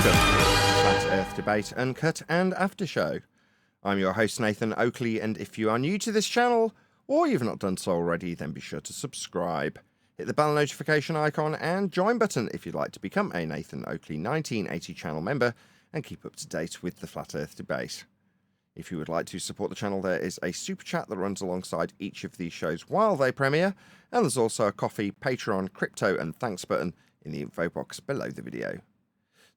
welcome to Flat Earth Debate Uncut and After Show. I'm your host Nathan Oakley, and if you are new to this channel, or you've not done so already, then be sure to subscribe. Hit the bell notification icon and join button if you'd like to become a Nathan Oakley 1980 channel member and keep up to date with the Flat Earth Debate. If you would like to support the channel, there is a super chat that runs alongside each of these shows while they premiere, and there's also a coffee, Patreon, crypto and thanks button in the info box below the video.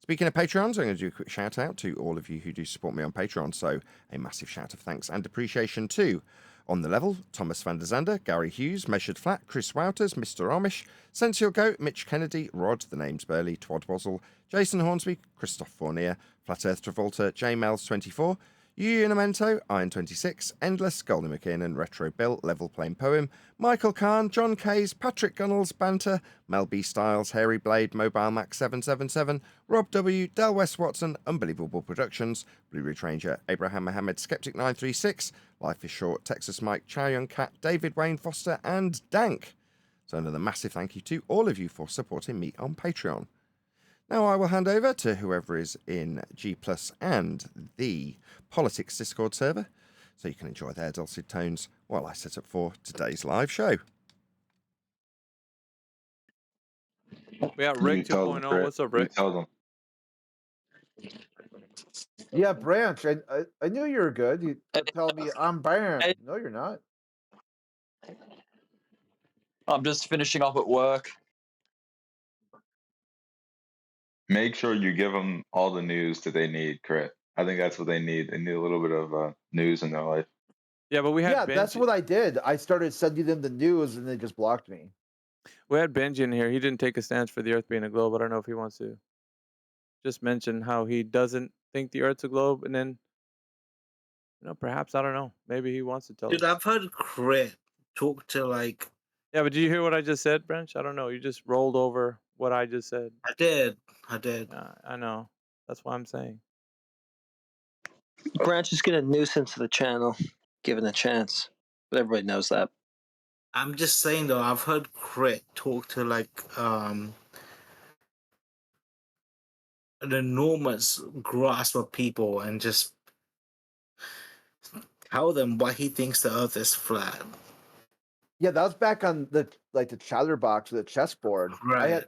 Speaking of Patreons, I'm going to do a quick shout out to all of you who do support me on Patreon, so a massive shout of thanks and appreciation to On The Level, Thomas van der Zander, Gary Hughes, Measured Flat, Chris Wouters, Mr. Amish, Sensiel Goat, Mitch Kennedy, Rod, The Name's Burley, Twad Wazzle, Jason Hornsby, Christoph Fournier, Flat Earth Travolta, J Mels 24, Yu Unamento, Iron 26, Endless, Goldie McKinnon, Retro Bill, Level Plain Poem, Michael Kahn, John Kays, Patrick Gunnels, Banter, Mel B. Styles, Hairy Blade, Mobile Max 777, Rob W, Del West Watson, Unbelievable Productions, Blue Ridge Ranger, Abraham Mohammed, Skeptic 936, Life is Short, Texas Mike, Chow Young Cat, David Wayne Foster, and Dank. So another massive thank you to all of you for supporting me on Patreon. Now I will hand over to whoever is in G+ and the Politics Discord server, so you can enjoy their dulcet tones while I set up for today's live show. We got Rick 2.0. What's up, Rick? Tell them. Yeah, Branch, I knew you were good. You kept telling me I'm Branch. No, you're not. I'm just finishing up at work. Make sure you give them all the news that they need, Crit. I think that's what they need. They need a little bit of news in their life. Yeah, but we had that's what I did. I started sending them the news, and they just blocked me. We had Benji in here. He didn't take a stance for the Earth being a globe. I don't know if he wants to just mention how he doesn't think the Earth's a globe, and then, perhaps, I don't know. Maybe he wants to tell us. Dude, I've heard Crit talk to like. Yeah, but did you hear what I just said, Branch? I don't know. You just rolled over what I just said. I did. I know. That's what I'm saying. Branch is getting a nuisance to the channel, given a chance. But everybody knows that. I'm just saying though, I've heard Crit talk to like an enormous grasp of people and just tell them why he thinks the Earth is flat. Yeah, that was back on the chatterbox or the chessboard. Right.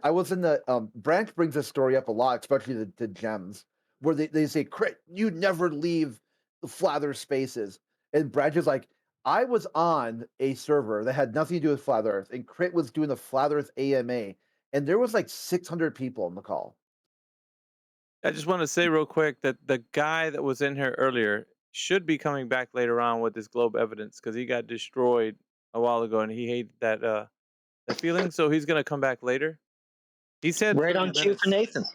I was in the Branch brings this story up a lot, especially the gems, where they say, Crit, you never leave the flat Earth spaces. And Branch is like, I was on a server that had nothing to do with flat Earth, and Crit was doing the flat Earth AMA, and there was like 600 people on the call. I just want to say real quick that the guy that was in here earlier should be coming back later on with this globe evidence, because he got destroyed a while ago and he hated that feeling, so he's gonna come back later. He said right on cue for Nathan.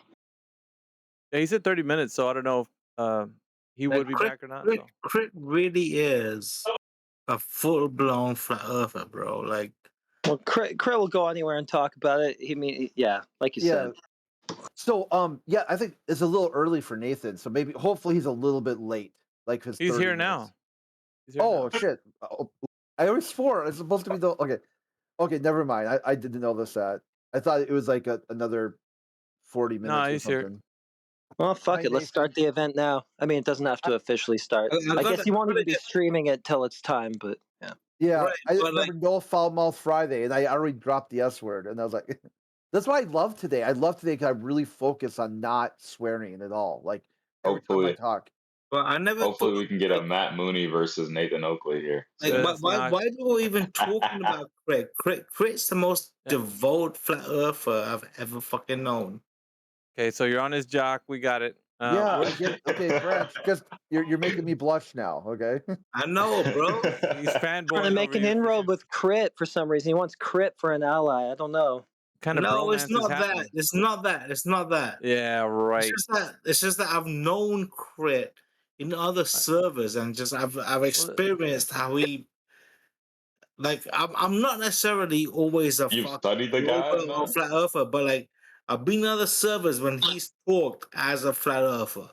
Yeah, he said 30 minutes, so I don't know if he would be back or not. Crit really is a full-blown flat earther, bro. Like, well, Crit will go anywhere and talk about it. Like you said. So I think it's a little early for Nathan, so hopefully he's a little bit late. Like his he's here now. Shit! I always swore it's supposed to be the okay. Never mind. I didn't know this. I thought it was like another 40 minutes. No, or he's something. here. Well, fuck it. Let's start the event now. I mean, it doesn't have to officially start. I guess you won't even be streaming it till it's time, but yeah. Yeah, right, I remember no foul mouth Friday, and I already dropped the S word, and I was like, that's why I love today. I love today because I really focus on not swearing at all. Like every time I talk. Well, I never. Hopefully, we can get a Matt Mooney versus Nathan Oakley here. Like, why are we even talking about Crit? Crit's the most devout flat earther I've ever fucking known. Okay, so you're on his jock. We got it. Okay, Branch, just you're making me blush now. Okay. I know, bro. He's fanboying. Trying to make an inroad with Crit for some reason. He wants Crit for an ally. I don't know. No, it's not that. It's not that. It's not that. Yeah, right. It's just that I've known Crit in other servers and just I've experienced how he. Like I'm not necessarily always a studied the guy or flat earther, but like I've been in other servers when he's talked as a flat earther.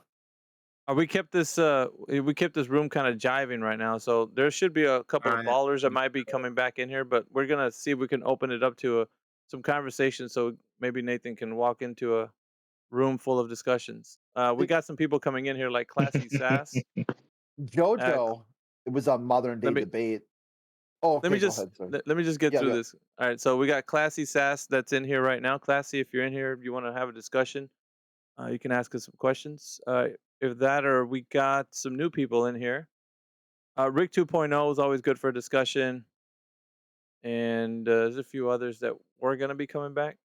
We kept this room kind of jiving right now, so there should be a couple of ballers that might be coming back in here, but we're gonna see if we can open it up to some conversation, so maybe Nathan can walk into room full of discussions. We got some people coming in here like Classy Sass. JoJo, it was a modern day let me debate. Oh, let me okay, go just ahead. Sorry. let me just get Yeah, through yeah. this. All right, so we got Classy Sass that's in here right now. Classy, if you're in here, you want to have a discussion, you can ask us some questions. If that, or we got some new people in here. Rick 2.0 is always good for a discussion, and there's a few others that were gonna be coming back.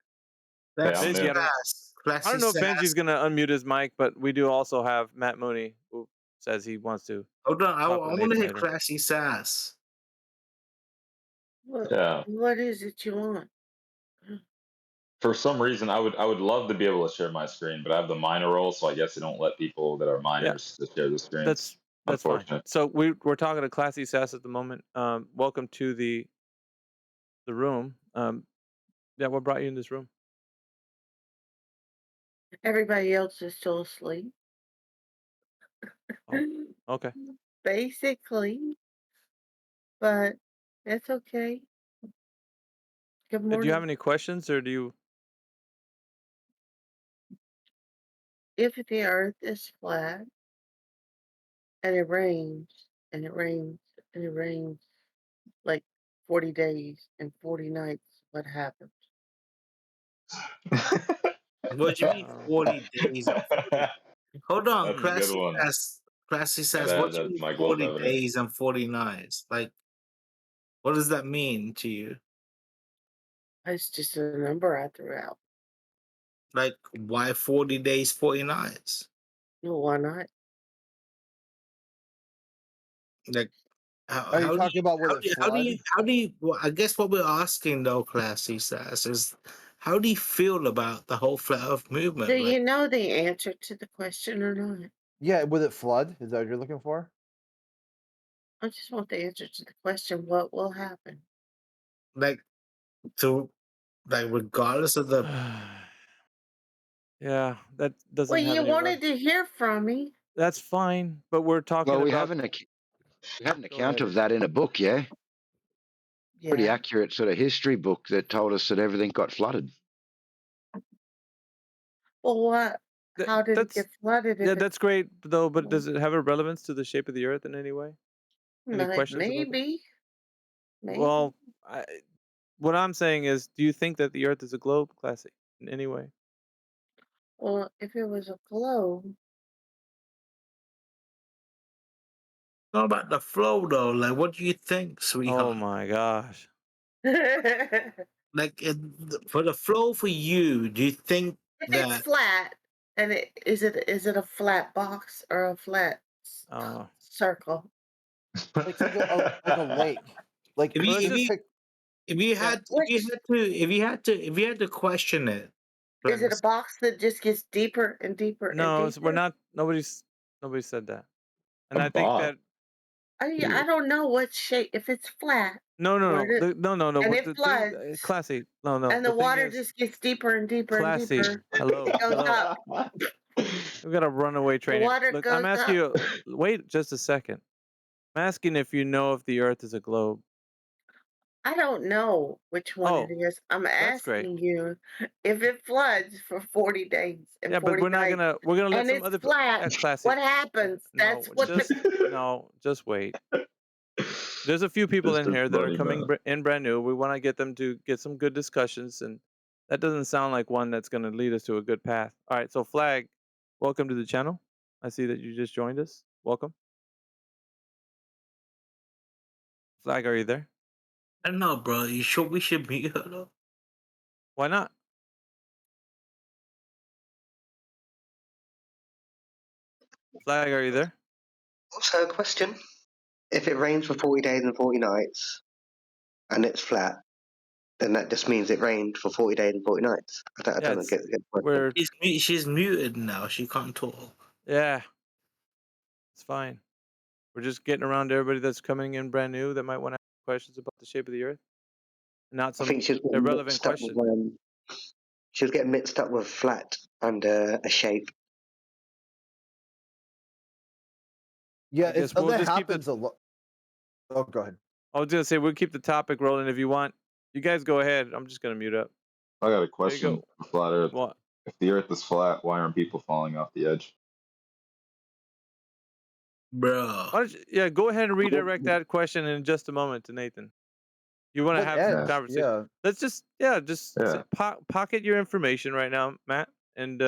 I'm Benji, new. I don't know if Benji's gonna unmute his mic, but we do also have Matt Mooney who says he wants to. Hold on, I talk with want to Nathan hear later. Classy Sass. What is it you want? For some reason, I would love to be able to share my screen, but I have the minor role, so I guess I don't let people that are minors to share the screen. That's fine. Unfortunate. So we're talking to Classy Sass at the moment. Welcome to the room. Yeah, what brought you in this room? Everybody else is still asleep. Oh, okay. Basically. But it's okay. Good morning. Do you have any questions, or do you? If the earth is flat and it rains and it rains and it rains like 40 days and 40 nights, what happens? What do you mean 40 days and 40? Hold on, That's a good Classy one. Sass. Classy Sass, That, what do you that's mean my globe 40 evidence. days and 40 nights? Like, what does that mean to you? It's just a number I threw out. Like, why 40 days, 40 nights? No, why not? Like, Are you talking about with it flood? well, I guess what we're asking though, Classy Sass, is how do you feel about the whole flat earth movement? Do Like, you know the answer to the question or not? Yeah, with it flood? Is that what you're looking for? I just want the answer to the question. What will happen? like, to, like, regardless of the, Yeah, that doesn't Well, have you any. wanted to hear from me. That's fine, but we're talking Well, we about. have an Go account ahead. of that in a book, yeah? Pretty Yeah. accurate sort of history book that told us that everything got flooded. Well, what? Th- How did it that's get flooded? yeah, If that's great though. But does it have a relevance to the shape of the Earth in any way? Any questions about that? maybe. Maybe. Well, what I'm saying is, do you think that the Earth is a globe, Classy, in any way? Well, if it was a globe, not about the flow though. Like, what do you think, sweetheart? Oh my gosh. Like, for the flow for you, do you think if that it's flat, and is it a flat box or a flat circle? Like like a lake. Like if Well, you, it's if you yeah. had if you had to question it, Is it a Class, box that just gets deeper and deeper and No, we're deeper? not. Nobody said that. And A I think box. that I don't know what shape. If it's flat, no. and What it the thing, floods, Classy. No. and The the thing water is, just gets deeper and deeper and Classy. deeper. Hello, It goes hello. up. We've got a runaway The train here. water Look, I'm goes asking up. you. Wait just a second. I'm asking if you know if the Earth is a globe. I don't know which one it Oh, is. I'm that's great. asking you if it floods for 40 days and Yeah, but 40 nights we're gonna let and some it's other flat, Classy. what happens? That's what Just wait. There's a few people in here that are coming in brand new. We want to get them to get some good discussions, and that doesn't sound like one that's going to lead us to a good path. All right, so Flag, welcome to the channel. I see that you just joined us. Welcome. Flag, are you there? I don't know, bro. You sure we should meet her though? Why not? Flag, are you there? So, question: if it rains for 40 days and 40 nights, and it's flat, then that just means it rained for 40 days and 40 nights. I don't get She's muted now. She can't talk. Yeah, it's fine. We're just getting around to everybody that's coming in brand new that might want to ask questions about the shape of the Earth. Not some irrelevant question. She was getting mixed up with flat and a shape. Yeah, we'll that just happens a lot. Oh, go ahead. I was gonna say we'll keep the topic rolling if you want. You guys go ahead. I'm just gonna mute up. I got a There you question go. for Flat Earth. What? If the Earth is flat, why aren't people falling off the edge? Bro. Yeah, go ahead and redirect that question in just a moment to Nathan. You want to have some conversation? Yeah. Let's just pocket your information right now, Matt, and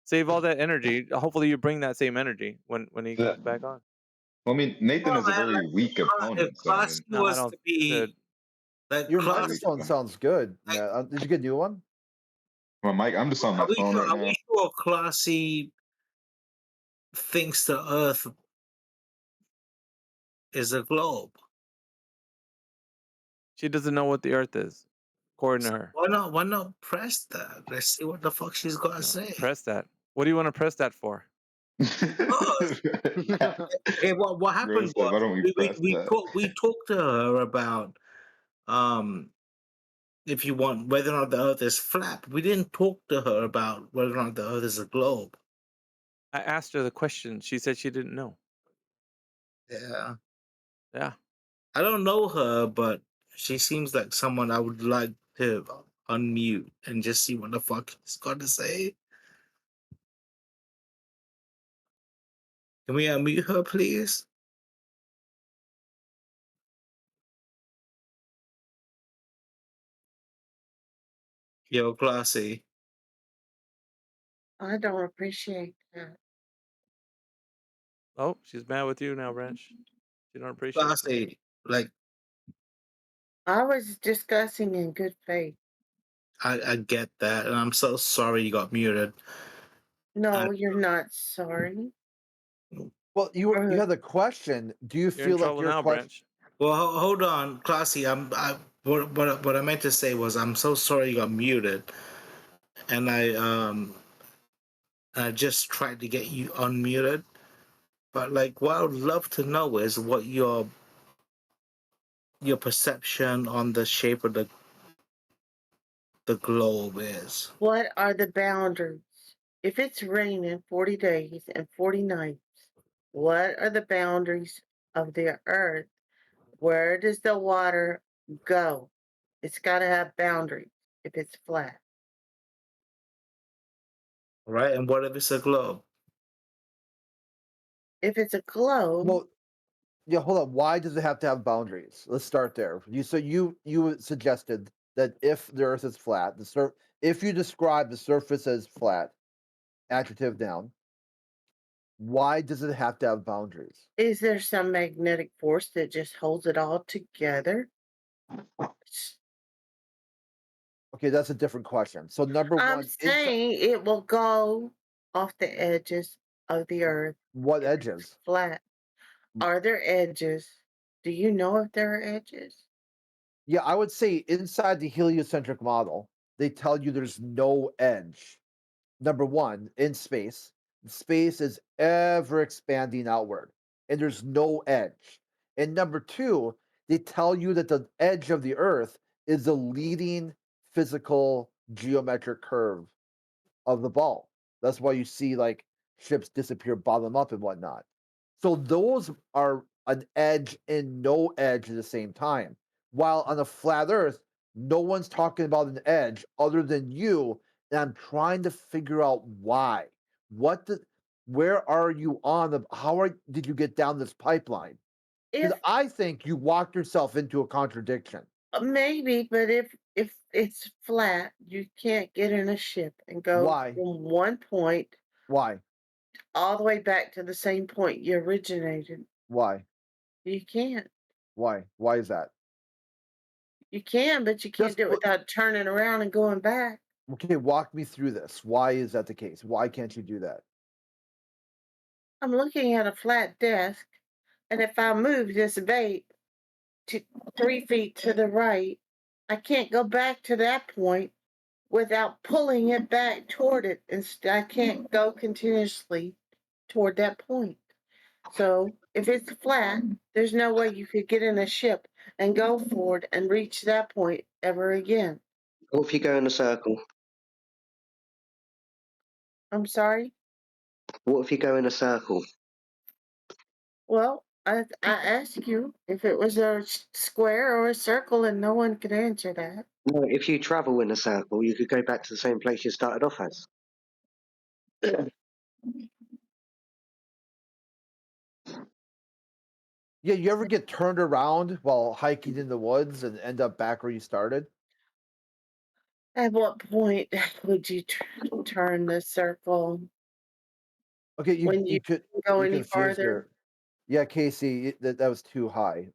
save all that energy. Hopefully, you bring that same energy when he comes back on. Well, I mean, Nathan is a very weak opponent. So, I mean, No, I don't. Your microphone sounds good. Yeah. Did you get a new one? Well, Mike, I'm just on my phone right Are now. we sure Classy thinks the Earth is a globe? She doesn't know what the Earth is, according to her. Why not press that? Let's see what the fuck she's got to say. Press that. What do you want to press that for? Hey, what happened Why don't we press that? we talked to her about if you want whether or not the Earth is flat. We didn't talk to her about whether or not the Earth is a globe. I asked her the question. She said she didn't know. Yeah. Yeah. I don't know her, but she seems like someone I would like to unmute and just see what the fuck she's got to say. Can we unmute her, please? Yo, Classy. I don't appreciate that. Oh, she's mad with you now, Branch. She don't appreciate Classy, like I was discussing in good faith. I get that, and I'm so sorry you got muted. No, you're not sorry. Well, you had the question. Do you feel like your question? Well, hold on, Classy. What I meant to say was I'm so sorry you got muted, and I just tried to get you unmuted. But like, what I would love to know is what your perception on the shape of the globe is. What are the boundaries? If it's raining 40 days and 40 nights, what are the boundaries of the earth? Where does the water go? It's got to have boundaries if it's flat. Right, and what if it's a globe? If it's a globe, Well, yeah, hold on. Why does it have to have boundaries? Let's start there. You suggested that if the Earth is flat, if you describe the surface as flat, adjective noun, why does it have to have boundaries? is there some magnetic force that just holds it all together? Okay, that's a different question. So number one, I'm saying it will go off the edges of the earth. What edges? Flat. Are there edges? Do you know if there are edges? Yeah, I would say inside the heliocentric model, they tell you there's no edge. Number one, in space is ever expanding outward, and there's no edge. And number two, they tell you that the edge of the Earth is the leading physical geometric curve of the ball. That's why you see like ships disappear bottom up and whatnot. So those are an edge and no edge at the same time. While on a flat Earth, no one's talking about an edge other than you, and I'm trying to figure out why. Where are you on the? Did you get down this pipeline? Because I think you walked yourself into a contradiction. Maybe, but if it's flat, you can't get in a ship and go Why? from one point. Why? All the way back to the same point you originated. Why? You can't. Why? Why is that? You can, but you can't do it without turning around and going back. Okay, walk me through this. Why is that the case? Why can't you do that? I'm looking at a flat desk, and if I move this bait to 3 feet to the right, I can't go back to that point without pulling it back toward it. I can't go continuously toward that point. So if it's flat, there's no way you could get in a ship and go forward and reach that point ever again. What if you go in a circle? I'm sorry? What if you go in a circle? Well, I asked you if it was a square or a circle, and no one could answer that. No, if you travel in a circle, you could go back to the same place you started off as. Yeah, you ever get turned around while hiking in the woods and end up back where you started? At what point would you turn the circle? Okay, When you could go you any confused farther? your yeah, Casey, that was too high.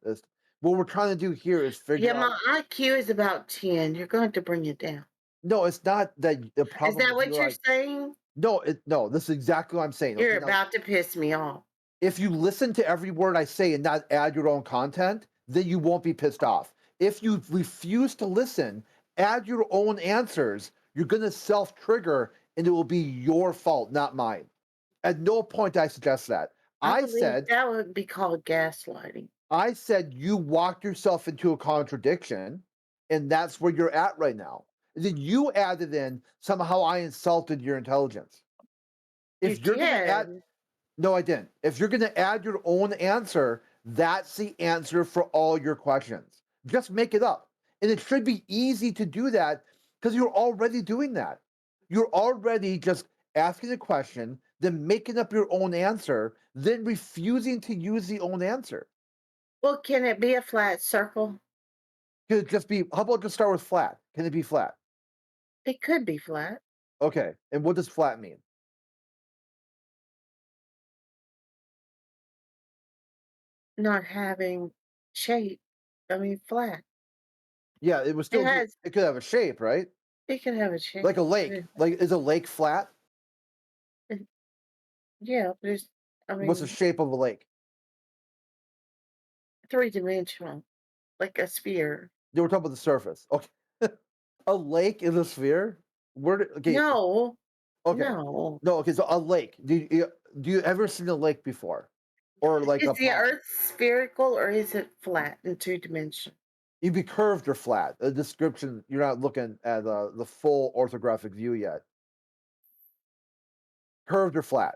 What we're trying to do here is figure Yeah, out. my IQ is about 10. You're going to bring it down. No, it's not that the Is problem that with what your you're IQ. saying? No, this is exactly what I'm saying. You're Okay, now about to piss me off. if you listen to every word I say and not add your own content, then you won't be pissed off. If you refuse to listen, add your own answers, you're going to self-trigger and it will be your fault, not mine. At no point did I suggest that. I I believe said that would be called gaslighting. you walked yourself into a contradiction, and that's where you're at right now. And then you added in somehow I insulted your intelligence. You If you're going to add, did. no, I didn't. If you're going to add your own answer, that's the answer for all your questions. Just make it up. And it should be easy to do that because you're already doing that. You're already just asking a question, then making up your own answer, then refusing to use the own answer. Well, can it be a flat circle? Could it just be, how about just start with flat? Can it be flat? It could be flat. Okay. And what does flat mean? Not having shape. I mean, flat. Yeah, it would It still be, has. it could have a shape, right? It could have a shape. Like a lake. Like, is a lake flat? Yeah, there's. I What's the mean, shape of a lake? 3-dimensional, like a sphere. They were talking about the surface. Okay. A lake is a sphere? Okay. No. Okay. No. No, okay, so a lake. Do you ever seen a lake before? Or like Is a the pond? Earth spherical or is it flat in 2 dimensions? You'd be curved or flat. A description, you're not looking at the full orthographic view yet. Curved or flat?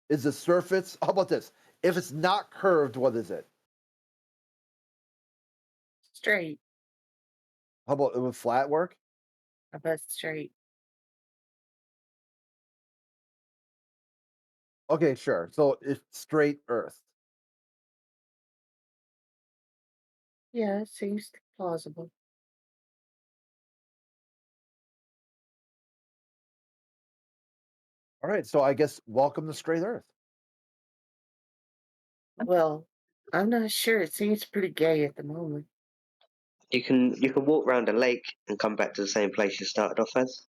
Is the surface, how about this? If it's not curved, what is it? Straight. How about it would flat work? How about straight? Okay, sure. So it's straight Earth. Yeah, it seems plausible. All right, so I guess welcome to straight Earth. Well, I'm not sure. It seems pretty gay at the moment. You can walk around a lake and come back to the same place you started off as.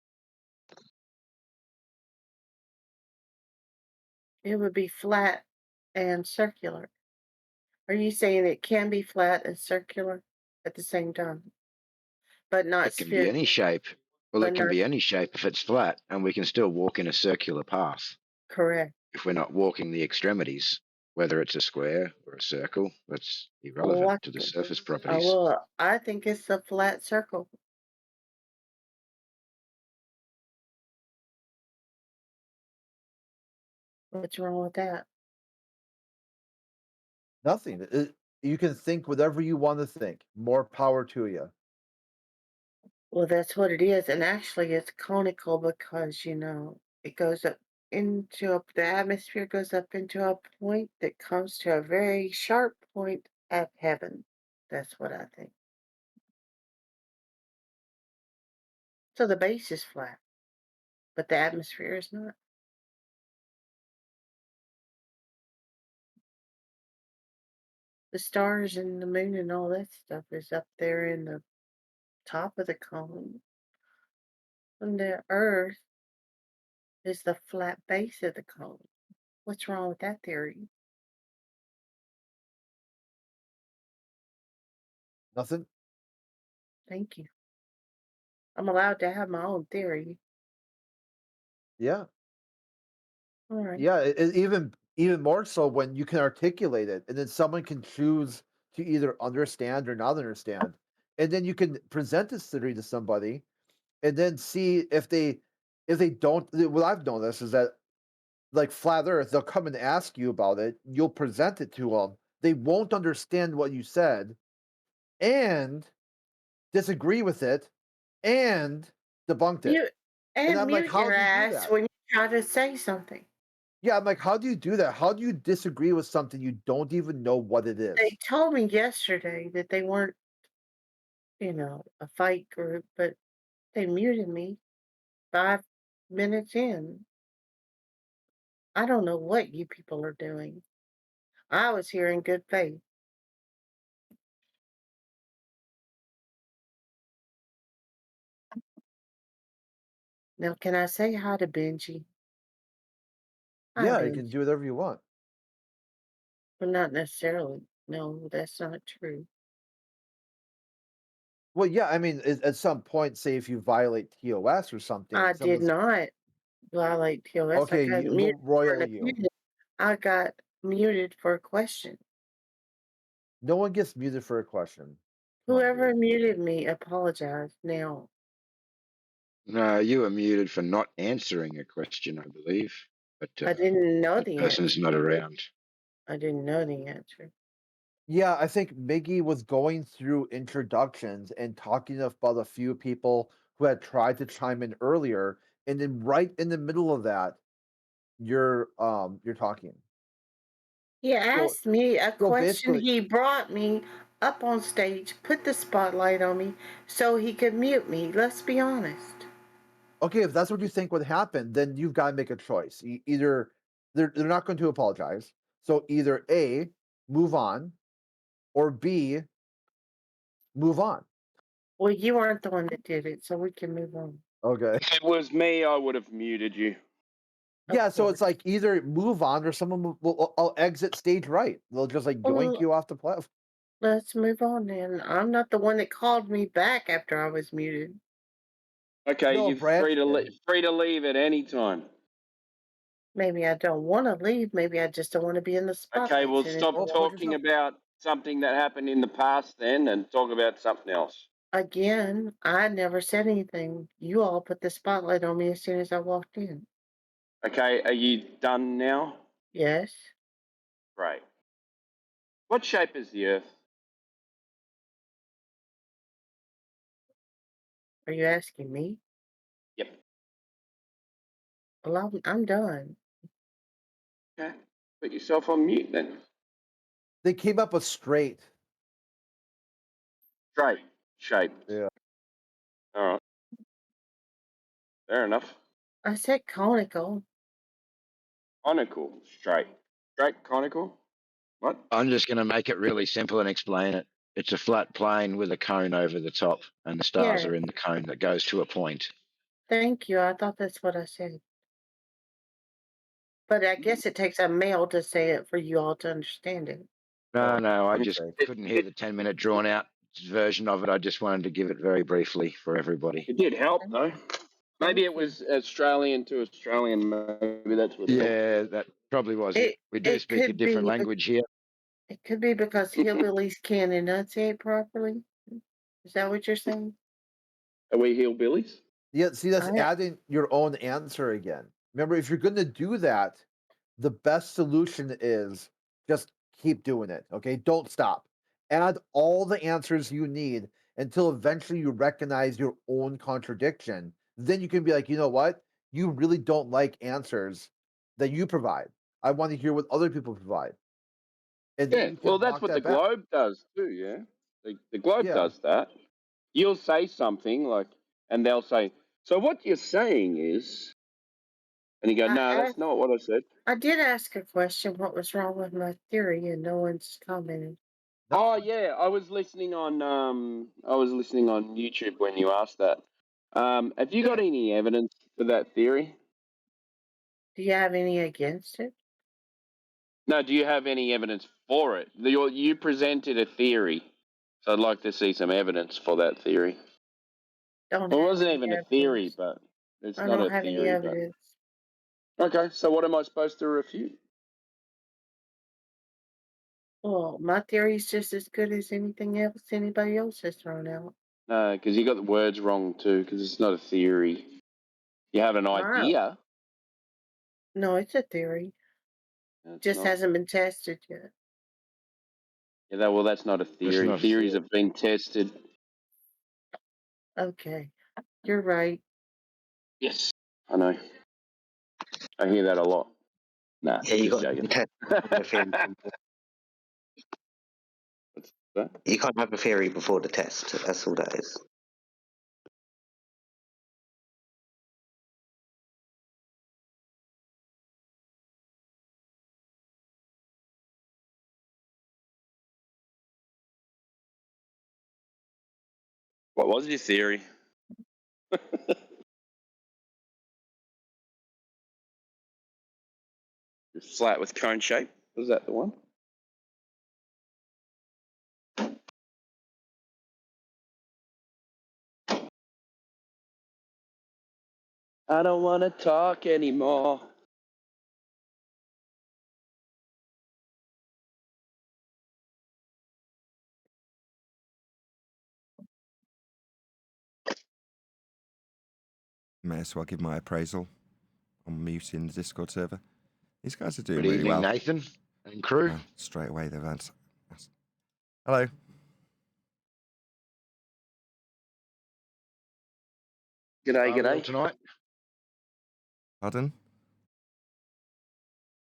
It would be flat and circular. Are you saying it can be flat and circular at the same time? But not It can be any shape. Well, but it can not be any shape if it's flat, and we can still walk in a circular path correct. if we're not walking the extremities. Whether it's a square or a circle, that's Well, irrelevant to the surface Oh, properties. well, I think it's a flat circle. What's wrong with that? Nothing. You can think whatever you want to think. More power to you. Well, that's what it is. And actually, it's conical because, it goes up the atmosphere goes up into a point that comes to a very sharp point at heaven. That's what I think. So the base is flat, but the atmosphere is not. The stars and the moon and all that stuff is up there in the top of the cone. And the earth is the flat base of the cone. What's wrong with that theory? Nothing? Thank you. I'm allowed to have my own theory. Yeah. All right. Yeah, even more so when you can articulate it, and then someone can choose to either understand or not understand, and then you can present this theory to somebody, and then see if they don't. What I've noticed is that like flat Earth, they'll come and ask you about it. You'll present it to them. They won't understand what you said, and disagree with it, and debunked it. You And and I'm like, mute how your do you do ass that? when try to say something. Yeah, I'm like, how do you do that? How do you disagree with something you don't even know what it is? They told me yesterday that they weren't, a fight group, but they muted me 5 minutes in. I don't know what you people are doing. I was here in good faith. Now, can I say hi to Benji? Hi, Yeah, you can Benji. do whatever you want. But not necessarily. No, that's not true. Well, yeah, I mean, at some point, say if you violate TOS or something, I did not violate TOS. I Okay, got muted for royal an you. opinion. I got muted for a question. No one gets muted for a question. Whoever muted me, apologize now. No, you were muted for not answering a question, I believe. But I didn't know that the person's answer. not around. I didn't know the answer. Yeah, I think Miggy was going through introductions and talking about a few people who had tried to chime in earlier, and then right in the middle of that, you're talking. He asked me a question. basically- He brought me up on stage, put the spotlight on me so he could mute me. Let's be honest. Okay, if that's what you think would happen, then you've got to make a choice. Either they're not going to apologize, so either A, move on, or B, move on. Well, you weren't the one that did it, so we can move on. Okay. If it was me, I would have muted you. Yeah, so it's like either move on or someone I'll exit stage right. They'll just like yoink you off the platform. Let's move on then. I'm not the one that called me back after I was muted. Okay, No, you're free to leave at any time. Maybe I don't want to leave. Maybe I just don't want to be in the spotlight. Okay, well, stop talking about something that happened in the past then and talk about something else. Again, I never said anything. You all put the spotlight on me as soon as I walked in. Okay, are you done now? Yes. Great. What shape is the Earth? Are you asking me? Yep. Well, I'm done. Okay, put yourself on mute then. They came up with straight. Straight shape. Yeah. All right. Fair enough. I said conical. Conical. Straight. Straight conical? What? I'm just going to make it really simple and explain it. It's a flat plane with a cone over the top, and the stars are in the cone that goes to a point. Thank you. I thought that's what I said. But I guess it takes a male to say it for you all to understand it. No, I just couldn't hear the 10-minute drawn-out version of it. I just wanted to give it very briefly for everybody. It did help, though. Maybe it was Australian to Australian. Maybe that's what. Yeah, that probably was it. We do speak a different language here. It could be because hillbillies can't enunciate properly. Is that what you're saying? Are we hillbillies? Yeah, see, that's adding your own answer again. Remember, if you're going to do that, the best solution is just keep doing it. Okay, don't stop. Add all the answers you need until eventually you recognize your own contradiction. Then you can be like, you know what? You really don't like answers that you provide. I want to hear what other people provide. And Yeah, well, that's what the globe does too. Yeah, the globe does that. You'll say something like, and they'll say, "So what you're saying is," and you go, "No, that's not what I said." I did ask a question. What was wrong with my theory? And no one's commented. Oh yeah, I was listening on YouTube when you asked that. Have you got any evidence for that theory? Do you have any against it? No, do you have any evidence for it? You presented a theory, so I'd like to see some evidence for that theory. Well, it wasn't even a theory, but it's not a theory. I don't have any evidence. Okay, so what am I supposed to refute? Well, my theory is just as good as anything else anybody else has thrown out. No, because you got the words wrong too, because it's not a theory. You have an idea. No, it's a theory. Just hasn't been tested yet. Yeah, well, that's not a theory. Theories have been tested. Okay, you're right. Yes, I know. I hear that a lot. Nah, Yeah, you just got joking. to have a theory. What's that? You can't have a theory before the test. That's all that is. What was your theory? Flat with cone shape. Was that the one? I don't want to talk anymore. May as well give my appraisal. I'm muting the Discord server. These guys are doing Good really evening, well. Nathan and crew. Straight away they've had. Hello. G'day. Tonight. Pardon?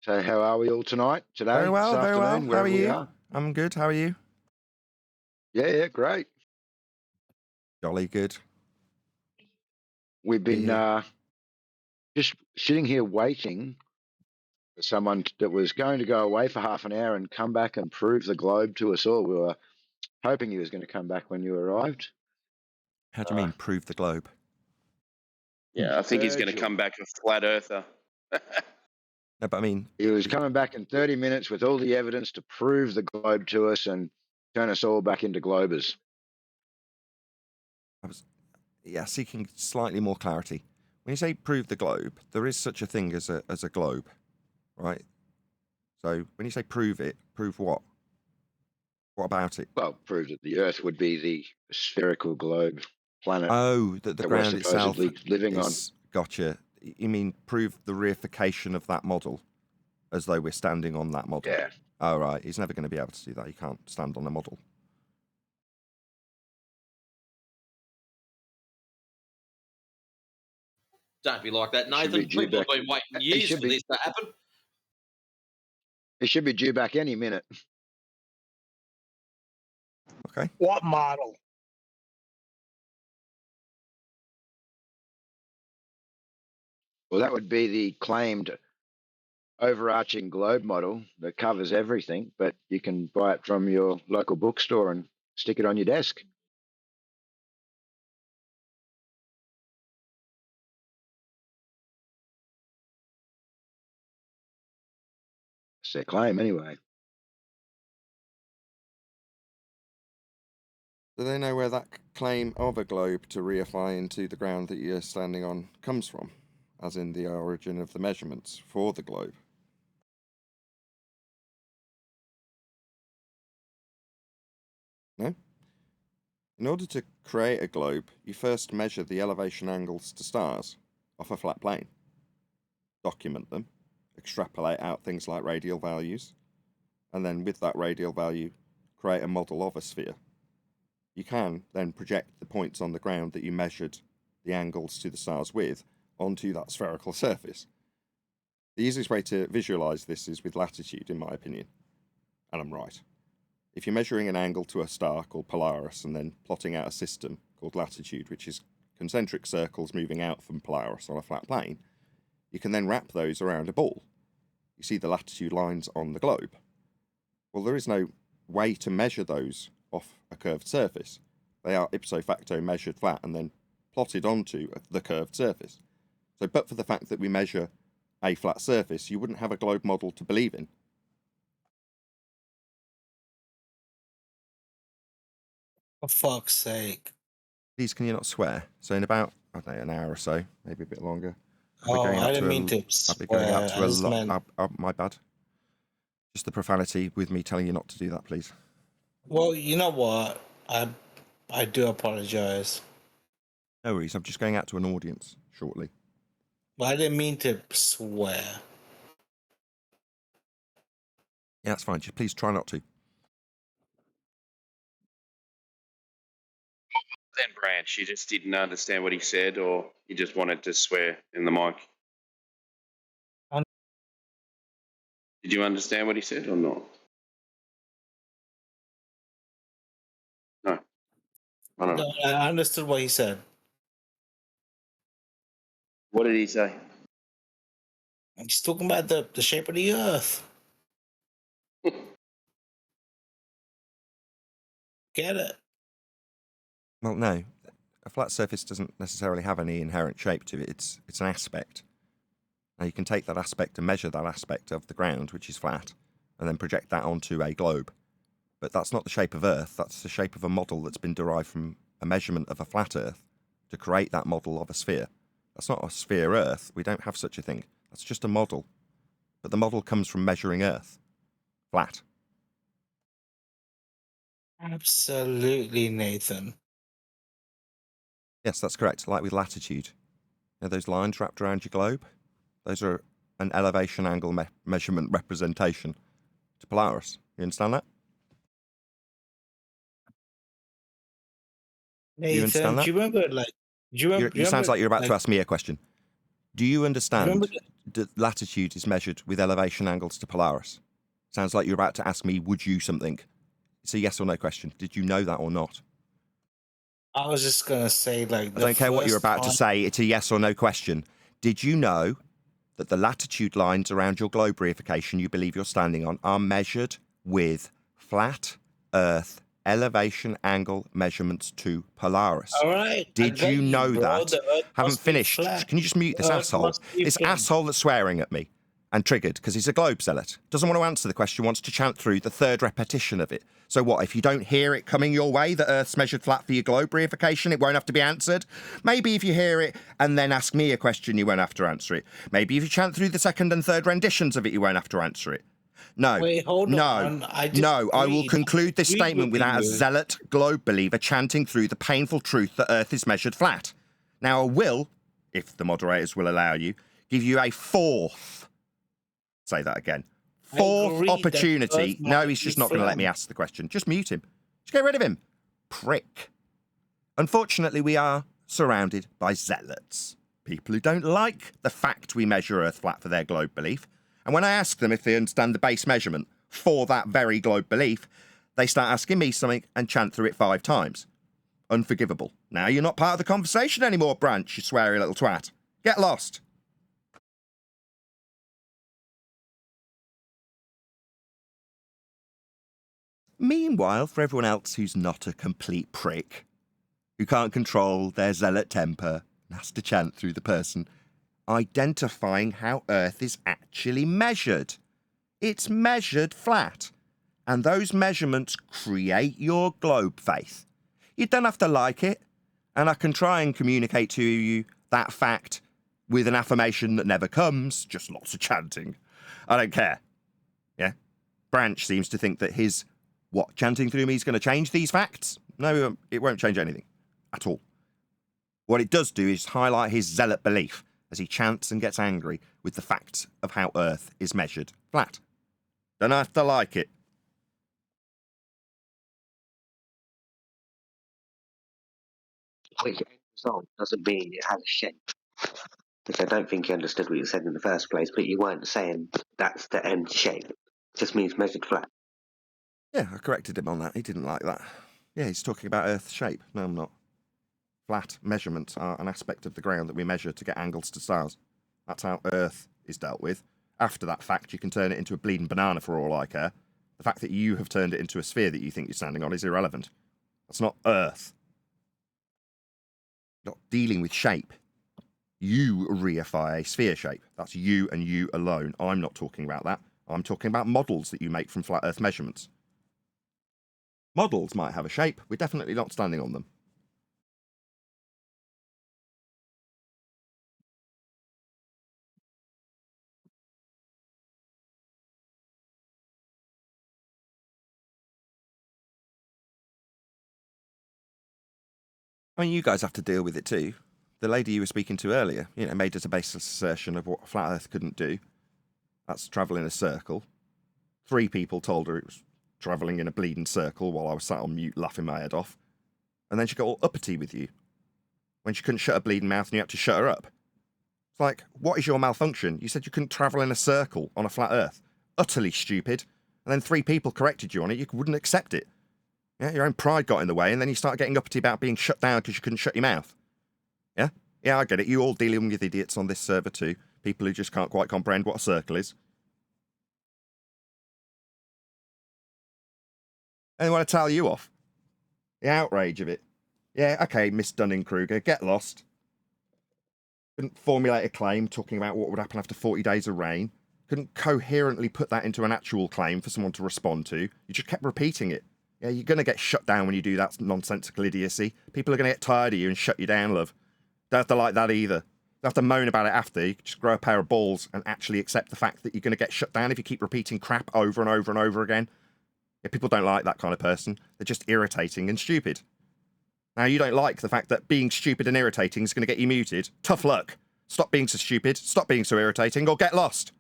So how are we all tonight? Today? Very well, this very well. afternoon, How are wherever we you? are? I'm good. How are you? Yeah, great. Jolly good. We've been just sitting here waiting for someone that was going to go away for half an hour and come back and prove the globe to us all. We were hoping he was going to come back when you arrived. How do you mean prove the globe? Yeah, I think he's going to come back a flat earther. No, but I mean, he was coming back in 30 minutes with all the evidence to prove the globe to us and turn us all back into globers. I was, seeking slightly more clarity. When you say prove the globe, there is such a thing as a globe, right? So when you say prove it, prove what? What about it? Well, prove that the Earth would be the spherical globe planet. Oh, that the ground itself living on. Gotcha. You mean prove the reification of that model, as though we're standing on that model? Yeah. Oh, right. He's never going to be able to do that. He can't stand on a model. Don't be like that, Nathan. People have been waiting years for this to happen. He should be due back any minute. Okay. What model? Well, that would be the claimed overarching globe model that covers everything, but you can buy it from your local bookstore and stick it on your desk. It's their claim anyway. Do they know where that claim of a globe to reify into the ground that you're standing on comes from, as in the origin of the measurements for the globe? No? In order to create a globe, you first measure the elevation angles to stars off a flat plane, document them, extrapolate out things like radial values, and then with that radial value, create a model of a sphere. You can then project the points on the ground that you measured the angles to the stars with onto that spherical surface. The easiest way to visualize this is with latitude, in my opinion. And I'm right. If you're measuring an angle to a star called Polaris and then plotting out a system called latitude, which is concentric circles moving out from Polaris on a flat plane, you can then wrap those around a ball. You see the latitude lines on the globe. Well, there is no way to measure those off a curved surface. They are ipso facto measured flat and then plotted onto the curved surface. So, but for the fact that we measure a flat surface, you wouldn't have a globe model to believe in. For fuck's sake. Please, can you not swear? So in about, I don't know, an hour or so, maybe a bit longer. I didn't mean to I'll be going up to a lot. meant... My bad. Just the profanity with me telling you not to do that, please. Well, you know what? I do apologize. No worries. I'm just going out to an audience shortly. But I didn't mean to swear. Yeah, that's fine. Just please try not to. Then Branch, you just didn't understand what he said, or you just wanted to swear in the mic? Did you understand what he said or not? No. I don't know. No, I understood what he said. What did he say? He's talking about the shape of the Earth. Get it? Well, no. A flat surface doesn't necessarily have any inherent shape to it. It's an aspect. Now, you can take that aspect and measure that aspect of the ground, which is flat, and then project that onto a globe. But that's not the shape of Earth. That's the shape of a model that's been derived from a measurement of a flat Earth to create that model of a sphere. That's not a sphere Earth. We don't have such a thing. That's just a model. But the model comes from measuring Earth. Flat. Absolutely, Nathan. Yes, that's correct. Like with latitude. You know, those lines wrapped around your globe? Those are an elevation angle measurement representation to Polaris. You understand that? Nathan, you understand that? Do you remember, like, It sounds like you're about to ask me a question. Do you understand that latitude is measured with elevation angles to Polaris? Sounds like you're about to ask me, would you something? It's a yes or no question. Did you know that or not? I was just going to say, like, I don't care what you're about to say. It's a yes or no question. Did you know that the latitude lines around your globe reification you believe you're standing on are measured with flat Earth elevation angle measurements to Polaris? All right. Did you know that? Haven't finished. Can you just mute this asshole? This asshole that's swearing at me and triggered because he's a globe zealot. Doesn't want to answer the question, wants to chant through the third repetition of it. So what, if you don't hear it coming your way, that Earth's measured flat for your globe reification, it won't have to be answered? Maybe if you hear it and then ask me a question, you won't have to answer it. Maybe if you chant through the second and third renditions of it, you won't have to answer it. No. Wait, hold on. I will conclude this statement without a zealot globe believer chanting through the painful truth that Earth is measured flat. Now, I will, if the moderators will allow you, give you a fourth. Say that again. Fourth opportunity. No, he's just not going to let me ask the question. Just mute him. Just get rid of him. Prick. Unfortunately, we are surrounded by zealots. People who don't like the fact we measure Earth flat for their globe belief. And when I ask them if they understand the base measurement for that very globe belief, they start asking me something and chant through it 5 times. Unforgivable. Now you're not part of the conversation anymore, Branch, you sweary little twat. Get lost. Meanwhile, for everyone else who's not a complete prick, who can't control their zealot temper and has to chant through the person, identifying how Earth is actually measured. It's measured flat, and those measurements create your globe faith. You don't have to like it, and I can try and communicate to you that fact with an affirmation that never comes, just lots of chanting. I don't care. Yeah? Branch seems to think that his chanting through me is going to change these facts? No, it won't change anything at all. What it does do is highlight his zealot belief as he chants and gets angry with the fact of how Earth is measured flat. Don't have to like it. Which end result doesn't mean it has a shape. Which I don't think you understood what you said in the first place, but you weren't saying that's the end shape. It just means measured flat. Yeah, I corrected him on that. He didn't like that. Yeah, he's talking about Earth's shape. No, I'm not. Flat measurements are an aspect of the ground that we measure to get angles to stars. That's how Earth is dealt with. After that fact, you can turn it into a bleeding banana for all I care. The fact that you have turned it into a sphere that you think you're standing on is irrelevant. That's not Earth. You're not dealing with shape. You reify a sphere shape. That's you and you alone. I'm not talking about that. I'm talking about models that you make from flat Earth measurements. Models might have a shape. We're definitely not standing on them. I mean, you guys have to deal with it too. The lady you were speaking to earlier, made us a baseless assertion of what flat Earth couldn't do. That's travel in a circle. 3 people told her it was travelling in a bleeding circle while I was sat on mute laughing my head off. And then she got all uppity with you when she couldn't shut her bleeding mouth and you had to shut her up. It's like, what is your malfunction? You said you couldn't travel in a circle on a flat Earth. utterly stupid, and then 3 people corrected you on it, you wouldn't accept it. Yeah, your own pride got in the way, and then you start getting uppity about being shut down because you couldn't shut your mouth. Yeah? Yeah, I get it. You all dealing with idiots on this server too. People who just can't quite comprehend what a circle is. And they want to tell you off. The outrage of it. Yeah, okay, Miss Dunning-Kruger, get lost. Couldn't formulate a claim talking about what would happen after 40 days of rain. Couldn't coherently put that into an actual claim for someone to respond to. You just kept repeating it. Yeah, you're going to get shut down when you do that nonsensical idiocy. People are going to get tired of you and shut you down, love. Don't have to like that either. Don't have to moan about it after. You can just grow a pair of balls and actually accept the fact that you're going to get shut down if you keep repeating crap over and over and over again. Yeah, people don't like that kind of person. They're just irritating and stupid. Now, you don't like the fact that being stupid and irritating is going to get you muted. Tough luck. Stop being so stupid, stop being so irritating, or get lost.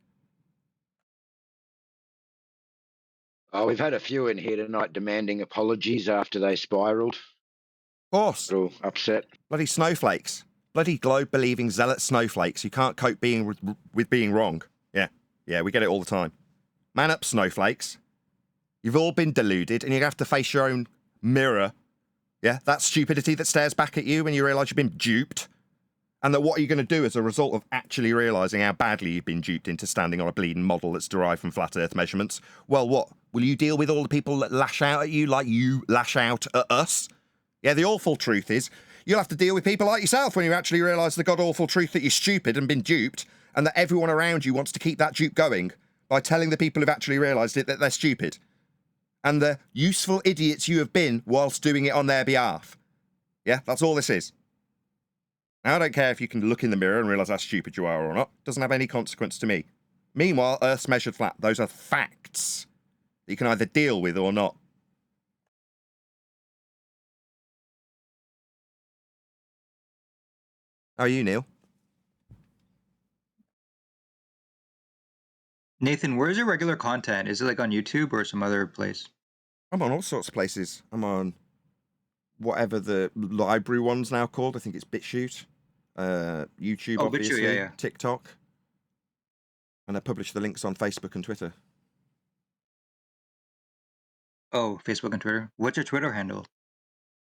Oh, we've had a few in here tonight demanding apologies after they spiralled. Of course. A little upset. Bloody snowflakes. Bloody globe-believing zealot snowflakes who can't cope with being wrong. Yeah, we get it all the time. Man up, snowflakes. You've all been deluded, and you have to face your own mirror. Yeah, that stupidity that stares back at you when you realise you've been duped. And that what are you going to do as a result of actually realising how badly you've been duped into standing on a bleeding model that's derived from flat Earth measurements? Well, what? Will you deal with all the people that lash out at you like you lash out at us? Yeah, the awful truth is, you'll have to deal with people like yourself when you actually realise the god-awful truth that you're stupid and been duped, and that everyone around you wants to keep that dupe going by telling the people who've actually realised it that they're stupid. And the useful idiots you have been whilst doing it on their behalf. Yeah, that's all this is. Now, I don't care if you can look in the mirror and realise how stupid you are or not. It doesn't have any consequence to me. Meanwhile, Earth's measured flat. Those are facts that you can either deal with or not. How are you, Neil? Nathan, where's your regular content? Is it like on YouTube or some other place? I'm on all sorts of places. I'm on whatever the library one's now called. I think it's BitChute. YouTube, obviously. BitChute, yeah. TikTok. And I publish the links on Facebook and Twitter. Oh, Facebook and Twitter. What's your Twitter handle?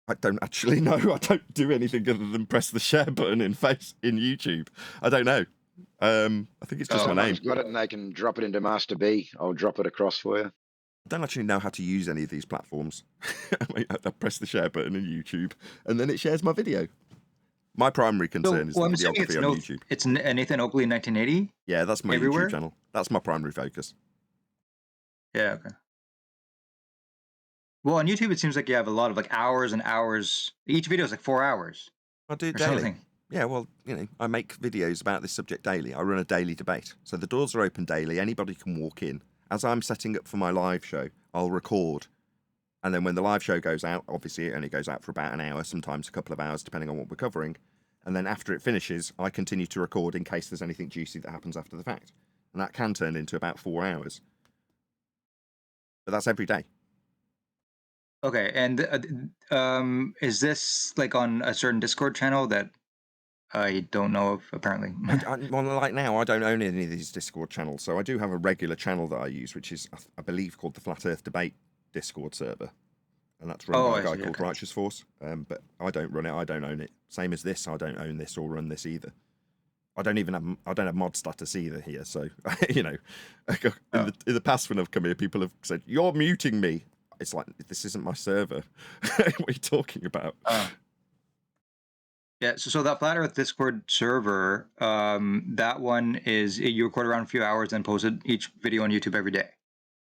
I don't actually know. I don't do anything other than press the share button in YouTube. I don't know. I think it's just my name. Got it, and they can drop it into Master B. I'll drop it across for you. I don't actually know how to use any of these platforms. I press the share button in YouTube, and then it shares my video. My primary concern is the videography on YouTube. It's Nathan Oakley 1980? Yeah, that's my everywhere? YouTube channel. That's my primary focus. Yeah, okay. Well, on YouTube, it seems like you have a lot of like hours and hours. Each video is like 4 hours. I do it daily. Yeah, well, I make videos about this subject daily. I run a daily debate. So the doors are open daily. Anybody can walk in. As I'm setting up for my live show, I'll record. And then when the live show goes out, obviously it only goes out for about an hour, sometimes a couple of hours, depending on what we're covering. And then after it finishes, I continue to record in case there's anything juicy that happens after the fact. And that can turn into about 4 hours. But that's every day. Okay, and is this like on a certain Discord channel that I don't know of, apparently? Well, like now, I don't own any of these Discord channels, so I do have a regular channel that I use, which is, I believe, called the Flat Earth Debate Discord server. And that's run by a guy called Righteous Force. But I don't run it, I don't own it. Same as this, I don't own this or run this either. I don't have mod status either here, so, in the past when I've come here, people have said, "You're muting me." It's like, this isn't my server. What are you talking about? Yeah, so that Flat Earth Discord server, that one is, you record around a few hours and post each video on YouTube every day.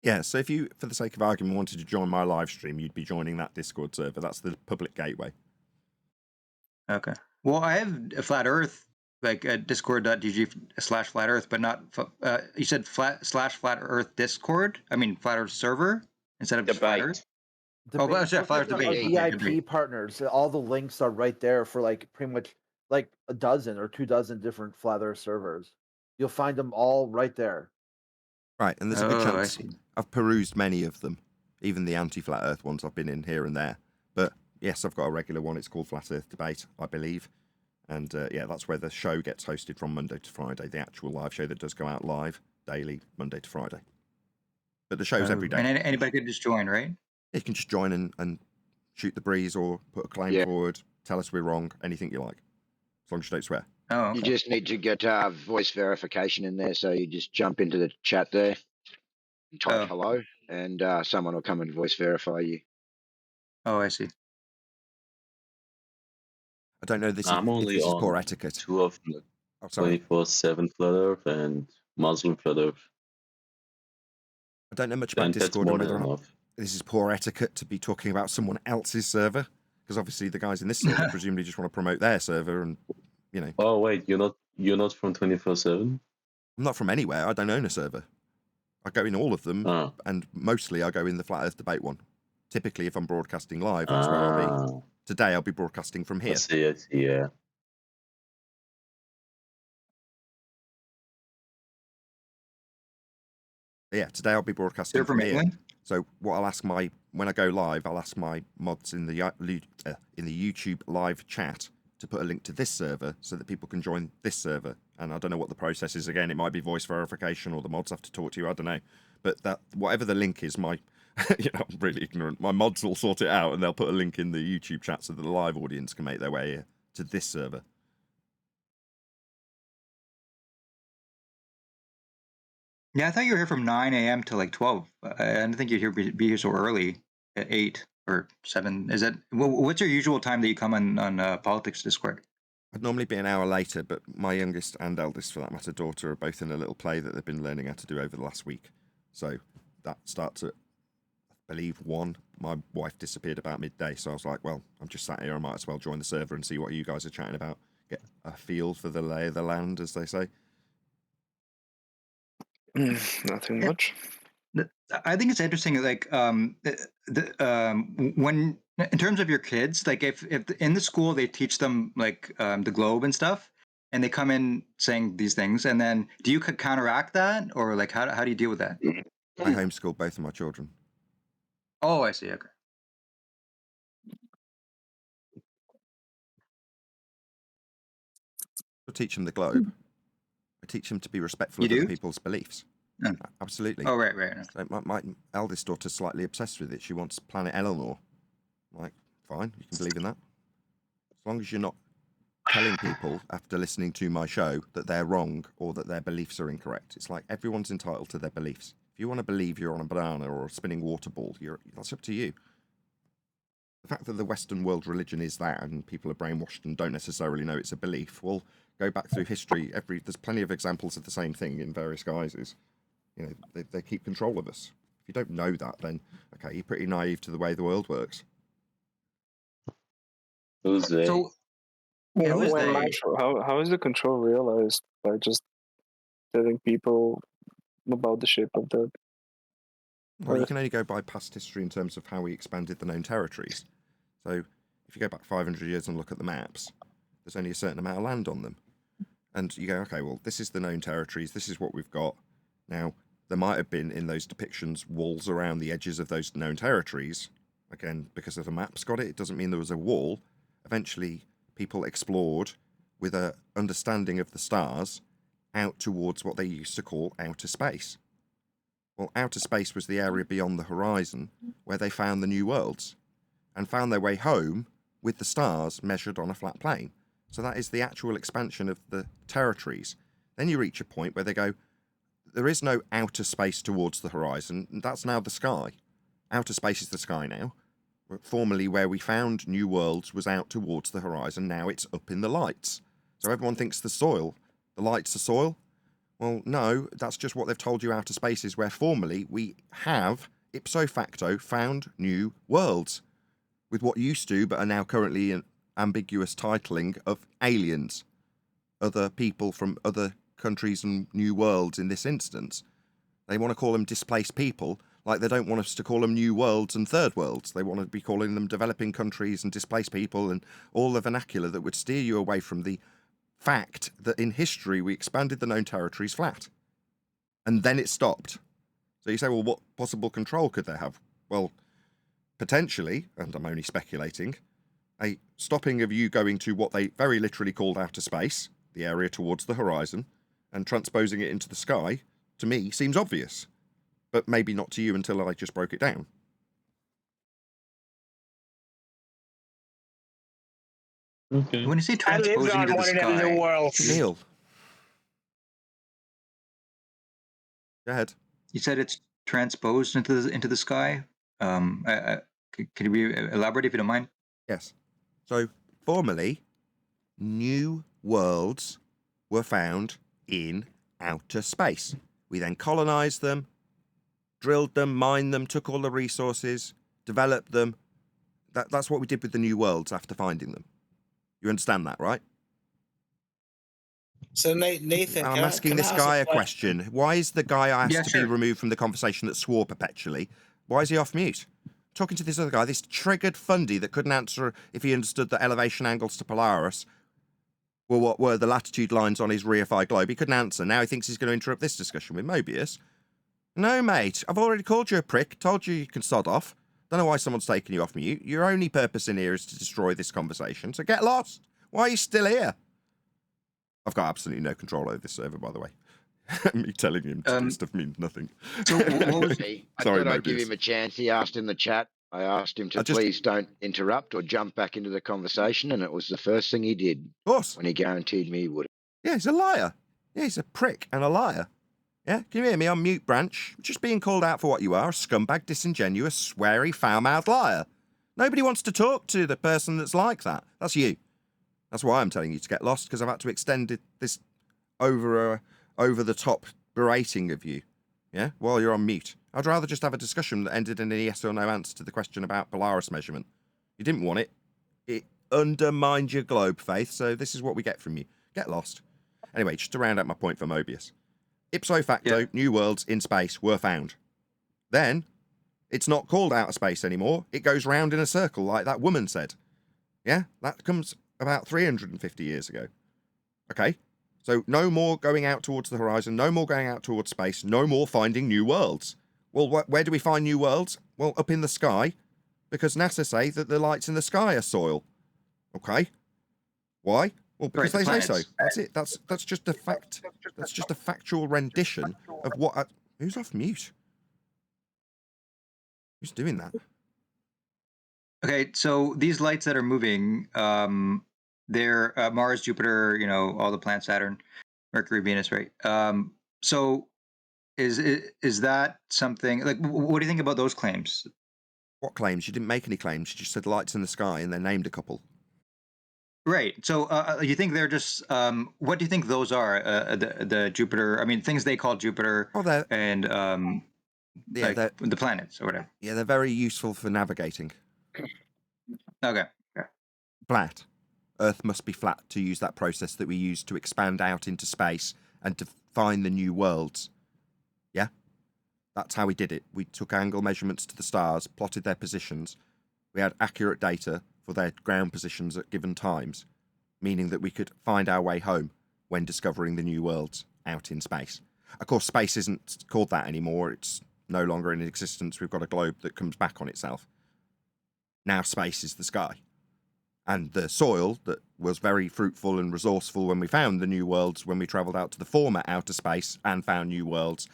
Yeah, so if you, for the sake of argument, wanted to join my live stream, you'd be joining that Discord server. That's the public gateway. Okay. Well, I have a Flat Earth, like discord.gg/Flat Earth, but not, you said /Flat Earth Discord? I mean, Flat Earth server instead of Flat Earth? Flat Earth Debate. VIP partners. All the links are right there for like pretty much like a dozen or 24 different Flat Earth servers. You'll find them all right there. Right, and there's a good chance I've perused many of them, even the anti-Flat Earth ones I've been in here and there. But yes, I've got a regular one. It's called Flat Earth Debate, I believe. And yeah, that's where the show gets hosted from Monday to Friday, the actual live show that does go out live daily, Monday to Friday. But the show's every day. And anybody could just join, right? You can just join and shoot the breeze or put a claim forward, tell us we're wrong, anything you like, as long as you don't swear. Oh, okay. You just need to get voice verification in there, so you just jump into the chat there, type hello, and someone will come and voice verify you. Oh, I see. I don't know if this is poor etiquette. Two of them, 24/7 Flat Earth and Muslim Flat Earth. I don't know much about Discord and whether or not this is poor etiquette to be talking about someone else's server, because obviously the guys in this server presumably just want to promote their server, and you know. Oh wait, you're not from 24/7? I'm not from anywhere. I don't own a server. I go in all of them, and mostly I go in the Flat Earth Debate one. Typically, if I'm broadcasting live, that's where I'll be. Today, I'll be broadcasting from here. I see, yeah. Yeah, today I'll be broadcasting from here. So what I'll ask when I go live, I'll ask my mods in the YouTube live chat to put a link to this server so that people can join this server. And I don't know what the process is. Again, it might be voice verification, or the mods have to talk to you. I don't know. But that whatever the link is, I'm really ignorant. My mods will sort it out, and they'll put a link in the YouTube chat so that the live audience can make their way to this server. Yeah, I thought you were here from 9 a.m. to like 12. I didn't think you'd be here so early at 8 or 7. Is that what's your usual time that you come on Politics Discord? I'd normally be an hour later, but my youngest and eldest, for that matter, daughter, are both in a little play that they've been learning how to do over the last week. So that starts at, I believe, 1. My wife disappeared about midday, so I was like, well, I'm just sat here. I might as well join the server and see what you guys are chatting about. Get a feel for the lay of the land, as they say. Nothing much. I think it's interesting, like when in terms of your kids, like if in the school they teach them like the globe and stuff, and they come in saying these things, and then do you counteract that, or like how do you deal with that? I homeschool both of my children. Oh, I see. Okay. I teach them the globe. I teach them to be respectful of other people's beliefs. Oh. Absolutely. Oh, right. So my eldest daughter's slightly obsessed with it. She wants Planet Eleanor. I'm like, fine, you can believe in that. As long as you're not telling people after listening to my show that they're wrong or that their beliefs are incorrect. It's like everyone's entitled to their beliefs. If you want to believe you're on a banana or a spinning water ball, that's up to you. The fact that the Western world religion is that and people are brainwashed and don't necessarily know it's a belief, well, go back through history. There's plenty of examples of the same thing in various guises. You know, they keep control of us. If you don't know that, then, okay, you're pretty naive to the way the world works. Who's they? So, how is the control realized? By just telling people about the shape of the... Well, you can only go by past history in terms of how we expanded the known territories. So if you go back 500 years and look at the maps, there's only a certain amount of land on them. And you go, okay, well, this is the known territories. This is what we've got. Now, there might have been, in those depictions, walls around the edges of those known territories. Again, because of the maps got it doesn't mean there was a wall. Eventually, people explored with an understanding of the stars out towards what they used to call outer space. Well, outer space was the area beyond the horizon where they found the new worlds and found their way home with the stars measured on a flat plane. So that is the actual expansion of the territories. Then you reach a point where they go, there is no outer space towards the horizon. That's now the sky. Outer space is the sky now. Formerly, where we found new worlds was out towards the horizon. Now it's up in the lights. So everyone thinks the lights are soil. Well, no, that's just what they've told you outer space is, where formerly we have, ipso facto, found new worlds with what used to, but are now currently an ambiguous titling of aliens, other people from other countries and new worlds in this instance. They want to call them displaced people, like they don't want us to call them new worlds and third worlds. They want to be calling them developing countries and displaced people and all the vernacular that would steer you away from the fact that in history we expanded the known territories flat. And then it stopped. So you say, well, what possible control could they have? Well, potentially, and I'm only speculating, a stopping of you going to what they very literally called outer space, the area towards the horizon, and transposing it into the sky, to me, seems obvious. but maybe not to you until I just broke it down. Okay. When you say transposing into the sky, Neil, go ahead. You said it's transposed into the sky. Can you elaborate if you don't mind? Yes. So formerly, new worlds were found in outer space. We then colonized them, drilled them, mined them, took all the resources, developed them. That's what we did with the new worlds after finding them. You understand that, right? So Nathan, I'm asking this guy a question. Why is the guy I asked to be removed from the conversation that swore perpetually? Why is he off mute? Talking to this other guy, this triggered fundy that couldn't answer if he understood the elevation angles to Polaris. Well, what were the latitude lines on his reified globe? He couldn't answer. Now he thinks he's going to interrupt this discussion with Mobius. No, mate. I've already called you a prick. Told you you can sod off. Don't know why someone's taking you off mute. Your only purpose in here is to destroy this conversation. So get lost. Why are you still here? I've got absolutely no control over this server, by the way. Me telling him to do stuff means nothing. So what was he? I Sorry, thought I'd Mobius. give him a chance. He asked in the chat. I asked him to please don't interrupt or jump back into the conversation, and it was the first thing he did. Of course. When he guaranteed me he would. Yeah, he's a liar. Yeah, he's a prick and a liar. Yeah, can you hear me? I'm mute, Branch. Just being called out for what you are, a scumbag, disingenuous, sweary, foul-mouthed liar. Nobody wants to talk to the person that's like that. That's you. That's why I'm telling you to get lost, because I've had to extend this over-the-top berating of you, yeah, while you're on mute. I'd rather just have a discussion that ended in a yes or no answer to the question about Polaris measurement. You didn't want it. It undermined your globe faith, so this is what we get from you. Get lost. Anyway, just to round out my point for Mobius. Ipso facto, new worlds in space were found. Then, it's not called outer space anymore. It goes round in a circle, like that woman said. Yeah, that comes about 350 years ago. Okay, so no more going out towards the horizon, no more going out towards space, no more finding new worlds. Well, where do we find new worlds? Well, up in the sky, because NASA say that the lights in the sky are soil. Okay, why? Well, because they say so. That's it. That's just a fact. That's just a factual rendition of what. Who's off mute? Who's doing that? Okay, so these lights that are moving, they're Mars, Jupiter, all the planets, Saturn, Mercury, Venus, right? So is that something like? What do you think about those claims? What claims? You didn't make any claims. You just said lights in the sky, and then named a couple. Right. So you think they're just what do you think those are? The Jupiter. I mean, things they call Jupiter. And the planets or whatever. Yeah, they're very useful for navigating. Okay. Flat. Earth must be flat to use that process that we use to expand out into space and to find the new worlds. Yeah? That's how we did it. We took angle measurements to the stars, plotted their positions. We had accurate data for their ground positions at given times, meaning that we could find our way home when discovering the new worlds out in space. Of course, space isn't called that anymore. It's no longer in existence. We've got a globe that comes back on itself. Now space is the sky. And the soil that was very fruitful and resourceful when we found the new worlds, when we travelled out to the former outer space and found new worlds,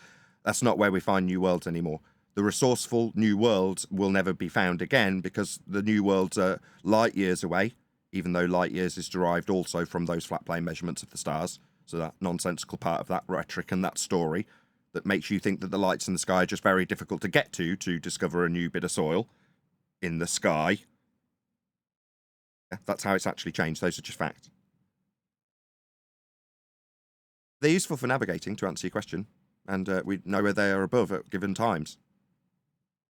that's not where we find new worlds anymore. The resourceful new worlds will never be found again because the new worlds are light years away, even though light years is derived also from those flat plane measurements of the stars. So that nonsensical part of that rhetoric and that story that makes you think that the lights in the sky are just very difficult to get to discover a new bit of soil in the sky. Yeah, that's how it's actually changed. Those are just facts. They're useful for navigating, to answer your question, and we know where they are above at given times.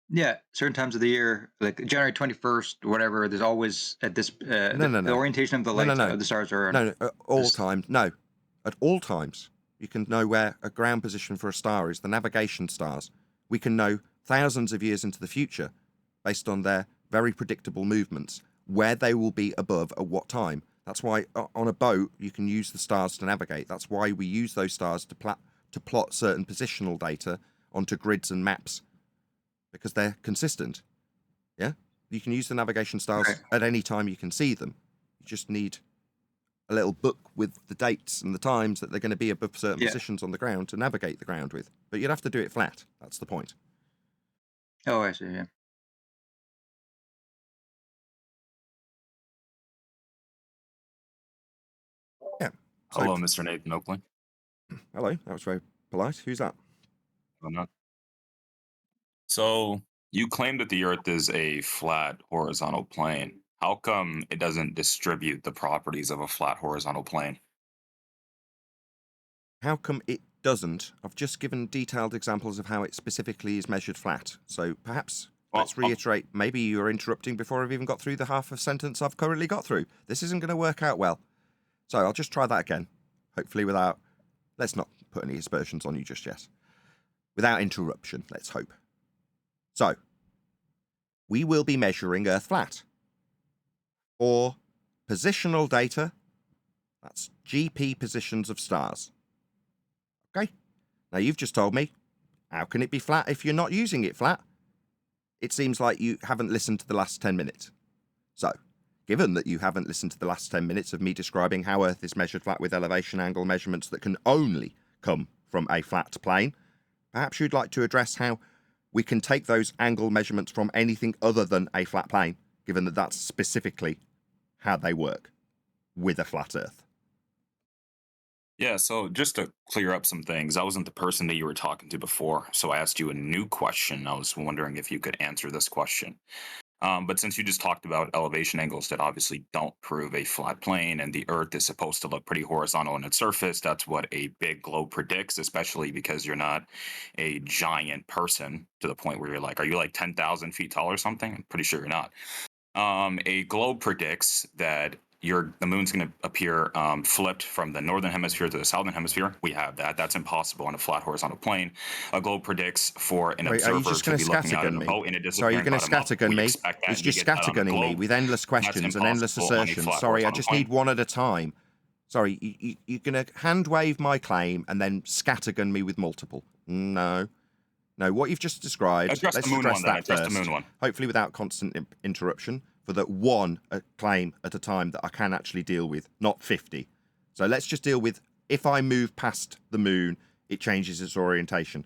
Yeah, certain times of the year, like January 21st, whatever. There's always at this the orientation of the lights of the stars are at all times. No, at all times you can know where a ground position for a star is. The navigation stars. We can know thousands of years into the future, based on their very predictable movements, where they will be above at what time. That's why on a boat you can use the stars to navigate. That's why we use those stars to plot certain positional data onto grids and maps. Because they're consistent. Yeah? You can use the navigation stars at any time you can see them. You just need a little book with the dates and the times that they're going to be above certain Yeah. positions on the ground to navigate the ground with. But you'd have to do it flat. That's the point. Oh, I see. Yeah. Yeah. So, Hello, Mr. Nathan Oakley. hello. That was very polite. Who's that? I'm not. So you claim that the Earth is a flat horizontal plane. How come it doesn't distribute the properties of a flat horizontal plane? How come it doesn't? I've just given detailed examples of how it specifically is measured flat. So perhaps let's reiterate. Maybe you're interrupting before I've even got through the half of sentence I've currently got through. This isn't going to work out well. So I'll just try that again. Hopefully without... Let's not put any aspersions on you just yet. Without interruption, let's hope. So, we will be measuring Earth flat. Or positional data, that's GP positions of stars. Okay? Now you've just told me, how can it be flat if you're not using it flat? It seems like you haven't listened to the last 10 minutes. So, given that you haven't listened to the last 10 minutes of me describing how Earth is measured flat with elevation angle measurements that can only come from a flat plane, perhaps you'd like to address how we can take those angle measurements from anything other than a flat plane, given that that's specifically how they work with a flat Earth. Yeah, so just to clear up some things, I wasn't the person that you were talking to before, so I asked you a new question. I was wondering if you could answer this question. But since you just talked about elevation angles that obviously don't prove a flat plane, and the Earth is supposed to look pretty horizontal on its surface, that's what a big globe predicts, especially because you're not a giant person to the point where you're like, are you like 10,000 feet tall or something? I'm pretty sure you're not. A globe predicts that the moon's going to appear flipped from the northern hemisphere to the southern hemisphere. We have that. That's impossible on a flat horizontal plane. A globe predicts for an observer to be looking out in a boat and it Sorry, you're going to scattergun me. It's just scattergunning me with endless That's questions and endless impossible on a assertions. flat Sorry, I horizontal just plane. need one at a time. Sorry, you're going to hand wave my claim and then scattergun me with multiple. No. No, what you've just described, Address let's the moon address one then. that Address first. the moon one. Hopefully without constant interruption, for that one claim at a time that I can actually deal with, not 50. So let's just deal with, if I move past the moon, it changes its orientation.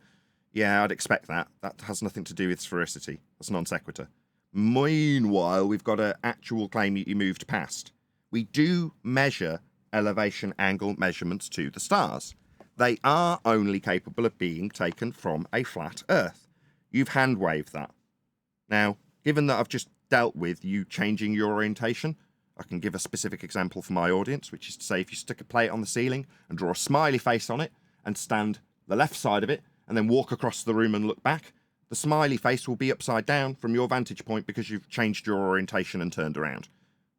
Yeah, I'd expect that. That has nothing to do with sphericity. That's non sequitur. Meanwhile, we've got an actual claim that you moved past. We do measure elevation angle measurements to the stars. They are only capable of being taken from a flat Earth. You've hand-waved that. Now, given that I've just dealt with you changing your orientation, I can give a specific example for my audience, which is to say if you stick a plate on the ceiling and draw a smiley face on it and stand the left side of it and then walk across the room and look back, the smiley face will be upside down from your vantage point because you've changed your orientation and turned around.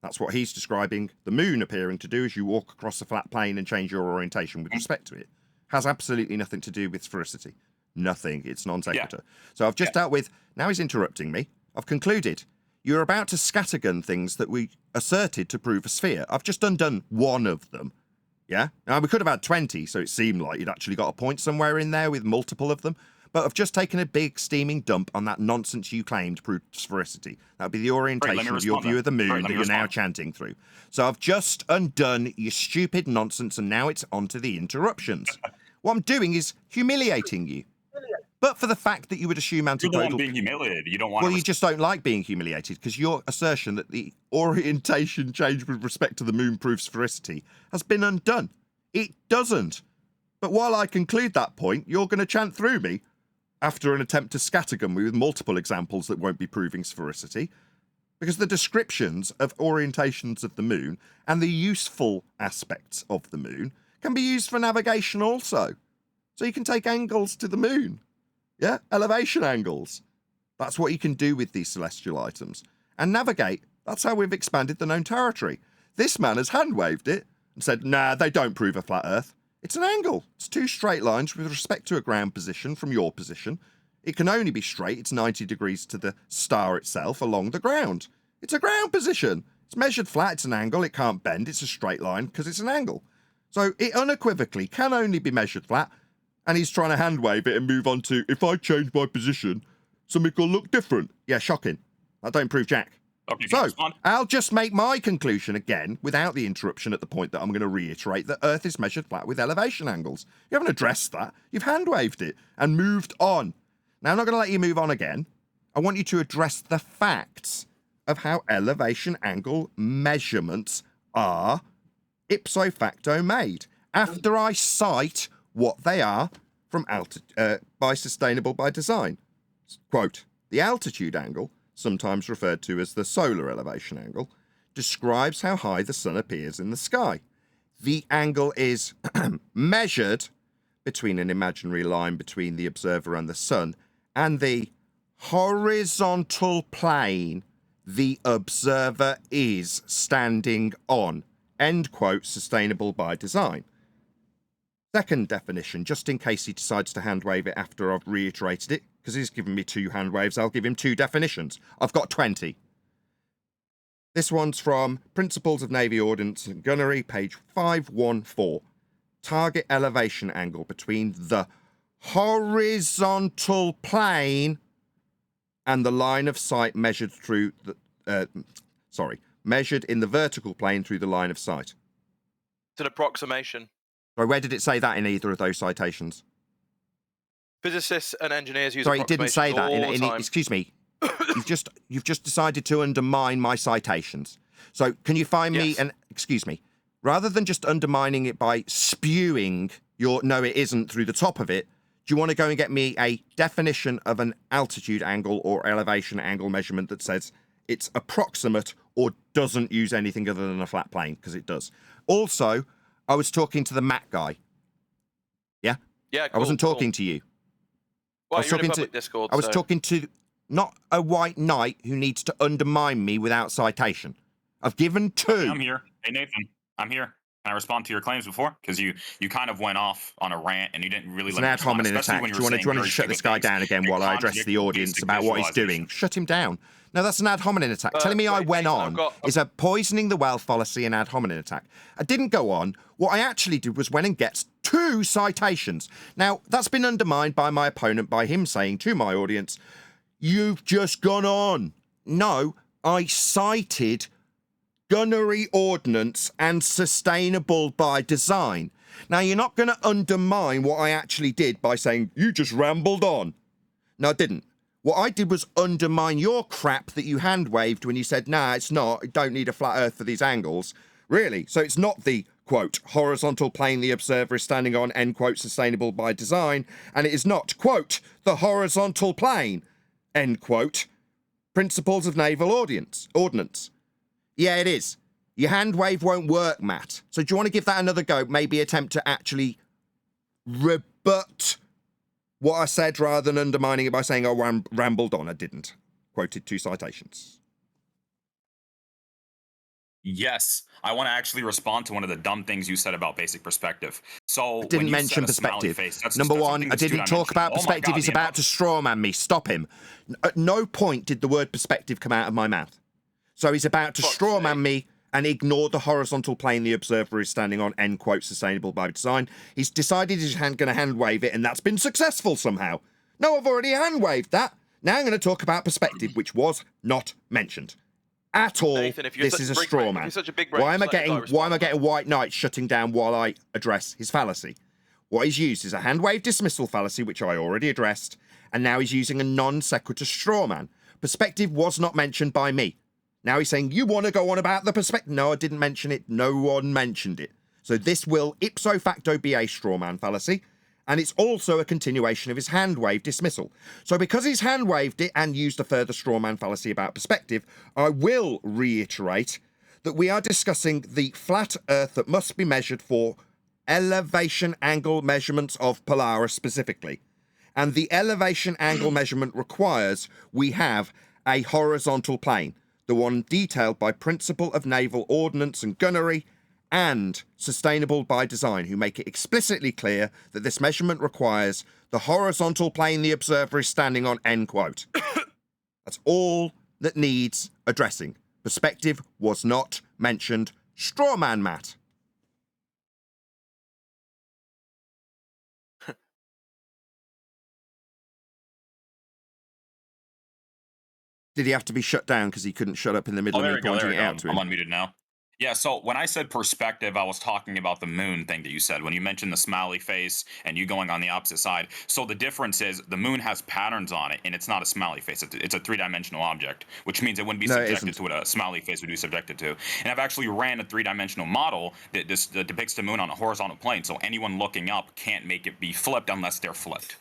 That's what he's describing the moon appearing to do as you walk across a flat plane and change your orientation with respect to it. Has absolutely nothing to do with sphericity. Nothing. It's non sequitur. Yeah. So I've just dealt with... Now he's interrupting me. I've concluded. You're about to scattergun things that we asserted to prove a sphere. I've just undone one of them. Yeah? Now, we could have had 20, so it seemed like you'd actually got a point somewhere in there with multiple of them. But I've just taken a big steaming dump on that nonsense you claimed proved sphericity. That would be the orientation of your view of the moon that you're now chanting through. So I've just undone your stupid nonsense, and now it's on to the interruptions. What I'm doing is humiliating you. But for the fact that you would assume antipodal... You're the one being humiliated. You don't want Well, you just don't like being humiliated, because your assertion that the orientation change with respect to the moon proves sphericity has been undone. It doesn't. But while I conclude that point, you're going to chant through me after an attempt to scattergun me with multiple examples that won't be proving sphericity, because the descriptions of orientations of the moon and the useful aspects of the moon can be used for navigation also. So you can take angles to the moon. Yeah? Elevation angles. That's what you can do with these celestial items. And navigate. That's how we've expanded the known territory. This man has hand-waved it and said, nah, they don't prove a flat Earth. It's an angle. It's two straight lines with respect to a ground position from your position. It can only be straight. It's 90 degrees to the star itself along the ground. It's a ground position. It's measured flat. It's an angle. It can't bend. It's a straight line because it's an angle. So it unequivocally can only be measured flat, and he's trying to hand wave it and move on to, if I change my position, something will look different. Yeah, shocking. That don't prove jack. Okay, So, I'll just make my conclusion again, without the interruption at the point that I'm going to reiterate that Earth is measured flat with elevation angles. You haven't addressed that. You've hand-waved it and moved on. Now, I'm not going to let you move on again. I want you to address the facts of how elevation angle measurements are ipso facto made, after I cite what they are from by Sustainable by Design. Quote, the altitude angle, sometimes referred to as the solar elevation angle, describes how high the sun appears in the sky. The angle is measured between an imaginary line between the observer and the sun and the horizontal plane the observer is standing on. End quote, Sustainable by Design. Second definition, just in case he decides to hand wave it after I've reiterated it, because he's given me 2 hand waves, I'll give him 2 definitions. I've got 20. This one's from Principles of Navy Ordnance and Gunnery, page 514. Target elevation angle between the horizontal plane and the line of sight measured through the, measured in the vertical plane through the line of sight. It's an approximation. Sorry, where did it say that in either of those citations? Physicists and engineers use Sorry, it didn't say that. all the time. Excuse me. You've just decided to undermine my citations. So can you find me an... Excuse me. Rather than just undermining it by spewing your no it isn't through the top of it, do you want to go and get me a definition of an altitude angle or elevation angle measurement that says it's approximate or doesn't use anything other than a flat plane? Because it does. Also, I was talking to the Mac guy. Yeah? Yeah, I wasn't talking to you. Well, I was you're in a talking public Discord, I was so- talking to not a white knight who needs to undermine me without citation. I've given 2. I'm here. Hey, Nathan, I'm here. Can I respond to your claims before? Because you kind of went off on a rant and you didn't really It's let an me ad respond, hominem especially attack. when Do you you were want saying to very shut this stupid guy things down again and while I address the contradicting audience basic about what he's doing? visualization? Shut him down. No, that's an ad hominem attack. Telling me I wait, went Nathan, I've on got- is a poisoning the well fallacy and ad hominem attack. I didn't go on. What I actually did was went and gets 2 citations. Now, that's been undermined by my opponent by him saying to my audience, you've just gone on. No, I cited gunnery ordnance and Sustainable by Design. Now, you're not going to undermine what I actually did by saying, you just rambled on. No, I didn't. What I did was undermine your crap that you hand-waved when you said, nah, it's not. I don't need a flat earth for these angles. Really? So it's not the, quote, horizontal plane the observer is standing on, end quote, Sustainable by Design. And it is not, quote, the horizontal plane, end quote, Principles of Naval Ordnance. Yeah, it is. Your hand wave won't work, Matt. So do you want to give that another go? Maybe attempt to actually rebut what I said rather than undermining it by saying, oh, rambled on. I didn't. Quoted 2 citations. Yes, I want to actually respond to one of the dumb things you said about basic perspective. So I didn't mention perspective. Number 1, I didn't talk about perspective. He's about to strawman me. Stop him. At no point did the word perspective come out of my mouth. So he's about to strawman me and ignore the horizontal plane the observer is standing on, end quote, Sustainable by Design. He's decided he's going to hand wave it, and that's been successful somehow. No, I've already hand waved that. Now I'm going to talk about perspective, which was not mentioned at all. Nathan, if you're this is a straw man. Why am I getting white knight shutting down while I address his fallacy? What he's used is a hand wave dismissal fallacy, which I already addressed, and now he's using a non sequitur straw man. Perspective was not mentioned by me. Now he's saying, you want to go on about the perspective? No, I didn't mention it. No one mentioned it. So this will ipso facto be a straw man fallacy, and it's also a continuation of his hand wave dismissal. So because he's hand waved it and used a further straw man fallacy about perspective, I will reiterate that we are discussing the flat earth that must be measured for elevation angle measurements of Polaris specifically. And the elevation angle measurement requires we have a horizontal plane, the one detailed by Principle of Naval Ordnance and Gunnery and Sustainable by Design, who make it explicitly clear that this measurement requires the horizontal plane the observer is standing on, end quote. That's all that needs addressing. Perspective was not mentioned. Straw man, Matt. Did he have to be shut down because he couldn't shut up in the middle of me pointing it out to him? I'm unmuted now. Yeah, so when I said perspective, I was talking about the moon thing that you said when you mentioned the smiley face and you going on the opposite side. So the difference is the moon has patterns on it, and it's not a smiley face. It's a three-dimensional object, which means it wouldn't be subjected to what a smiley face would be subjected to. And I've actually ran a three-dimensional model that depicts the moon on a horizontal plane, so anyone looking up can't make it be flipped unless they're flipped.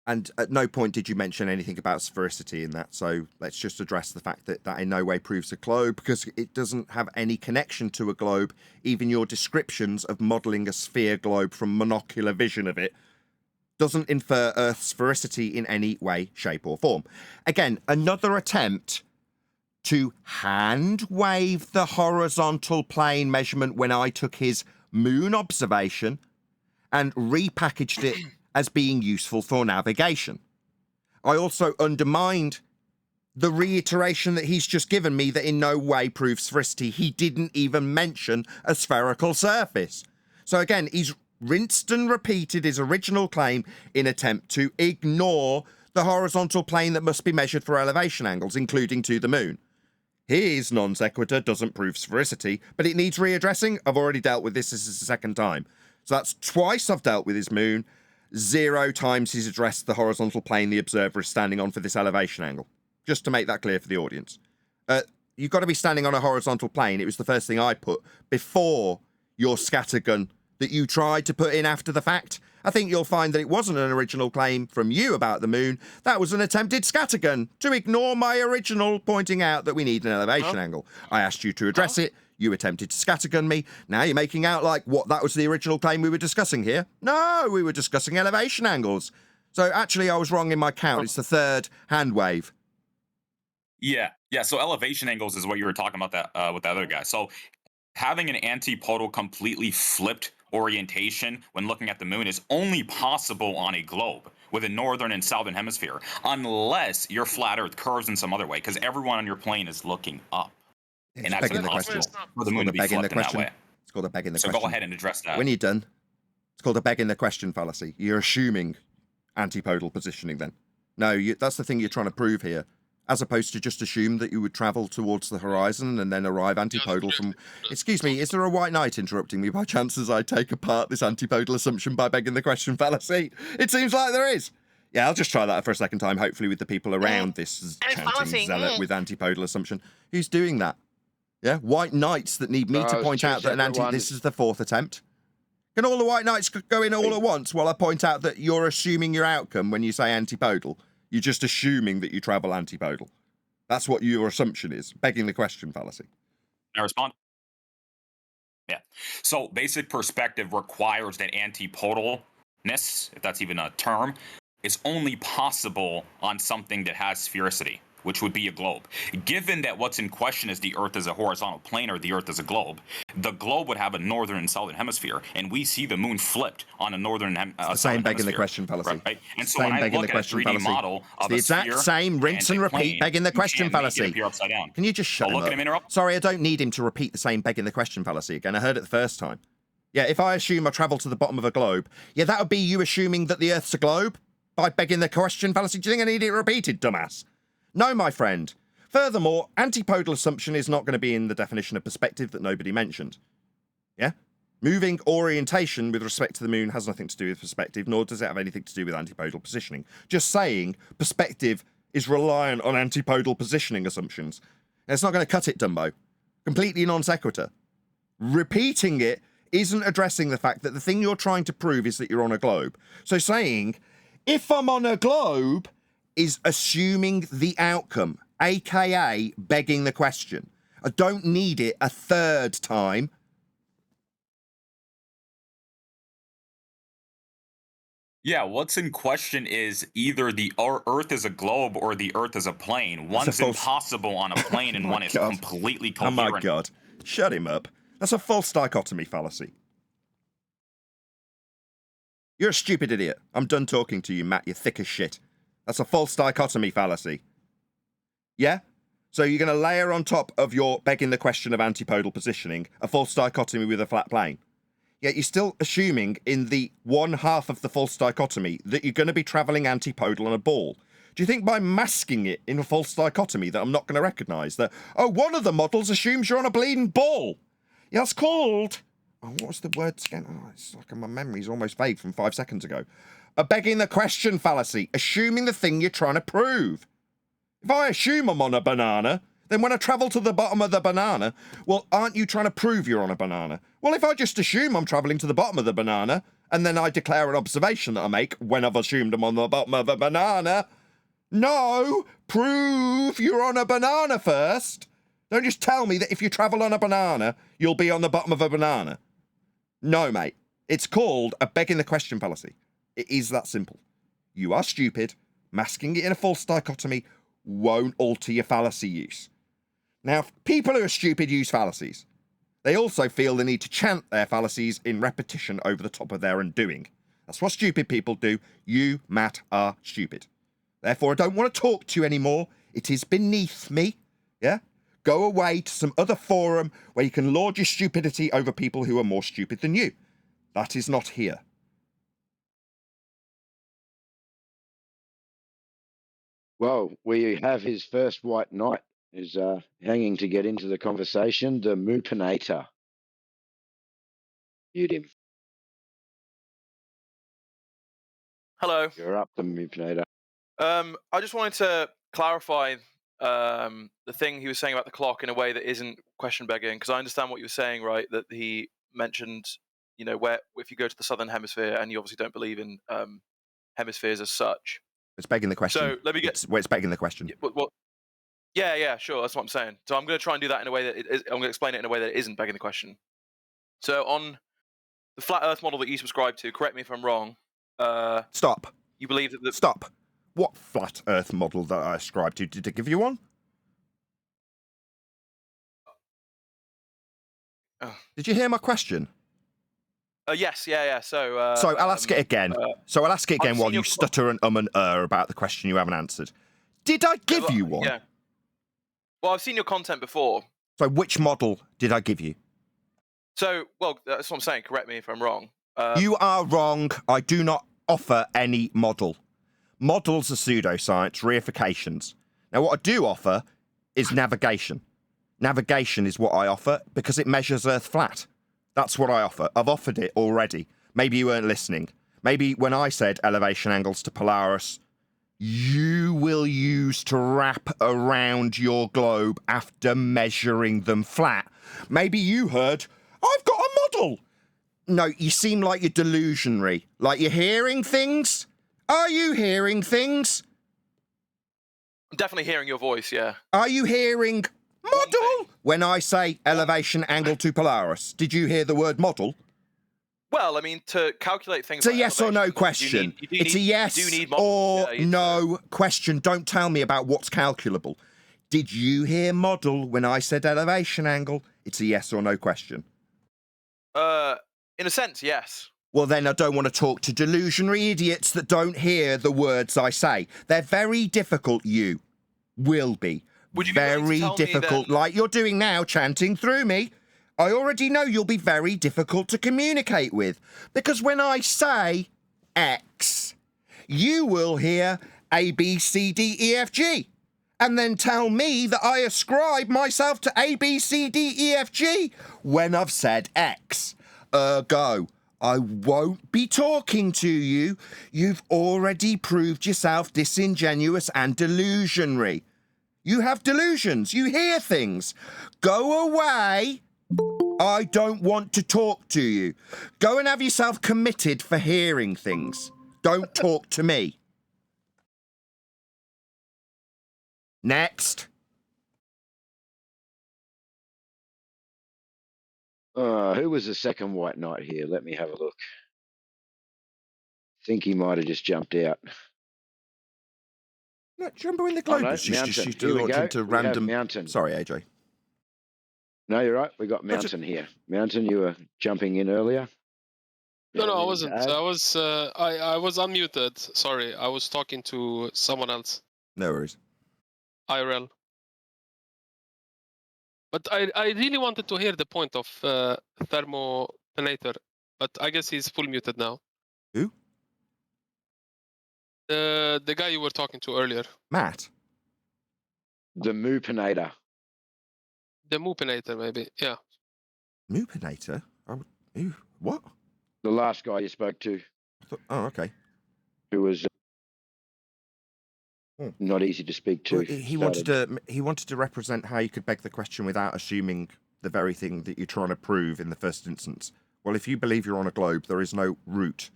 And at no point did you mention anything about sphericity in that, so let's just address the fact that that in no way proves a globe, because it doesn't have any connection to a globe. Even your descriptions of modelling a sphere globe from monocular vision of it doesn't infer Earth's sphericity in any way, shape or form. Again, another attempt to hand wave the horizontal plane measurement when I took his moon observation and repackaged it as being useful for navigation. I also undermined the reiteration that he's just given me that in no way proves sphericity. He didn't even mention a spherical surface. So again, he's rinsed and repeated his original claim in attempt to ignore the horizontal plane that must be measured for elevation angles, including to the moon. His non sequitur doesn't prove sphericity, but it needs readdressing. I've already dealt with this. This is the second time. So that's twice I've dealt with his moon. 0 times he's addressed the horizontal plane the observer is standing on for this elevation angle. Just to make that clear for the audience. You've got to be standing on a horizontal plane. It was the first thing I put before your scattergun that you tried to put in after the fact. I think you'll find that it wasn't an original claim from you about the moon. That was an attempted scattergun to ignore my original pointing out that we need an elevation angle. I asked you to address it. You attempted to scattergun me. Now you're making out like what that was the original claim we were discussing here. No, we were discussing elevation angles. So actually I was wrong in my count. It's the third hand wave. Yeah. So elevation angles is what you were talking about that with the other guy. So having an antipodal completely flipped orientation when looking at the moon is only possible on a globe with a northern and southern hemisphere, unless your flat Earth curves in some other way, because everyone on your plane is looking up. And that's impossible for the moon to be flipped in that way. It's called a begging the question. So go ahead and address that. When you're done, it's called a begging the question fallacy. You're assuming antipodal positioning then. No, that's the thing you're trying to prove here. As opposed to just assume that you would travel towards the horizon and then arrive antipodal from... Excuse me, is there a white knight interrupting me by chance as I take apart this antipodal assumption by begging the question fallacy? It seems like there is. Yeah, I'll just try that for a second time, hopefully with the people around this chanting zealot with antipodal assumption. Who's doing that? Yeah, white knights that need me to point out that this is the fourth attempt. Can all the white knights go in all at once while I point out that you're assuming your outcome when you say antipodal? You're just assuming that you travel antipodal. That's what your assumption is. Begging the question fallacy. Can I respond? Yeah. So basic perspective requires that antipodalness, if that's even a term, is only possible on something that has sphericity, which would be a globe. Given that what's in question is the Earth as a horizontal plane or the Earth as a globe, the globe would have a northern and southern hemisphere, and we see the moon flipped on a northern the same begging the question fallacy. Right? And so when I look at a 3D model of the exact same rinse and repeat begging the question fallacy. Upside down. Can you just shut him up? Sorry, I don't need him to repeat the same begging the question fallacy again. I heard it the first time. Yeah, if I assume I travel to the bottom of a globe, yeah, that would be you assuming that the Earth's a globe by begging the question fallacy. Do you think I need it repeated, dumbass? No, my friend. Furthermore, antipodal assumption is not going to be in the definition of perspective that nobody mentioned. Yeah? Moving orientation with respect to the moon has nothing to do with perspective, nor does it have anything to do with antipodal positioning. Just saying perspective is reliant on antipodal positioning assumptions. And it's not going to cut it, Dumbo. Completely non sequitur. Repeating it isn't addressing the fact that the thing you're trying to prove is that you're on a globe. So saying, if I'm on a globe, is assuming the outcome, aka begging the question. I don't need it a third time. Yeah, what's in question is either the Earth is a globe or the Earth is a plane. One's impossible on a plane and one is completely coherent. Oh my God. Shut him up. That's a false dichotomy fallacy. You're a stupid idiot. I'm done talking to you, Matt. You're thick as shit. That's a false dichotomy fallacy. Yeah? So you're going to layer on top of your begging the question of antipodal positioning a false dichotomy with a flat plane. Yet you're still assuming in the one half of the false dichotomy that you're going to be travelling antipodal on a ball. Do you think by masking it in a false dichotomy that I'm not going to recognise that, oh, one of the models assumes you're on a bleeding ball? Yeah, it's called... Oh, what was the word again? Oh, it's like my memory's almost vague from 5 seconds ago. A begging the question fallacy, assuming the thing you're trying to prove. If I assume I'm on a banana, then when I travel to the bottom of the banana, well, aren't you trying to prove you're on a banana? Well, if I just assume I'm travelling to the bottom of the banana, and then I declare an observation that I make when I've assumed I'm on the bottom of a banana, no, prove you're on a banana first. Don't just tell me that if you travel on a banana, you'll be on the bottom of a banana. No, mate. It's called a begging the question fallacy. It is that simple. You are stupid. Masking it in a false dichotomy won't alter your fallacy use. Now, people who are stupid use fallacies. They also feel the need to chant their fallacies in repetition over the top of their undoing. That's what stupid people do. You, Matt, are stupid. Therefore, I don't want to talk to you anymore. It is beneath me. Yeah? Go away to some other forum where you can lord your stupidity over people who are more stupid than you. That is not here. Well, we have his first white knight is hanging to get into the conversation, the Moopinator. Mute him. Hello. You're up, the Moopinator. I just wanted to clarify the thing he was saying about the clock in a way that isn't question begging, because I understand what you were saying, right? That he mentioned, you know, where if you go to the southern hemisphere and you obviously don't believe in hemispheres as such. It's begging the question. So let me get. It's begging the question. Yeah, sure. That's what I'm saying. So I'm going to try and do that in a way that I'm going to explain it in a way that it isn't begging the question. So on the flat Earth model that you subscribe to, correct me if I'm wrong. Stop. You believe that Stop. What flat Earth model that I ascribe to? Did I give you one? Did you hear my question? Yes, yeah. So I'll ask it again. I'll ask it again while you stutter and about the question you haven't answered. Did I give you one? Yeah. Well, I've seen your content before. So which model did I give you? So, well, that's what I'm saying. Correct me if I'm wrong. You are wrong. I do not offer any model. Models are pseudoscience, reifications. Now, what I do offer is navigation. Navigation is what I offer because it measures Earth flat. That's what I offer. I've offered it already. Maybe you weren't listening. Maybe when I said elevation angles to Polaris, you will use to wrap around your globe after measuring them flat. Maybe you heard, I've got a model. No, you seem like you're delusionary. Like you're hearing things. Are you hearing things? I'm definitely hearing your voice, yeah. Are you hearing model when I say elevation angle to Polaris? Did you hear the word model? Well, I mean, to calculate things. It's a yes or no question. It's a yes or no question. Don't tell me about what's calculable. Did you hear model when I said elevation angle? It's a yes or no question. In a sense, yes. Well, then I don't want to talk to delusionary idiots that don't hear the words I say. They're very difficult, you will be. Would you very difficult, like you're doing now, chanting through me. I already know you'll be very difficult to communicate with. Because when I say X, you will hear A, B, C, D, E, F, G. And then tell me that I ascribe myself to A, B, C, D, E, F, G when I've said X. Ergo, I won't be talking to you. You've already proved yourself disingenuous and delusionary. You have delusions. You hear things. Go away. I don't want to talk to you. Go and have yourself committed for hearing things. Don't talk to me. Next. Who was the second white knight here? Let me have a look. I think he might have just jumped out. No, do you remember when the globe was just launched into random... Mountain. Sorry, AJ. No, you're right. We got Mountain here. Mountain, you were jumping in earlier. No, I wasn't. I was unmuted. Sorry, I was talking to someone else. No worries. IRL. But I really wanted to hear the point of Thermopinator, but I guess he's full muted now. Who? The guy you were talking to earlier. Matt. The Moopinator. The Moopinator, maybe. Yeah. Moopinator? What? The last guy you spoke to. Oh, okay. Who was not easy to speak to. Well, he wanted to represent how you could beg the question without assuming the very thing that you're trying to prove in the first instance. Well, if you believe you're on a globe, there is no route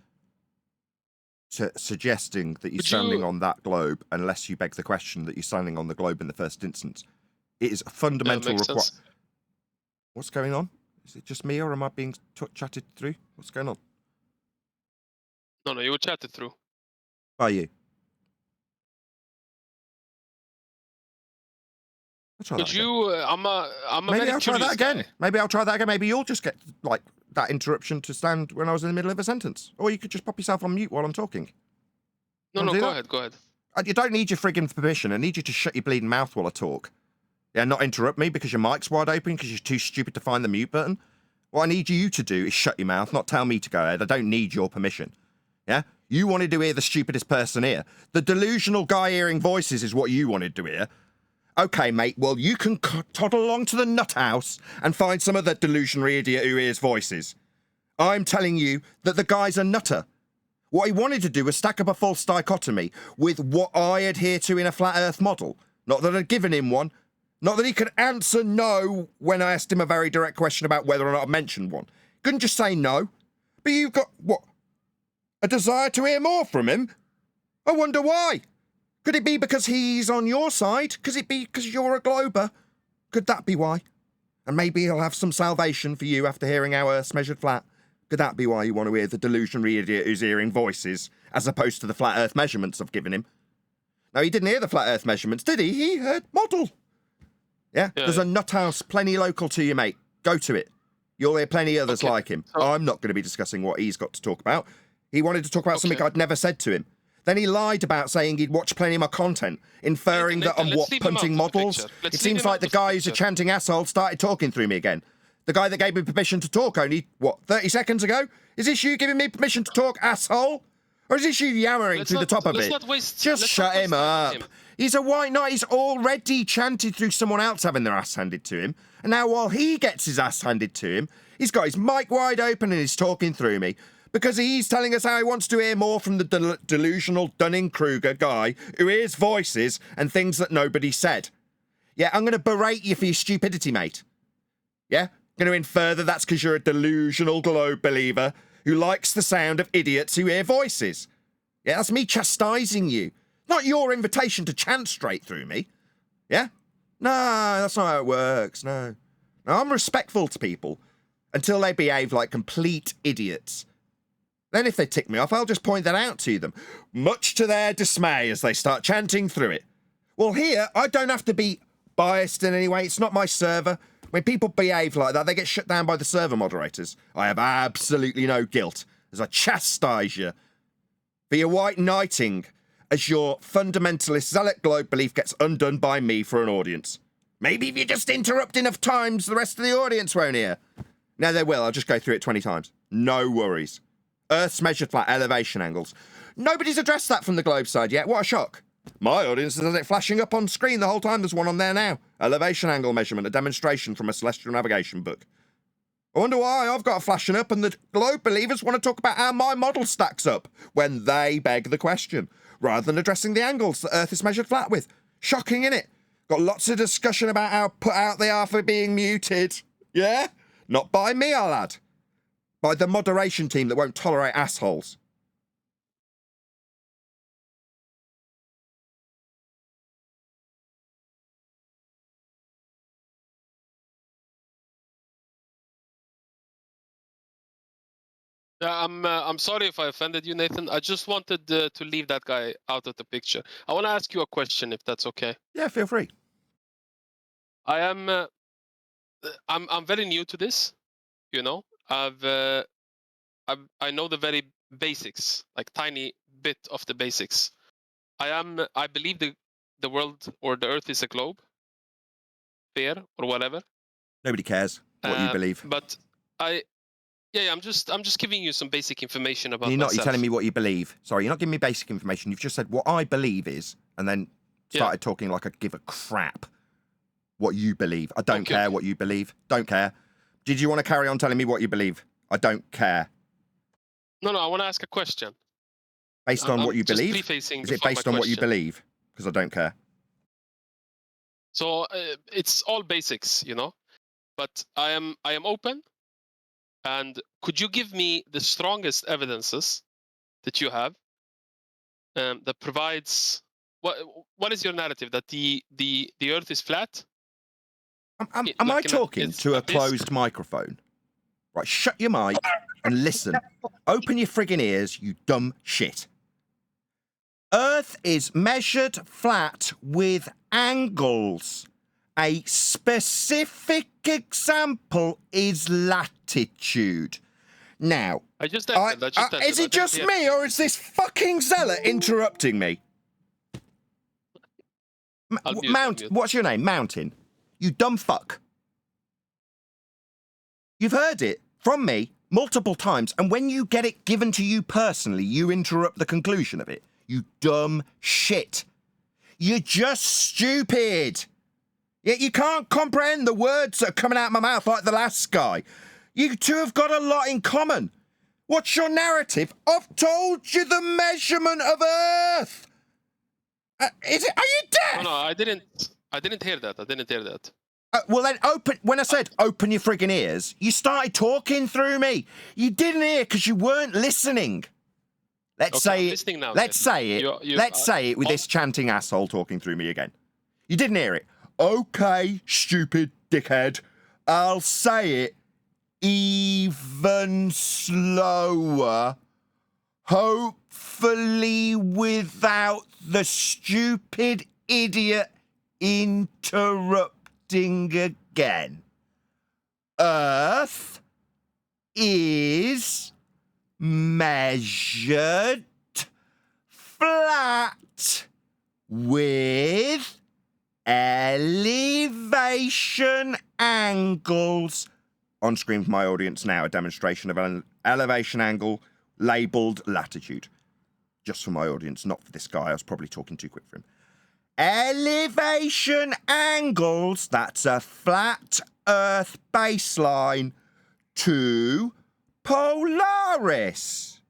to suggesting that you're standing on that globe unless you beg the question that you're standing on the globe in the first instance. It is a fundamental requirement. What's going on? Is it just me, or am I being chatted through? What's going on? No, you were chatted through. Are you? I'll try Could that you? I'm a Maybe very I'll try curious that again. guy. Maybe I'll try that again. Maybe you'll just get like that interruption to stand when I was in the middle of a sentence, or you could just pop yourself on mute while I'm talking. No, go ahead. Go ahead. You don't need your frigging permission. I need you to shut your bleeding mouth while I talk. Yeah, not interrupt me because your mic's wide open because you're too stupid to find the mute button. What I need you to do is shut your mouth, not tell me to go ahead. I don't need your permission. Yeah? You wanted to hear the stupidest person here. The delusional guy hearing voices is what you wanted to hear. Okay, mate, well, you can toddle along to the nut house and find some other delusionary idiot who hears voices. I'm telling you that the guy's a nutter. What he wanted to do was stack up a false dichotomy with what I adhere to in a flat earth model. Not that I'd given him one. Not that he could answer no when I asked him a very direct question about whether or not I mentioned one. Couldn't just say no. But you've got, what, a desire to hear more from him? I wonder why. Could it be because he's on your side? Could it be because you're a glober? Could that be why? And maybe he'll have some salvation for you after hearing how Earth's measured flat. Could that be why you want to hear the delusionary idiot who's hearing voices, as opposed to the flat Earth measurements I've given him? No, he didn't hear the flat Earth measurements, did he? He heard model. Yeah? There's a nut house plenty local to you, mate. Go to it. You'll hear plenty others like him. I'm not going to be discussing what he's got to talk about. He wanted to talk about something I'd never said to him. Then he lied about saying he'd watched plenty of my content, inferring that I'm punting models. It seems like the guy who's a chanting asshole started talking through me again. The guy that gave me permission to talk only, 30 seconds ago? Is this you giving me permission to talk, asshole? Or is this you yammering through the top of it? Just shut him up. He's a white knight. He's already chanted through someone else having their ass handed to him. And now while he gets his ass handed to him, he's got his mic wide open and he's talking through me. Because he's telling us how he wants to hear more from the delusional Dunning-Kruger guy who hears voices and things that nobody said. Yeah, I'm going to berate you for your stupidity, mate. Yeah? Going to infer that that's because you're a delusional globe believer who likes the sound of idiots who hear voices. Yeah, that's me chastising you. Not your invitation to chant straight through me. Yeah? No, that's not how it works, no. No, I'm respectful to people until they behave like complete idiots. Then if they tick me off, I'll just point that out to them, much to their dismay as they start chanting through it. Well, here, I don't have to be biased in any way. It's not my server. When people behave like that, they get shut down by the server moderators. I have absolutely no guilt as I chastise you for your white knighting as your fundamentalist zealot globe belief gets undone by me for an audience. Maybe if you just interrupt enough times, the rest of the audience won't hear. No, they will. I'll just go through it 20 times. No worries. Earth's measured flat elevation angles. Nobody's addressed that from the globe side yet. What a shock. My audience has it flashing up on screen the whole time. There's one on there now. Elevation angle measurement, a demonstration from a celestial navigation book. I wonder why I've got it flashing up and the globe believers want to talk about how my model stacks up when they beg the question, rather than addressing the angles that Earth is measured flat with. Shocking, innit? Got lots of discussion about how put out they are for being muted. Yeah? Not by me, I'll add. By the moderation team that won't tolerate assholes. I'm sorry if I offended you, Nathan. I just wanted to leave that guy out of the picture. I want to ask you a question, if that's okay. Yeah, feel free. I'm very new to this. You know, I know the very basics, like tiny bit of the basics. I believe the world or the Earth is a globe, fair or whatever. Nobody cares what you believe. But Yeah, I'm just giving you some basic information about You're not. myself. You're telling me what you believe. Sorry, you're not giving me basic information. You've just said what I believe is, and then started talking like I give a crap what you believe. I don't care what you believe. Don't care. Did you want to carry on telling me what you believe? I don't care. No, I want to ask a question. Based on what you just believe? prefacing Is it before based my on what you question. believe? Because I don't care. So it's all basics, you know. But I am open. And could you give me the strongest evidences that you have that provides what is your narrative, that the Earth is flat? Am I talking to a closed microphone? Right, shut your mic and listen. Open your friggin' ears, you dumb shit. Earth is measured flat with angles. A specific example is latitude. Now, is it just me, or is this fucking zealot interrupting me? What's your name? Mountain. You dumb fuck. You've heard it from me multiple times, and when you get it given to you personally, you interrupt the conclusion of it. You dumb shit. You're just stupid. Yet you can't comprehend the words that are coming out of my mouth like the last guy. You two have got a lot in common. What's your narrative? I've told you the measurement of Earth. Are you deaf? No, I didn't hear that. I didn't hear that. Well, then when I said open your friggin' ears, you started talking through me. You didn't hear because you weren't listening. Let's say it. Let's say it. Let's say it with this chanting asshole talking through me again. You didn't hear it. Okay, stupid dickhead. I'll say it even slower. Hopefully without the stupid idiot interrupting again. Earth is measured flat with elevation angles. On screen for my audience now, a demonstration of an elevation angle labelled latitude. Just for my audience, not for this guy. I was probably talking too quick for him. Elevation angles, that's a flat Earth baseline to Polaris.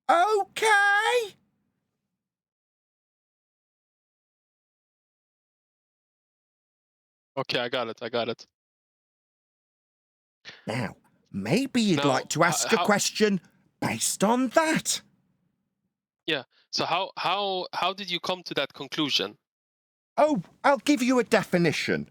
Okay. Okay, I got it. Now, maybe you'd like to ask a question based on that. Yeah. So how did you come to that conclusion? Oh, I'll give you a definition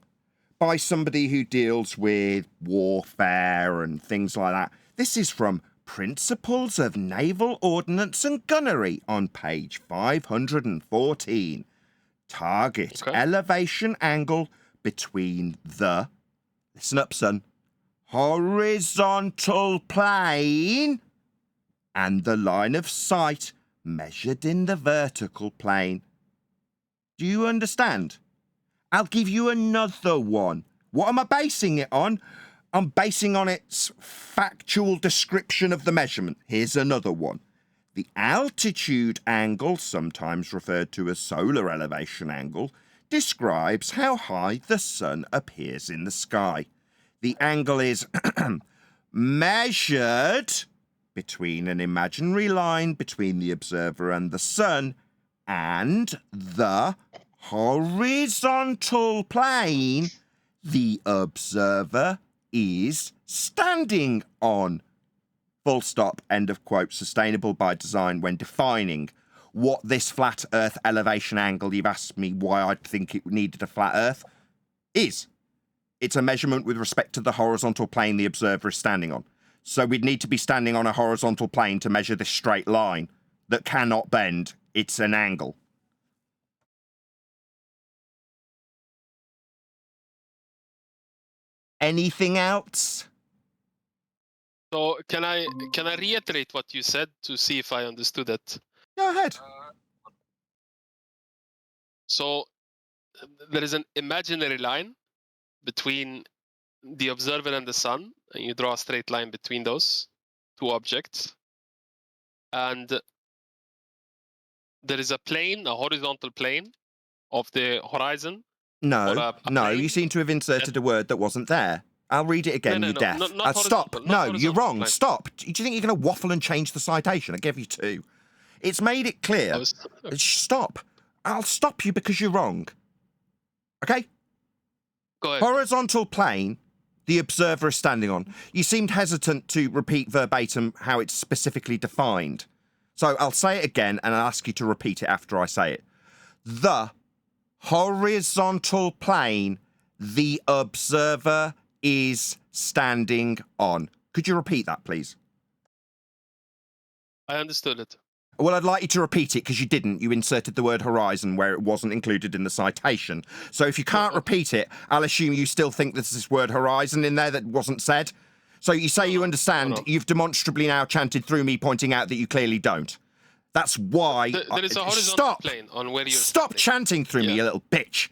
by somebody who deals with warfare and things like that. This is from Principles of Naval Ordnance and Gunnery on page 514. Target elevation angle between the, listen up son, horizontal plane and the line of sight measured in the vertical plane. Do you understand? I'll give you another one. What am I basing it on? I'm basing on its factual description of the measurement. Here's another one. The altitude angle, sometimes referred to as solar elevation angle, describes how high the sun appears in the sky. The angle is measured between an imaginary line between the observer and the sun and the horizontal plane the observer is standing on. Full stop, end of quote. Sustainable by design when defining what this flat Earth elevation angle, you've asked me why I think it needed a flat Earth, is. It's a measurement with respect to the horizontal plane the observer is standing on. So we'd need to be standing on a horizontal plane to measure this straight line that cannot bend. It's an angle. Anything else? So can I reiterate what you said to see if I understood it? Go ahead. So there is an imaginary line between the observer and the sun, and you draw a straight line between those two objects, and there is a plane, a horizontal plane of the horizon. No, no, you seem to have inserted a word that wasn't there. I'll read it again, you deaf. not Stop. horizontal, No, not you're wrong. plane. Stop. Do you think you're going to waffle and change the citation? I gave you 2. It's made it clear. Stop. I'll stop you because you're wrong. Okay? Go ahead. Horizontal plane, the observer is standing on. You seemed hesitant to repeat verbatim how it's specifically defined. So I'll say it again and I'll ask you to repeat it after I say it. The horizontal plane the observer is standing on. Could you repeat that, please? I understood it. Well, I'd like you to repeat it because you didn't. You inserted the word horizon where it wasn't included in the citation. So if you can't repeat it, I'll assume you still think there's this word horizon in there that wasn't said. So you say you understand. You've demonstrably now chanted through me, pointing out that you clearly don't. That's why... There is a horizontal plane on where you're... Stop chanting through me, you little bitch.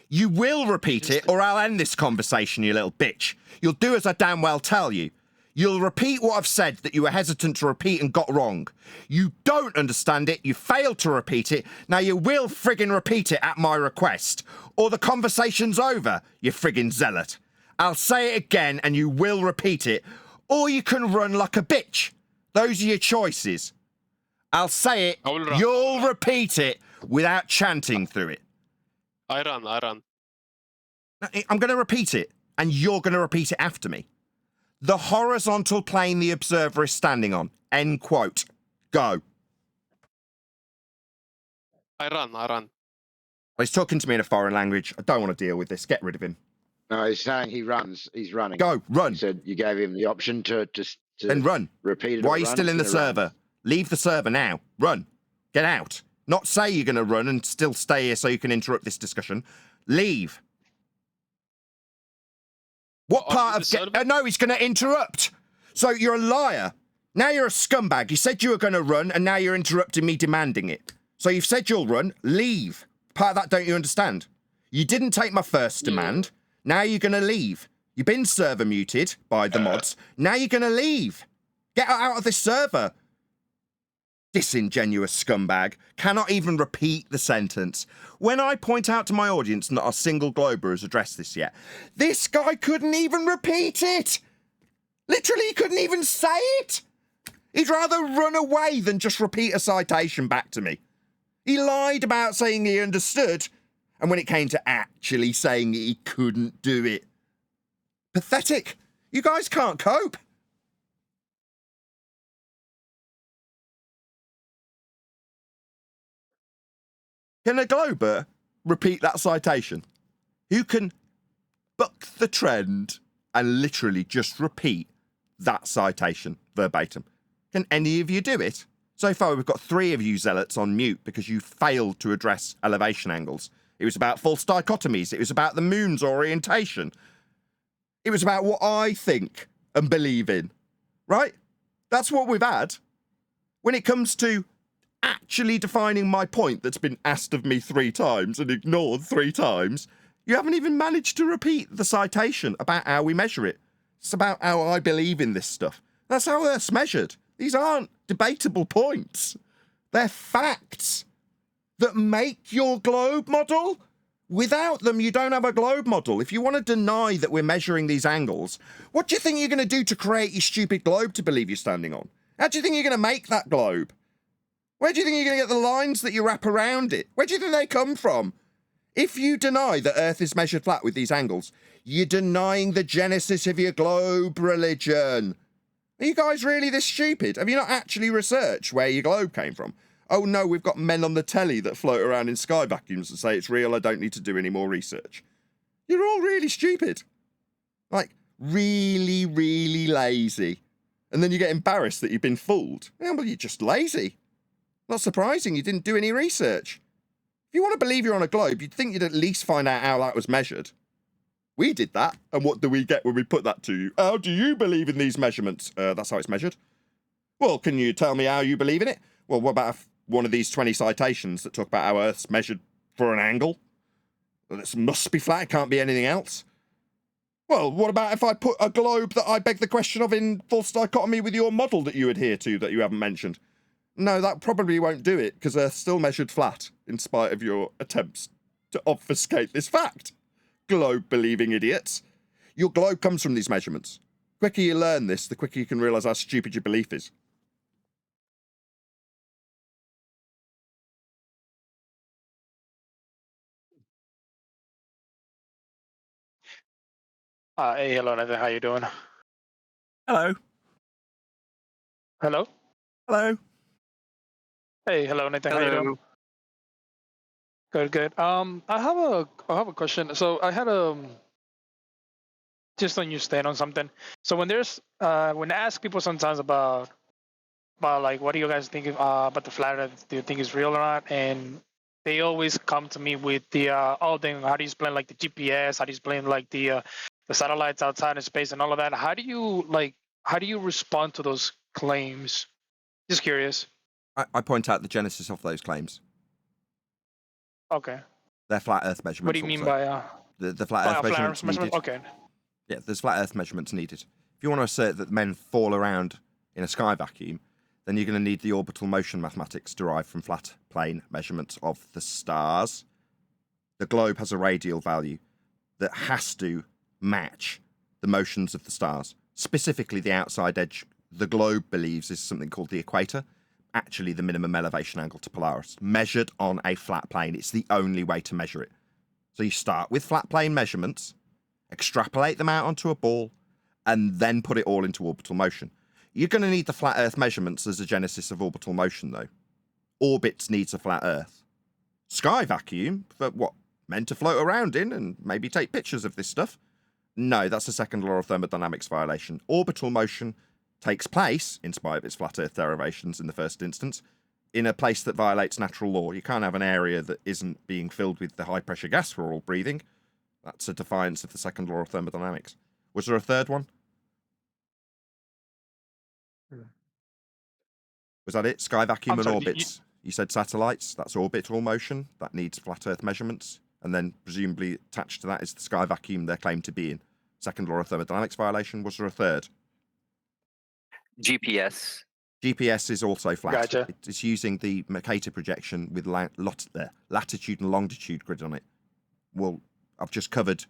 You will repeat it, or I'll end this conversation, you little bitch. You'll do as I damn well tell you. You'll repeat what I've said that you were hesitant to repeat and got wrong. You don't understand it, you failed to repeat it, now you will friggin' repeat it at my request. Or the conversation's over, you friggin' zealot. I'll say it again and you will repeat it. Or you can run like a bitch. Those are your choices. I'll say it, you'll repeat it without chanting through it. I run. I'm going to repeat it, and you're going to repeat it after me. The horizontal plane the observer is standing on. End quote. Go. I run. He's talking to me in a foreign language. I don't want to deal with this. Get rid of him. No, he's saying he runs. He's running. Go, run. He said you gave him the option to then run. Repeat it. Why are you still in the server? Leave the server now. Run. Get out. Not say you're going to run and still stay here so you can interrupt this discussion. Leave. What part of... no, he's going to interrupt. So you're a liar. Now you're a scumbag. You said you were going to run and now you're interrupting me demanding it. So you've said you'll run. Leave. Part of that don't you understand? You didn't take my first demand. Now you're going to leave. You've been server muted by the mods. Now you're going to leave. Get out of this server. Disingenuous scumbag. Cannot even repeat the sentence. When I point out to my audience not a single Glober has addressed this yet, this guy couldn't even repeat it. Literally, he couldn't even say it. He'd rather run away than just repeat a citation back to me. He lied about saying he understood, and when it came to actually saying he couldn't do it. Pathetic. You guys can't cope. Can a Glober repeat that citation? Who can buck the trend and literally just repeat that citation verbatim? Can any of you do it? So far, we've got 3 of you zealots on mute because you failed to address elevation angles. It was about false dichotomies. It was about the moon's orientation. It was about what I think and believe in, right? That's what we've had. When it comes to actually defining my point that's been asked of me 3 times and ignored 3 times, you haven't even managed to repeat the citation about how we measure it. It's about how I believe in this stuff. That's how Earth's measured. These aren't debatable points. They're facts that make your globe model. Without them, you don't have a globe model. If you want to deny that we're measuring these angles, what do you think you're going to do to create your stupid globe to believe you're standing on? How do you think you're going to make that globe? Where do you think you're going to get the lines that you wrap around it? Where do you think they come from? If you deny that Earth is measured flat with these angles, you're denying the genesis of your globe religion. Are you guys really this stupid? Have you not actually researched where your globe came from? Oh no, we've got men on the telly that float around in sky vacuums and say it's real, I don't need to do any more research. You're all really stupid. Like, really, really lazy. And then you get embarrassed that you've been fooled. Yeah, well, you're just lazy. Not surprising, you didn't do any research. If you want to believe you're on a globe, you'd think you'd at least find out how that was measured. We did that, and what do we get when we put that to you? How do you believe in these measurements? That's how it's measured. Well, can you tell me how you believe in it? Well, what about one of these 20 citations that talk about how Earth's measured for an angle? Well, this must be flat, it can't be anything else. Well, what about if I put a globe that I beg the question of in false dichotomy with your model that you adhere to that you haven't mentioned? No, that probably won't do it, because Earth's still measured flat, in spite of your attempts to obfuscate this fact. Globe-believing idiots. Your globe comes from these measurements. The quicker you learn this, the quicker you can realise how stupid your belief is. Hey, hello, Nathan. How you doing? Hello. Hello. Hello. Hey, hello, Nathan. How you doing? Good, good. I have a question. So I had just on your stand on something. So when when I ask people sometimes about like what do you guys think about the flat Earth? Do you think it's real or not? And they always come to me with the then how do you explain like the GPS? How do you explain like the satellites outside in space and all of that? How do you respond to those claims? Just curious. I point out the genesis of those claims. Okay. They're flat Earth measurements. What do you mean by the flat Earth measurements needed? Okay. Yeah, there's flat Earth measurements needed. If you want to assert that men fall around in a sky vacuum, then you're going to need the orbital motion mathematics derived from flat plane measurements of the stars. The globe has a radial value that has to match the motions of the stars. Specifically, the outside edge, the globe believes, is something called the equator. Actually, the minimum elevation angle to Polaris, measured on a flat plane. It's the only way to measure it. So you start with flat plane measurements, extrapolate them out onto a ball, and then put it all into orbital motion. You're going to need the flat Earth measurements as a genesis of orbital motion, though. Orbits needs a flat Earth. Sky vacuum, for what? Meant to float around in and maybe take pictures of this stuff? No, that's a second law of thermodynamics violation. Orbital motion takes place, in spite of its flat Earth derivations in the first instance, in a place that violates natural law. You can't have an area that isn't being filled with the high-pressure gas we're all breathing. That's a defiance of the second law of thermodynamics. Was there a third one? Was that it? Sky vacuum and orbits. You said satellites. That's orbital motion. That needs flat Earth measurements. And then presumably attached to that is the sky vacuum they're claimed to be in. Second law of thermodynamics violation. Was there a third? GPS. GPS is also flat. Gotcha. It's using the Mercator projection with latitude and longitude grid on it. Well, I've just covered,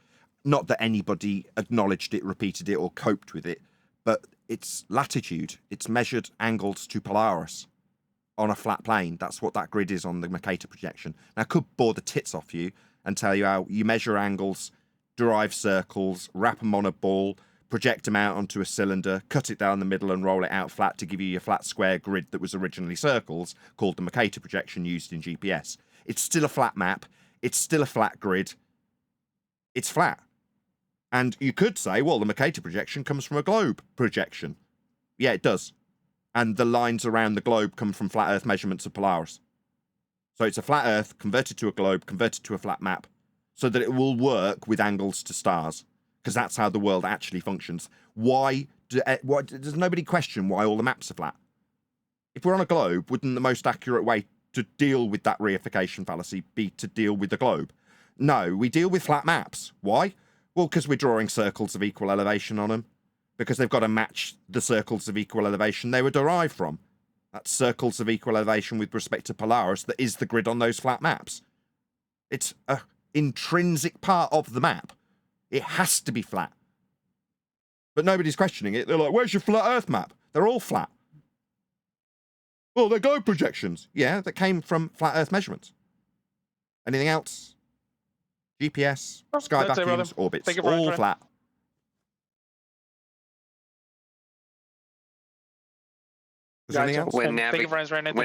not that anybody acknowledged it, repeated it, or coped with it, but it's latitude. It's measured angles to Polaris on a flat plane. That's what that grid is on the Mercator projection. Now, I could bore the tits off you and tell you how you measure angles, derive circles, wrap them on a ball, project them out onto a cylinder, cut it down the middle and roll it out flat to give you your flat square grid that was originally circles, called the Mercator projection used in GPS. It's still a flat map. It's still a flat grid. It's flat. And you could say, well, the Mercator projection comes from a globe projection. Yeah, it does. And the lines around the globe come from flat Earth measurements of Polaris. So it's a flat Earth converted to a globe, converted to a flat map, so that it will work with angles to stars. Because that's how the world actually functions. Does nobody question why all the maps are flat? If we're on a globe, wouldn't the most accurate way to deal with that reification fallacy be to deal with the globe? No, we deal with flat maps. Why? Well, because we're drawing circles of equal elevation on them. Because they've got to match the circles of equal elevation they were derived from. That's circles of equal elevation with respect to Polaris that is the grid on those flat maps. It's an intrinsic part of the map. It has to be flat. But nobody's questioning it. They're like, where's your flat Earth map? They're all flat. Well, they're globe projections. Yeah, that came from flat Earth measurements. Anything else? GPS, sky vacuums, orbits, all flat. Was there anything else? When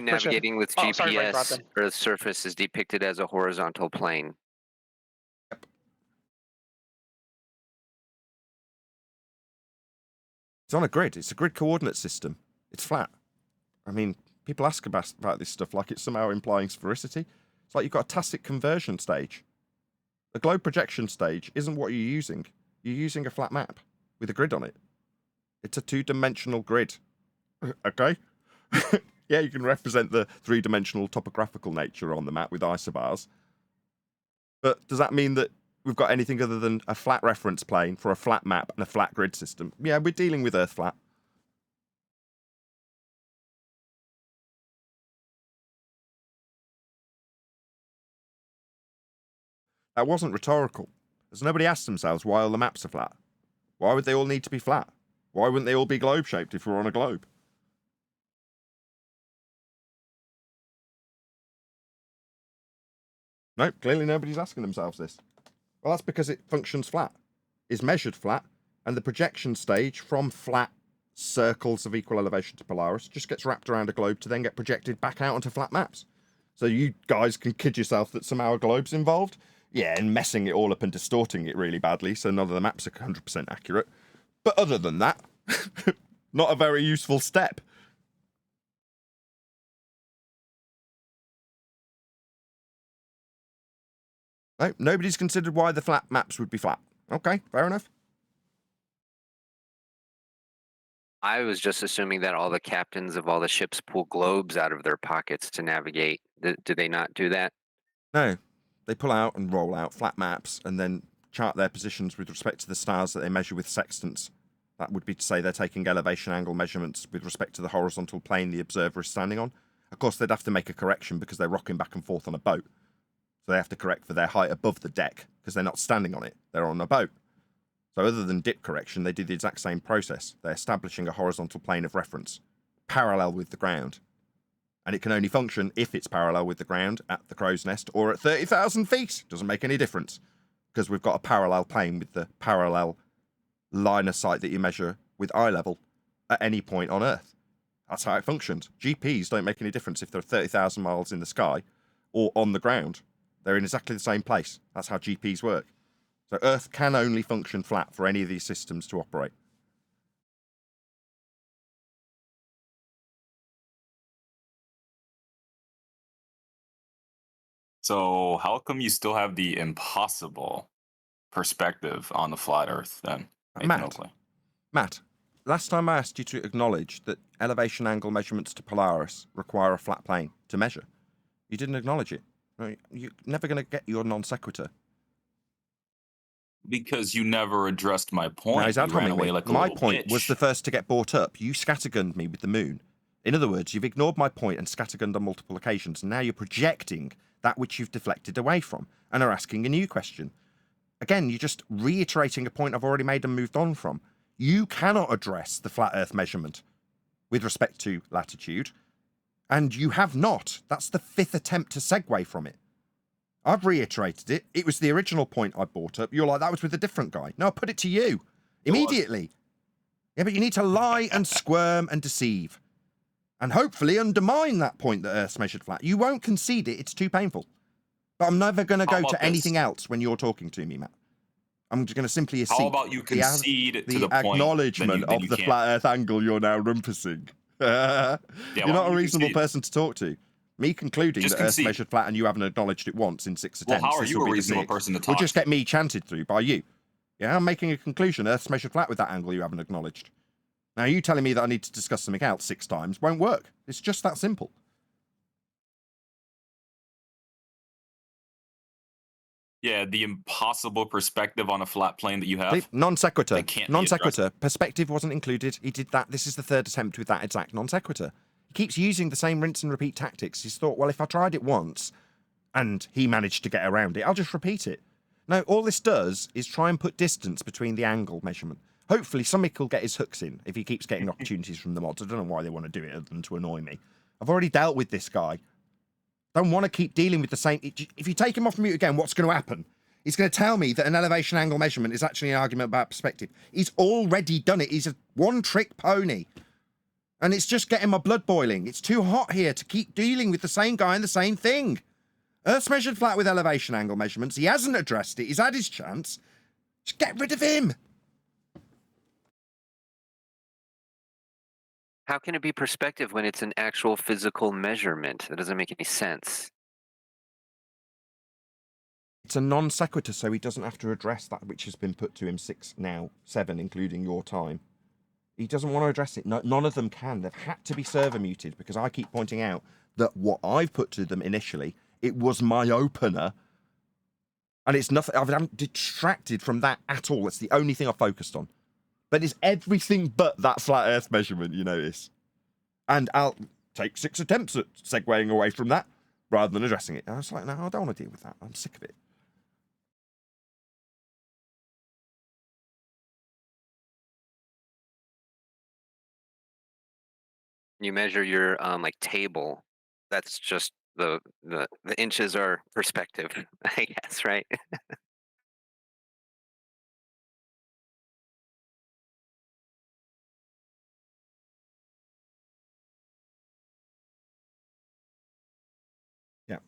navigating with GPS, Earth's surface is depicted as a horizontal plane. It's on a grid. It's a grid coordinate system. It's flat. I mean, people ask about this stuff like it's somehow implying sphericity. It's like you've got a tacit conversion stage. The globe projection stage isn't what you're using. You're using a flat map with a grid on it. It's a two-dimensional grid. Okay? Yeah, you can represent the three-dimensional topographical nature on the map with isobars. But does that mean that we've got anything other than a flat reference plane for a flat map and a flat grid system, yeah, we're dealing with Earth flat. That wasn't rhetorical. Has nobody asked themselves why all the maps are flat? Why would they all need to be flat? Why wouldn't they all be globe-shaped if we're on a globe? No, clearly nobody's asking themselves this. Well, that's because it functions flat, is measured flat, and the projection stage from flat circles of equal elevation to Polaris just gets wrapped around a globe to then get projected back out onto flat maps. So you guys can kid yourself that somehow a globe's involved. Yeah, and messing it all up and distorting it really badly, so none of the maps are 100% accurate. But other than that, not a very useful step. No, nobody's considered why the flat maps would be flat. Okay, fair enough. I was just assuming that all the captains of all the ships pull globes out of their pockets to navigate. Do they not do that? No, they pull out and roll out flat maps and then chart their positions with respect to the stars that they measure with sextants. That would be to say they're taking elevation angle measurements with respect to the horizontal plane the observer is standing on. Of course, they'd have to make a correction because they're rocking back and forth on a boat. So they have to correct for their height above the deck because they're not standing on it. They're on a boat. So other than dip correction, they do the exact same process. They're establishing a horizontal plane of reference, parallel with the ground. And it can only function if it's parallel with the ground at the crow's nest or at 30,000 feet. Doesn't make any difference because we've got a parallel plane with the parallel line of sight that you measure with eye level at any point on Earth. That's how it functions. GPs don't make any difference if they're 30,000 miles in the sky or on the ground. They're in exactly the same place. That's how GPs work. So Earth can only function flat for any of these systems to operate. So how come you still have the impossible perspective on the flat Earth then, Nathan Oakley? Matt, last time I asked you to acknowledge that elevation angle measurements to Polaris require a flat plane to measure. You didn't acknowledge it. You're never going to get your non sequitur. Because you never addressed my point. Now, he's ad homing me. Like my point bitch. was the first to get brought up. You scattergunned me with the moon. In other words, you've ignored my point and scattergunned on multiple occasions, and now you're projecting that which you've deflected away from and are asking a new question. Again, you're just reiterating a point I've already made and moved on from. You cannot address the flat Earth measurement with respect to latitude, and you have not. That's the fifth attempt to segue from it. I've reiterated it. It was the original point I brought up. You're like, that was with a different guy. No, I put it to you immediately. Yeah, but you need to lie and squirm and deceive and hopefully undermine that point that Earth's measured flat. You won't concede it. It's too painful. But I'm never going to go to anything else when you're talking to me, Matt. I'm just going to simply accede. How about you concede to the point acknowledgement of the flat Earth angle you're now rumpusing? You're not a reasonable person to talk to. Me concluding that Earth's measured flat and you haven't acknowledged it once in 6 attempts. Well, how are you a reasonable person to talk We'll just get me chanted through by you. Yeah, I'm making a conclusion. Earth's measured flat with that angle you haven't acknowledged. Now, you telling me that I need to discuss something else 6 times won't work. It's just that simple. Yeah, the impossible perspective on a flat plane that you have. Non sequitur. Non sequitur. Perspective wasn't included. He did that. This is the 3rd attempt with that exact non sequitur. He keeps using the same rinse and repeat tactics. He's thought, well, if I tried it once and he managed to get around it, I'll just repeat it. No, all this does is try and put distance between the angle measurement. Hopefully, somebody will get his hooks in if he keeps getting opportunities from the mods. I don't know why they want to do it other than to annoy me. I've already dealt with this guy. Don't want to keep dealing with the same. If you take him off mute again, what's going to happen? He's going to tell me that an elevation angle measurement is actually an argument about perspective. He's already done it. He's a one-trick pony. And it's just getting my blood boiling. It's too hot here to keep dealing with the same guy and the same thing. Earth's measured flat with elevation angle measurements. He hasn't addressed it. He's had his chance. Just get rid of him. How can it be perspective when it's an actual physical measurement? That doesn't make any sense. It's a non sequitur, so he doesn't have to address that which has been put to him 6, now 7, including your time. He doesn't want to address it. No, none of them can. They've had to be server muted because I keep pointing out that what I've put to them initially, it was my opener And it's nothing, I'm distracted from that at all. It's the only thing I focused on. But it's everything but that flat Earth measurement, you notice. And I'll take 6 attempts at segueing away from that rather than addressing it. And I was like, no, I don't want to deal with that. I'm sick of it. You measure your like table. That's just the inches are perspective, I guess, right? Yeah.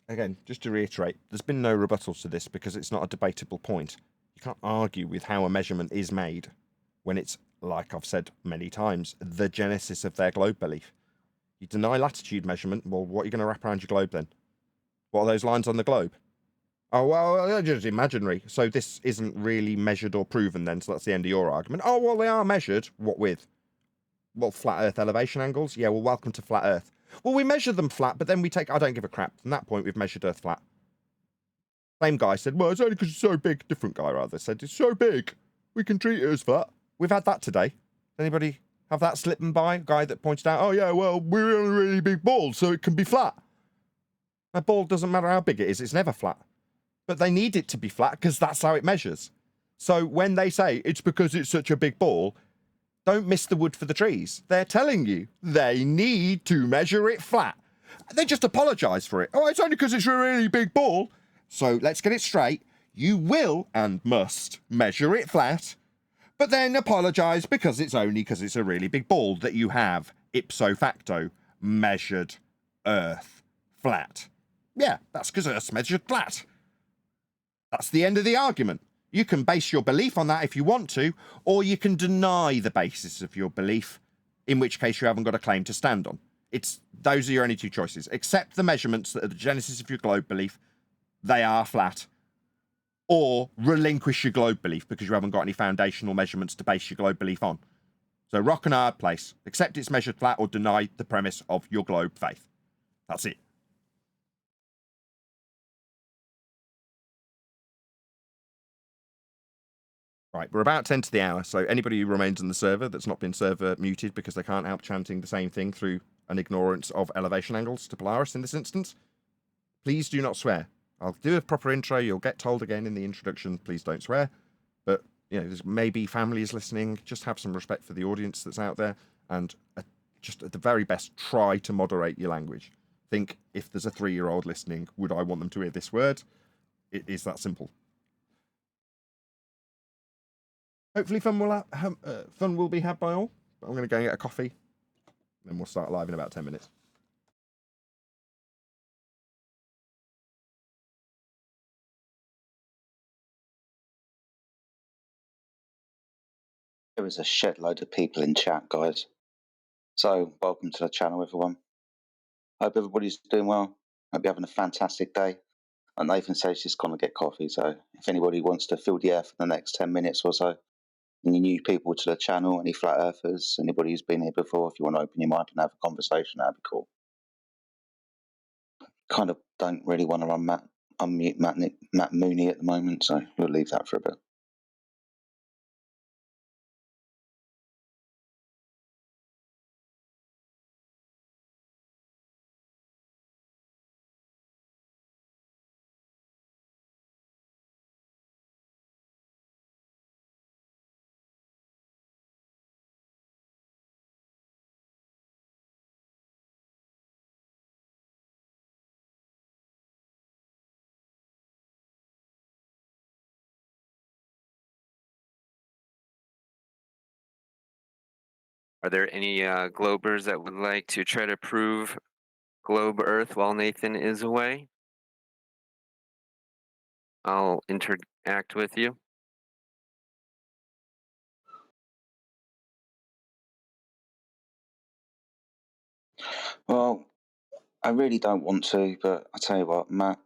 Again, just to reiterate, there's been no rebuttals to this because it's not a debatable point. You can't argue with how a measurement is made when it's, like I've said many times, the genesis of their globe belief. You deny latitude measurement, well, what are you going to wrap around your globe then? What are those lines on the globe? Oh, well, they're just imaginary. So this isn't really measured or proven then, so that's the end of your argument. Oh, well, they are measured. What with? Well, flat Earth elevation angles? Yeah, well, welcome to flat Earth. Well, we measure them flat, but then we take... I don't give a crap. From that point, we've measured Earth flat. Same guy said, well, it's only because it's so big. Different guy, rather, said, it's so big. We can treat it as flat. We've had that today. Anybody have that slipping by? Guy that pointed out, oh, yeah, well, we're on a really big ball, so it can be flat. A ball doesn't matter how big it is. It's never flat. But they need it to be flat because that's how it measures. So when they say it's because it's such a big ball, don't miss the wood for the trees. They're telling you they need to measure it flat. They just apologise for it. Oh, it's only because it's a really big ball. So let's get it straight. You will and must measure it flat, but then apologise because it's a really big ball that you have, ipso facto, measured Earth flat. Yeah, that's because Earth's measured flat. That's the end of the argument. You can base your belief on that if you want to, or you can deny the basis of your belief, in which case you haven't got a claim to stand on. Those are your only two choices. Accept the measurements that are the genesis of your globe belief, they are flat, or relinquish your globe belief because you haven't got any foundational measurements to base your globe belief on. So rock and hard place. Accept it's measured flat or deny the premise of your globe faith. That's it. Right, we're about 10 to the hour, so anybody who remains in the server that's not been server muted because they can't help chanting the same thing through an ignorance of elevation angles to Polaris in this instance, please do not swear. I'll do a proper intro, you'll get told again in the introduction, please don't swear. But, you know, there's maybe families listening, just have some respect for the audience that's out there, and just at the very best, try to moderate your language. Think, if there's a 3-year-old listening, would I want them to hear this word? It is that simple. Hopefully fun will be had by all. I'm going to go and get a coffee, then we'll start live in about 10 minutes. There is a shed load of people in chat, guys. So, welcome to the channel, everyone. Hope everybody's doing well. Hope you're having a fantastic day. And Nathan says he's going to get coffee, so if anybody wants to fill the air for the next 10 minutes or so, any new people to the channel, any flat earthers, anybody who's been here before, if you want to open your mic and have a conversation, that'd be cool. Kind of don't really want to unmute Matt Mooney at the moment, so we'll leave that for a bit. Are there any globers that would like to try to prove globe Earth while Nathan is away? I'll interact with you. Well, I really don't want to, but I tell you what, Matt,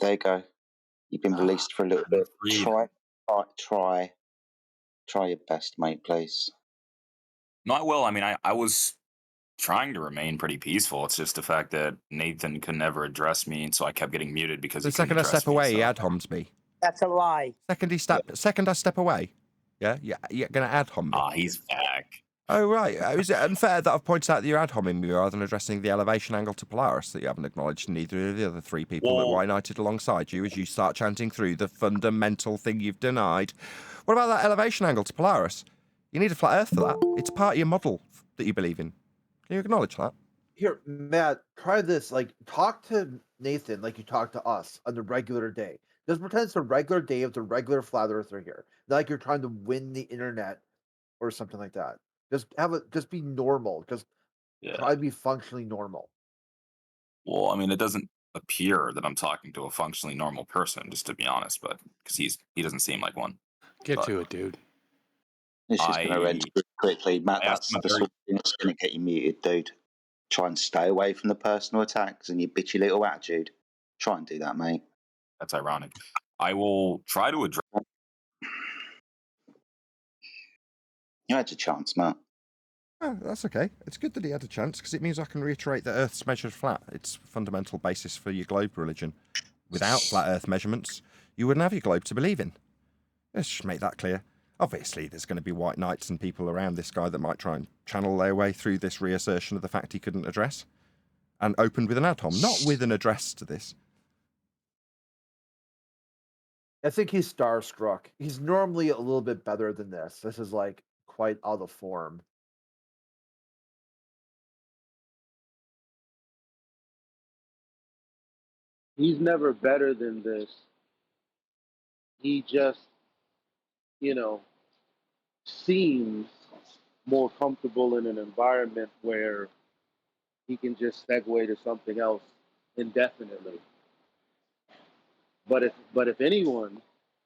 there you go. You've been released for a little bit. Try your best, mate, please. No, I will. I mean, I was trying to remain pretty peaceful. It's just the fact that Nathan could never address me, and so I kept getting muted because the second I step away, he had Homsby. That's a lie. Second I step away. Yeah, you're going to ad hom me. Ah, he's back. Oh, right. Is it unfair that I've pointed out that you're ad homing me rather than addressing the elevation angle to Polaris that you haven't acknowledged neither of the other three people that were united alongside you as you start chanting through the fundamental thing you've denied? What about that elevation angle to Polaris? You need a flat Earth for that. It's part of your model that you believe in. Can you acknowledge that? Here, Matt, try this. Like, talk to Nathan like you talk to us on the regular day. Just pretend it's a regular day of the regular flat earther here. Not like you're trying to win the internet or something like that. Just be normal. Just try to be functionally normal. Well, I mean, it doesn't appear that I'm talking to a functionally normal person, just to be honest, but because he doesn't seem like one. Get to it, dude. This is going to end quickly. Matt, that's the sort of thing that's going to get you muted, dude. Try and stay away from the personal attacks and your bitchy little attitude. Try and do that, mate. That's ironic. I will try to address. You had your chance, Matt. Oh, that's okay. It's good that he had a chance because it means I can reiterate that Earth's measured flat. It's a fundamental basis for your globe religion. Without flat Earth measurements, you wouldn't have your globe to believe in. Let's just make that clear. Obviously, there's going to be white knights and people around this guy that might try and channel their way through this reassertion of the fact he couldn't address. And opened with an ad hom, not with an address to this. I think he's starstruck. He's normally a little bit better than this. This is like quite out of form. He's never better than this. He just, seems more comfortable in an environment where he can just segue to something else indefinitely. But if anyone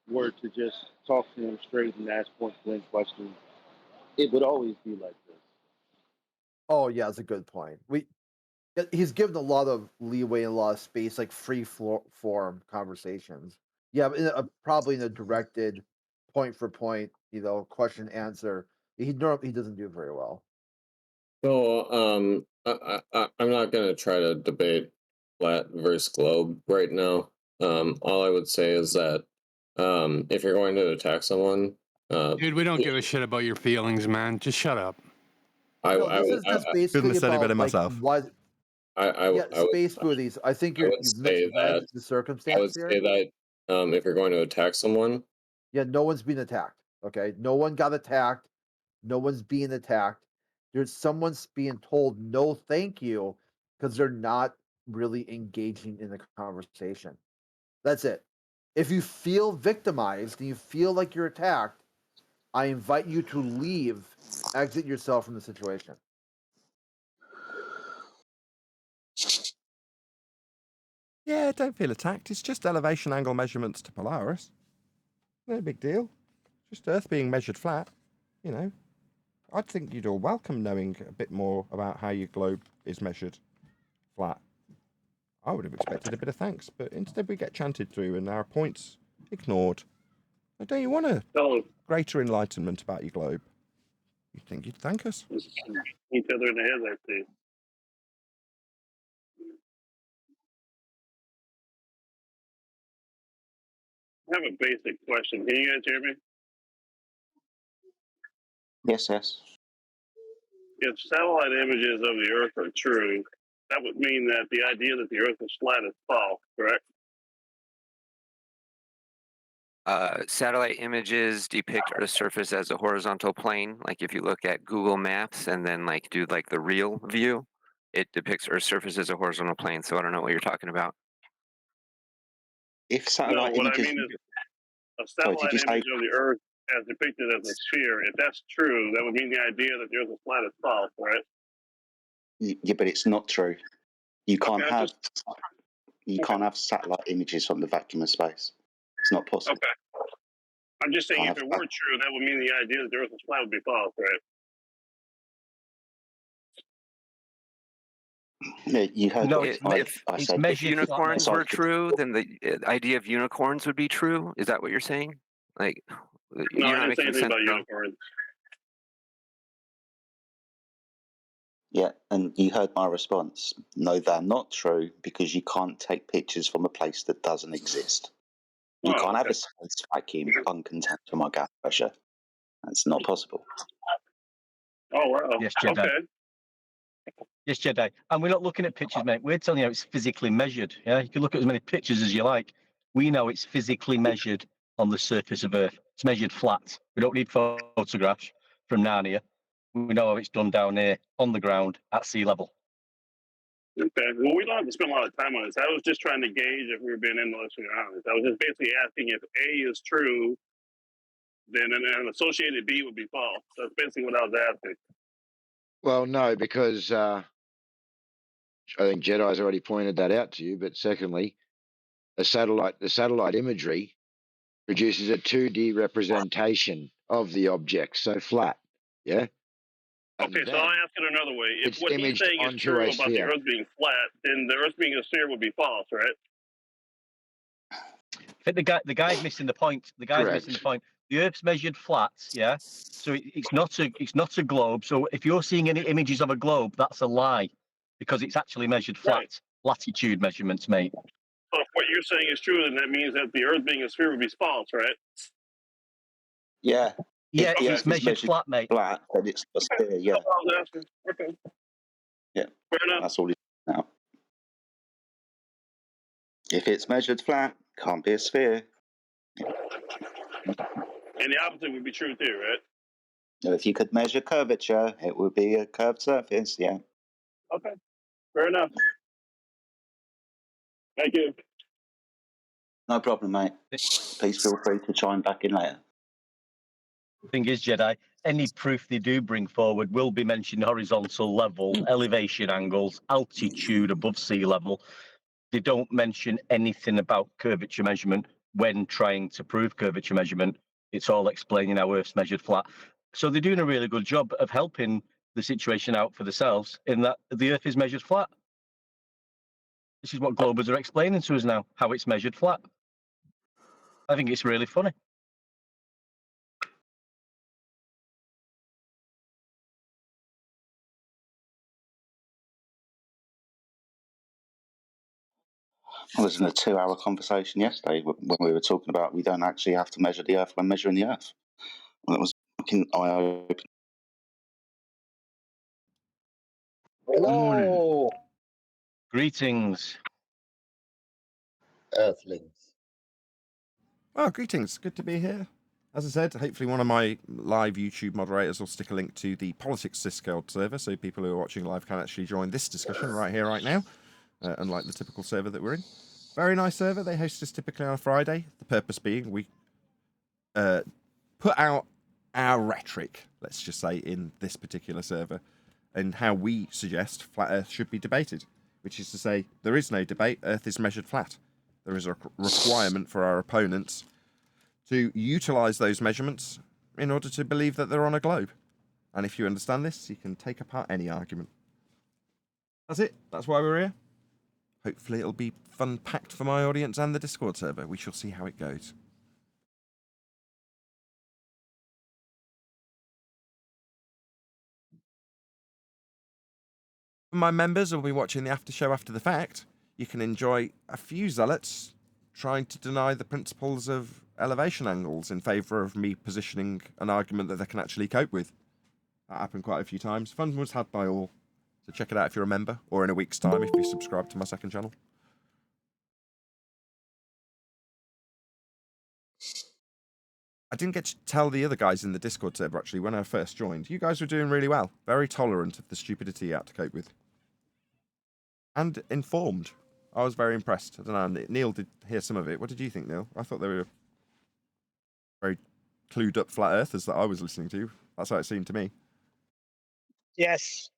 were to just talk to him straight and ask point blank questions, it would always be like this. Oh yeah, that's a good point. He's given a lot of leeway and a lot of space, like free form conversations. Yeah, but probably in a directed, point for point, question answer. He doesn't do very well. So, I'm not going to try to debate flat versus globe right now. All I would say is that if you're going to attack someone, dude, we don't give a shit about your feelings, man. Just shut up. This is basically about myself. What. Space Booties. I think you've misread the circumstance. I would say that if you're going to attack someone, no one's being attacked. Okay, no one got attacked. No one's being attacked. Someone's being told no, thank you, because they're not really engaging in the conversation. That's it. If you feel victimized and you feel like you're attacked, I invite you to leave, exit yourself from the situation. Yeah, don't feel attacked. It's just elevation angle measurements to Polaris. No big deal. Just Earth being measured flat. I'd think you'd all welcome knowing a bit more about how your globe is measured flat. I would have expected a bit of thanks, but instead we get chanted through and our points ignored. So don't you want a greater enlightenment about your globe? You'd think you'd thank us. Each other in the head there, please. I have a basic question. Can you guys hear me? Yes. If satellite images of the Earth are true, that would mean that the idea that the Earth is flat is false, correct? Satellite images depict Earth's surface as a horizontal plane. Like if you look at Google Maps and then do the real view, it depicts Earth's surface as a horizontal plane. So I don't know what you're talking about. If satellite what images, I mean is a satellite image of the Earth as depicted as a sphere. If that's true, that would mean the idea that the Earth is flat is false, right? Yeah, but it's not true. You can't can't have satellite images from the vacuum of space. It's not possible. Okay. I'm just saying, if it were true, that would mean the idea that the Earth is flat would be false, right? Yeah, you heard. No, if unicorns were true, then the idea of unicorns would be true. Is that what you're saying? No, I didn't say anything about unicorns. Yeah, and you heard my response. No, they're not true because you can't take pictures from a place that doesn't exist. You can't have a vacuum on contempt for my gas pressure. That's not possible. Oh wow. Yes, Jedi. Okay. Yes, Jedi. And we're not looking at pictures, mate. We're telling you how it's physically measured. Yeah, you can look at as many pictures as you like. We know it's physically measured on the surface of Earth. It's measured flat. We don't need photographs from Narnia. We know how it's done down here on the ground at sea level. Okay. Well, we don't have to spend a lot of time on this. I was just trying to gauge if we were being intellectually honest. I was just basically asking if A is true, then an associated B would be false. That's basically what I was asking. Well, no, because I think Jedi's already pointed that out to you. But secondly, the satellite imagery produces a 2D representation of the object, so flat. Yeah. Okay, so I'll ask it another way. If it's what he's imaged saying is onto true a about the sphere. Earth being flat, then the Earth being a sphere would be false, right? I think the guy's missing the point. The guy's missing the point. The Earth's measured flat, yeah. So it's not a globe. So if you're seeing any images of a globe, that's a lie, because it's actually measured flat. Right. Latitude measurements, mate. So if what you're saying is true, then that means that the Earth being a sphere would be false, right? Yeah. Yeah, If the it's Earth is measured flat, mate. Flat, then it's a sphere. Yeah. That's what I was asking. Okay. Yeah. Fair enough. That's all. Now, if it's measured flat, can't be a sphere. And the opposite would be true too, right? So if you could measure curvature, it would be a curved surface. Yeah. Okay. Fair enough. Thank you. No problem, mate. Please feel free to chime back in later. Thing is, Jedi, any proof they do bring forward will be mentioned horizontal level, elevation angles, altitude above sea level. They don't mention anything about curvature measurement when trying to prove curvature measurement. It's all explaining how Earth's measured flat. So they're doing a really good job of helping the situation out for themselves in that the Earth is measured flat. This is what Globers are explaining to us now, how it's measured flat. I think it's really funny. I was in a 2-hour conversation yesterday when we were talking about we don't actually have to measure the Earth when measuring the Earth. Well, that was fucking eye-opening. Hello, Greetings, Earthlings. Oh, greetings. Good to be here. As I said, hopefully one of my live YouTube moderators will stick a link to the Politics Discord server so people who are watching live can actually join this discussion right here, right now, unlike the typical server that we're in. Very nice server. They host us typically on a Friday. The purpose being we put out our rhetoric, let's just say, in this particular server and how we suggest flat Earth should be debated, which is to say there is no debate. Earth is measured flat. There is a requirement for our opponents to utilize those measurements in order to believe that they're on a globe. And if you understand this, you can take apart any argument. That's it. That's why we're here. Hopefully it'll be fun-packed for my audience and the Discord server. We shall see how it goes. For my members who will be watching the after show after the fact, you can enjoy a few zealots trying to deny the principles of elevation angles in favour of me positioning an argument that they can actually cope with. That happened quite a few times. Fun was had by all. So check it out if you're a member, or in a week's time if you subscribe to my second channel. I didn't get to tell the other guys in the Discord server, actually, when I first joined. You guys were doing really well. Very tolerant of the stupidity you had to cope with. And informed. I was very impressed. I don't know, Neil did hear some of it. What did you think, Neil? I thought they were very clued up flat earthers that I was listening to. That's how it seemed to me. Yes.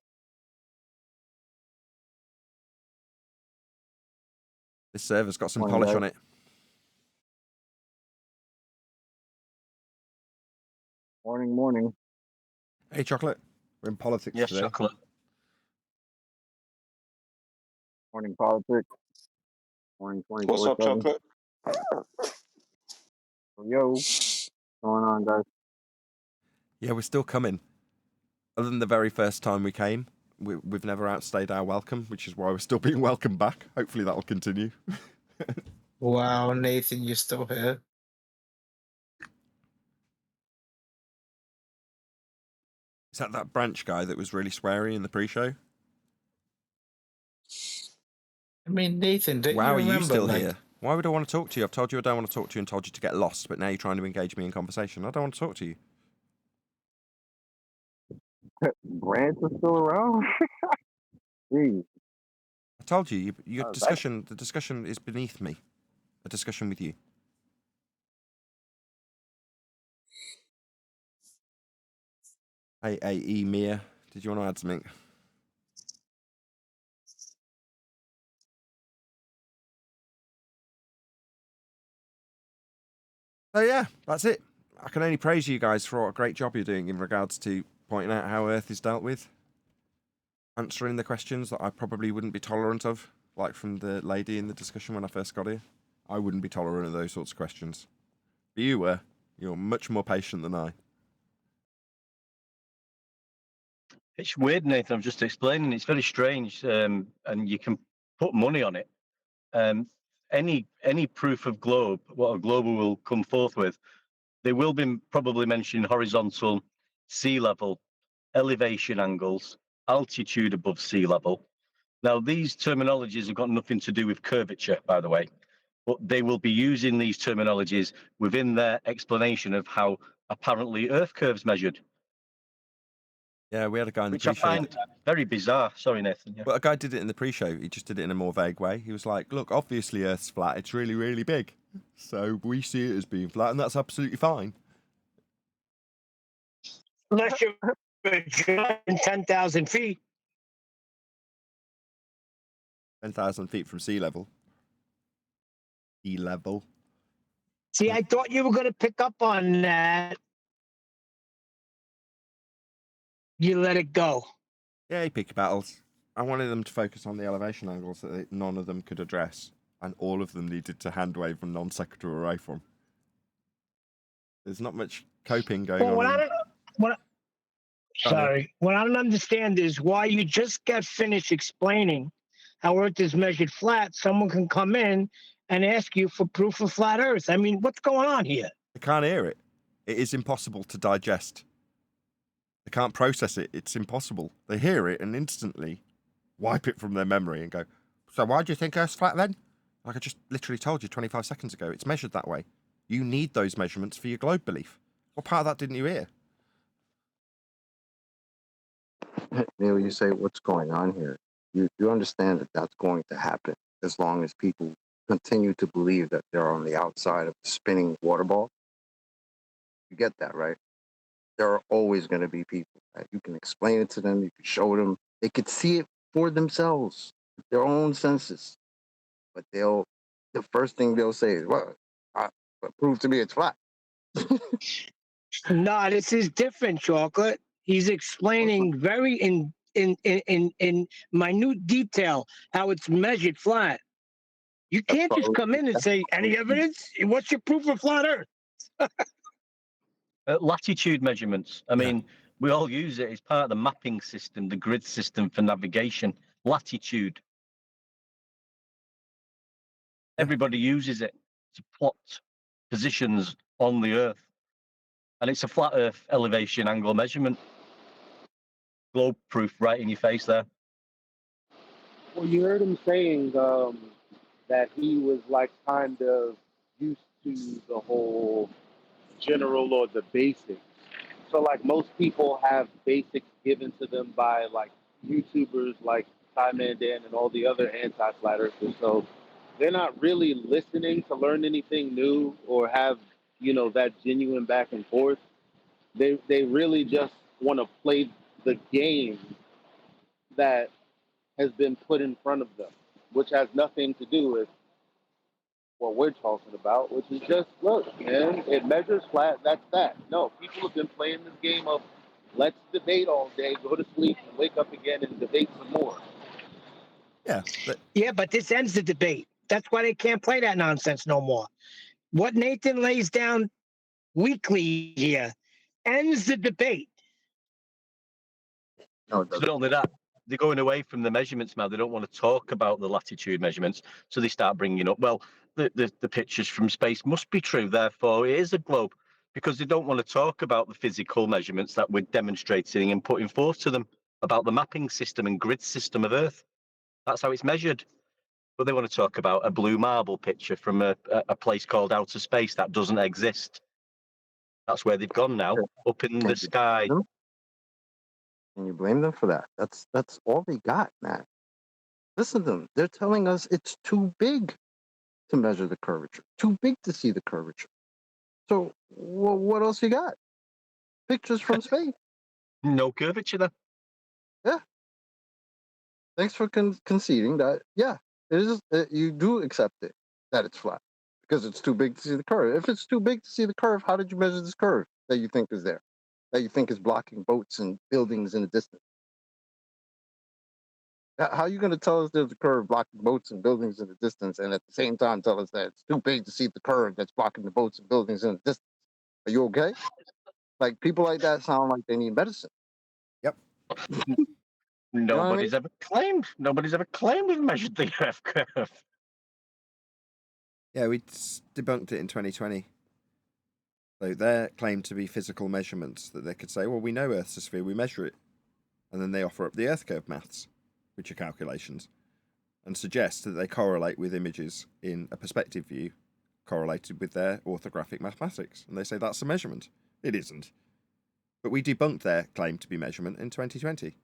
This server's got some Morning, polish guys. on it. Morning. Hey, Chocolate. We're in politics yes, today. Chocolate. Morning politics. Morning 24/7. What's up, Chocolate? Yo. What's going on, guys? Yeah, we're still coming. Other than the very first time we came, we've never outstayed our welcome, which is why we're still being welcomed back. Hopefully that'll continue. Wow, Nathan, you're still here. Is that branch guy that was really sweary in the pre-show? I mean, Nathan, don't Wow, you are remember? you still here? Why would I want to talk to you? I've told you I don't want to talk to you and told you to get lost, but now you're trying to engage me in conversation. I don't want to talk to you. Branch is still around? Jeez. I told you, your Oh, discussion, the discussion is beneath me. A discussion with you. Hey, Mia, did you want to add something? So yeah, that's it. I can only praise you guys for what a great job you're doing in regards to pointing out how Earth is dealt with, answering the questions that I probably wouldn't be tolerant of, like from the lady in the discussion when I first got here. I wouldn't be tolerant of those sorts of questions. But you were. You're much more patient than I. It's weird, Nathan. I'm just explaining. It's very strange, and you can put money on it. Any proof of globe, what a global will come forth with, they will be probably mentioning horizontal, sea level, elevation angles, altitude above sea level. Now, these terminologies have got nothing to do with curvature, by the way, but they will be using these terminologies within their explanation of how apparently Earth curves measured. Yeah, we had a guy in the Which I pre-show. find very bizarre. Sorry, Nathan. Yeah. But a guy did it in the pre-show. He just did it in a more vague way. He was like, look, obviously Earth's flat. It's really, really big. So we see it as being flat, and that's absolutely fine. Unless you're 10,000 feet. 10,000 feet from sea level. Sea level. See, I thought you were going to pick up on that. You let it go. Yeah, he picked battles. I wanted them to focus on the elevation angles that none of them could address, and all of them needed to hand wave a non sequitur away from. There's not much coping going on. What I don't understand is why you just got finished explaining how Earth is measured flat. Someone can come in and ask you for proof of flat Earth. I mean, what's going on here? They can't hear it. It is impossible to digest. They can't process it. It's impossible. They hear it and instantly wipe it from their memory and go, so why do you think Earth's flat then? Like I just literally told you 25 seconds ago, it's measured that way. You need those measurements for your globe belief. What part of that didn't you hear? Neil, you say what's going on here. You understand that that's going to happen as long as people continue to believe that they're on the outside of the spinning water ball. You get that, right? There are always going to be people. Right? You can explain it to them. You can show them. They could see it for themselves, with their own senses. But the first thing they'll say is, well, prove to me it's flat. No, this is different, Chocolate. He's explaining very in minute detail how it's measured flat. You can't just come in and say, any evidence? What's your proof of flat Earth? Latitude measurements. I mean, we all use it as part of the mapping system, the grid system for navigation. Latitude. Everybody uses it to plot positions on the Earth. And it's a flat Earth elevation angle measurement. Globe proof right in your face there. Well, you heard him saying that he was like kind of used to the whole general or the basics. So like most people have basics given to them by like YouTubers like Ty Mandan and all the other anti-flat earthers. So they're not really listening to learn anything new or have, that genuine back and forth. They really just want to play the game that has been put in front of them, which has nothing to do with what we're talking about, which is just, look, man, it measures flat, that's that. No, people have been playing this game of let's debate all day, go to sleep, and wake up again and debate some more. Yeah, but this ends the debate. That's why they can't play that nonsense no more. What Nathan lays down weekly here ends the debate. No, not only that, they're going away from the measurements now. They don't want to talk about the latitude measurements, so they start bringing up, well, the pictures from space must be true, therefore it is a globe, because they don't want to talk about the physical measurements that we're demonstrating and putting forth to them about the mapping system and grid system of Earth. That's how it's measured. But they want to talk about a blue marble picture from a place called outer space that doesn't exist. That's where they've gone now, up in the sky. Can you blame them for that? That's all they got, man. Listen to them. They're telling us it's too big to measure the curvature, too big to see the curvature. So what else you got? Pictures from space. No curvature then. Yeah. Thanks for conceding that. Yeah, it is. You do accept it that it's flat because it's too big to see the curve. If it's too big to see the curve, how did you measure this curve that you think is there, that you think is blocking boats and buildings in the distance? How are you going to tell us there's a curve blocking boats and buildings in the distance, and at the same time tell us that it's too big to see the curve that's blocking the boats and buildings in the distance? Are you okay? Like, people like that sound like they need medicine. Yep. Nobody's ever claimed we've measured the Earth curve. Yeah, we debunked it in 2020. So their claim to be physical measurements that they could say, well, we know Earth's a sphere, we measure it. And then they offer up the Earth curve maths, which are calculations, and suggest that they correlate with images in a perspective view correlated with their orthographic mathematics. And they say that's a measurement. It isn't. But we debunked their claim to be measurement in 2020.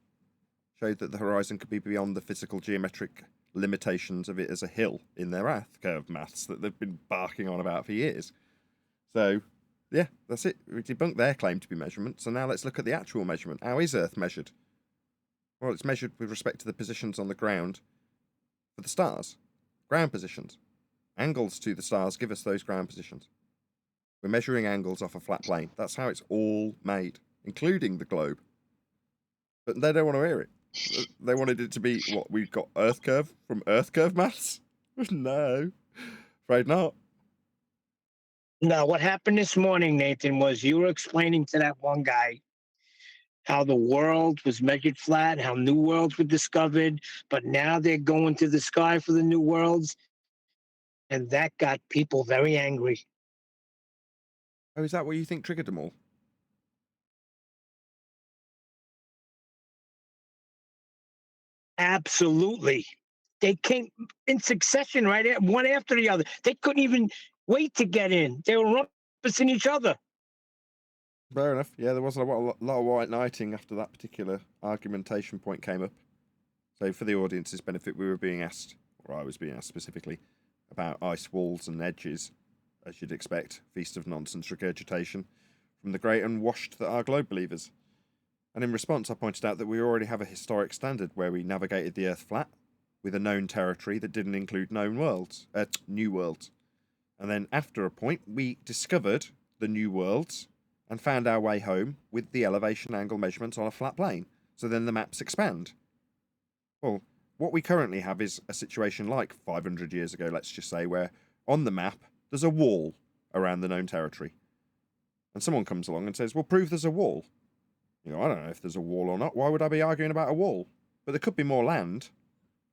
Showed that the horizon could be beyond the physical geometric limitations of it as a hill in their Earth curve maths that they've been barking on about for years. So, yeah, that's it. We debunked their claim to be measurement. So now let's look at the actual measurement. How is Earth measured? Well, it's measured with respect to the positions on the ground for the stars. Ground positions. Angles to the stars give us those ground positions. We're measuring angles off a flat plane. That's how it's all made, including the globe. But they don't want to hear it. They wanted it to be, what, we've got Earth curve from Earth curve maths? No, afraid not. No, what happened this morning, Nathan, was you were explaining to that one guy how the world was measured flat, how new worlds were discovered, but now they're going to the sky for the new worlds. And that got people very angry. Oh, is that what you think triggered them all? Absolutely. They came in succession, right? One after the other. They couldn't even wait to get in. They were rumpusing each other. Fair enough. Yeah, there was a lot of white knighting after that particular argumentation point came up. So for the audience's benefit, we were being asked, or I was being asked specifically, about ice walls and edges, as you'd expect, feast of nonsense regurgitation, from the great unwashed that are globe believers. And in response, I pointed out that we already have a historic standard where we navigated the Earth flat, with a known territory that didn't include new worlds. And then after a point, we discovered the new worlds and found our way home with the elevation angle measurements on a flat plane. So then the maps expand. Well, what we currently have is a situation like 500 years ago, let's just say, where on the map there's a wall around the known territory. And someone comes along and says, well, prove there's a wall. You know, I don't know if there's a wall or not. Why would I be arguing about a wall? But there could be more land.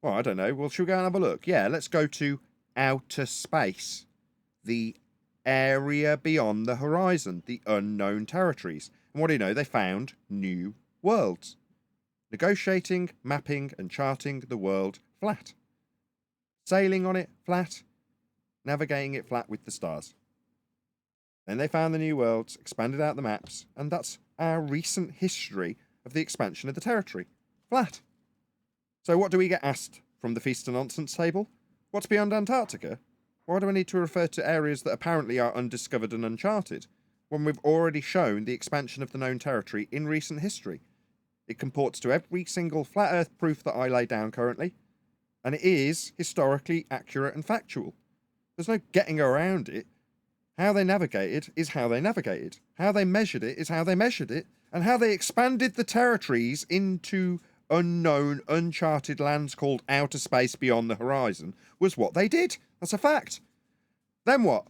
Well, I don't know. Well, should we go and have a look? Yeah, let's go to outer space. The area beyond the horizon. The unknown territories. And what do you know? They found new worlds. Negotiating, mapping, and charting the world flat. Sailing on it flat. Navigating it flat with the stars. Then they found the new worlds, expanded out the maps, and that's our recent history of the expansion of the territory. Flat. So what do we get asked from the Feast of Nonsense table? What's beyond Antarctica? Why do I need to refer to areas that apparently are undiscovered and uncharted, when we've already shown the expansion of the known territory in recent history? It comports to every single flat earth proof that I lay down currently, and it is historically accurate and factual. There's no getting around it. How they navigated is how they navigated. How they measured it is how they measured it. And how they expanded the territories into unknown, uncharted lands called outer space beyond the horizon was what they did. That's a fact. Then what?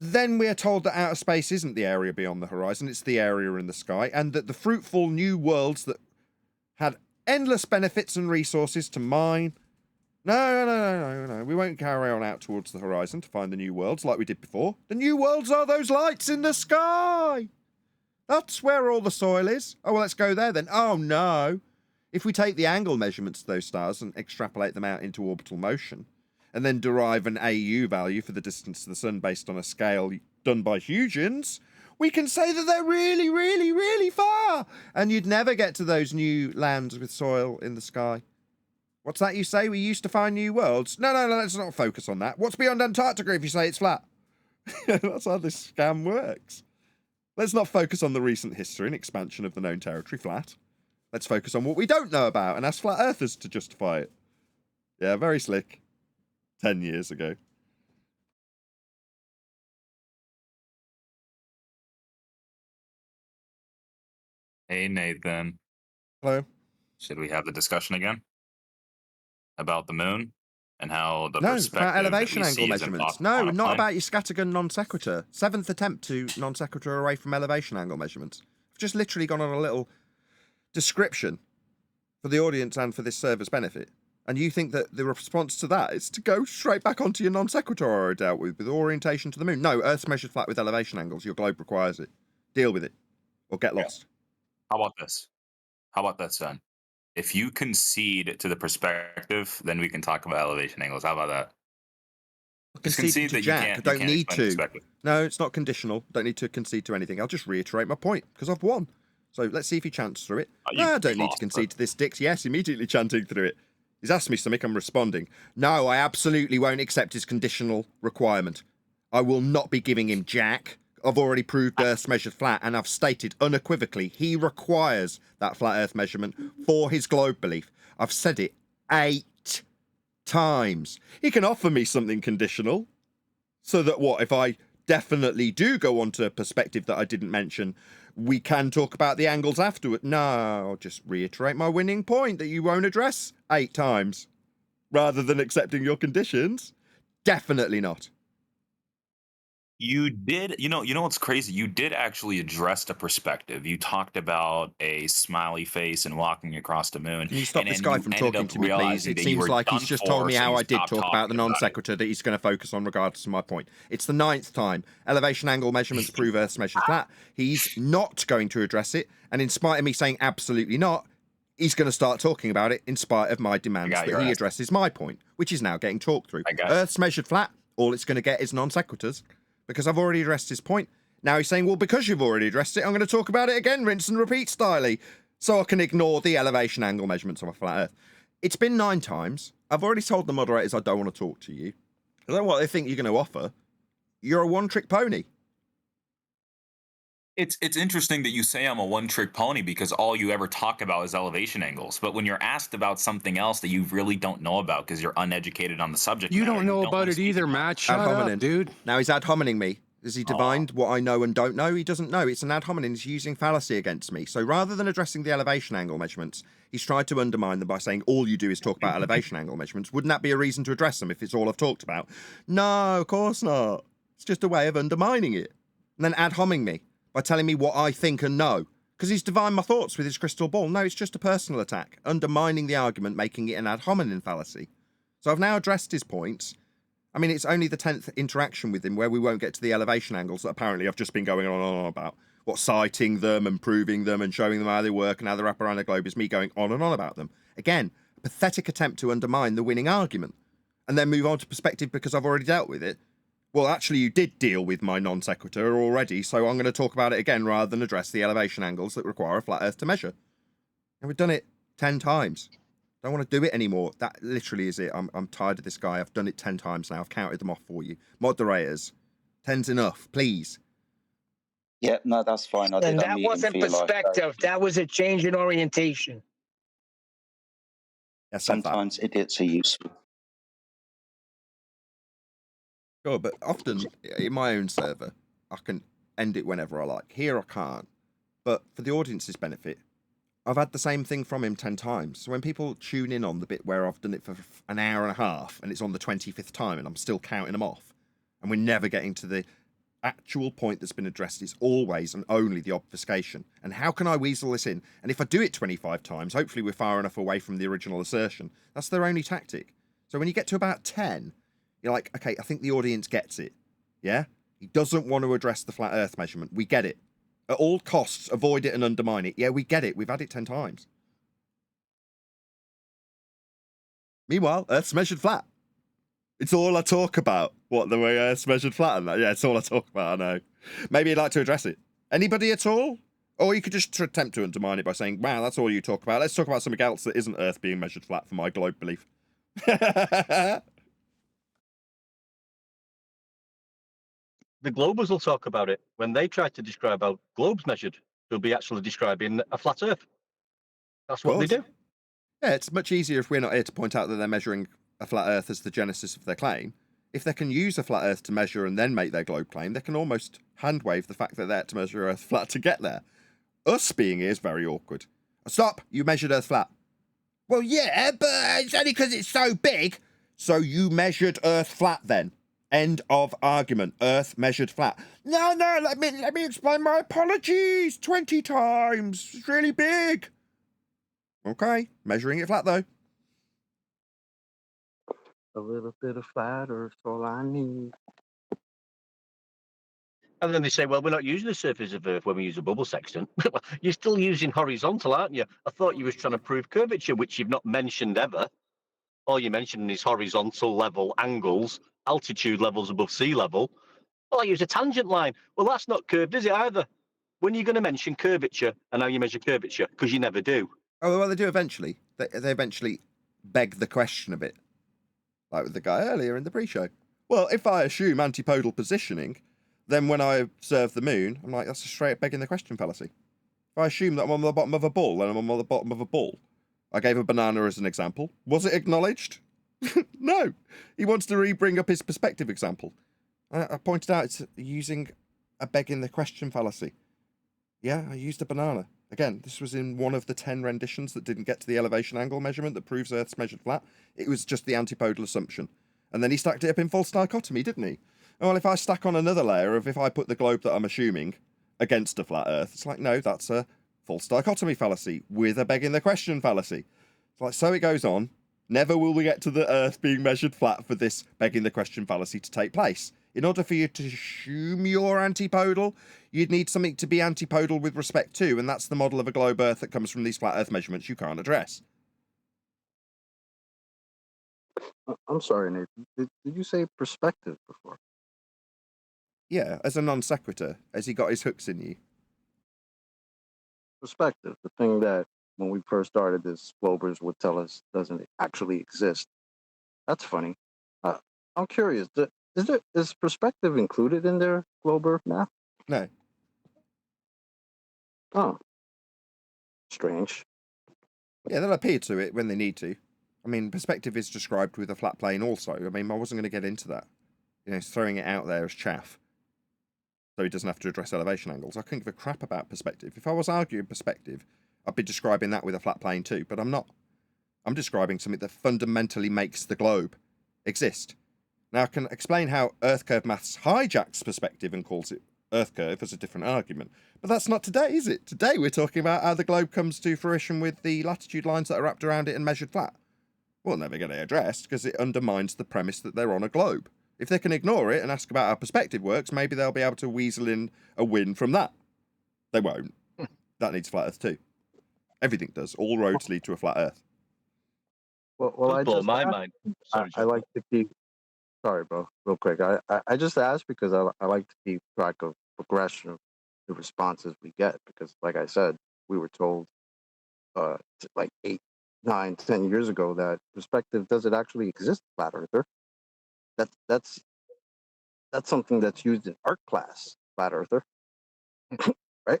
Then we are told that outer space isn't the area beyond the horizon, it's the area in the sky, and that the fruitful new worlds that had endless benefits and resources to mine. No. We won't carry on out towards the horizon to find the new worlds like we did before. The new worlds are those lights in the sky. That's where all the soil is. Oh, well, let's go there then. Oh, no. If we take the angle measurements of those stars and extrapolate them out into orbital motion, and then derive an AU value for the distance to the sun based on a scale done by Huygens, we can say that they're really, really, really far. And you'd never get to those new lands with soil in the sky. What's that you say? We used to find new worlds? No, let's not focus on that. What's beyond Antarctica if you say it's flat? That's how this scam works. Let's not focus on the recent history and expansion of the known territory flat. Let's focus on what we don't know about and ask flat earthers to justify it. Yeah, very slick. 10 years ago. Hey, Nathan. Hello. Should we have the discussion again? About the moon? And how the No, perspective about elevation that we angle see is measurements. impossible No, on a not plane? about your scattergun non sequitur. 7th attempt to non sequitur away from elevation angle measurements. I've just literally gone on a little description for the audience and for this server's benefit. And you think that the response to that is to go straight back onto your non sequitur I already dealt with orientation to the moon. No, Earth's measured flat with elevation angles. Your globe requires it. Deal with it. Or get lost. How about this? How about that, son? If you concede to the perspective, then we can talk about elevation angles. How about that? Just Concede to that Jack. I don't can't need explain to. perspective. No, it's not conditional. Don't need to concede to anything. I'll just reiterate my point because I've won. So let's see if he chants through it. No, I don't need to concede to this, Dix. Yes, immediately chanting through it. He's asked me something, I'm responding. No, I absolutely won't accept his conditional requirement. I will not be giving him Jack. I've already proved Earth's measured flat, and I've stated unequivocally he requires that flat Earth measurement for his globe belief. I've said it 8 times. He can offer me something conditional, so that what, if I definitely do go on to a perspective that I didn't mention, we can talk about the angles afterward. No, I'll just reiterate my winning point that you won't address 8 times, rather than accepting your conditions. Definitely not. You did, you know what's crazy? You did actually address the perspective. You talked about a smiley face and walking across the moon. Can you stop and this then guy you from ended talking up to me, please? realizing It that you seems were like he's done just for, told me so how you I did stopped talk about the talking non it. sequitur that he's going to focus on regardless of my point. It's the 9th time. Elevation angle measurements prove Earth's measured flat. He's not going to address it, and in spite of me saying absolutely not, he's going to start talking about it in spite of my demands that he addresses my point, which is now getting talked through. Earth's measured flat, all it's going to get is non sequiturs, because I've already addressed his point. Now he's saying, well, because you've already addressed it, I'm going to talk about it again, rinse and repeat styly, so I can ignore the elevation angle measurements of a flat Earth. It's been 9 times. I've already told the moderators I don't want to talk to you. I don't know what they think you're going to offer. You're a one-trick pony. It's interesting that you say I'm a one-trick pony because all you ever talk about is elevation angles. But when you're asked about something else that you really don't know about because you're uneducated on the subject, You don't know about it either, Matt. Shut up, dude. Now he's ad hominem me. Has he divined what I know and don't know? He doesn't know. It's an ad hominem. He's using fallacy against me. So rather than addressing the elevation angle measurements, he's tried to undermine them by saying all you do is talk about elevation angle measurements. Wouldn't that be a reason to address them if it's all I've talked about? No, of course not. It's just a way of undermining it. And then ad homing me by telling me what I think and know. Because he's divined my thoughts with his crystal ball. No, it's just a personal attack, undermining the argument, making it an ad hominem fallacy. So I've now addressed his points. I mean, it's only the 10th interaction with him where we won't get to the elevation angles that apparently I've just been going on and on about. What, citing them and proving them and showing them how they work and how they wrap around the globe is me going on and on about them. Again, a pathetic attempt to undermine the winning argument and then move on to perspective because I've already dealt with it. Well, actually, you did deal with my non sequitur already, so I'm going to talk about it again rather than address the elevation angles that require a flat Earth to measure. And we've done it 10 times. Don't want to do it anymore. That literally is it. I'm tired of this guy. I've done it 10 times now. I've counted them off for you. Moderators, 10's enough, please. Yeah, no, that's fine. I did And that unmute him wasn't for your life. perspective. That was a change in orientation. Sometimes idiots are useful. Sure, but often in my own server, I can end it whenever I like. Here I can't. But for the audience's benefit, I've had the same thing from him 10 times. So when people tune in on the bit where I've done it for an hour and a half and it's on the 25th time and I'm still counting them off and we're never getting to the actual point that's been addressed is always and only the obfuscation. And how can I weasel this in? And if I do it 25 times, hopefully we're far enough away from the original assertion. That's their only tactic. So when you get to about 10, you're like, okay, I think the audience gets it. Yeah? He doesn't want to address the flat earth measurement. We get it. At all costs, avoid it and undermine it. Yeah, we get it. We've had it 10 times. Meanwhile, Earth's measured flat. It's all I talk about. What, the way Earth's measured flat and that? Yeah, it's all I talk about, I know. Maybe you'd like to address it. Anybody at all? Or you could just attempt to undermine it by saying, wow, that's all you talk about. Let's talk about something else that isn't Earth being measured flat for my globe belief. The globers will talk about it. When they try to describe how globes measured, they'll be actually describing a flat Earth. That's what they do. Yeah, it's much easier if we're not here to point out that they're measuring a flat Earth as the genesis of their claim. If they can use a flat Earth to measure and then make their globe claim, they can almost handwave the fact that they had to measure Earth flat to get there. Us being here is very awkward. Stop! You measured Earth flat. Well, yeah, but it's only because it's so big. So you measured Earth flat then. End of argument. Earth measured flat. No, let me explain my apologies 20 times. It's really big. Okay, measuring it flat though. A little bit of flat Earth, all I need. And then they say, well, we're not using the surface of Earth when we use a bubble sextant. You're still using horizontal, aren't you? I thought you was trying to prove curvature, which you've not mentioned ever. All you're mentioning is horizontal level angles, altitude levels above sea level. Well, I use a tangent line. Well, that's not curved, is it either? When are you going to mention curvature and how you measure curvature? Because you never do. Oh, well, they do eventually. They eventually beg the question a bit. Like with the guy earlier in the pre-show. Well, if I assume antipodal positioning, then when I observe the moon, I'm like, that's a straight begging the question fallacy. If I assume that I'm on the bottom of a ball, then I'm on the bottom of a ball. I gave a banana as an example. Was it acknowledged? No. He wants to bring up his perspective example. I pointed out it's using a begging the question fallacy. Yeah, I used a banana. Again, this was in one of the 10 renditions that didn't get to the elevation angle measurement that proves Earth's measured flat. It was just the antipodal assumption. And then he stacked it up in false dichotomy, didn't he? Well, if I stack on another layer of if I put the globe that I'm assuming against a flat Earth, it's like, no, that's a false dichotomy fallacy with a begging the question fallacy. It's like, so it goes on. Never will we get to the Earth being measured flat for this begging the question fallacy to take place. In order for you to assume you're antipodal, you'd need something to be antipodal with respect to, and that's the model of a globe Earth that comes from these flat Earth measurements you can't address. I'm sorry, Nathan. Did you say perspective before? Yeah, as a non sequitur, as he got his hooks in you. Perspective, the thing that when we first started this, Globers would tell us doesn't actually exist. That's funny. I'm curious. Is perspective included in their Glober math? No. Oh. Strange. Yeah, they'll appear to it when they need to. I mean, perspective is described with a flat plane also. I mean, I wasn't going to get into that. You know, it's throwing it out there as chaff. So he doesn't have to address elevation angles. I couldn't give a crap about perspective. If I was arguing perspective, I'd be describing that with a flat plane too, but I'm not. I'm describing something that fundamentally makes the globe exist. Now, I can explain how Earth curve maths hijacks perspective and calls it Earth curve as a different argument. But that's not today, is it? Today we're talking about how the globe comes to fruition with the latitude lines that are wrapped around it and measured flat. We'll never get it addressed because it undermines the premise that they're on a globe. If they can ignore it and ask about how perspective works, maybe they'll be able to weasel in a win from that. They won't. That needs flat Earth too. Everything does. All roads lead to a flat Earth. Well, I just my mind. Sorry, I like to keep. Sorry, bro. Real quick. I just asked because I like to keep track of progression of the responses we get because, like I said, we were told like 8, 9, 10 years ago that perspective doesn't actually exist, flat earther. That's something that's used in art class, flat earther. Right?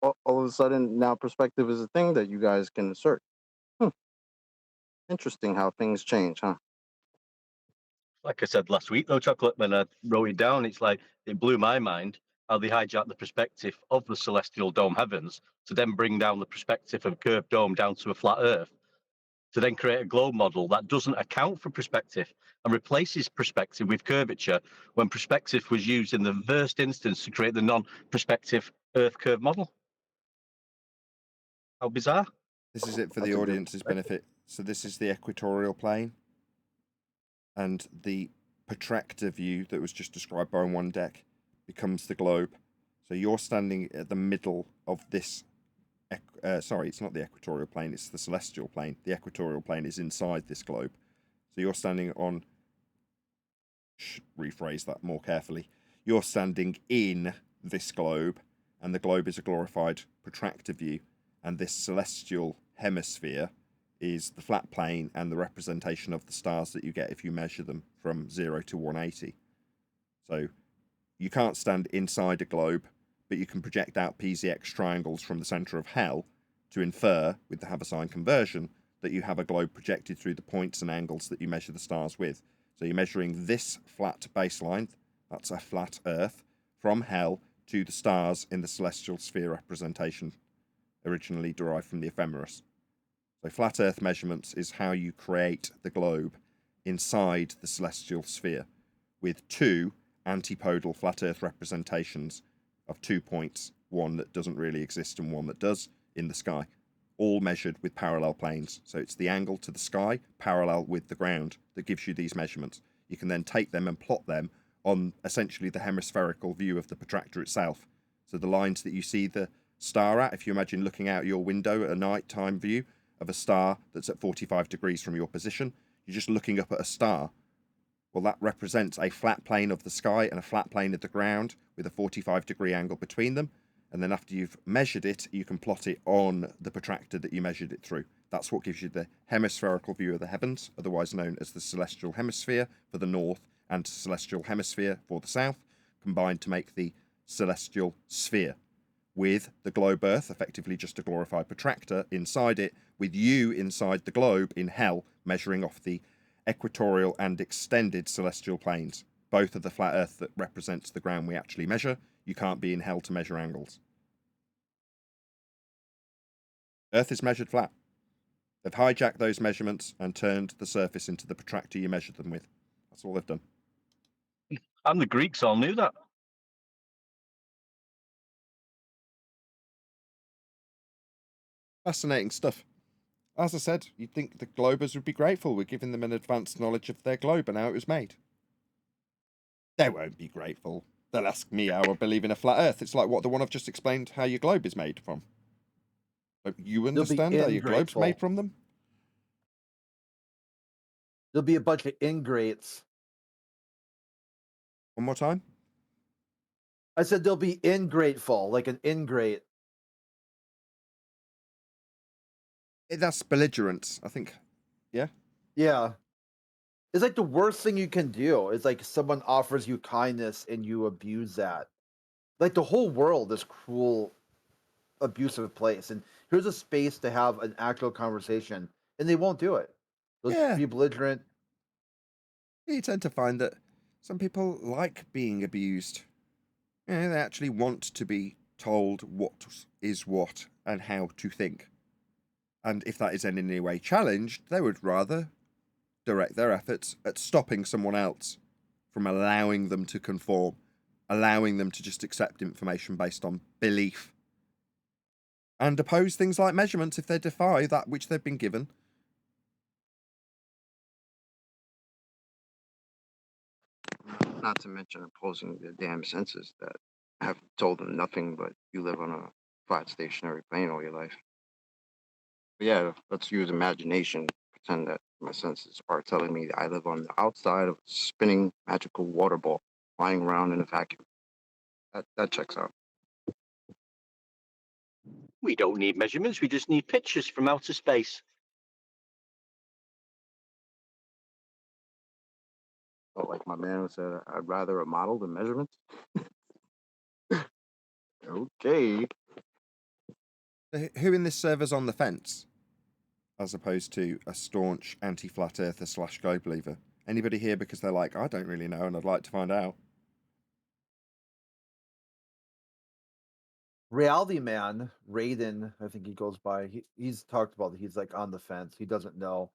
All of a sudden, now perspective is a thing that you guys can assert. Interesting how things change, huh? Like I said last week, though, Chocolate, when I wrote it down, it's like it blew my mind how they hijacked the perspective of the celestial dome heavens to then bring down the perspective of a curved dome down to a flat Earth. to then create a globe model that doesn't account for perspective and replaces perspective with curvature when perspective was used in the first instance to create the non-perspective Earth curve model. How bizarre. This is it for the audience's benefit. So this is the equatorial plane and the protractor view that was just described by one deck becomes the globe. So you're standing at the middle of this. Sorry, it's not the equatorial plane, it's the celestial plane. The equatorial plane is inside this globe. So you're standing on. Rephrase that more carefully. You're standing in this globe, and the globe is a glorified protractor view, and this celestial hemisphere is the flat plane and the representation of the stars that you get if you measure them from 0 to 180. So you can't stand inside a globe, but you can project out PZX triangles from the centre of hell to infer, with the Haversine conversion, that you have a globe projected through the points and angles that you measure the stars with. So you're measuring this flat baseline, that's a flat Earth, from hell to the stars in the celestial sphere representation, originally derived from the ephemeris. So flat Earth measurements is how you create the globe inside the celestial sphere, with two antipodal flat Earth representations of 2 points, one that doesn't really exist and one that does, in the sky, all measured with parallel planes. So it's the angle to the sky parallel with the ground that gives you these measurements. You can then take them and plot them on essentially the hemispherical view of the protractor itself. So the lines that you see the star at, if you imagine looking out your window at a nighttime view of a star that's at 45 degrees from your position, you're just looking up at a star. Well, that represents a flat plane of the sky and a flat plane of the ground with a 45-degree angle between them. And then after you've measured it, you can plot it on the protractor that you measured it through. That's what gives you the hemispherical view of the heavens, otherwise known as the celestial hemisphere for the north and celestial hemisphere for the south, combined to make the celestial sphere, with the globe Earth, effectively just a glorified protractor, inside it, with you inside the globe in hell, measuring off the equatorial and extended celestial planes, both of the flat Earth that represents the ground we actually measure. You can't be in hell to measure angles. Earth is measured flat. They've hijacked those measurements and turned the surface into the protractor you measured them with. That's all they've done. And the Greeks all knew that. Fascinating stuff. As I said, you'd think the globers would be grateful we're giving them an advanced knowledge of their globe and how it was made. They won't be grateful. They'll ask me how I believe in a flat Earth. It's like what the one I've just explained how your globe is made from. Like, you understand how your globe's made from them? There'll be a bunch of ingrates. One more time? I said they'll be ingrateful, like an ingrate. That's belligerence, I think. Yeah? Yeah. It's like the worst thing you can do is like someone offers you kindness and you abuse that. Like the whole world is cruel, abusive place. And here's a space to have an actual conversation and they won't do it. They'll be belligerent. You tend to find that some people like being abused. You know, they actually want to be told what is what and how to think. And if that is in any way challenged, they would rather direct their efforts at stopping someone else from allowing them to conform, allowing them to just accept information based on belief, and oppose things like measurements if they defy that which they've been given. Not to mention opposing the damn senses that have told them nothing but you live on a flat stationary plane all your life. But yeah, let's use imagination. Pretend that my senses are telling me that I live on the outside of a spinning magical water ball flying around in a vacuum. That checks out. We don't need measurements, we just need pictures from outer space. Oh, like my man said, I'd rather a model than measurements. Okay. Who in this server's on the fence, as opposed to a staunch anti-flat earther / globe believer? Anybody here because they're like, I don't really know and I'd like to find out? Reality Man, Raiden, I think he goes by. He's talked about that he's like on the fence. He doesn't know,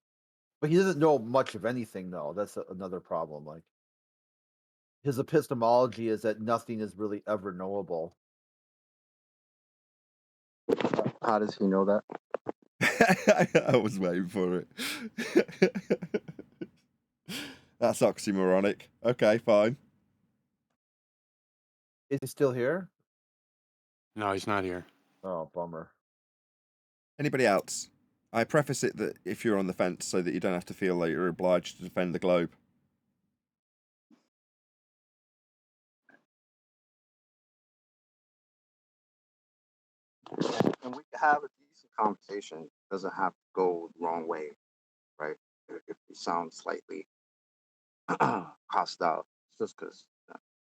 but he doesn't know much of anything though. That's another problem. Like his epistemology is that nothing is really ever knowable. How does he know that? I was waiting for it. That's oxymoronic. Okay, fine. Is he still here? No, he's not here. Oh, bummer. Anybody else? I preface it that if you're on the fence so that you don't have to feel like you're obliged to defend the globe. And we can have a decent conversation. It doesn't have to go the wrong way, right? If we sound slightly hostile, it's just because,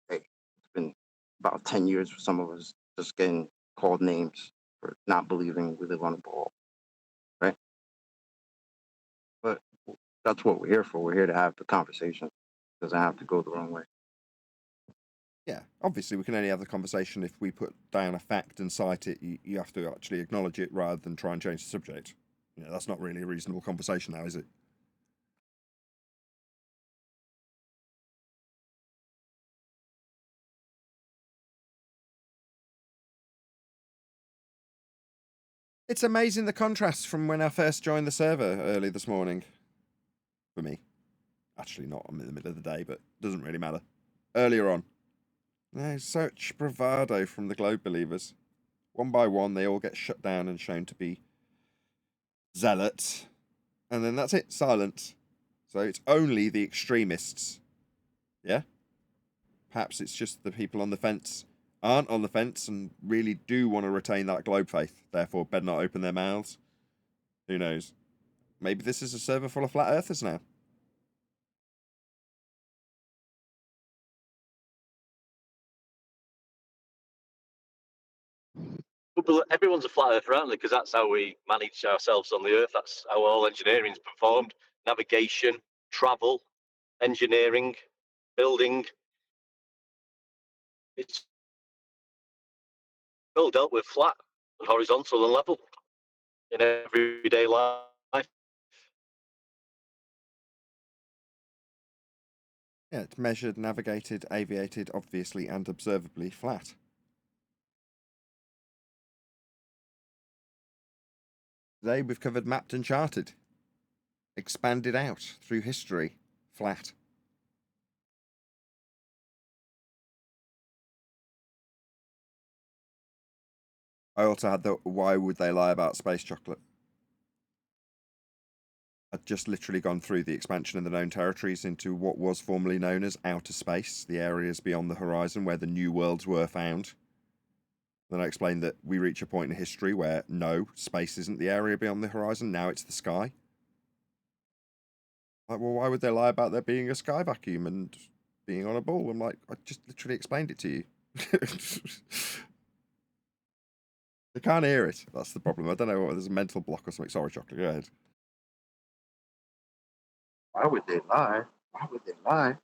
hey, it's been about 10 years for some of us just getting called names for not believing we live on a ball, right? But that's what we're here for. We're here to have the conversation. It doesn't have to go the wrong way. Yeah, obviously we can only have the conversation if we put down a fact and cite it. You have to actually acknowledge it rather than try and change the subject. You know, that's not really a reasonable conversation now, is it? It's amazing the contrast from when I first joined the server early this morning. For me. Actually not, I'm in the middle of the day, but it doesn't really matter. Earlier on. There's such bravado from the globe believers. One by one, they all get shut down and shown to be zealots. And then that's it, silence. So it's only the extremists. Yeah? Perhaps it's just the people on the fence aren't on the fence and really do want to retain that globe faith, therefore better not open their mouths. Who knows? Maybe this is a server full of flat earthers now. But everyone's a flat earther, aren't they? Because that's how we manage ourselves on the earth. That's how all engineering is performed. Navigation, travel, engineering, building. It's all dealt with flat and horizontal and level in everyday life. Yeah, it's measured, navigated, aviated, obviously, and observably flat. Today we've covered mapped and charted. Expanded out through history. Flat. I also had the why would they lie about space chocolate? I'd just literally gone through the expansion of the known territories into what was formerly known as outer space, the areas beyond the horizon where the new worlds were found. Then I explained that we reach a point in history where no, space isn't the area beyond the horizon, now it's the sky. Like, well, why would they lie about there being a sky vacuum and being on a ball? I'm like, I just literally explained it to you. They can't hear it. That's the problem. I don't know what there's a mental block or something. Sorry, Chocolate. Go ahead. Why would they lie? Why would they lie?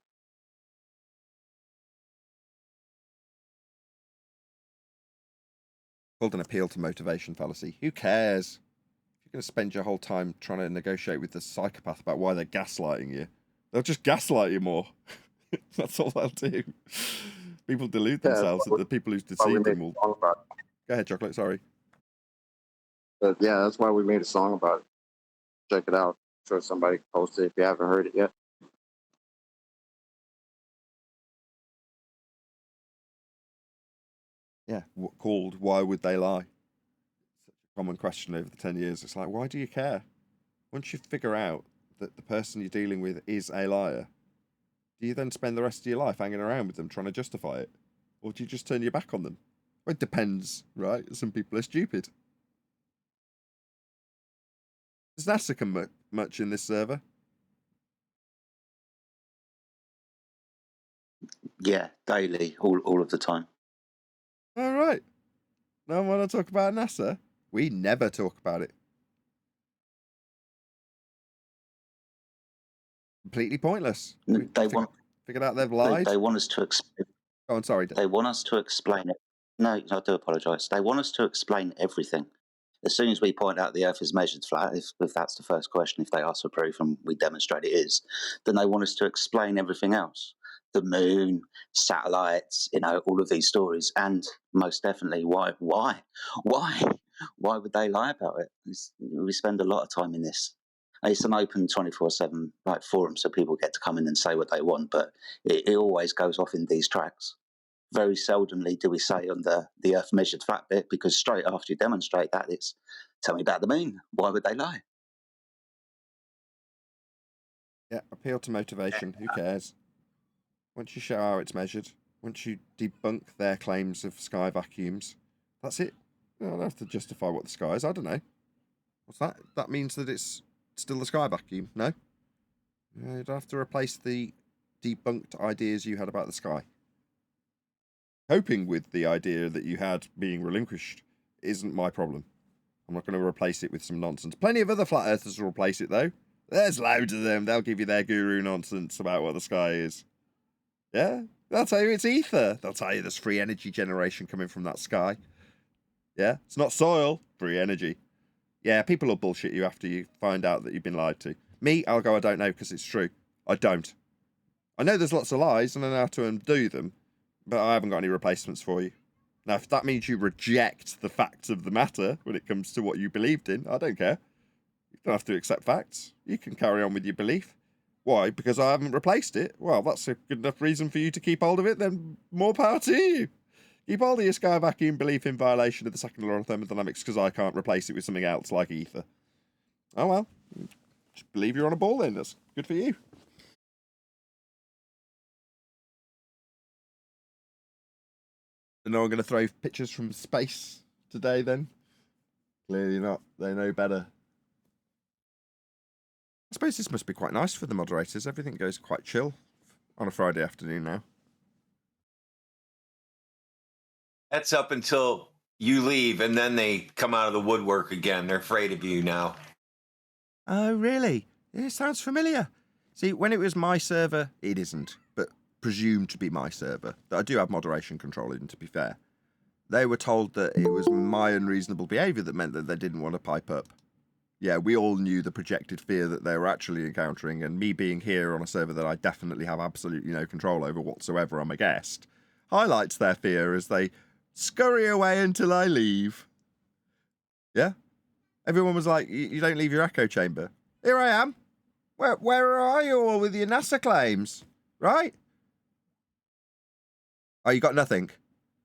Called an appeal to motivation fallacy. Who cares? If you're going to spend your whole time trying to negotiate with the psychopath about why they're gaslighting you, they'll just gaslight you more. That's all they'll do. People delude themselves that the people who deceive them will. Go ahead, Chocolate. Sorry. But yeah, that's why we made a song about it. Check it out. I'm sure somebody can post it if you haven't heard it yet. Yeah, called Why Would They Lie? Such a common question over the 10 years. It's like, why do you care? Once you figure out that the person you're dealing with is a liar, do you then spend the rest of your life hanging around with them trying to justify it? Or do you just turn your back on them? Well, it depends, right? Some people are stupid. Does NASA come much in this server? Yeah, daily, all of the time. All right. No one want to talk about NASA? We never talk about it. Completely pointless. They want figured out they've lied. They want us to explain. Oh, I'm sorry. They want us to explain it. No, I do apologise. They want us to explain everything. As soon as we point out the Earth is measured flat, if that's the first question, if they ask for proof and we demonstrate it is, then they want us to explain everything else. The moon, satellites, all of these stories, and most definitely why would they lie about it? We spend a lot of time in this. It's an open 24/7 forum, so people get to come in and say what they want, but it always goes off in these tracks. Very seldomly do we say on the Earth measured flat bit, because straight after you demonstrate that, it's tell me about the moon. Why would they lie? Yeah, appeal to motivation. Who cares? Once you show how it's measured, once you debunk their claims of sky vacuums, that's it. You don't have to justify what the sky is. I don't know. What's that? That means that it's still the sky vacuum. No? You don't have to replace the debunked ideas you had about the sky. Coping with the idea that you had being relinquished isn't my problem. I'm not going to replace it with some nonsense. Plenty of other flat earthers will replace it, though. There's loads of them. They'll give you their guru nonsense about what the sky is. Yeah? They'll tell you it's ether. They'll tell you there's free energy generation coming from that sky. Yeah? It's not soil. Free energy. Yeah, people will bullshit you after you find out that you've been lied to. Me, I'll go, I don't know, because it's true. I don't. I know there's lots of lies, and I know how to undo them, but I haven't got any replacements for you. Now, if that means you reject the facts of the matter when it comes to what you believed in, I don't care. You don't have to accept facts. You can carry on with your belief. Why? Because I haven't replaced it? Well, that's a good enough reason for you to keep hold of it, then more power to you. Keep hold of your sky vacuum belief in violation of the second law of thermodynamics because I can't replace it with something else like ether. Oh well. Just believe you're on a ball then. That's good for you. No one going to throw pictures from space today then? Clearly not. They know better. I suppose this must be quite nice for the moderators. Everything goes quite chill on a Friday afternoon now. That's up until you leave, and then they come out of the woodwork again. They're afraid of you now. Oh, really? It sounds familiar. See, when it was my server, it isn't, but presumed to be my server. I do have moderation control in, to be fair. They were told that it was my unreasonable behaviour that meant that they didn't want to pipe up. Yeah, we all knew the projected fear that they were actually encountering, and me being here on a server that I definitely have absolutely no control over whatsoever, I'm a guest, highlights their fear as they scurry away until I leave. Yeah? Everyone was like, you don't leave your echo chamber. Here I am. Where are you all with your NASA claims? Right? Oh, you got nothing?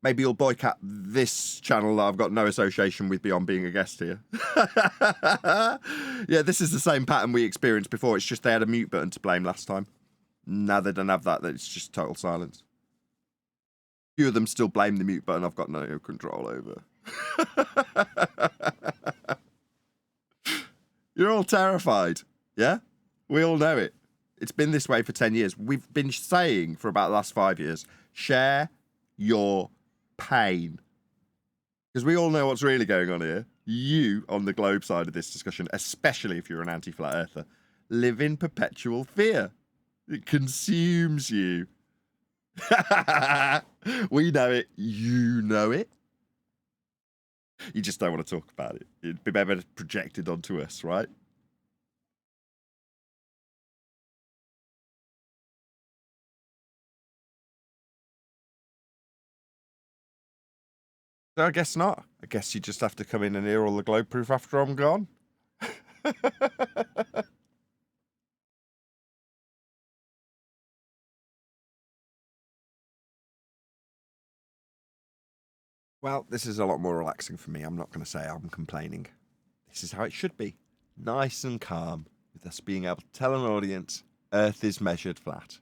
Maybe you'll boycott this channel that I've got no association with beyond being a guest here. Yeah, this is the same pattern we experienced before. It's just they had a mute button to blame last time. Now they don't have that. It's just total silence. A few of them still blame the mute button I've got no control over. You're all terrified. Yeah? We all know it. It's been this way for 10 years. We've been saying for about the last 5 years, share your pain. Because we all know what's really going on here. You, on the globe side of this discussion, especially if you're an anti-flat earther, live in perpetual fear. It consumes you. We know it. You know it. You just don't want to talk about it. It'd be better projected onto us, right? No, I guess not. I guess you just have to come in and hear all the globe proof after I'm gone. Well, this is a lot more relaxing for me. I'm not going to say I'm complaining. This is how it should be. Nice and calm, with us being able to tell an audience Earth is measured flat.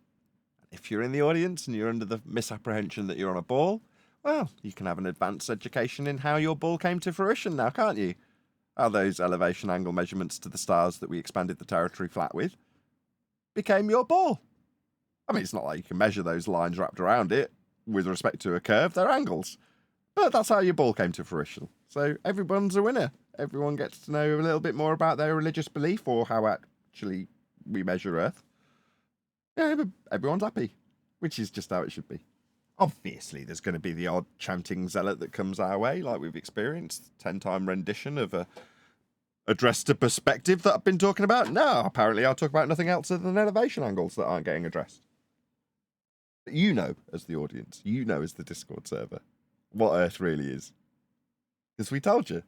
If you're in the audience and you're under the misapprehension that you're on a ball, well, you can have an advanced education in how your ball came to fruition now, can't you? How those elevation angle measurements to the stars that we expanded the territory flat with became your ball. I mean, it's not like you can measure those lines wrapped around it with respect to a curve. They're angles. But that's how your ball came to fruition. So everyone's a winner. Everyone gets to know a little bit more about their religious belief or how actually we measure Earth. Yeah, but everyone's happy, which is just how it should be. Obviously, there's going to be the odd chanting zealot that comes our way, like we've experienced. 10-time rendition of a addressed a perspective that I've been talking about. No, apparently I'll talk about nothing else other than elevation angles that aren't getting addressed. But you know, as the audience, you know, as the Discord server, what Earth really is. Because we told you.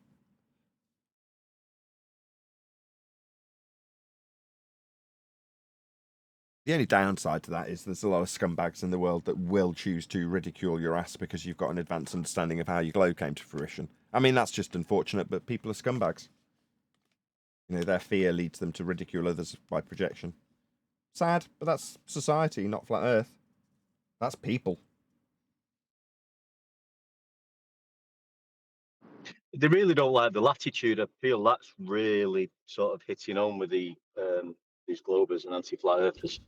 The only downside to that is there's a lot of scumbags in the world that will choose to ridicule your ass because you've got an advanced understanding of how your globe came to fruition. I mean, that's just unfortunate, but people are scumbags. You know, their fear leads them to ridicule others by projection. Sad, but that's society, not flat Earth. That's people. They really don't like the latitude. I feel that's really sort of hitting home with these globers and anti-flat earthers.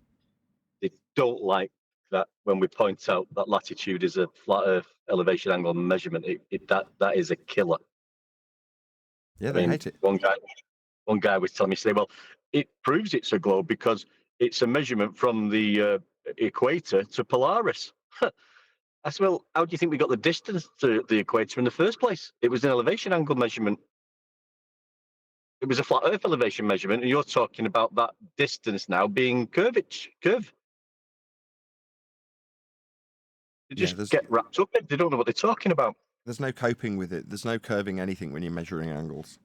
They don't like that when we point out that latitude is a flat Earth elevation angle measurement. That is a killer. Yeah, they hate it. One guy was telling me, say, well, it proves it's a globe because it's a measurement from the equator to Polaris. I said, well, how do you think we got the distance to the equator in the first place? It was an elevation angle measurement. It was a flat Earth elevation measurement, and you're talking about that distance now being curve. They just get wrapped up in it. They don't know what they're talking about. There's no coping with it. There's no curving anything when you're measuring angles.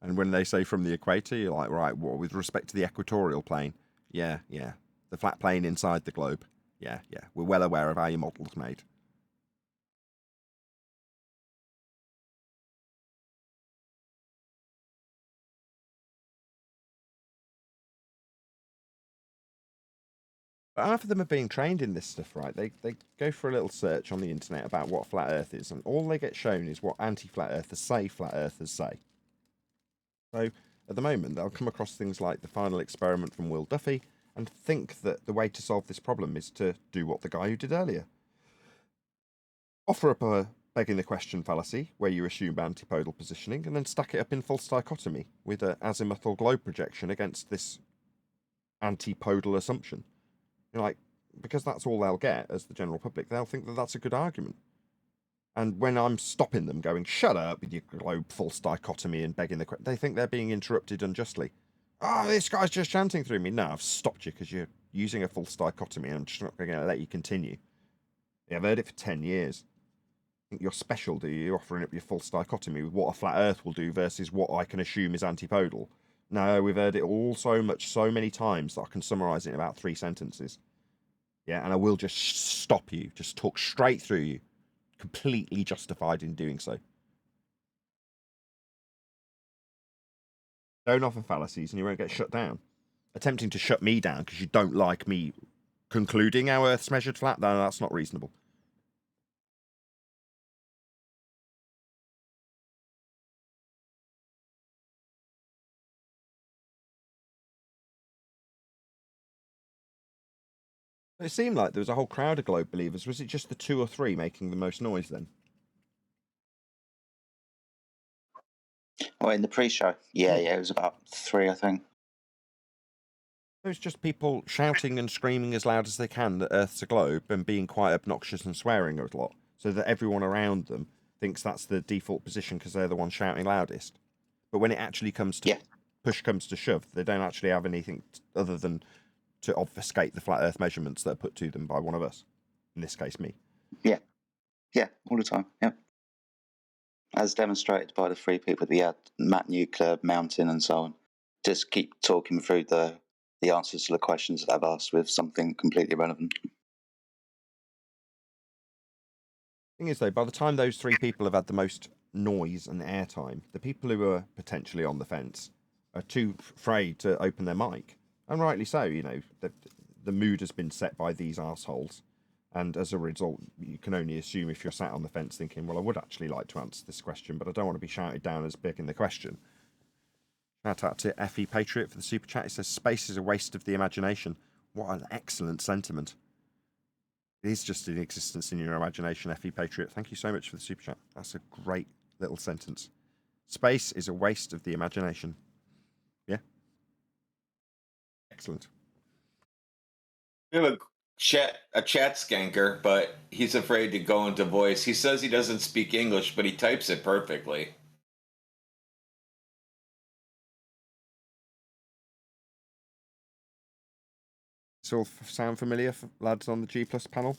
And when they say from the equator, you're like, right, what, with respect to the equatorial plane? Yeah. The flat plane inside the globe. Yeah. We're well aware of how your model's made. But half of them are being trained in this stuff, right? They go for a little search on the internet about what flat Earth is, and all they get shown is what anti-flat Earthers say flat Earthers say. So at the moment, they'll come across things like the final experiment from Will Duffy and think that the way to solve this problem is to do what the guy who did earlier. Offer up a begging the question fallacy, where you assume antipodal positioning, and then stack it up in false dichotomy with an azimuthal globe projection against this antipodal assumption. You're like, because that's all they'll get as the general public, they'll think that that's a good argument. And when I'm stopping them going, shut up with your globe false dichotomy and begging the question, they think they're being interrupted unjustly. Oh, this guy's just chanting through me. No, I've stopped you because you're using a false dichotomy and I'm just not going to let you continue. Yeah, I've heard it for 10 years. Think you're special, do you? You're offering up your false dichotomy with what a flat Earth will do versus what I can assume is antipodal. No, we've heard it all so many times that I can summarise it in about 3 sentences. Yeah, and I will just stop you, just talk straight through you. Completely justified in doing so. Don't offer fallacies and you won't get shut down. Attempting to shut me down because you don't like me concluding how Earth's measured flat, no, that's not reasonable. It seemed like there was a whole crowd of globe believers. Was it just the 2 or 3 making the most noise then? Oh, in the pre-show? Yeah, it was about 3, I think. It was just people shouting and screaming as loud as they can that Earth's a globe and being quite obnoxious and swearing a lot, so that everyone around them thinks that's the default position because they're the one shouting loudest. But when it actually comes to push comes to shove, they don't actually have anything other than to obfuscate the flat Earth measurements that are put to them by one of us. In this case, me. Yeah, all the time. Yeah, as demonstrated by the 3 people that had Matt Nuclear, Mountain, and so on. Just keep talking through the answers to the questions that I've asked with something completely irrelevant. Thing is, though, by the time those 3 people have had the most noise and airtime, the people who are potentially on the fence are too afraid to open their mic. And rightly so, you know, the mood has been set by these arseholes. And as a result, you can only assume if you're sat on the fence thinking, well, I would actually like to answer this question, but I don't want to be shouted down as big in the question. Shout out to FE Patriot for the super chat. It says, space is a waste of the imagination. What an excellent sentiment. It is just in existence in your imagination, FE Patriot. Thank you so much for the super chat. That's a great little sentence. Space is a waste of the imagination. Yeah. Excellent. I have a a chat skanker, but he's afraid to go into voice. He says he doesn't speak English, but he types it perfectly. This all sound familiar, for lads on the G+ panel?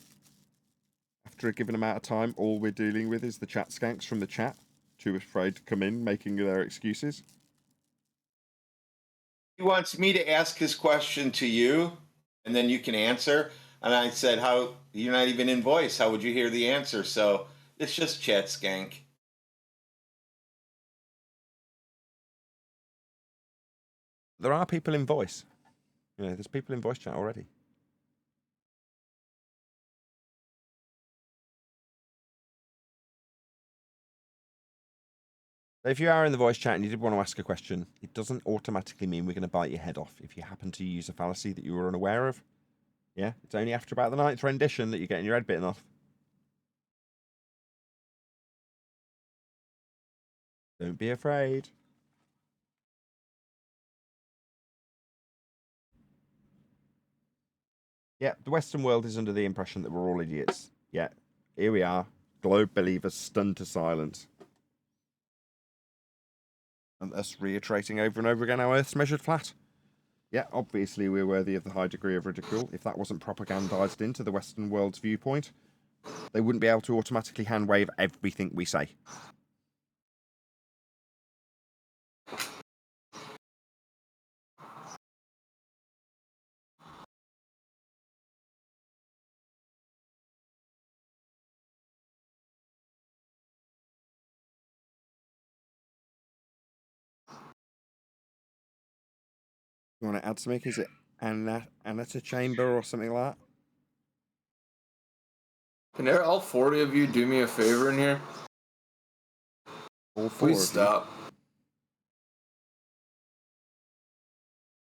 After a given amount of time, all we're dealing with is the chat skanks from the chat, too afraid to come in, making their excuses. He wants me to ask his question to you, and then you can answer. And I said, "How? You're not even in voice. How would you hear the answer?" So it's just chat skank. There are people in voice. You know, there's people in voice chat already. If you are in the voice chat and you did want to ask a question, it doesn't automatically mean we're going to bite your head off if you happen to use a fallacy that you were unaware of. Yeah, it's only after about the 9th rendition that you're getting your head bitten off. Don't be afraid. Yeah, the Western world is under the impression that we're all idiots. Yeah, here we are, globe believers stunned to silence. And us reiterating over and over again how Earth's measured flat. Yeah, obviously we're worthy of the high degree of ridicule. If that wasn't propagandized into the Western world's viewpoint, they wouldn't be able to automatically hand wave everything we say. You want to add something? Is it Anata Chamber or something like that? Can all 40 of you do me a favor in here? All 4 Please of stop. You.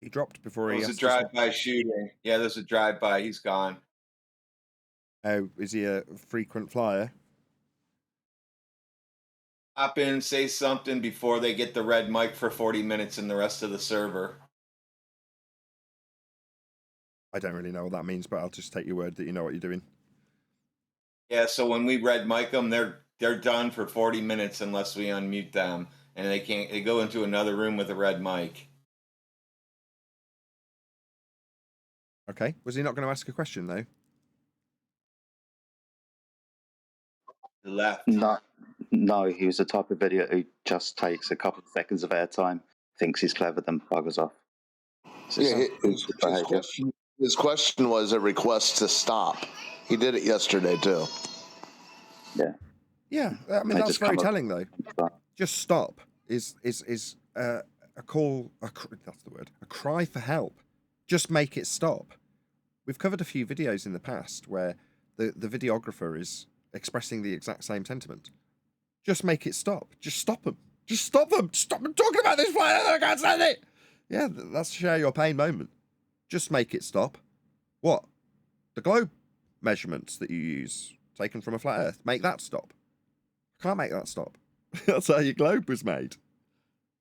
He dropped before he There's a asked us drive-by shooting. Yeah, there's a drive-by. He's gone. Oh, is he a frequent flyer? Hop in, say something before they get the red mic for 40 minutes in the rest of the server. I don't really know what that means, but I'll just take your word that you know what you're doing. Yeah, so when we red mic them, they're done for 40 minutes unless we unmute them, and they go into another room with a red mic. Okay, was he not going to ask a question though? Left. No, he was the type of idiot who just takes a couple of seconds of airtime, thinks he's clever, then buggers off. So Yeah, his question was a request to stop. He did it yesterday too. Yeah. Yeah, I mean that's very telling though. Just stop is a call. That's the word. A cry for help. Just make it stop. We've covered a few videos in the past where the videographer is expressing the exact same sentiment. Just make it stop. Just stop them. Just stop them. Stop them talking about this flight. I can't stand it. Yeah, that's share your pain moment. Just make it stop. What? The globe measurements that you use taken from a flat Earth. Make that stop. I can't make that stop. That's how your globe was made.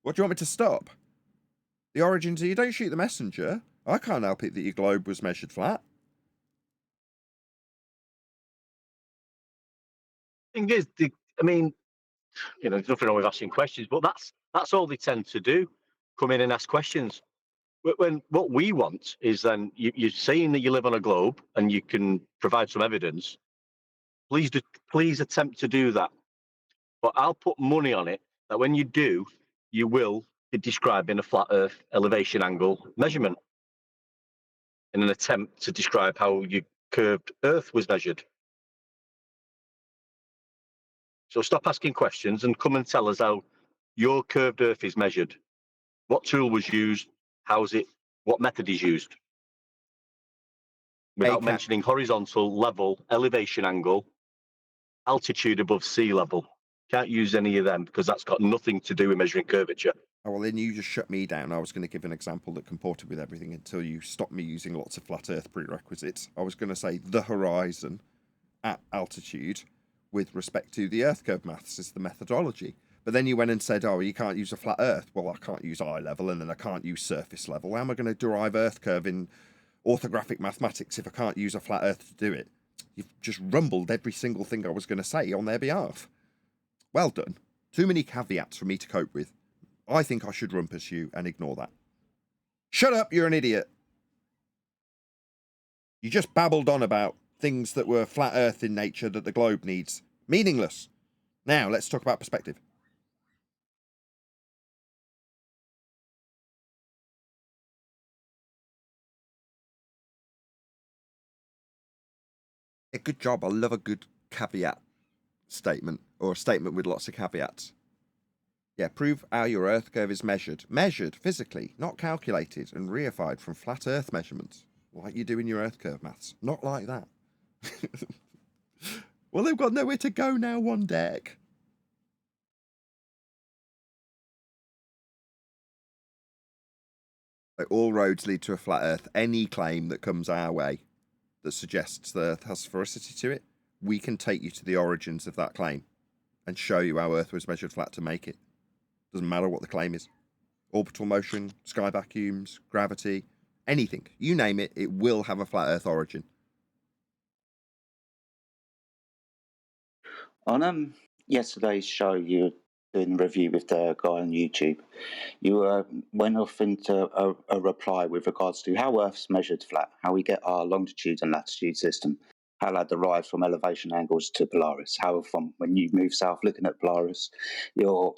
What do you want me to stop? The origins of you don't shoot the messenger. I can't help it that your globe was measured flat. Thing is, I mean, you know, there's nothing wrong with asking questions, but that's all they tend to do. Come in and ask questions. When what we want is then you're saying that you live on a globe and you can provide some evidence. Please attempt to do that. But I'll put money on it that when you do, you will be describing a flat Earth elevation angle measurement in an attempt to describe how your curved Earth was measured. So stop asking questions and come and tell us how your curved Earth is measured. What tool was used? How's it? What method is used? Without mentioning horizontal, level, elevation angle, altitude above sea level. Can't use any of them because that's got nothing to do with measuring curvature. Oh, well, then you just shut me down. I was going to give an example that comported with everything until you stopped me using lots of flat Earth prerequisites. I was going to say the horizon at altitude with respect to the Earth curve maths is the methodology. But then you went and said, oh, you can't use a flat Earth. Well, I can't use eye level and then I can't use surface level. How am I going to derive Earth curve in orthographic mathematics if I can't use a flat earth to do it? You've just rumbled every single thing I was going to say on their behalf. Well done. Too many caveats for me to cope with. I think I should rumpus you and ignore that. Shut up, you're an idiot. You just babbled on about things that were flat earth in nature that the globe needs. Meaningless. Now, let's talk about perspective. Yeah, good job. I love a good caveat statement, or a statement with lots of caveats. Yeah, prove how your Earth curve is measured. Measured physically, not calculated and reified from flat Earth measurements, like you do in your Earth curve maths. Not like that. Well, they've got nowhere to go now, one deck. Like, all roads lead to a flat Earth. Any claim that comes our way that suggests the Earth has sphericity to it, we can take you to the origins of that claim and show you how Earth was measured flat to make it. Doesn't matter what the claim is. Orbital motion, sky vacuums, gravity, anything. You name it, it will have a flat Earth origin. On yesterday's show, you were doing a review with the guy on YouTube. You went off into a reply with regards to how Earth's measured flat, how we get our longitude and latitude system, how that derives from elevation angles to Polaris, how from when you move south looking at Polaris, your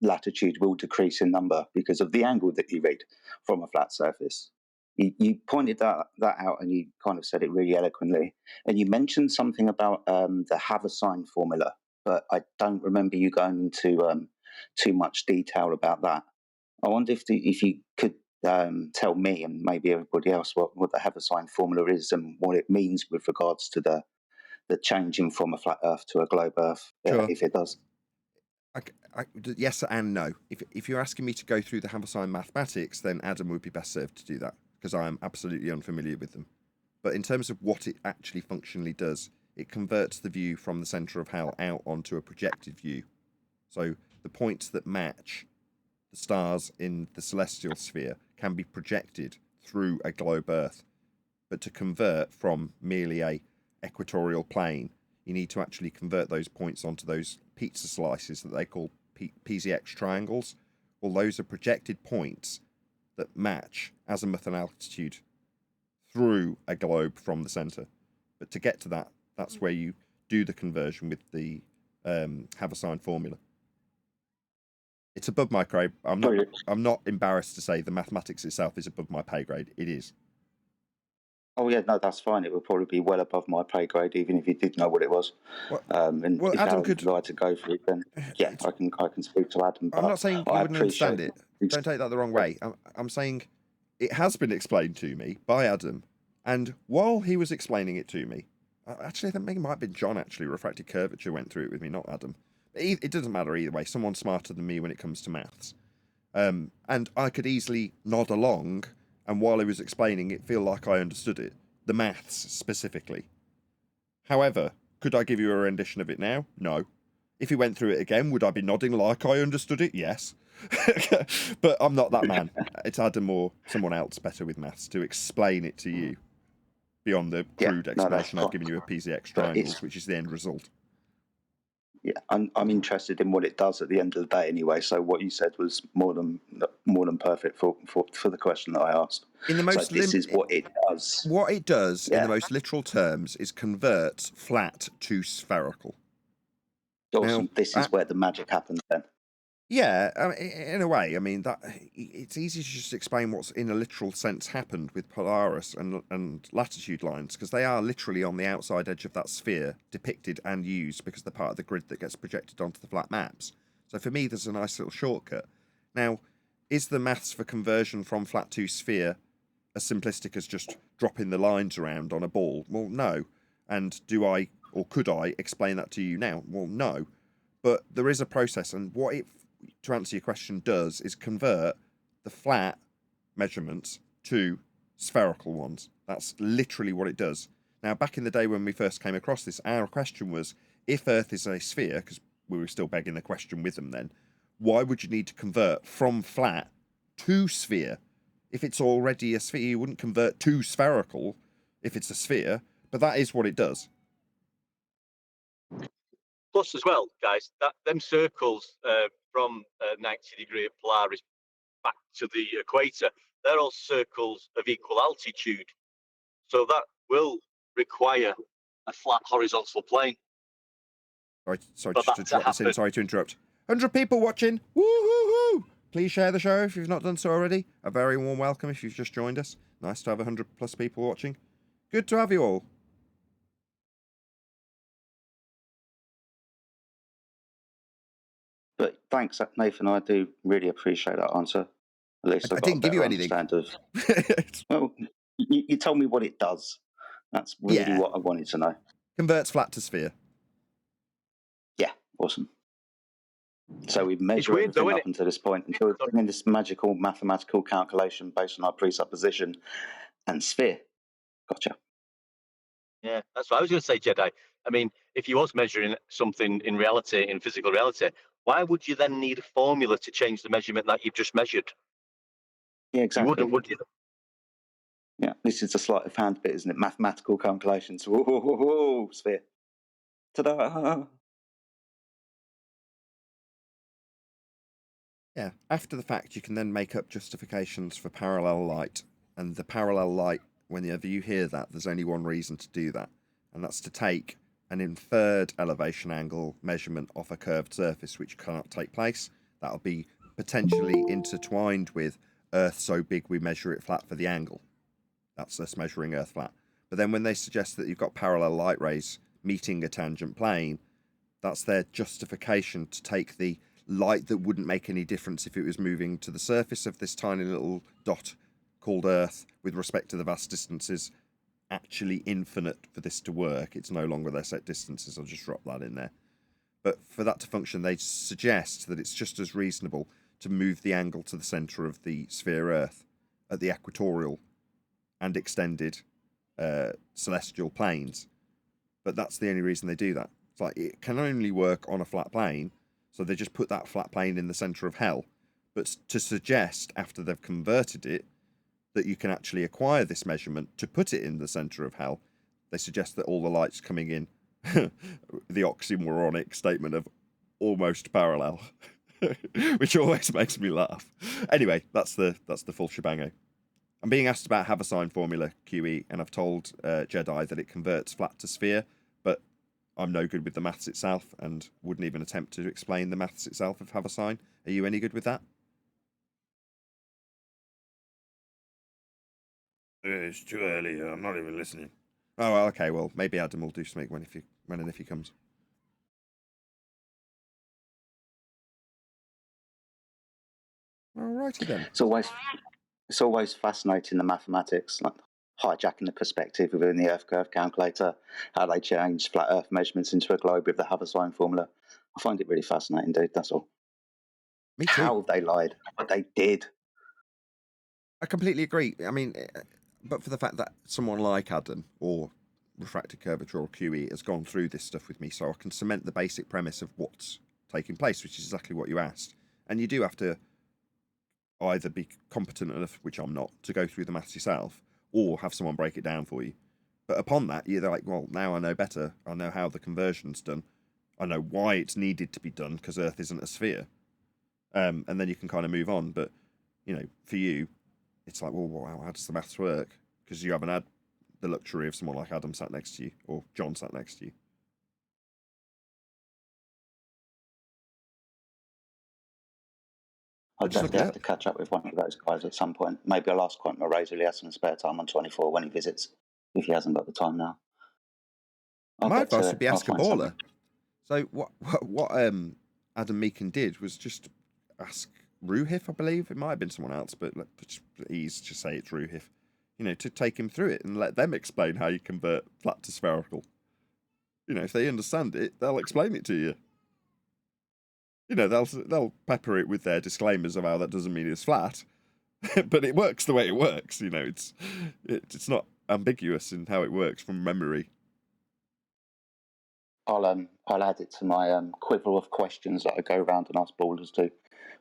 latitude will decrease in number because of the angle that you read from a flat surface. You pointed that out, and you kind of said it really eloquently. And you mentioned something about the Haversine formula, but I don't remember you going into too much detail about that. I wonder if you could tell me and maybe everybody else what the Haversine formula is and what it means with regards to the changing from a flat Earth to a globe Earth, Sure. if it does. Yes and no. If you're asking me to go through the Haversine mathematics, then Adam would be best served to do that, because I am absolutely unfamiliar with them. But in terms of what it actually functionally does, it converts the view from the centre of hell out onto a projected view. So the points that match the stars in the celestial sphere can be projected through a globe Earth. But to convert from merely a equatorial plane, you need to actually convert those points onto those pizza slices that they call PZX triangles. Well, those are projected points that match azimuth and altitude through a globe from the centre. But to get to that, that's where you do the conversion with the Haversine formula. It's above my grade. I'm not embarrassed to say the mathematics itself is above my pay grade. It is. Oh yeah, no, that's fine. It would probably be well above my pay grade, even if you did know what it was. And if Adam could like to go for it, then yeah, I can speak to Adam. I'm not saying you wouldn't understand it. Don't take that the wrong way. I'm saying it has been explained to me by Adam, and while he was explaining it to me, actually I think it might have been John. Actually, refracted curvature went through it with me, not Adam. It doesn't matter either way. Someone's smarter than me when it comes to maths, and I could easily nod along. And while he was explaining it, feel like I understood it. The maths, specifically. However, could I give you a rendition of it now? No. If he went through it again, would I be nodding like I understood it? Yes. But I'm not that man. It's Adam or someone else better with maths to explain it to you. Beyond the crude explanation I've given you of PZX triangles, which is the end result. Yeah, I'm interested in what it does at the end of the day anyway. So what you said was more than perfect for the question that I asked. In the most this is what it does. What it does in the most literal terms is converts flat to spherical. Awesome. Now, this is where the magic happens then. Yeah, in a way. I mean, that it's easy to just explain what's in a literal sense happened with Polaris and latitude lines, because they are literally on the outside edge of that sphere, depicted and used because they're part of the grid that gets projected onto the flat maps. So for me, there's a nice little shortcut. Now, is the maths for conversion from flat to sphere as simplistic as just dropping the lines around on a ball? Well, no. And do I, or could I, explain that to you now? Well, no. But there is a process, and what it, to answer your question, does is convert the flat measurements to spherical ones. That's literally what it does. Now, back in the day when we first came across this, our question was, if Earth is a sphere, because we were still begging the question with them then, why would you need to convert from flat to sphere? if it's already a sphere. You wouldn't convert to spherical if it's a sphere, but that is what it does. Plus, as well, guys, that them circles from 90 degree at Polaris back to the equator, they're all circles of equal altitude. So that will require a flat horizontal plane. Sorry for to that drop this in. happen. Sorry to interrupt. 100 people watching. Woo-hoo-hoo! Please share the show if you've not done so already. A very warm welcome if you've just joined us. Nice to have 100 plus people watching. Good to have you all. But thanks, Nathan. I do really appreciate that answer. At least I I've got didn't a give you better anything. understanding of. Well, you told me what it does. That's really Yeah. what I wanted to know. Converts flat to sphere. Yeah, awesome. So we measure weird, though, everything isn't up until this point until we bring in this magical mathematical calculation based on our presupposition and sphere. Gotcha. Yeah, that's what I was going to say, Jedi. I mean, if you was measuring something in reality, in physical reality, why would you then need a formula to change the measurement that you've just measured? Yeah, exactly. You wouldn't, would you? Yeah, this is a sleight of hand bit, isn't it? Mathematical calculations. Whoa, sphere. Ta-da! Yeah, after the fact, you can then make up justifications for parallel light. And the parallel light, whenever you hear that, there's only one reason to do that. And that's to take an inferred elevation angle measurement off a curved surface, which cannot take place. That'll be potentially intertwined with Earth so big we measure it flat for the angle. That's us measuring Earth flat. But then when they suggest that you've got parallel light rays meeting a tangent plane, that's their justification to take the light that wouldn't make any difference if it was moving to the surface of this tiny little dot called Earth with respect to the vast distances, actually infinite for this to work. It's no longer their set distances. I'll just drop that in there. But for that to function, they suggest that it's just as reasonable to move the angle to the centre of the sphere Earth at the equatorial and extended celestial planes. But that's the only reason they do that. It's like it can only work on a flat plane, so they just put that flat plane in the centre of hell. But to suggest, after they've converted it, that you can actually acquire this measurement to put it in the centre of hell, they suggest that all the light's coming in the oxymoronic statement of almost parallel, which always makes me laugh. Anyway, that's the full shebango. I'm being asked about Haversine formula, QE, and I've told Jedi that it converts flat to sphere, but I'm no good with the maths itself and wouldn't even attempt to explain the maths itself of Haversine. Are you any good with that? It's too early. I'm not even listening. Oh, well, okay. Well, maybe Adam will do something when and if he comes. Alrighty then. It's always fascinating, the mathematics, like hijacking the perspective within the Earth curve calculator, how they change flat Earth measurements into a globe with the Haversine formula. I find it really fascinating, dude. That's all. Me too. How they lied, but they did. I completely agree. I mean, but for the fact that someone like Adam or Refracted Curvature or QE has gone through this stuff with me, so I can cement the basic premise of what's taking place, which is exactly what you asked. And you do have to either be competent enough, which I'm not, to go through the maths yourself, or have someone break it down for you. But upon that, you're like, well, now I know better. I know how the conversion's done. I know why it's needed to be done, because Earth isn't a sphere. And then you can kind of move on. But, you know, for you, it's like, well, wow, how does the maths work? Because you haven't had the luxury of someone like Adam sat next to you, or John sat next to you. I'll definitely have to catch up with one of those guys at some point. Maybe I'll ask Quantum Arrays if he has some spare time on 24 when he visits, if he hasn't got the time now. My advice would be ask a baller. So what Adam Meakin did was just ask Ruhif, I believe. It might have been someone else, but please just say it's Ruhif. You know, to take him through it and let them explain how you convert flat to spherical. You know, if they understand it, they'll explain it to you. You know, they'll pepper it with their disclaimers of how that doesn't mean it's flat, but it works the way it works. You know, it's not ambiguous in how it works from memory. I'll add it to my quiver of questions that I go around and ask ballers to.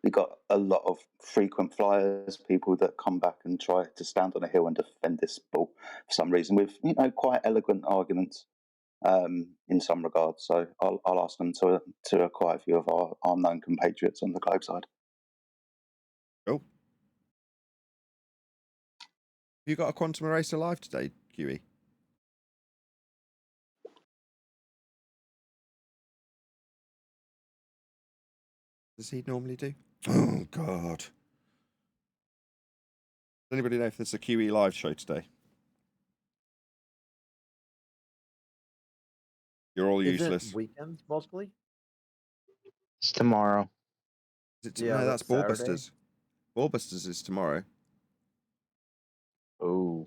We got a lot of frequent flyers, people that come back and try to stand on a hill and defend this bull for some reason with quite eloquent arguments in some regards. So I'll ask them to quite a few of our known compatriots on the globe side. Cool. Have you got a quantum eraser live today, QE? Does he normally do? Oh, God. Does anybody know if there's a QE live show today? You're all Isn't useless. it weekends mostly? It's tomorrow. Is it Yeah, no, that's Saturday. Ballbusters. Ballbusters is tomorrow. Oh.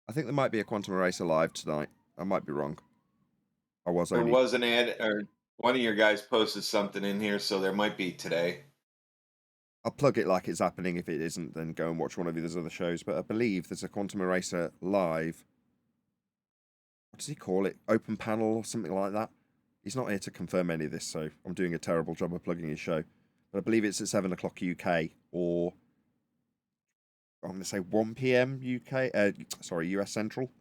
I think there might be a quantum eraser live tonight. I might be wrong. I was There only... was an ad, or one of your guys posted something in here, so there might be today. I'll plug it like it's happening. If it isn't, then go and watch one of these other shows. But I believe there's a quantum eraser live. What does he call it? Open panel or something like that. He's not here to confirm any of this, so I'm doing a terrible job of plugging his show. But I believe it's at 7 o'clock UK, or I'm going to say 1 p.m. UK. US Central.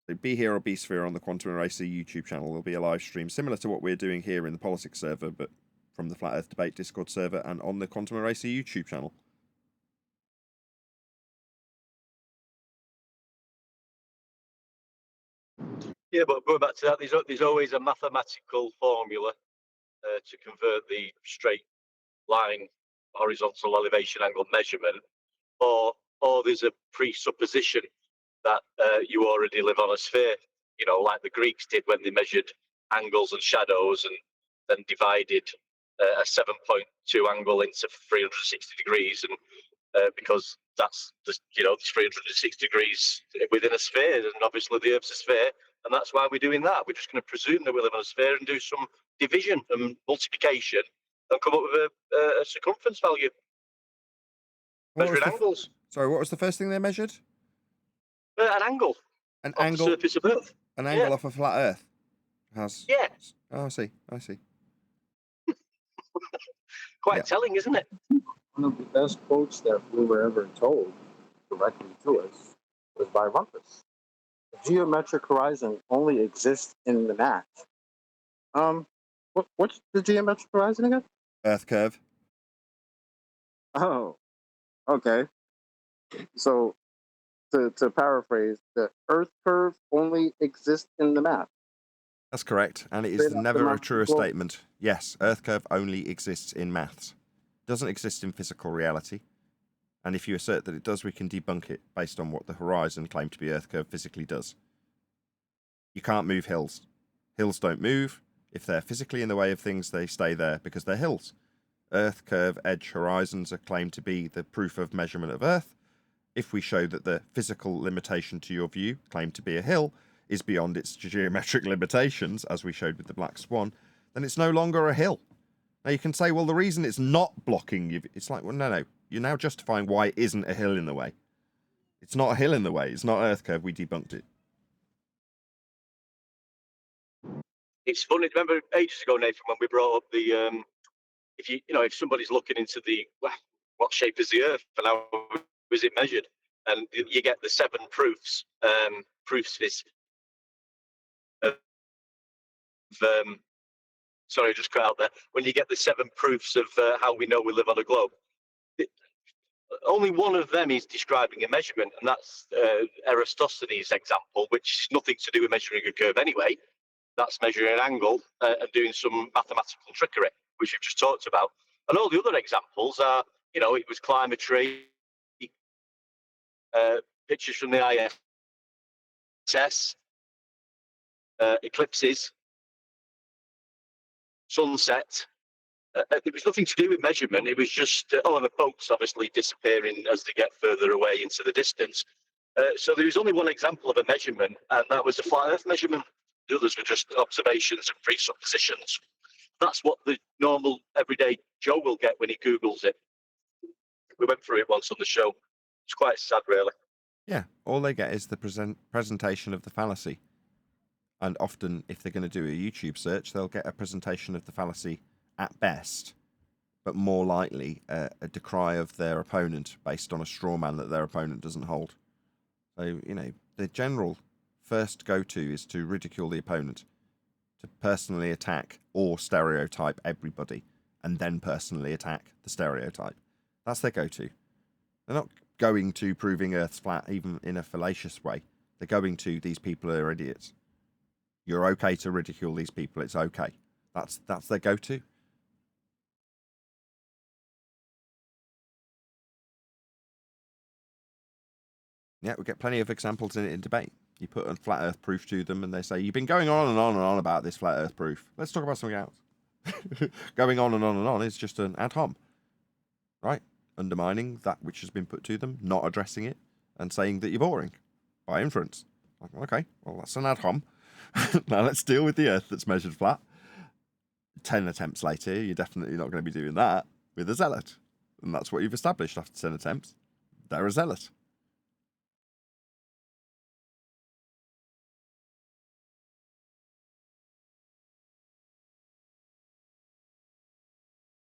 So be here or be Sphere on the Quantum Eraser YouTube channel. There'll be a live stream similar to what we're doing here in the politics server, but from the Flat Earth Debate Discord server and on the Quantum Eraser YouTube channel. Yeah, but going back to that, there's always a mathematical formula to convert the straight line horizontal elevation angle measurement, or there's a presupposition that you already live on a sphere, like the Greeks did when they measured angles and shadows and then divided a 7.2 angle into 360 degrees, and because that's the 360 degrees within a sphere, and obviously the Earth's a sphere, and that's why we're doing that. We're just going to presume that we live on a sphere and do some division and multiplication and come up with a circumference value. Measuring angles. Sorry, what was the first thing they measured? An angle. An off angle. The surface of Earth. An angle off a flat Earth. Yeah. Oh, I see. Quite telling, isn't it? One of the best quotes that we were ever told directly to us was by Rumpus. The geometric horizon only exists in the math. What's the geometric horizon again? Earth curve. Oh, okay. So, to paraphrase, the Earth curve only exists in the math. That's correct, and it is Straight up never the a math truer quote. statement. Yes, Earth curve only exists in maths. It doesn't exist in physical reality. And if you assert that it does, we can debunk it based on what the horizon claimed to be Earth curve physically does. You can't move hills. Hills don't move. If they're physically in the way of things, they stay there because they're hills. Earth curve edge horizons are claimed to be the proof of measurement of Earth. If we show that the physical limitation to your view, claimed to be a hill, is beyond its geometric limitations, as we showed with the Black Swan, then it's no longer a hill. Now you can say, well, the reason it's not blocking you, it's like, well, no. You're now justifying why it isn't a hill in the way. It's not a hill in the way. It's not Earth curve. We debunked it. It's funny. Remember ages ago, Nathan, when we brought up the if somebody's looking into the what shape is the Earth and how is it measured, and you get the 7 proofs sorry, I just cut out there. When you get the 7 proofs of how we know we live on a globe, only one of them is describing a measurement, and that's Eratosthenes' example, which is nothing to do with measuring a curve anyway. That's measuring an angle and doing some mathematical trickery, which we've just talked about. And all the other examples are, it was climatry, pictures from the ISS, eclipses, sunset. It was nothing to do with measurement. It was just, and the boats obviously disappearing as they get further away into the distance. So there was only one example of a measurement, and that was a flat Earth measurement. The others were just observations and presuppositions. That's what the normal everyday Joe will get when he Googles it. We went through it once on the show. It's quite sad, really. Yeah, all they get is the presentation of the fallacy. And often, if they're going to do a YouTube search, they'll get a presentation of the fallacy at best. but more likely a decry of their opponent based on a straw man that their opponent doesn't hold. So, the general first go-to is to ridicule the opponent, to personally attack or stereotype everybody, and then personally attack the stereotype. That's their go-to. They're not going to proving Earth's flat even in a fallacious way. They're going to, these people are idiots. You're okay to ridicule these people. It's okay. That's their go-to. Yeah, we get plenty of examples in debate. You put a flat Earth proof to them, and they say, "You've been going on and on and on about this flat Earth proof. Let's talk about something else." Going on and on and on is just an ad hom, right? Undermining that which has been put to them, not addressing it, and saying that you're boring by inference. Okay, well, that's an ad hom. Now let's deal with the Earth that's measured flat. 10 attempts later, you're definitely not going to be doing that with a zealot. And that's what you've established after 10 attempts. They're a zealot.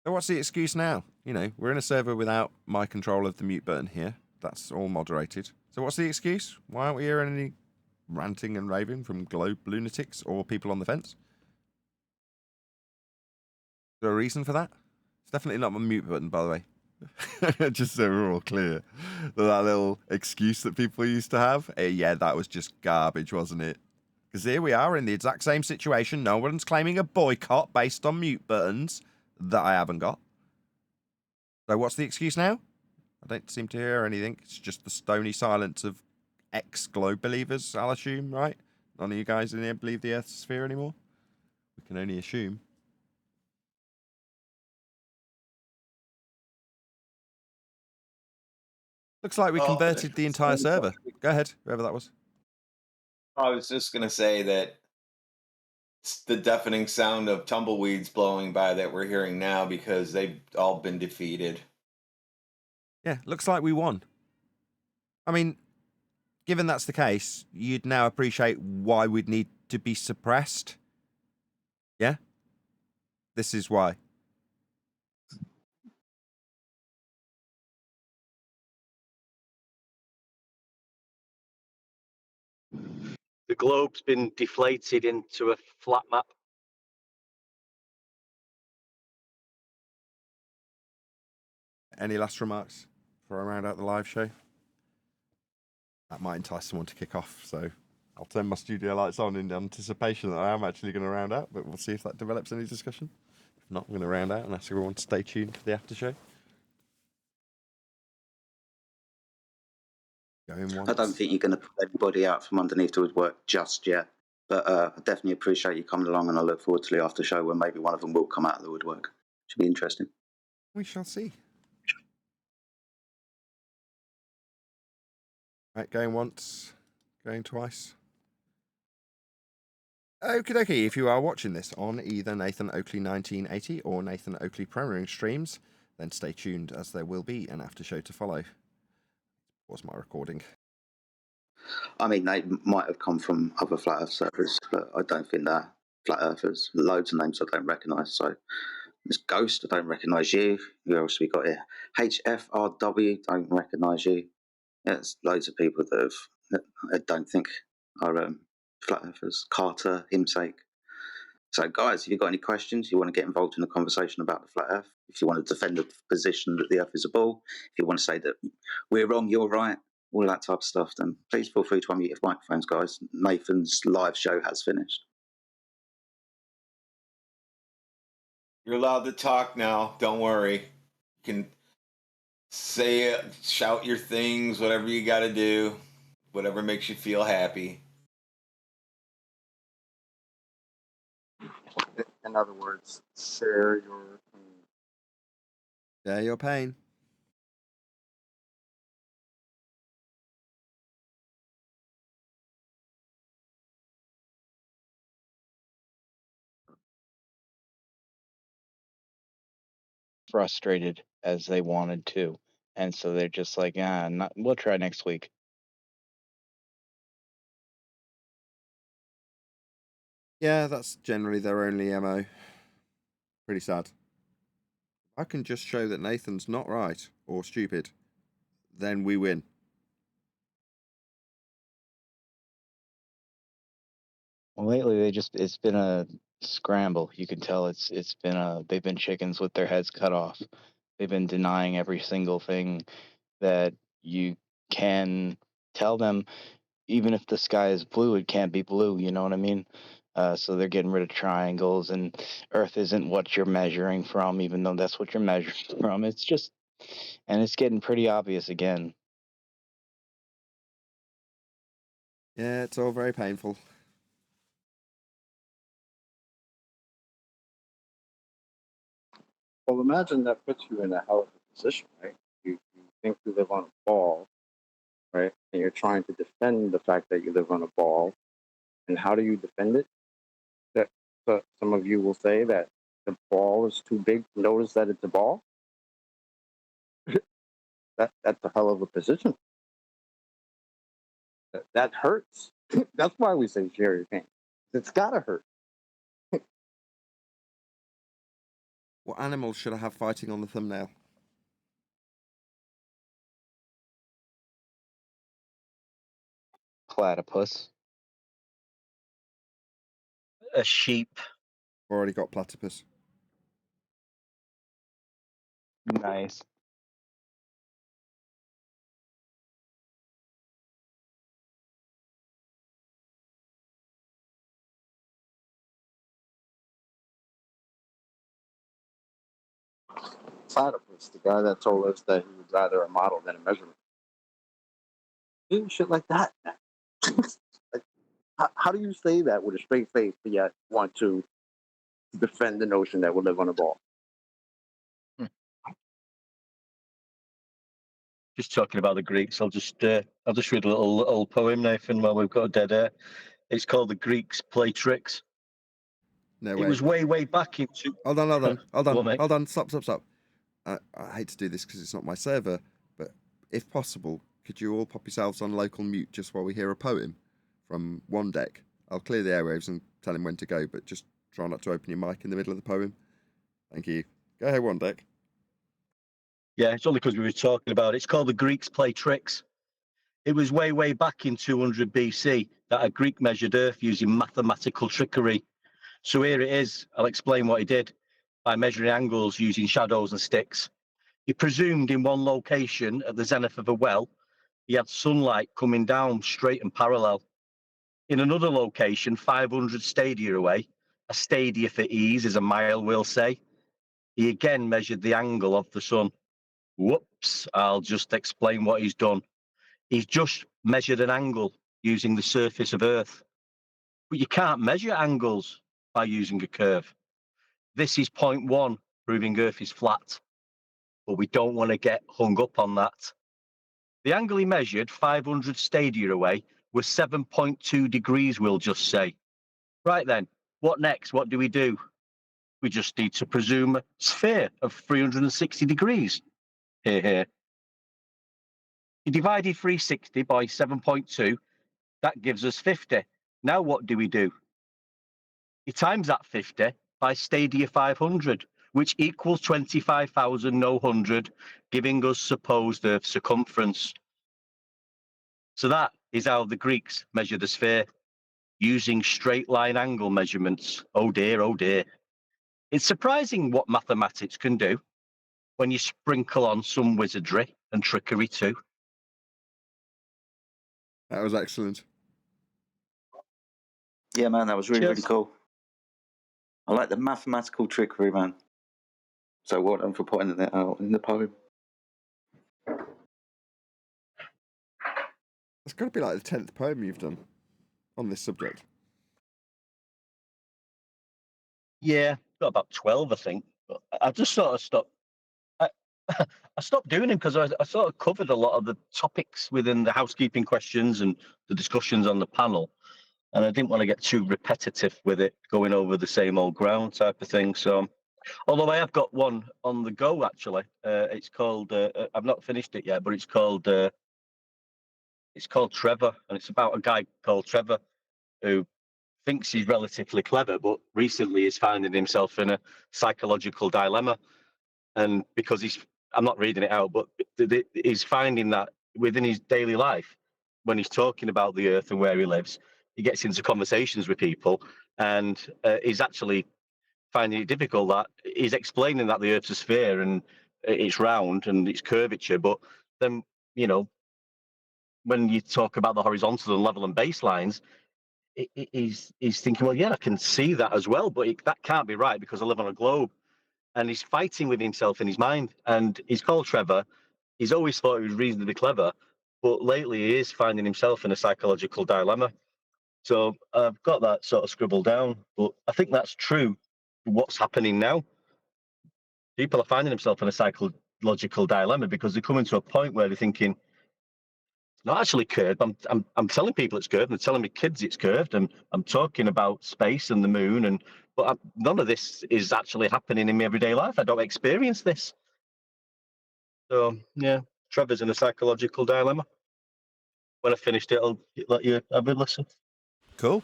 So what's the excuse now? We're in a server without my control of the mute button here. That's all moderated. So what's the excuse? Why aren't we hearing any ranting and raving from globe lunatics or people on the fence? Is there a reason for that? It's definitely not my mute button, by the way. Just so we're all clear. That little excuse that people used to have. Yeah, that was just garbage, wasn't it? Because here we are in the exact same situation. No one's claiming a boycott based on mute buttons that I haven't got. So what's the excuse now? I don't seem to hear anything. It's just the stony silence of ex-globe believers, I'll assume, right? None of you guys in here believe the Earth's a sphere anymore? We can only assume. Looks like we converted the entire server. Go ahead, whoever that was. I was just going to say that it's the deafening sound of tumbleweeds blowing by that we're hearing now because they've all been defeated. Yeah, looks like we won. I mean, given that's the case, you'd now appreciate why we'd need to be suppressed. Yeah? This is why. The globe's been deflated into a flat map. Any last remarks before I round out the live show? That might entice someone to kick off, so I'll turn my studio lights on in anticipation that I am actually going to round out, but we'll see if that develops any discussion. If not, I'm going to round out and ask everyone to stay tuned for the after show. Going once. I don't think you're going to put anybody out from underneath the woodwork just yet, but I definitely appreciate you coming along, and I look forward to the after show where maybe one of them will come out of the woodwork. Should be interesting. We shall see. Right, going once, going twice. Okie dokie, if you are watching this on either Nathan Oakley 1980 or Nathan Oakley premiering streams, then stay tuned as there will be an after show to follow. Pause my recording. I mean, they might have come from other flat earth servers, but I don't think they're flat earthers. Loads of names I don't recognise. So this Ghost, I don't recognise you. Who else we got here? HFRW, don't recognise you. Yeah, there's loads of people that I don't think are flat earthers. Carter, himsake. So, guys, if you've got any questions, you want to get involved in the conversation about the flat Earth, if you want to defend the position that the Earth is a ball, if you want to say that we're wrong, you're right, all that type of stuff, then please feel free to unmute your microphones, guys. Nathan's live show has finished. You're allowed to talk now. Don't worry. You can say it, shout your things, whatever you got to do, whatever makes you feel happy. In other words, share your pain. Share your pain. Frustrated as they wanted to. And so they're just like, we'll try next week. Yeah, that's generally their only MO. Pretty sad. I can just show that Nathan's not right or stupid. Then we win. Well, lately it's been a scramble. You can tell they've been chickens with their heads cut off. They've been denying every single thing that you can tell them. Even if the sky is blue, it can't be blue. You know what I mean? So they're getting rid of triangles, and Earth isn't what you're measuring from, even though that's what you're measuring from. It's just, and it's getting pretty obvious again. Yeah, it's all very painful. Well, imagine that puts you in a hell of a position, right? You think you live on a ball, right? And you're trying to defend the fact that you live on a ball. And how do you defend it? That so some of you will say that the ball is too big to notice that it's a ball. That's a hell of a position. That hurts. That's why we say share your pain. It's gotta hurt. What animals should I have fighting on the thumbnail? Platypus. A sheep. Already got platypus. Nice. Platypus, the guy that told us that he would rather a model than a measurement. Shit like that. Like, how do you say that with a straight face, but yet want to defend the notion that we live on a ball? Just talking about the Greeks, I'll just read a little poem, Nathan, while we've got a dead air. It's called "The Greeks Play Tricks." No It way. was way back into. Hold on. What, Hold on. Stop. I hate to do this because it's not my server, but if possible, could you all pop yourselves on local mute just while we hear a poem from one deck? I'll clear the airwaves and tell him when to go, but just try not to open your mic in the middle of the poem. Thank you. Go ahead, one deck. Yeah, it's only because we were talking about it. It's called "The Greeks Play Tricks." It was way back in 200 BC that a Greek measured Earth using mathematical trickery. So here it is. I'll explain what he did by measuring angles using shadows and sticks. He presumed in one location at the zenith of a well, he had sunlight coming down straight and parallel. In another location, 500 stadia away, a stadia for ease is a mile, we'll say, he again measured the angle of the sun. Whoops, I'll just explain what he's done. He's just measured an angle using the surface of Earth. But you can't measure angles by using a curve. This is point one, proving Earth is flat. But we don't want to get hung up on that. The angle he measured, 500 stadia away, was 7.2 degrees, we'll just say. Right then, what next? What do? We just need to presume a sphere of 360 degrees. Here. You divided 360 by 7.2, that gives us 50. Now what do? You times that 50 by stadia 500, which equals 25,900, giving us supposed Earth circumference. So that is how the Greeks measure the sphere, using straight line angle measurements. Oh dear. It's surprising what mathematics can do when you sprinkle on some wizardry and trickery too. That was excellent. Yeah, man, that was really Cheers. cool. I like the mathematical trickery, man. So well done for pointing that out in the poem. It's got to be like the 10th poem you've done on this subject. Yeah, got about 12, I think. But I just sort of stopped. I stopped doing them because I sort of covered a lot of the topics within the housekeeping questions and the discussions on the panel. And I didn't want to get too repetitive with it, going over the same old ground type of thing. So, although I have got one on the go, actually. It's called, I've not finished it yet, but it's called Trevor. And it's about a guy called Trevor who thinks he's relatively clever, but recently is finding himself in a psychological dilemma. And because I'm not reading it out, but he's finding that within his daily life, when he's talking about the Earth and where he lives, he gets into conversations with people, and he's actually finding it difficult that he's explaining that the Earth's a sphere and it's round and it's curvature, but then, you know, when you talk about the horizontal and level and baselines, he's thinking, well, yeah, I can see that as well, but that can't be right because I live on a globe. And he's fighting with himself in his mind. And he's called Trevor. He's always thought he was reasonably clever, but lately he is finding himself in a psychological dilemma. So I've got that sort of scribbled down, but I think that's true. What's happening now? People are finding themselves in a psychological dilemma because they're coming to a point where they're thinking, it's not actually curved. I'm telling people it's curved. And telling my kids it's curved. And I'm talking about space and the moon, but none of this is actually happening in my everyday life. I don't experience this. So yeah, Trevor's in a psychological dilemma. When I finished it, I'll let you have a listen. Cool.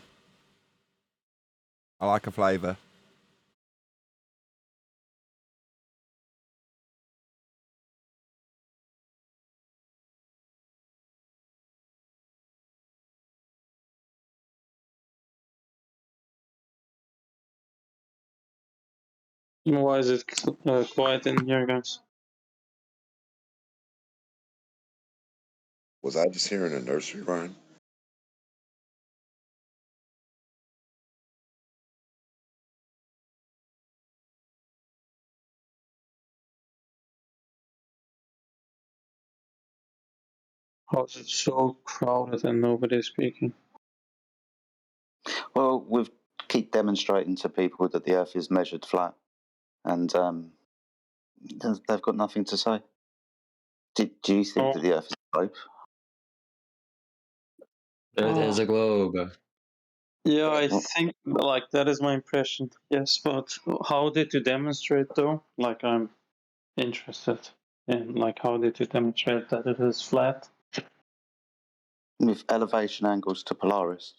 I like a flavour. Why is it quiet in here, guys? Was I just hearing a nursery rhyme? How is it so crowded and nobody's speaking? Well, we keep demonstrating to people that the Earth is measured flat, and they've got nothing to say. Do you think that the Earth is a globe? Earth is a globe. Yeah, I think like that is my impression. Yes, but how did you demonstrate though? Like I'm interested in like how did you demonstrate that it is flat? With elevation angles to Polaris,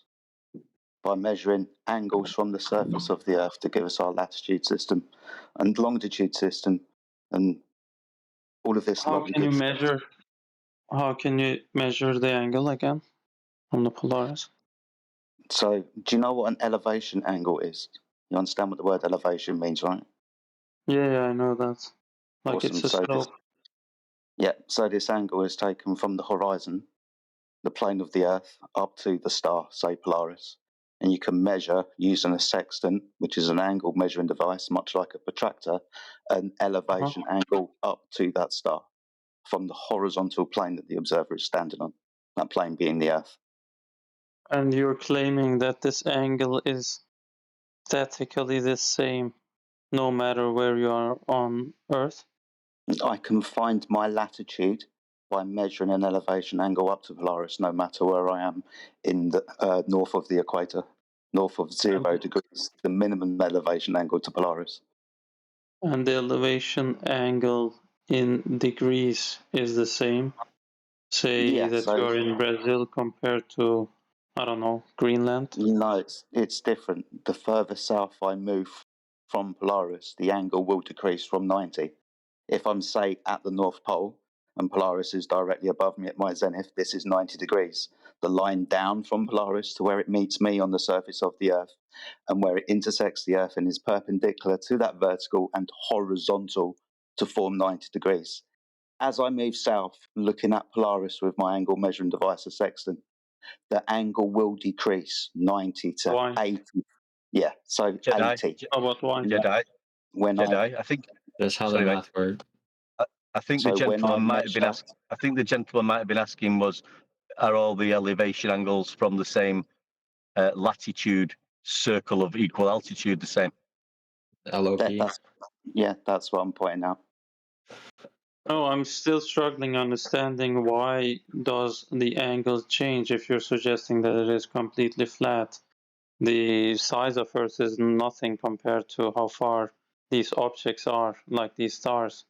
by measuring angles from the surface of the Earth to give us our latitude system and longitude system, and all of this How lovely can you good measure? How can you measure the angle again from the Polaris? So, do you know what an elevation angle is? You understand what the word elevation means, right? Yeah, I know that. Like Awesome. it's a slope. So this angle is taken from the horizon, the plane of the Earth, up to the star, say Polaris. And you can measure using a sextant, which is an angle measuring device, much like a protractor, an elevation angle up to that star from the horizontal plane that the observer is standing on, that plane being the Earth. And you're claiming that this angle is statically the same no matter where you are on Earth? I can find my latitude by measuring an elevation angle up to Polaris, no matter where I am in the north of the equator, north of 0 degrees, the minimum elevation angle to Polaris. And the elevation angle in degrees is the same? Say that so you're in Brazil compared to, I don't know, Greenland? No, it's different. The further south I move from Polaris, the angle will decrease from 90. If I'm, say, at the North Pole and Polaris is directly above me at my zenith, this is 90 degrees. The line down from Polaris to where it meets me on the surface of the Earth and where it intersects the Earth and is perpendicular to that vertical and horizontal to form 90 degrees. As I move south, looking at Polaris with my angle measuring device, a sextant, the angle will decrease 90 to 80. Yeah, so Jedi. 80. About why? Jedi. When Jedi. I think that's how the math works. I think So the when gentleman I might have been measure- asking. I think the gentleman might have been asking are all the elevation angles from the same latitude circle of equal altitude the same? That's what I'm pointing out. Oh, I'm still struggling understanding why does the angle change if you're suggesting that it is completely flat. The size of Earth is nothing compared to how far these objects are, like these stars.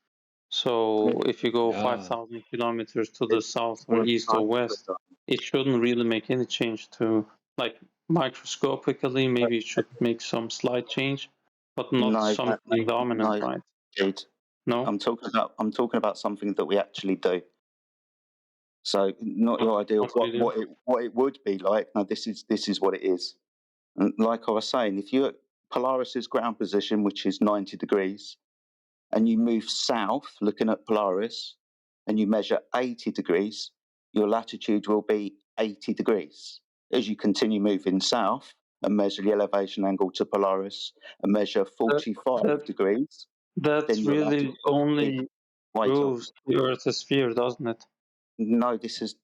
So if you go 5,000 kilometers to the south or east or west, it shouldn't really make any change to, like microscopically, maybe it should make some slight change, but not something dominant, right? Dude, No, I'm talking about something that we actually do. So not your idea of not really. what it would be like. No, this is what it is. And like I was saying, if you're at Polaris's ground position, which is 90 degrees, and you move south looking at Polaris, and you measure 80 degrees, your latitude will be 80 degrees. As you continue moving south and measure the elevation angle to Polaris and measure 45 degrees, That then your really latitude will be only wider. proves the Earth is sphere, doesn't it? No, this is,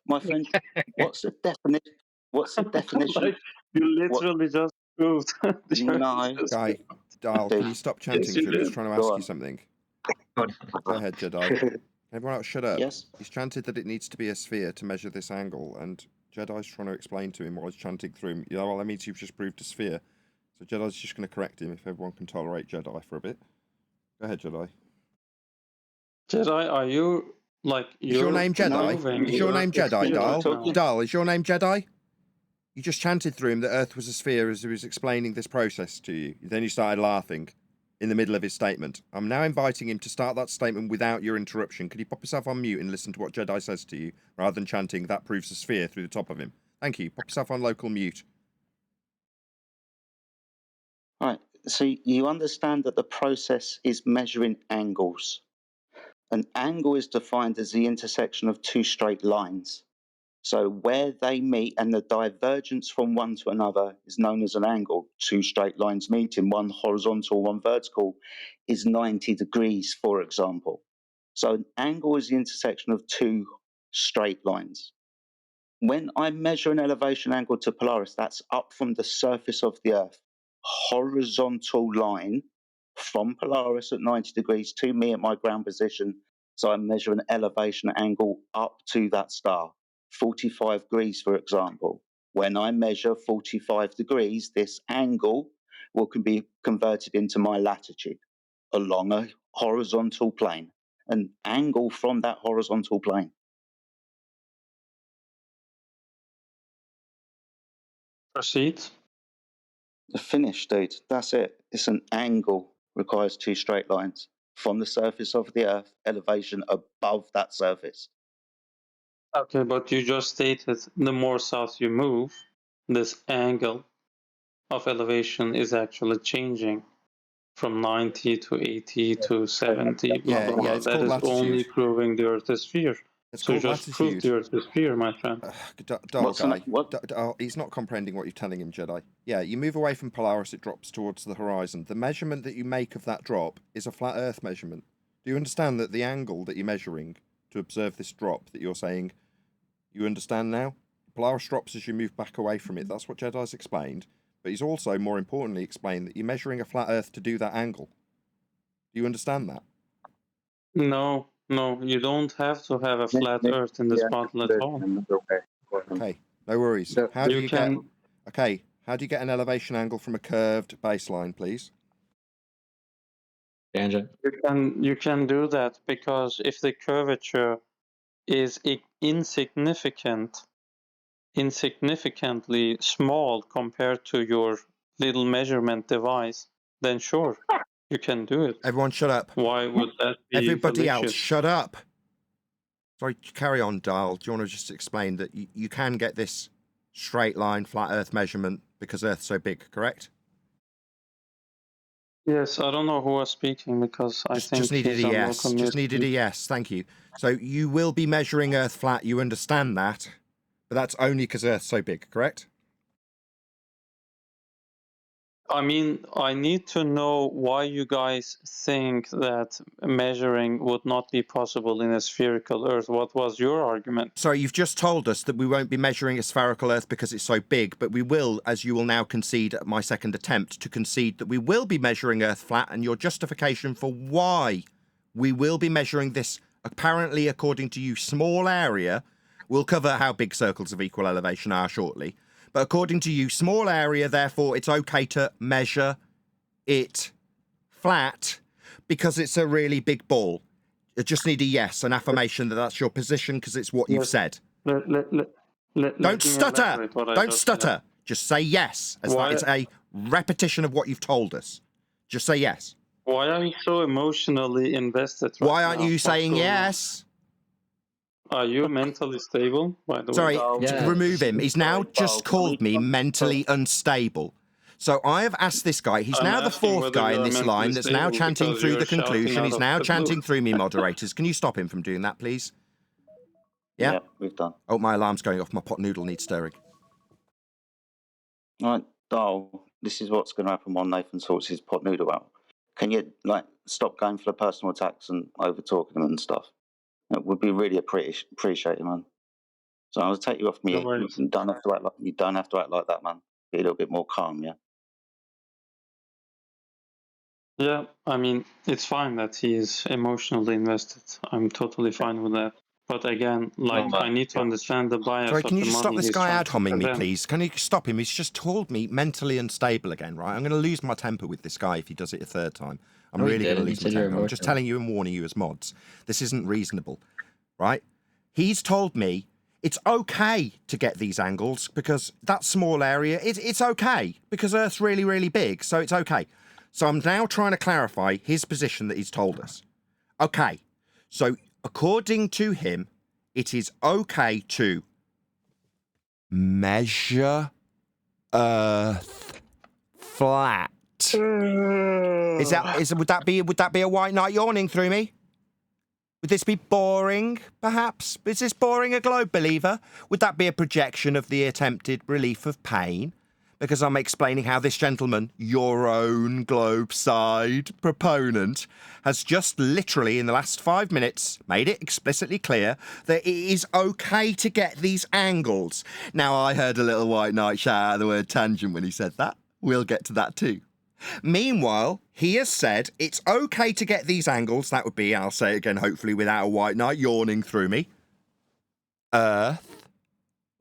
my friend, what's the definition? What's the definition? Like, you literally just proved the Earth No. is a Guy, sphere. Dial, can you stop chanting Yes, you through him? He's did. trying to Go ask on. you something. Go ahead, Jedi. Everyone else, shut up. Yes. He's chanted that it needs to be a sphere to measure this angle, and Jedi's trying to explain to him while he's chanting through him. Yeah, well, that means you've just proved a sphere. So Jedi's just going to correct him if everyone can tolerate Jedi for a bit. Go ahead, Jedi. Jedi, are you like Is your name Jedi? proving Is the your Earth name is Jedi, sphere Dial? right now? Dial, is your name Jedi? You just chanted through him that Earth was a sphere as he was explaining this process to you. Then you started laughing in the middle of his statement. I'm now inviting him to start that statement without your interruption. Could you pop yourself on mute and listen to what Jedi says to you, rather than chanting, that proves a sphere through the top of him? Thank you. Pop yourself on local mute. Right. So you understand that the process is measuring angles. An angle is defined as the intersection of two straight lines. So where they meet and the divergence from one to another is known as an angle. Two straight lines meeting, one horizontal, one vertical, is 90 degrees, for example. So an angle is the intersection of two straight lines. When I measure an elevation angle to Polaris, that's up from the surface of the Earth, horizontal line from Polaris at 90 degrees to me at my ground position. So I measure an elevation angle up to that star, 45 degrees, for example. When I measure 45 degrees, this angle can be converted into my latitude along a horizontal plane, an angle from that horizontal plane. Proceed. The finish, dude. That's it. It's an angle. Requires two straight lines from the surface of the Earth, elevation above that surface. Okay, but you just stated the more south you move, this angle of elevation is actually changing from 90 to 80 to 70, blah, blah, blah. It's That called is latitude. only proving the Earth is sphere. It's So called just prove latitude. the Earth is sphere, my friend. Dial guy. He's not comprehending what you're telling him, Jedi. Yeah, you move away from Polaris, it drops towards the horizon. The measurement that you make of that drop is a flat Earth measurement. Do you understand that the angle that you're measuring to observe this drop that you're saying, you understand now? Polaris drops as you move back away from it. That's what Jedi's explained. But he's also, more importantly, explained that you're measuring a flat Earth to do that angle. Do you understand that? No, you don't have to have a flat Earth in this bottle at all. Okay, no worries. How do you get? Okay, how do you get an elevation angle from a curved baseline, please? Tangent. You can do that because if the curvature is insignificantly small compared to your little measurement device, then sure, you can do it. Everyone shut up. Why would that be Everybody else, fallacious? shut up. Sorry, carry on, Dial. Do you want to just explain that you can get this straight line, flat Earth measurement because Earth's so big, correct? Yes, I don't know who was speaking because I think Just needed he's a on yes. local Just news. needed a yes. Thank you. So you will be measuring Earth flat. You understand that, but that's only because Earth's so big, correct? I mean, I need to know why you guys think that measuring would not be possible in a spherical Earth. What was your argument? Sorry, you've just told us that we won't be measuring a spherical Earth because it's so big, but we will, as you will now concede at my second attempt, to concede that we will be measuring Earth flat, and your justification for why we will be measuring this, apparently, according to you, small area. We'll cover how big circles of equal elevation are shortly. But according to you, small area, therefore it's okay to measure it flat because it's a really big ball. I just need a yes, an affirmation that that's your position because it's what you've said. Don't stutter. Don't stutter. Just say yes. As that it's a repetition of what you've told us. Just say yes. Why are you so emotionally invested right Why aren't now? you What's saying going on? yes? Are you mentally stable, by the Sorry, way? remove him. He's now just called me mentally unstable. So I have asked this guy, he's I'm now the asking fourth whether guy you in are this mentally line that's now stable chanting because through you're the shouting conclusion. out He's of now the chanting blue. through me, moderators. Can you stop him from doing that, please? Yeah? Yeah, we've done. Oh, my alarm's going off. My pot noodle needs stirring. All right, Dal, this is what's going to happen while Nathan sorts his pot noodle out. Can you, like, stop going for the personal attacks and over-talking them and stuff? It would be really appreciated, man. So I'll take you off No mute. worries. You don't have to act like that, man. Be a little bit more calm, yeah? Yeah, I mean, it's fine that he is emotionally invested. I'm totally fine with that. But again, like, I need to understand the bias Sorry, of can you the just stop model this he's guy trying ad to homming me, present. please? Can you stop him? He's just told me mentally unstable again, right? I'm going to lose my temper with this guy if he does it a third time. I'm No, he really going to didn't. He lose my said you're temper. I'm just emotional. telling you and warning you as mods. This isn't reasonable, right? He's told me it's okay to get these angles because that small area, it's okay because Earth's really, really big, so it's okay. So I'm now trying to clarify his position that he's told us. Okay, so according to him, it is okay to measure Earth flat. Would that be a white knight yawning through me? Would this be boring, perhaps? Is this boring a globe believer? Would that be a projection of the attempted relief of pain? Because I'm explaining how this gentleman, your own globe side proponent, has just literally in the last 5 minutes made it explicitly clear that it is okay to get these angles. Now, I heard a little white knight shout out the word tangent when he said that. We'll get to that too. Meanwhile, he has said it's okay to get these angles. That would be, I'll say it again, hopefully without a white knight yawning through me. Earth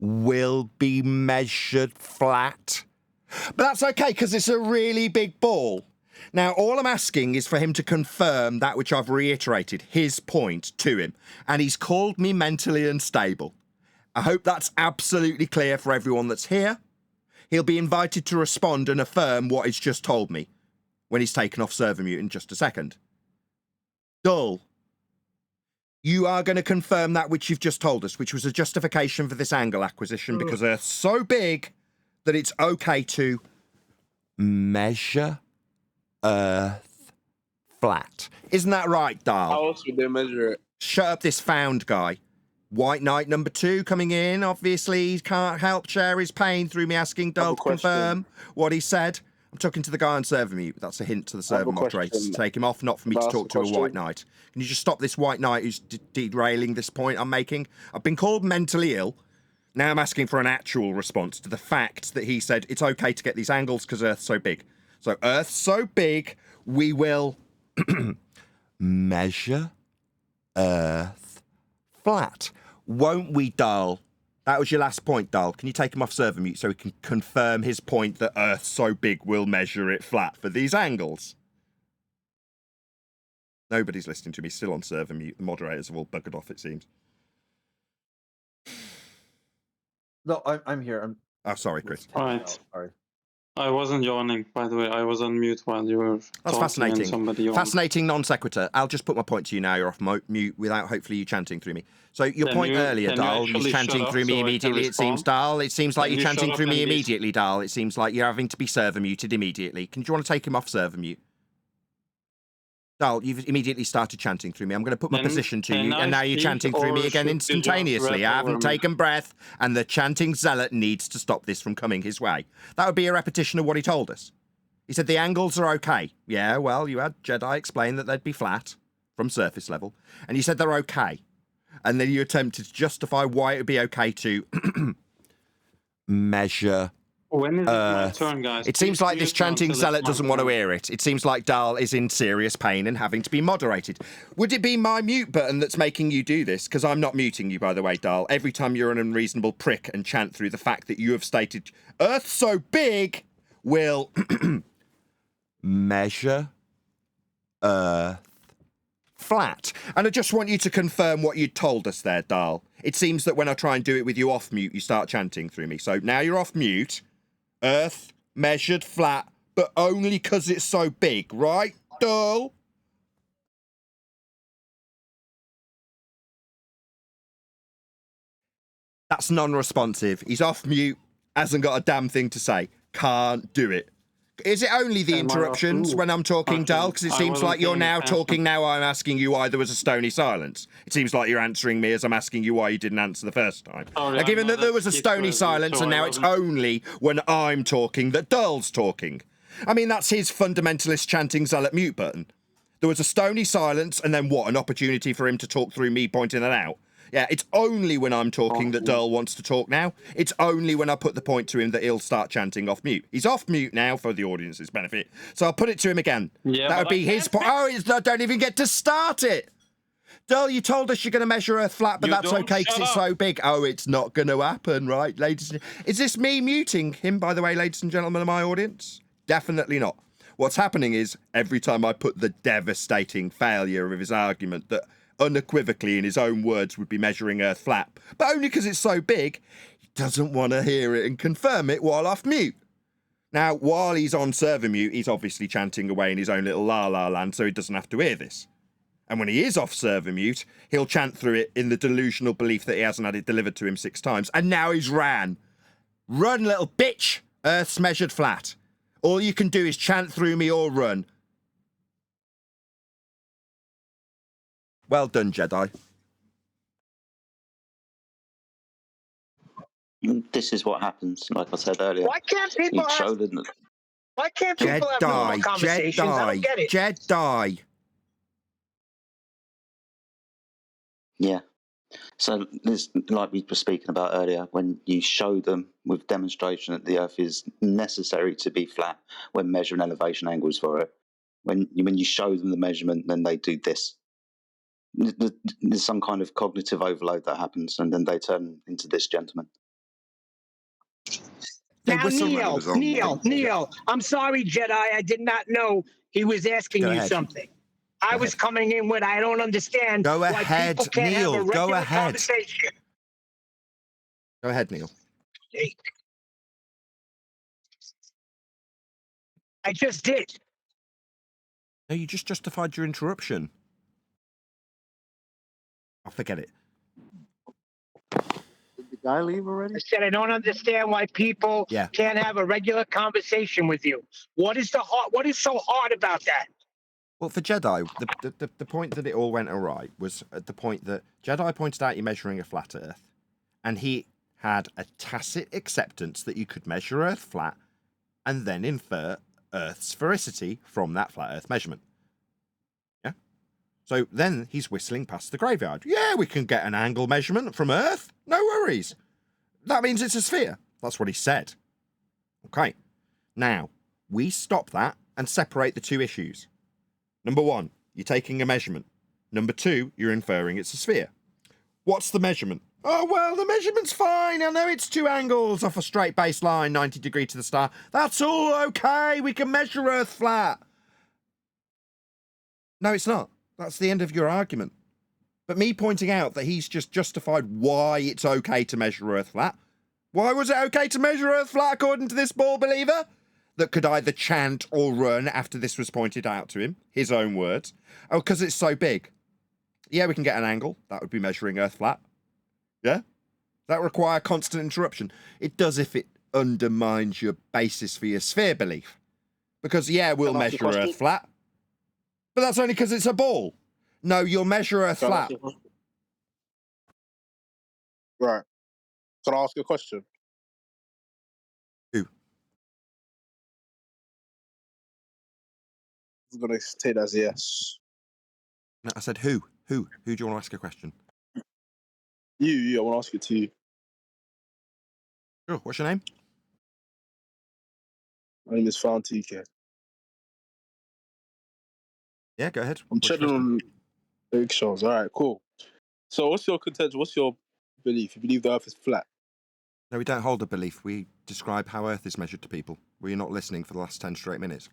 will be measured flat. But that's okay, because it's a really big ball. Now, all I'm asking is for him to confirm that which I've reiterated, his point to him. And he's called me mentally unstable. I hope that's absolutely clear for everyone that's here. He'll be invited to respond and affirm what he's just told me when he's taken off server mute in just a second. Dull. You are going to confirm that which you've just told us, which was a justification for this angle acquisition because Earth's so big that it's okay to measure Earth flat. Isn't that right, Dahl? How else would they measure it? Shut up this found guy. White Knight number 2 coming in. Obviously, he can't help share his pain through me asking Dahl to confirm what he said. I'm talking to the guy on server mute. That's a hint to the server moderators to take him off, not for me to talk to a White Knight. Can you just stop this White Knight who's derailing this point I'm making? I've been called mentally ill. Now I'm asking for an actual response to the fact that he said it's okay to get these angles because Earth's so big. So Earth's so big, we will measure Earth flat. Won't we, Dahl? That was your last point, Dahl. Can you take him off server mute so he can confirm his point that Earth's so big we'll measure it flat for these angles? Nobody's listening to me. Still on server mute. The moderators have all buggered off, it seems. No, I'm here. Oh, sorry, Chris. Right. Sorry. I wasn't yawning, by the way. I was on mute while you were That's talking fascinating. and somebody yawned. Fascinating non sequitur. I'll just put my point to you now. You're off mute without hopefully you chanting through me. So your Can point you- earlier, can you Dahl, actually he's chanting shut through up me so I can immediately. It seems, respond? Dahl. It seems like Can you're you shut chanting up through me and be- immediately, Dahl. It seems like you're having to be server muted immediately. Do you want to take him off server mute? Dahl, you've immediately started chanting through me. I'm going to put my Can- position to can you, I and now you're speak chanting through me or again should you just instantaneously. rap I over haven't me? taken breath, and the chanting zealot needs to stop this from coming his way. That would be a repetition of what he told us. He said the angles are okay. Yeah, well, you had Jedi explain that they'd be flat from surface level, and you said they're okay. And then you attempted to justify why it would be okay to measure When is it my Earth. turn, guys? It seems Please like this mute me chanting until it's zealot my doesn't want to turn. hear it. It seems like Dahl is in serious pain and having to be moderated. Would it be my mute button that's making you do this? Because I'm not muting you, by the way, Dahl. Every time you're an unreasonable prick and chant through the fact that you have stated Earth's so big will measure Earth flat. And I just want you to confirm what you told us there, Dahl. It seems that when I try and do it with you off mute, you start chanting through me. So now you're off mute. Earth measured flat, but only because it's so big, right? Dull. That's non-responsive. He's off mute. Hasn't got a damn thing to say. Can't do it. Is it only the interruptions when I'm talking, Dal? Because it seems like you're now talking now I'm asking you why there was a stony silence. It seems like you're answering me as I'm asking you why you didn't answer the first time. Now, given that there was a stony silence and now it's only when I'm talking that Dal's talking. I mean, that's his fundamentalist chanting zealot mute button. There was a stony silence and then what? An opportunity for him to talk through me pointing that out. Yeah, it's only when I'm talking that Dal wants to talk now. It's only when I put the point to him that he'll start chanting off mute. He's off mute now for the audience's benefit. So I'll put it to him again. Yeah, that would be his point. Oh, I don't even get to start it. Dal, you told us you're going to measure Earth flat, but that's okay because it's so big. Oh, it's not going to happen, right, ladies? Is this me muting him, by the way, ladies and gentlemen of my audience? Definitely not. What's happening is every time I put the devastating failure of his argument that unequivocally, in his own words, would be measuring Earth flat, but only because it's so big, he doesn't want to hear it and confirm it while off mute. Now, while he's on server mute, he's obviously chanting away in his own little la-la land, so he doesn't have to hear this. And when he is off server mute, he'll chant through it in the delusional belief that he hasn't had it delivered to him 6 times, and now he's ran. Run, little bitch! Earth's measured flat. All you can do is chant through me or run. Well done, Jedi. This is what happens, like I said earlier. Why can't people have... Why can't people have normal conversations? I don't get it. Jedi. Yeah. So this, like we were speaking about earlier, when you show them with demonstration that the Earth is necessary to be flat when measuring elevation angles for it, when you show them the measurement, then they do this. There's some kind of cognitive overload that happens, and then they turn into this gentleman. Now, Neil, I'm sorry, Jedi. I did not know he was asking you something. I was coming in with, I don't understand why people can't have a regular conversation. Go ahead, Neil. I just did. No, you just justified your interruption. I'll forget it. Did the guy leave already? I said I don't understand why people can't have a regular conversation with you. What is so hard about that? Well, for Jedi, the point that it all went awry was at the point that Jedi pointed out you're measuring a flat Earth, and he had a tacit acceptance that you could measure Earth flat and then infer Earth's sphericity from that flat Earth measurement. Yeah? So then he's whistling past the graveyard. Yeah, we can get an angle measurement from Earth. No worries. That means it's a sphere. That's what he said. Okay. Now, we stop that and separate the two issues. Number 1, you're taking a measurement. Number 2, you're inferring it's a sphere. What's the measurement? Oh, well, the measurement's fine. I know it's 2 angles off a straight baseline, 90 degrees to the star. That's all okay. We can measure Earth flat. No, it's not. That's the end of your argument. But me pointing out that he's just justified why it's okay to measure Earth flat. Why was it okay to measure Earth flat according to this ball believer? That could either chant or run after this was pointed out to him. His own words. Oh, because it's so big. Yeah, we can get an angle. That would be measuring Earth flat. Yeah? That require constant interruption. It does if it undermines your basis for your sphere belief. Because, yeah, we'll measure Earth flat. But that's only because it's a ball. No, you'll measure Earth flat. Right. Can I ask you a question? Who? I'm going to take that as a yes. No, I said who? Who do you want to ask a question? You. I want to ask it to you. Sure. What's your name? My name is Found TK. Yeah, go ahead. I'm treading on eggshells. All right, cool. So what's your contention? What's your belief? You believe the Earth is flat? No, we don't hold a belief. We describe how Earth is measured to people. Were you not listening for the last 10 straight minutes?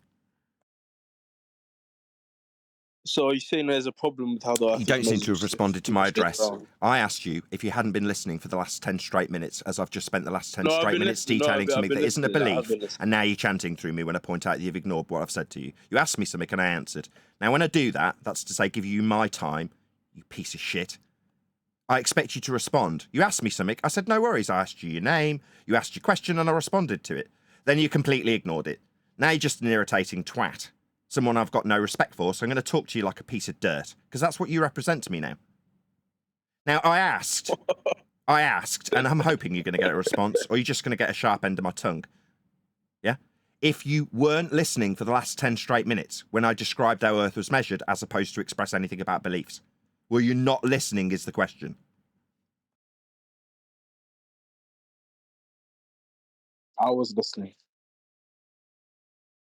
So are you saying there's a problem with how the Earth You is don't seem measured? to have responded to my address. Wrong. I asked you if you hadn't been listening for the last 10 straight minutes, as I've just spent the last 10 No, I've straight been minutes listening. No, detailing to I've me been that isn't a listening. I have belief, been listening. and now you're chanting through me when I point out that you've ignored what I've said to you. You asked me something and I answered. Now, when I do that, that's to say give you my time, you piece of shit. I expect you to respond. You asked me something, I said no worries. I asked you your name, you asked your question, and I responded to it. Then you completely ignored it. Now you're just an irritating twat. Someone I've got no respect for, so I'm going to talk to you like a piece of dirt, because that's what you represent to me now. Now, I asked, and I'm hoping you're going to get a response, or you're just going to get a sharp end of my tongue. Yeah? If you weren't listening for the last 10 straight minutes when I described how Earth was measured, as opposed to express anything about beliefs, were you not listening is the question. I was listening.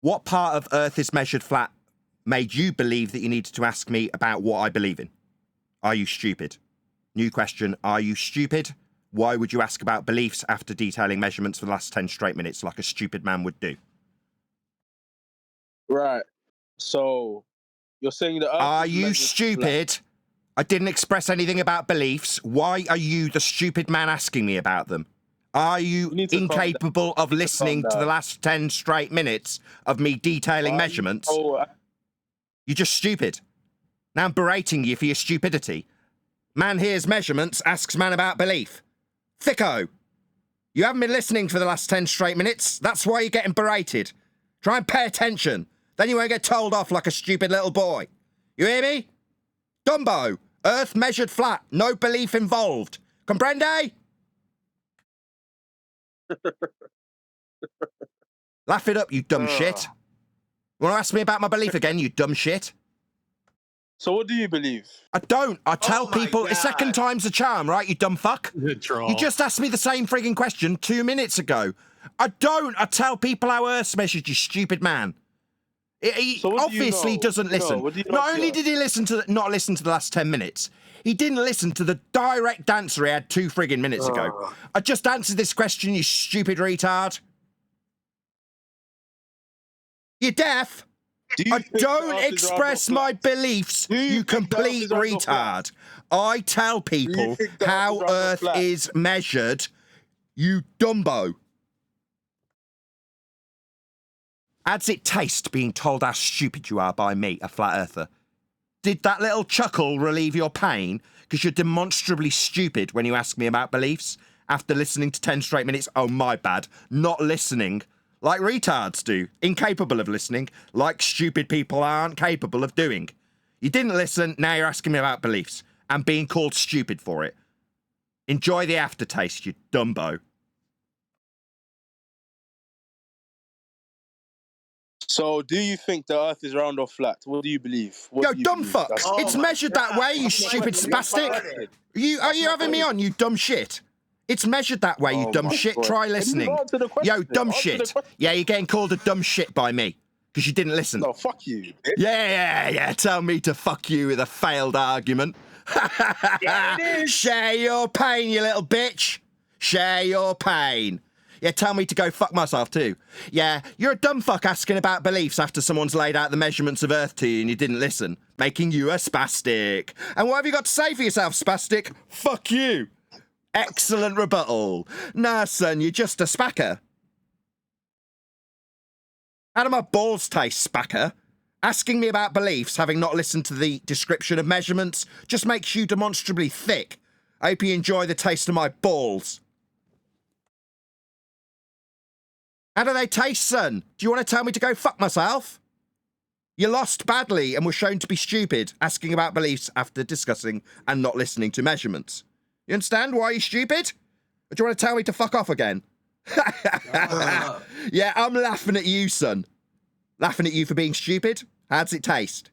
What part of Earth is measured flat made you believe that you needed to ask me about what I believe in? Are you stupid? New question, are you stupid? Why would you ask about beliefs after detailing measurements for the last 10 straight minutes like a stupid man would do? Right. So you're saying the Earth Are is you measured stupid? flat. I didn't express anything about beliefs. Why are you the stupid man asking me about them? Are you need to calm down. incapable of listening to the down. last 10 straight minutes of me detailing measurements? You're just stupid. Now I'm berating you for your stupidity. Man hears measurements, asks man about belief. Thicko! You haven't been listening for the last 10 straight minutes. That's why you're getting berated. Try and pay attention. Then you won't get told off like a stupid little boy. You hear me? Dumbo! Earth measured flat. No belief involved. Comprende? Laugh it up, you dumb shit. Want to ask me about my belief again, you dumb shit? So what do you believe? I don't. I tell people the second time's a charm, right, you dumb fuck? You just asked me the same frigging question 2 minutes ago. I don't. I tell people how Earth's measured, you stupid man. He obviously doesn't listen. Not only did he not listen to the last 10 minutes, he didn't listen to the direct answer he had 2 frigging minutes ago. I just answered this question, you stupid retard. You're deaf? I don't express my beliefs, you complete retard. I tell people how Earth is measured, you dumbo. How does it taste being told how stupid you are by me, a flat earther? Did that little chuckle relieve your pain? Because you're demonstrably stupid when you ask me about beliefs after listening to 10 straight minutes. Oh, my bad. Not listening. Like retards do. Incapable of listening. Like stupid people aren't capable of doing. You didn't listen, now you're asking me about beliefs. And being called stupid for it. Enjoy the aftertaste, you dumbo. So do you think the Earth is round or flat? What do you believe? Yo, dumb fuck. It's measured that way, you stupid spastic. Are you having me on, you dumb shit? It's measured that way, you dumb shit. Try listening. Yo, dumb shit. Yeah, you're getting called a dumb shit by me. Because you didn't listen. No, fuck you. Yeah. Tell me to fuck you with a failed argument. Share your pain, you little bitch. Share your pain. Yeah, tell me to go fuck myself too. Yeah, you're a dumb fuck asking about beliefs after someone's laid out the measurements of Earth to you and you didn't listen, making you a spastic. And what have you got to say for yourself, spastic? Fuck you. Excellent rebuttal. Nah, son, you're just a spacker. How do my balls taste, spacker? Asking me about beliefs, having not listened to the description of measurements, just makes you demonstrably thick. I hope you enjoy the taste of my balls. How do they taste, son? Do you want to tell me to go fuck myself? You lost badly and were shown to be stupid, asking about beliefs after discussing and not listening to measurements. You understand why you're stupid? Or do you want to tell me to fuck off again? Yeah, I'm laughing at you, son. Laughing at you for being stupid. How does it taste?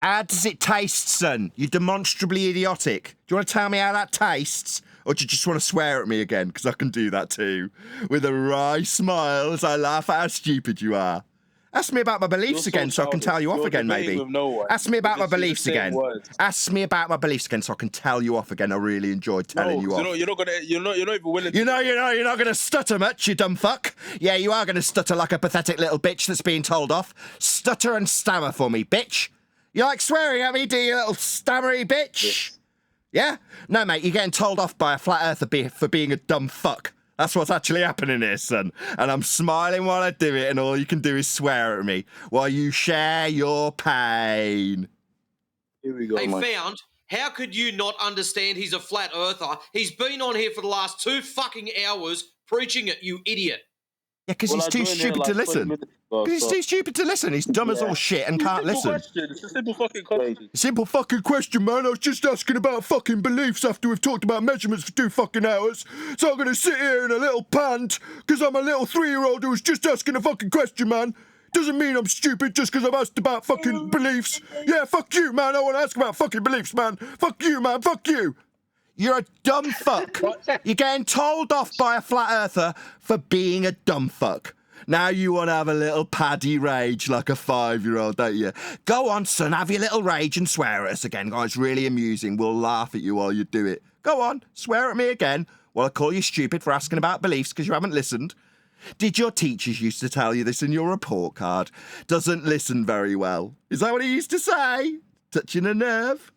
How does it taste, son? You're demonstrably idiotic. Do you want to tell me how that tastes? Or do you just want to swear at me again? Because I can do that too. With a wry smile as I laugh at how stupid you are. Ask me about my beliefs You're so again so I can tell childish. you off You're again, debating maybe. with no one. Ask me You're about my just using the beliefs same again. words. Ask me about my beliefs again so I can tell you off again. I really enjoyed telling No, you because off. you're not even willing to. You're not going to stutter much, you dumb fuck. Yeah, you are going to stutter like a pathetic little bitch that's being told off. Stutter and stammer for me, bitch. You like swearing at me, do you, little stammery bitch? Yeah? No, mate, you're getting told off by a flat earther for being a dumb fuck. That's what's actually happening here, son. And I'm smiling while I do it, and all you can do is swear at me while you share your pain. Here we go. Hey, Found, how could you not understand he's a flat earther? He's been on here for the last 2 fucking hours preaching it, you idiot. Yeah, because he's too stupid to listen. Because he's too stupid to listen. He's dumb as all shit and can't listen. It's a simple fucking question. Simple fucking question, man. I was just asking about fucking beliefs after we've talked about measurements for 2 fucking hours. So I'm going to sit here in a little pant because I'm a little 3-year-old who was just asking a fucking question, man. Doesn't mean I'm stupid just because I've asked about fucking beliefs. Yeah, fuck you, man. I want to ask about fucking beliefs, man. Fuck you, man. Fuck you. You're a dumb fuck. You're getting told off by a flat earther for being a dumb fuck. Now you want to have a little paddy rage like a 5-year-old, don't you? Go on, son, have your little rage and swear at us again. Oh, it's really amusing. We'll laugh at you while you do it. Go on, swear at me again while I call you stupid for asking about beliefs because you haven't listened. Did your teachers used to tell you this in your report card? Doesn't listen very well. Is that what he used to say? Touching a nerve?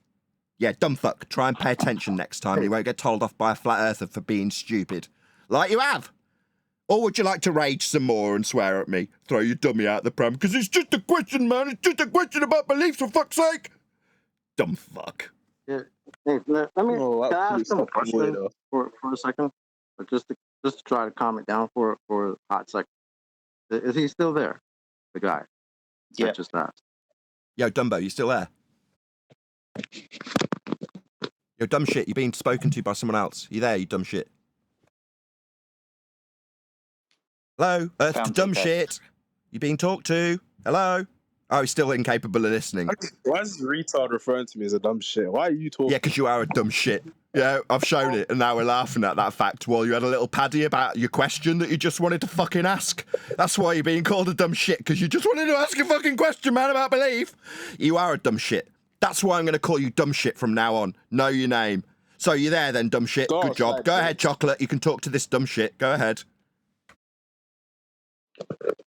Yeah, dumb fuck. Try and pay attention next time and you won't get told off by a flat earther for being stupid. Like you have. Or would you like to rage some more and swear at me? Throw your dummy out the pram? Because it's just a question, man. It's just a question about beliefs, for fuck's sake. Dumb fuck. Yeah. Hey, let me can I ask him a question for a second? But just to try to calm it down for a hot second. Is he still there? The guy. Yeah. I just asked. Yo, Dumbo, you still there? Yo, dumb shit, you're being spoken to by someone else. You there, you dumb shit? Hello? Earth to dumb shit. You being talked to? Hello? Oh, he's still incapable of listening. Why is this retard referring to me as a dumb shit? Why are you talking? Yeah, because you are a dumb shit. Yeah, I've shown it, and now we're laughing at that fact while you had a little paddy about your question that you just wanted to fucking ask. That's why you're being called a dumb shit, because you just wanted to ask a fucking question, man, about belief. You are a dumb shit. That's why I'm going to call you dumb shit from now on. Know your name. So you're there then, dumb shit. Good job. Go ahead, Chocolate. You can talk to this dumb shit. Go ahead.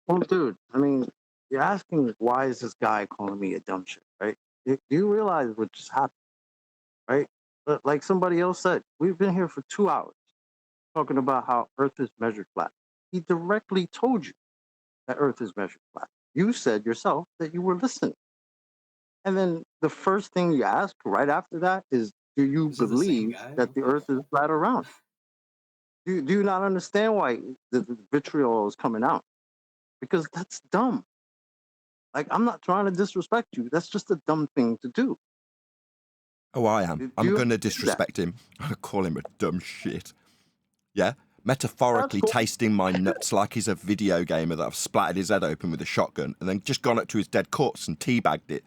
Well, dude, I mean, you're asking why is this guy calling me a dumb shit, right? Do you realize what just happened, right? But like somebody else said, we've been here for 2 hours talking about how Earth is measured flat. He directly told you that Earth is measured flat. You said yourself that you were listening. And then the first thing you ask right after that is, do you believe that the Earth is flat or round? Do you not understand why the vitriol is coming out? Because that's dumb. Like, I'm not trying to disrespect you. That's just a dumb thing to do. Oh, I am. I'm going to disrespect him. I'm going to call him a dumb shit. Yeah? Metaphorically tasting my nuts like he's a video gamer that I've splattered his head open with a shotgun and then just gone up to his dead corpse and teabagged it.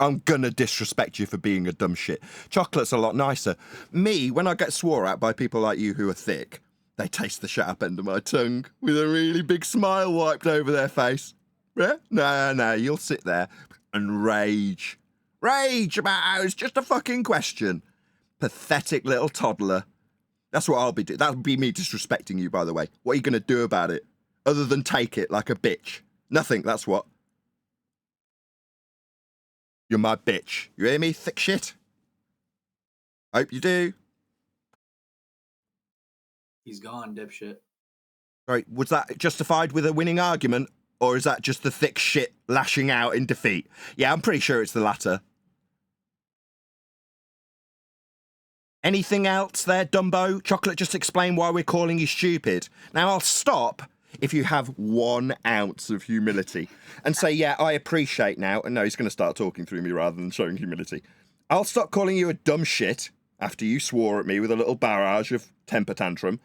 I'm going to disrespect you for being a dumb shit. Chocolate's a lot nicer. Me, when I get swore at by people like you who are thick, they taste the sharp end of my tongue with a really big smile wiped over their face. Yeah? No, you'll sit there and rage. Rage about how it's just a fucking question. Pathetic little toddler. That's what I'll be doing. That would be me disrespecting you, by the way. What are you going to do about it? Other than take it like a bitch. Nothing, that's what. You're my bitch. You hear me, thick shit? Hope you do. He's gone, dipshit. Sorry, was that justified with a winning argument? Or is that just the thick shit lashing out in defeat? Yeah, I'm pretty sure it's the latter. Anything else there, Dumbo? Chocolate, just explain why we're calling you stupid. Now, I'll stop if you have 1 ounce of humility and say, yeah, I appreciate now. And no, he's going to start talking through me rather than showing humility. I'll stop calling you a dumb shit after you swore at me with a little barrage of temper tantrum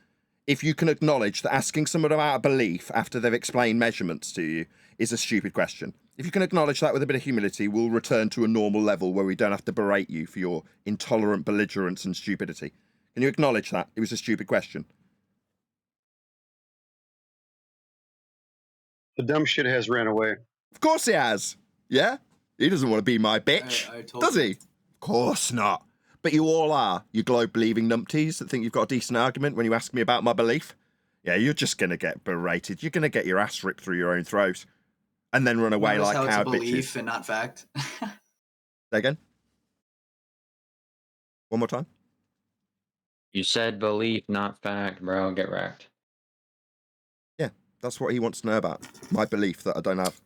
if you can acknowledge that asking someone about a belief after they've explained measurements to you is a stupid question. If you can acknowledge that with a bit of humility, we'll return to a normal level where we don't have to berate you for your intolerant belligerence and stupidity. Can you acknowledge that? It was a stupid question. The dumb shit has ran away. Of course he has. Yeah? He doesn't want to be my bitch, I told does you. he? Of course not. But you all are, you globe-believing numpties that think you've got a decent argument when you ask me about my belief. Yeah, you're just going to get berated. You're going to get your ass ripped through your own throat. And then run away Notice like how it's a coward belief bitches. and not fact. Say again? One more time? You said belief, not fact, bro. Get wrecked. Yeah, that's what he wants to know about. My belief that I don't have.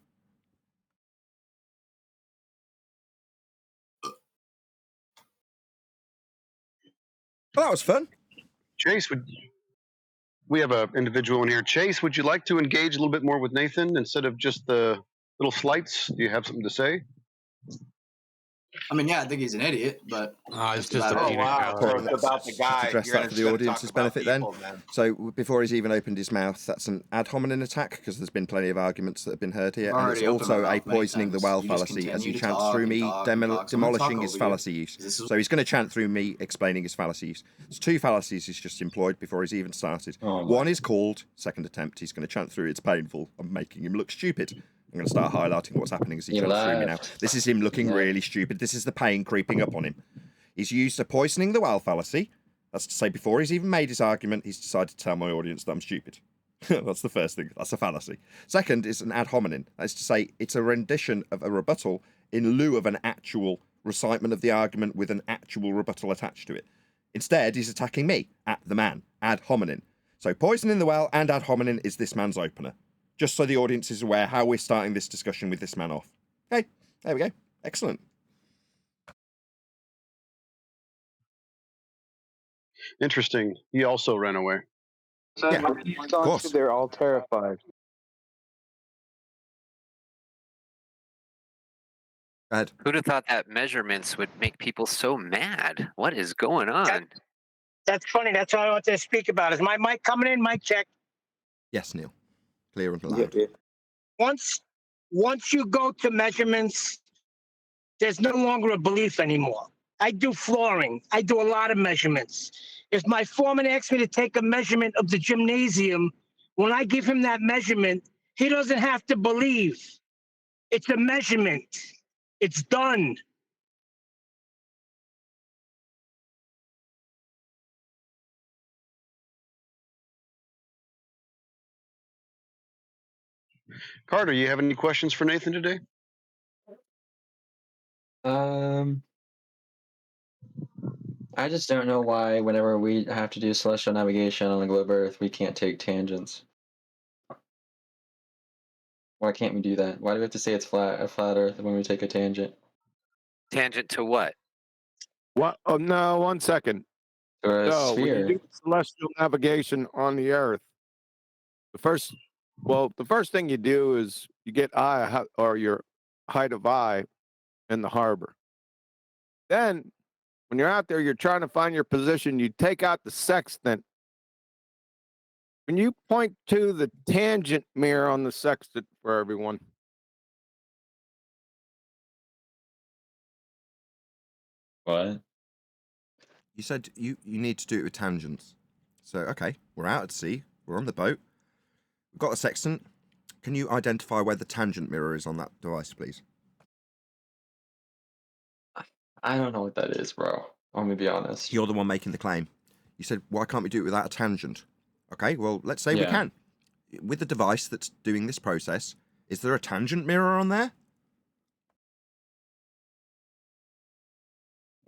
Well, that was fun. Chase, we have an individual in here. Chase, would you like to engage a little bit more with Nathan instead of just the little slights? Do you have something to say? I mean, yeah, I think he's an idiot, but it's just a about it. peanut gallery. So it's about the guy. To address You're that gonna for just the gonna audience's talk about benefit people, then. So before he's even opened his mouth, that's an ad hominem attack because there's been plenty of arguments that have been heard here. I've And it's already opened my also a mouth many poisoning the times. well You just fallacy as he continue to chants talk through and me, talk and talk. So I'm gonna talk demolishing his over you. fallacy use. This is- So he's going to chant through me explaining his fallacy use. There's two fallacies he's just employed before he's even started. One is called second attempt. He's going to chant through it's painful. I'm making him look stupid. I'm going to start highlighting what's happening as he He chants through me now. left. This is him looking really stupid. This is the pain creeping up on him. He's used a poisoning the well fallacy. That's to say, before he's even made his argument, he's decided to tell my audience that I'm stupid. That's the first thing. That's a fallacy. Second is an ad hominem. That's to say, it's a rendition of a rebuttal in lieu of an actual recitement of the argument with an actual rebuttal attached to it. Instead, he's attacking me, at the man, ad hominem. So poisoning the well and ad hominem is this man's opener. Just so the audience is aware how we're starting this discussion with this man off. Okay, there we go. Excellent. Interesting. He also ran away. Yeah, of course. They're all terrified. Go ahead. Who'd have thought that measurements would make people so mad? What is going on? That's funny. That's all I want to speak about. Is my mic coming in? Mic check. Yes, Neil. Clear and loud. Once you go to measurements, there's no longer a belief anymore. I do flooring. I do a lot of measurements. If my foreman asks me to take a measurement of the gymnasium, when I give him that measurement, he doesn't have to believe. It's a measurement. It's done. Carter, you have any questions for Nathan today? I just don't know why whenever we have to do celestial navigation on the globe Earth, we can't take tangents. Why can't we do that? Why do we have to say it's a flat Earth when we take a tangent? Tangent to what? What? Oh no! 1 second. Or a So when sphere. you do celestial navigation on the Earth, the first thing you do is you get your height of eye in the harbor. Then, when you're out there, you're trying to find your position. You take out the sextant. When you point to the tangent mirror on the sextant for everyone. What? You said you need to do it with tangents. So, okay, we're out at sea. We're on the boat. We've got a sextant. Can you identify where the tangent mirror is on that device, please? I don't know what that is, bro. I'm gonna be honest. You're the one making the claim. You said, why can't we do it without a tangent? Okay, well, let's say we Yeah. can. With the device that's doing this process, is there a tangent mirror on there?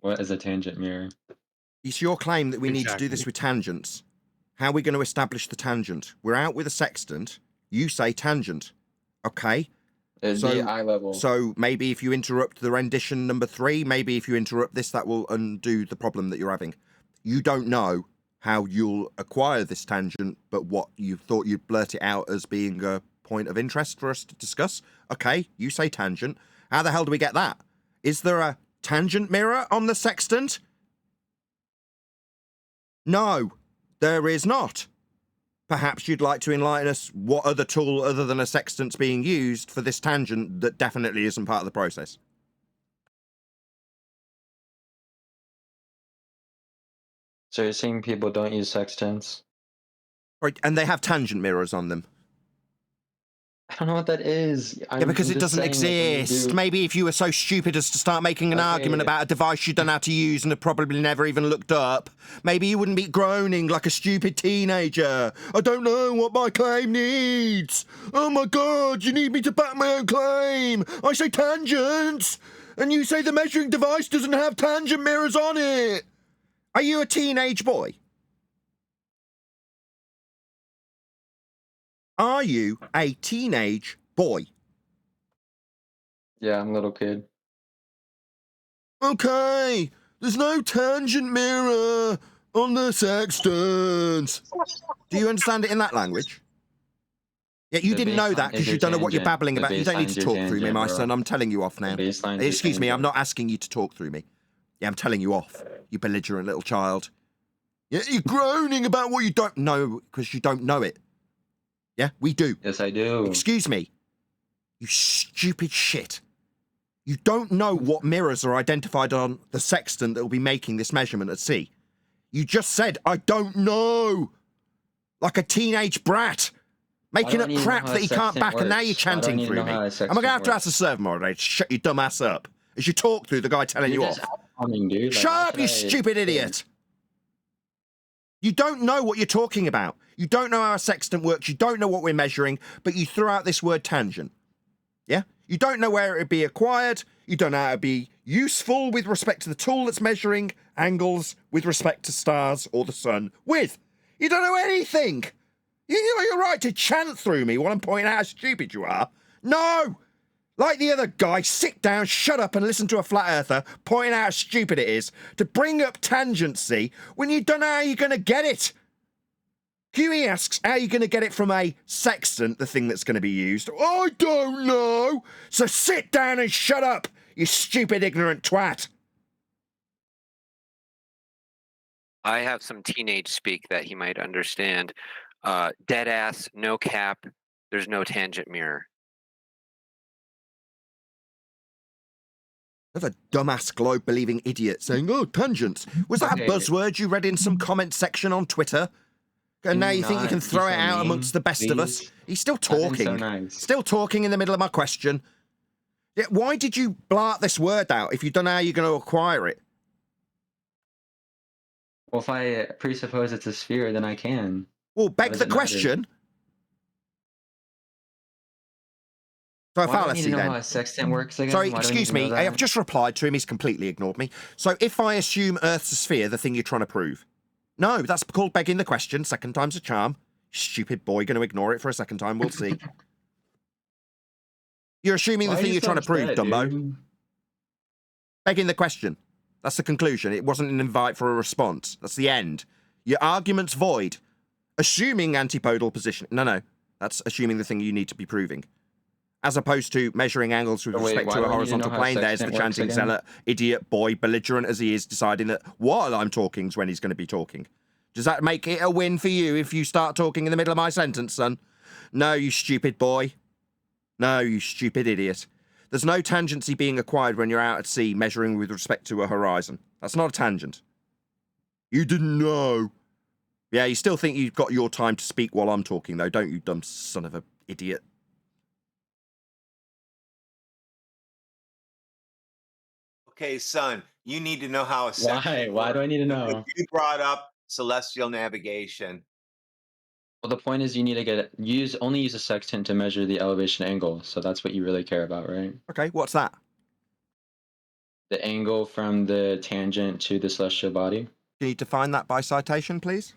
What is a tangent mirror? It's your claim that we need to do this with tangents. How are we going to establish the tangent? We're out with a sextant. You say tangent. Okay. It'd be eye level. So maybe if you interrupt the rendition number 3, maybe if you interrupt this, that will undo the problem that you're having. You don't know how you'll acquire this tangent, but what you thought you'd blurt it out as being a point of interest for us to discuss. Okay, you say tangent. How the hell do we get that? Is there a tangent mirror on the sextant? No, there is not. Perhaps you'd like to enlighten us what other tool other than a sextant's being used for this tangent that definitely isn't part of the process. So you're saying people don't use sextants? Right, and they have tangent mirrors on them. I don't know what that is. Yeah, because I'm it just doesn't saying, like, when you exist. do- Maybe if you were so stupid as to start making an argument Okay. about a device you don't know how to use and have probably never even looked up, maybe you wouldn't be groaning like a stupid teenager. I don't know what my claim needs. Oh my God, you need me to back my own claim. I say tangents, and you say the measuring device doesn't have tangent mirrors on it. Are you a teenage boy? Are you a teenage boy? Yeah, I'm a little kid. Okay, there's no tangent mirror on the sextant. Do you understand it in that language? Yeah, you The didn't know baseline that is because your you don't know what you're tangent. babbling The about. You don't need baseline to is your talk through me, tangent, my bro. son. I'm telling you off now. The baseline is your Excuse me, I'm tangent. not asking you to talk through me. Yeah, I'm telling you off, you belligerent little child. Yeah, you're groaning about what you don't know because you don't know it. Yeah, we do. Yes, I do. Excuse me, you stupid shit. You don't know what mirrors are identified on the sextant that will be making this measurement at sea. You just said, I don't know. Like a teenage brat. Making do I up need to know crap how that a he can't sextant back, and now works? you're Why do I chanting need to through know me. how a Am I sextant going to have to ask works? the server moderator to shut your dumb ass up as you talk through the guy telling You're you just off? ad-homming, dude. Like, Shut why up, should you I- stupid idiot. You don't know what you're talking about. You don't know how a sextant works. You don't know what we're measuring, but you threw out this word tangent. Yeah? You don't know where it would be acquired. You don't know how it would be useful with respect to the tool that's measuring angles with respect to stars or the sun with. You don't know anything. You're right to chant through me while I'm pointing out how stupid you are. No! Like the other guy, sit down, shut up, and listen to a flat earther pointing out how stupid it is to bring up tangency when you don't know how you're going to get it. Huey asks, how are you going to get it from a sextant, the thing that's going to be used? I don't know. So sit down and shut up, you stupid, ignorant twat. I have some teenage speak that he might understand. Dead ass, no cap, there's no tangent mirror. Another dumbass globe-believing idiot saying, oh, tangents. Was that Okay. a buzzword you read in some comment section on Twitter? And now Can you think you not can be throw so it out mean, amongst the best of us? please? He's still I've been talking. so nice. Still talking in the middle of my question. Yeah, why did you blart this word out if you don't know how you're going to acquire it? Well, if I presuppose it's a sphere, then I can. Well, Why beg does the it matter? question. So a Why do I need fallacy to know then. how a sextant works again? Sorry, Why do I need excuse to know me. I have that? just replied to him. He's completely ignored me. So if I assume Earth's a sphere, the thing you're trying to prove. No, that's called begging the question. Second time's a charm. Stupid boy, going to ignore it for a second time. We'll see. You're assuming Why the are thing you you're so trying to prove, upset, Dumbo. dude? Begging the question. That's the conclusion. It wasn't an invite for a response. That's the end. Your argument's void. Assuming antipodal position. No. That's assuming the thing you need to be proving. As opposed to measuring angles with So wait, respect why to a do I need to horizontal know how a plane. There's the sextant works chanting again? zealot, idiot boy, belligerent as he is, deciding that while I'm talking's when he's going to be talking. Does that make it a win for you if you start talking in the middle of my sentence, son? No, you stupid boy. No, you stupid idiot. There's no tangency being acquired when you're out at sea measuring with respect to a horizon. That's not a tangent. You didn't know. Yeah, you still think you've got your time to speak while I'm talking, though, don't you, dumb son of a idiot? Okay, son, you need to know how a Why? section Why do I need to because know? you brought up celestial navigation. Well, the point is you need to only use a sextant to measure the elevation angle. So that's what you really care about, right? Okay, what's that? The angle from the tangent to the celestial body. Can you define that by citation, please?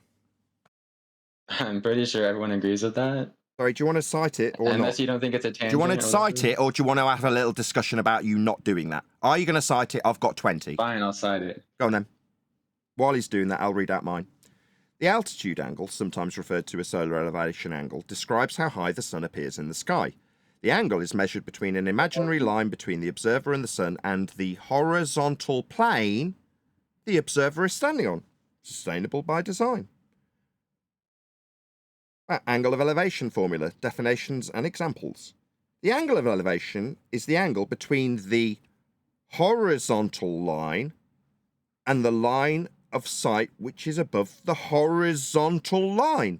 I'm pretty sure everyone agrees with that. Sorry, do you want to cite it or Unless not? you don't think it's a tangent. Do you want to or cite whatever. it or do you want to have a little discussion about you not doing that? Are you going to cite it? I've got 20. Fine, I'll cite it. Go on then. While he's doing that, I'll read out mine. The altitude angle, sometimes referred to as solar elevation angle, describes how high the sun appears in the sky. The angle is measured between an imaginary line between the observer and the sun and the horizontal plane the observer is standing on. Sustainable by design. Angle of elevation formula, definitions and examples. The angle of elevation is the angle between the horizontal line and the line of sight which is above the horizontal line.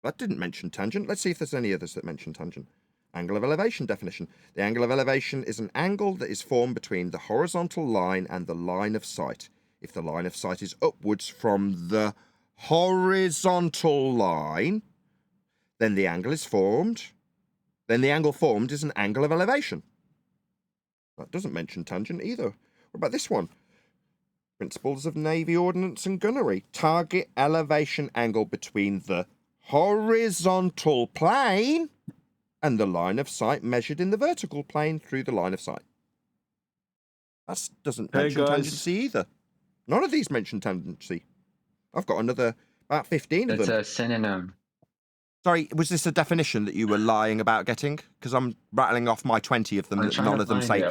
That didn't mention tangent. Let's see if there's any others that mention tangent. Angle of elevation definition. The angle of elevation is an angle that is formed between the horizontal line and the line of sight. If the line of sight is upwards from the horizontal line, then the angle is formed. Then the angle formed is an angle of elevation. That doesn't mention tangent either. What about this one? Principles of Navy Ordnance and Gunnery. Target elevation angle between the horizontal plane and the line of sight measured in the vertical plane through the line of sight. That doesn't mention tangency either. None of these mention tangency. I've got another about 15 of them. It's a synonym. Sorry, was this a definition that you were lying about getting? Because I'm rattling off my 20 of them that none of them say.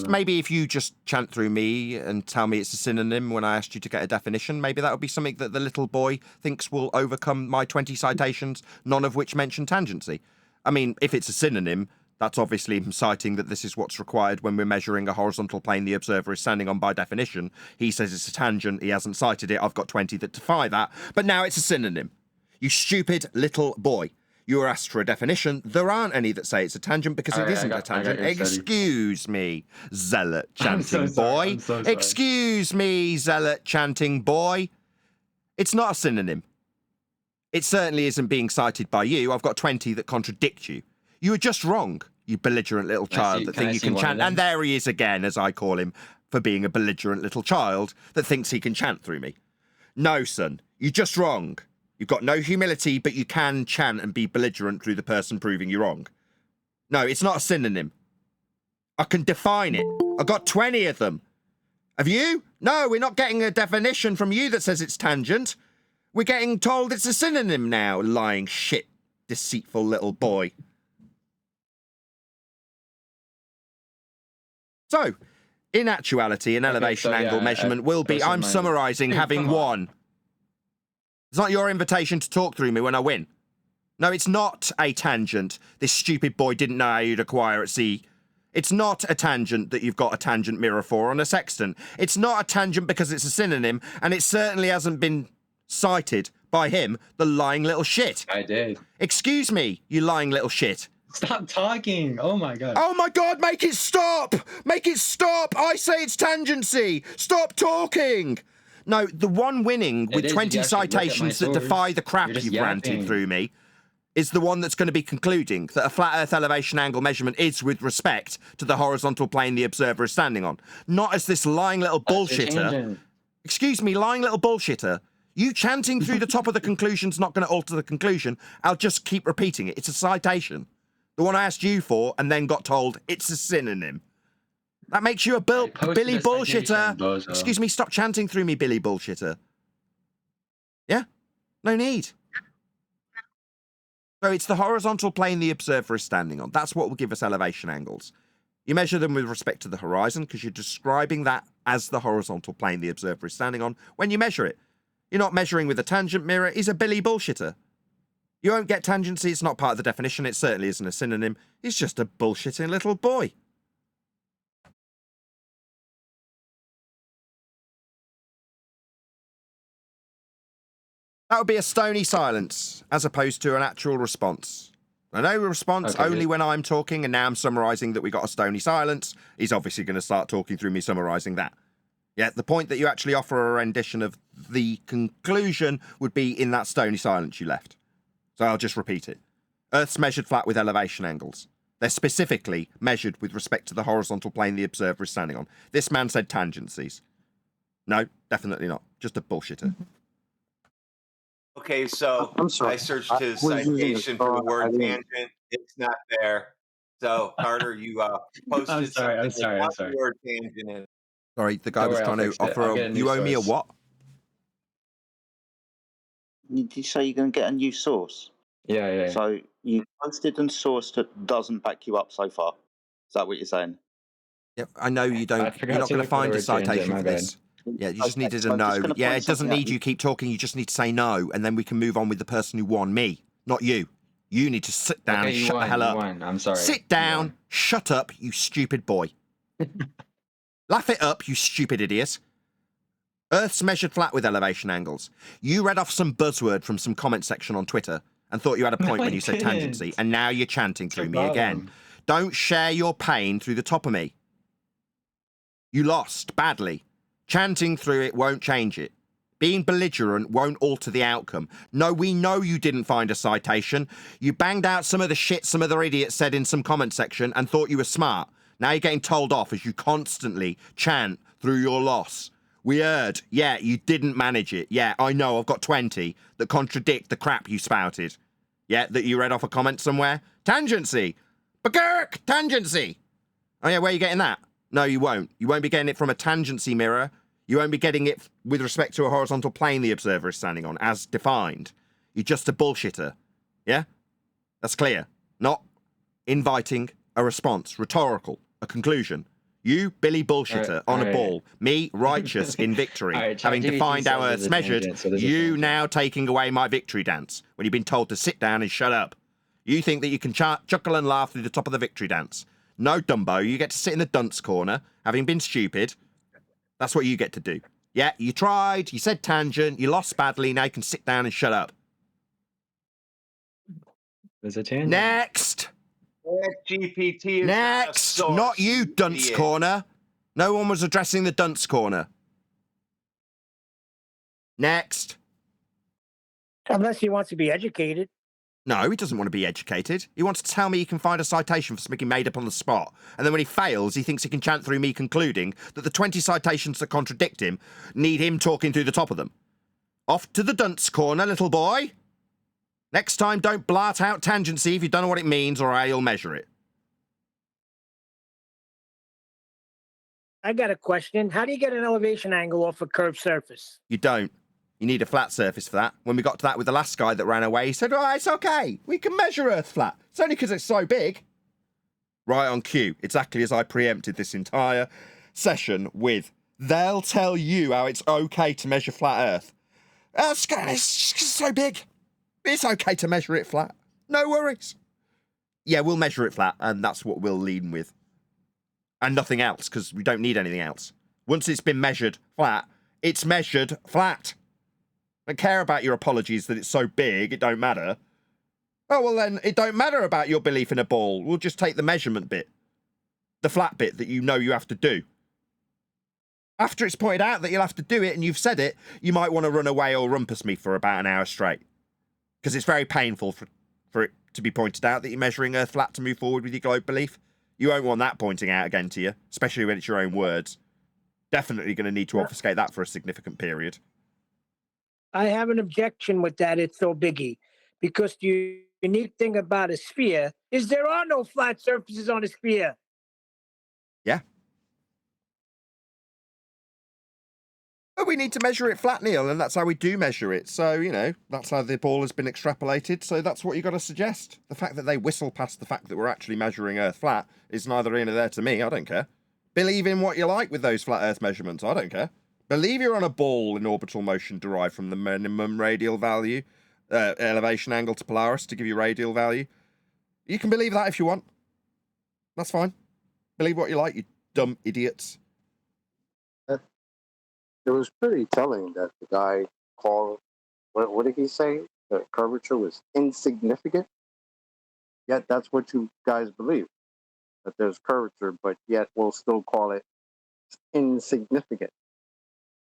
Maybe if you just chant through me and tell me it's a synonym when I asked you to get a definition, maybe that would be something that the little boy thinks will overcome my 20 citations, none of which mention tangency. I mean, if it's a synonym, that's obviously him citing that this is what's required when we're measuring a horizontal plane the observer is standing on by definition. He says it's a tangent, he hasn't cited it, I've got 20 that defy that, but now it's a synonym. You stupid little boy. You were asked for a definition. There aren't any that say it's a tangent because it isn't a tangent. Excuse me, zealot chanting boy. Excuse me, zealot chanting boy. It's not a synonym. It certainly isn't being cited by you. I've got 20 that contradict you. You were just wrong, you belligerent little child that think you can chant. And there he is again, as I call him, for being a belligerent little child that thinks he can chant through me. No, son, you're just wrong. You've got no humility, but you can chant and be belligerent through the person proving you wrong. No, it's not a synonym. I can define it. I've got 20 of them. Have you? No, we're not getting a definition from you that says it's tangent. We're getting told it's a synonym now, lying shit, deceitful little boy. So, in actuality, an elevation angle measurement will be, I'm summarising, having won. It's not your invitation to talk through me when I win. No, it's not a tangent. This stupid boy didn't know how you'd acquire at sea. It's not a tangent that you've got a tangent mirror for on a sextant. It's not a tangent because it's a synonym, and it certainly hasn't been cited by him, the lying little shit. I did. Excuse me, you lying little shit. Stop talking. Oh my god. Oh my god, make it stop! Make it stop! I say it's tangency! Stop talking! No, the one winning with 20 citations that defy the crap you've ranted through me is the one that's going to be concluding that a flat Earth elevation angle measurement is with respect to the horizontal plane the observer is standing on. Not as this lying little bullshitter. Excuse me, lying little bullshitter. You chanting through the top of the conclusion's not going to alter the conclusion. I'll just keep repeating it. It's a citation. The one I asked you for and then got told it's a synonym. That makes you a Billy Bullshitter. Excuse me, stop chanting through me, Billy Bullshitter. Yeah? No need. So it's the horizontal plane the observer is standing on. That's what will give us elevation angles. You measure them with respect to the horizon because you're describing that as the horizontal plane the observer is standing on when you measure it. You're not measuring with a tangent mirror. He's a Billy Bullshitter. You won't get tangency. It's not part of the definition. It certainly isn't a synonym. He's just a bullshitting little boy. That would be a stony silence, as opposed to an actual response. I know response only when I'm talking, and now I'm summarising that we got a stony silence. He's obviously going to start talking through me summarising that. Yeah, the point that you actually offer a rendition of the conclusion would be in that stony silence you left. So I'll just repeat it. Earth's measured flat with elevation angles. They're specifically measured with respect to the horizontal plane the observer is standing on. This man said tangencies. No, definitely not. Just a bullshitter. Okay, so I searched his citation for the word tangent. It's not there. So Carter, you posted I'm sorry. the word tangent in. Sorry, the guy was trying to offer you owe me a what? Did you say you're going to get a new source? Yeah. So you posted and sourced that doesn't back you up so far. Is that what you're saying? Yep, I know you don't. You're not going to find a citation for this. Yeah, you just needed a no. Yeah, it doesn't need you keep talking. You just need to say no, and then we can move on with the person who won, me, not you. You need to sit down and shut the hell up. I'm sorry. Sit down, shut up, you stupid boy. Laugh it up, you stupid idiot. Earth's measured flat with elevation angles. You read off some buzzword from some comment section on Twitter, and thought you had a point No, when I you said tangency, didn't. and now you're chanting It's through your me again. bottom. Don't share your pain through the top of me. You lost badly. Chanting through it won't change it. Being belligerent won't alter the outcome. No, we know you didn't find a citation. You banged out some of the shit some other idiots said in some comment section and thought you were smart. Now you're getting told off as you constantly chant through your loss. We heard, yeah, you didn't manage it. Yeah, I know, I've got 20 that contradict the crap you spouted. Yeah, that you read off a comment somewhere? Tangency! Bagurk! Tangency! Oh yeah, where are you getting that? No, you won't. You won't be getting it from a tangency mirror. You won't be getting it with respect to a horizontal plane the observer is standing on, as defined. You're just a bullshitter. Yeah? That's clear. Not inviting a response, rhetorical, a conclusion. You, Billy Bullshitter, on a ball. Me, righteous in victory. Having defined how Earth's measured, you now taking away my victory dance when you've been told to sit down and shut up. You think that you can chuckle and laugh through the top of the victory dance. No, Dumbo, you get to sit in the dunce corner, having been stupid. That's what you get to do. Yeah, you tried, you said tangent, you lost badly, now you can sit down and shut up. There's a tangent. Next! GPT is Next! not a source, Not you, dunce idiot. corner. No one was addressing the dunce corner. Next. Unless he wants to be educated. No, he doesn't want to be educated. He wants to tell me he can find a citation for something he made up on the spot. And then when he fails, he thinks he can chant through me concluding that the 20 citations that contradict him need him talking through the top of them. Off to the dunce corner, little boy. Next time, don't blart out tangency if you don't know what it means or how you'll measure it. I got a question. How do you get an elevation angle off a curved surface? You don't. You need a flat surface for that. When we got to that with the last guy that ran away, he said, oh, it's okay. We can measure Earth flat. It's only because it's so big. Right on cue. Exactly as I preempted this entire session with, they'll tell you how it's okay to measure flat Earth. It's so big. It's okay to measure it flat. No worries. Yeah, we'll measure it flat, and that's what we'll lean with. And nothing else, because we don't need anything else. Once it's been measured flat, it's measured flat. I don't care about your apologies that it's so big, it don't matter. Oh, well then, it don't matter about your belief in a ball. We'll just take the measurement bit. The flat bit that you know you have to do. After it's pointed out that you'll have to do it and you've said it, you might want to run away or rumpus me for about an hour straight. Because it's very painful for it to be pointed out that you're measuring Earth flat to move forward with your globe belief. You won't want that pointing out again to you, especially when it's your own words. Definitely going to need to obfuscate that for a significant period. I have an objection with that. It's so biggie. Because the unique thing about a sphere is there are no flat surfaces on a sphere. Yeah. But we need to measure it flat, Neil, and that's how we do measure it. So, you know, that's how the ball has been extrapolated. So that's what you got to suggest. The fact that they whistle past the fact that we're actually measuring Earth flat is neither here nor there to me. I don't care. Believe in what you like with those flat Earth measurements. I don't care. Believe you're on a ball in orbital motion derived from the minimum radial value, elevation angle to Polaris to give you radial value. You can believe that if you want. That's fine. Believe what you like, you dumb idiots. It was pretty telling that the guy called, what did he say? The curvature was insignificant. Yet that's what you guys believe, that there's curvature, but yet we'll still call it insignificant.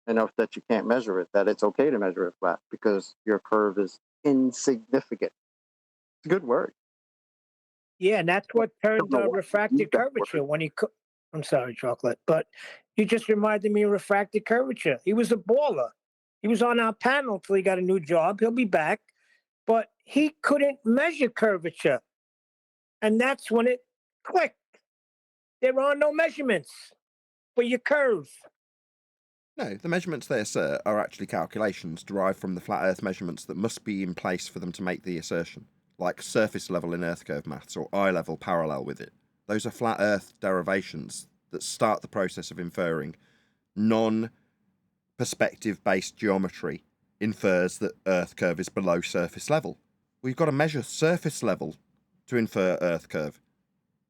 Enough that you can't measure it, that it's okay to measure it flat because your curve is insignificant. It's a good word. Yeah, and that's what turned refracted curvature when he. I'm sorry, Chocolate, but you just reminded me of refracted curvature. He was a baller. He was on our panel till he got a new job. He'll be back, but he couldn't measure curvature, and that's when it clicked. There are no measurements for your curve. No, the measurements there, sir, are actually calculations derived from the flat Earth measurements that must be in place for them to make the assertion, like surface level in Earth curve maths or eye level parallel with it. Those are flat Earth derivations that start the process of inferring. Non-perspective based geometry infers that Earth curve is below surface level. We've got to measure surface level to infer Earth curve.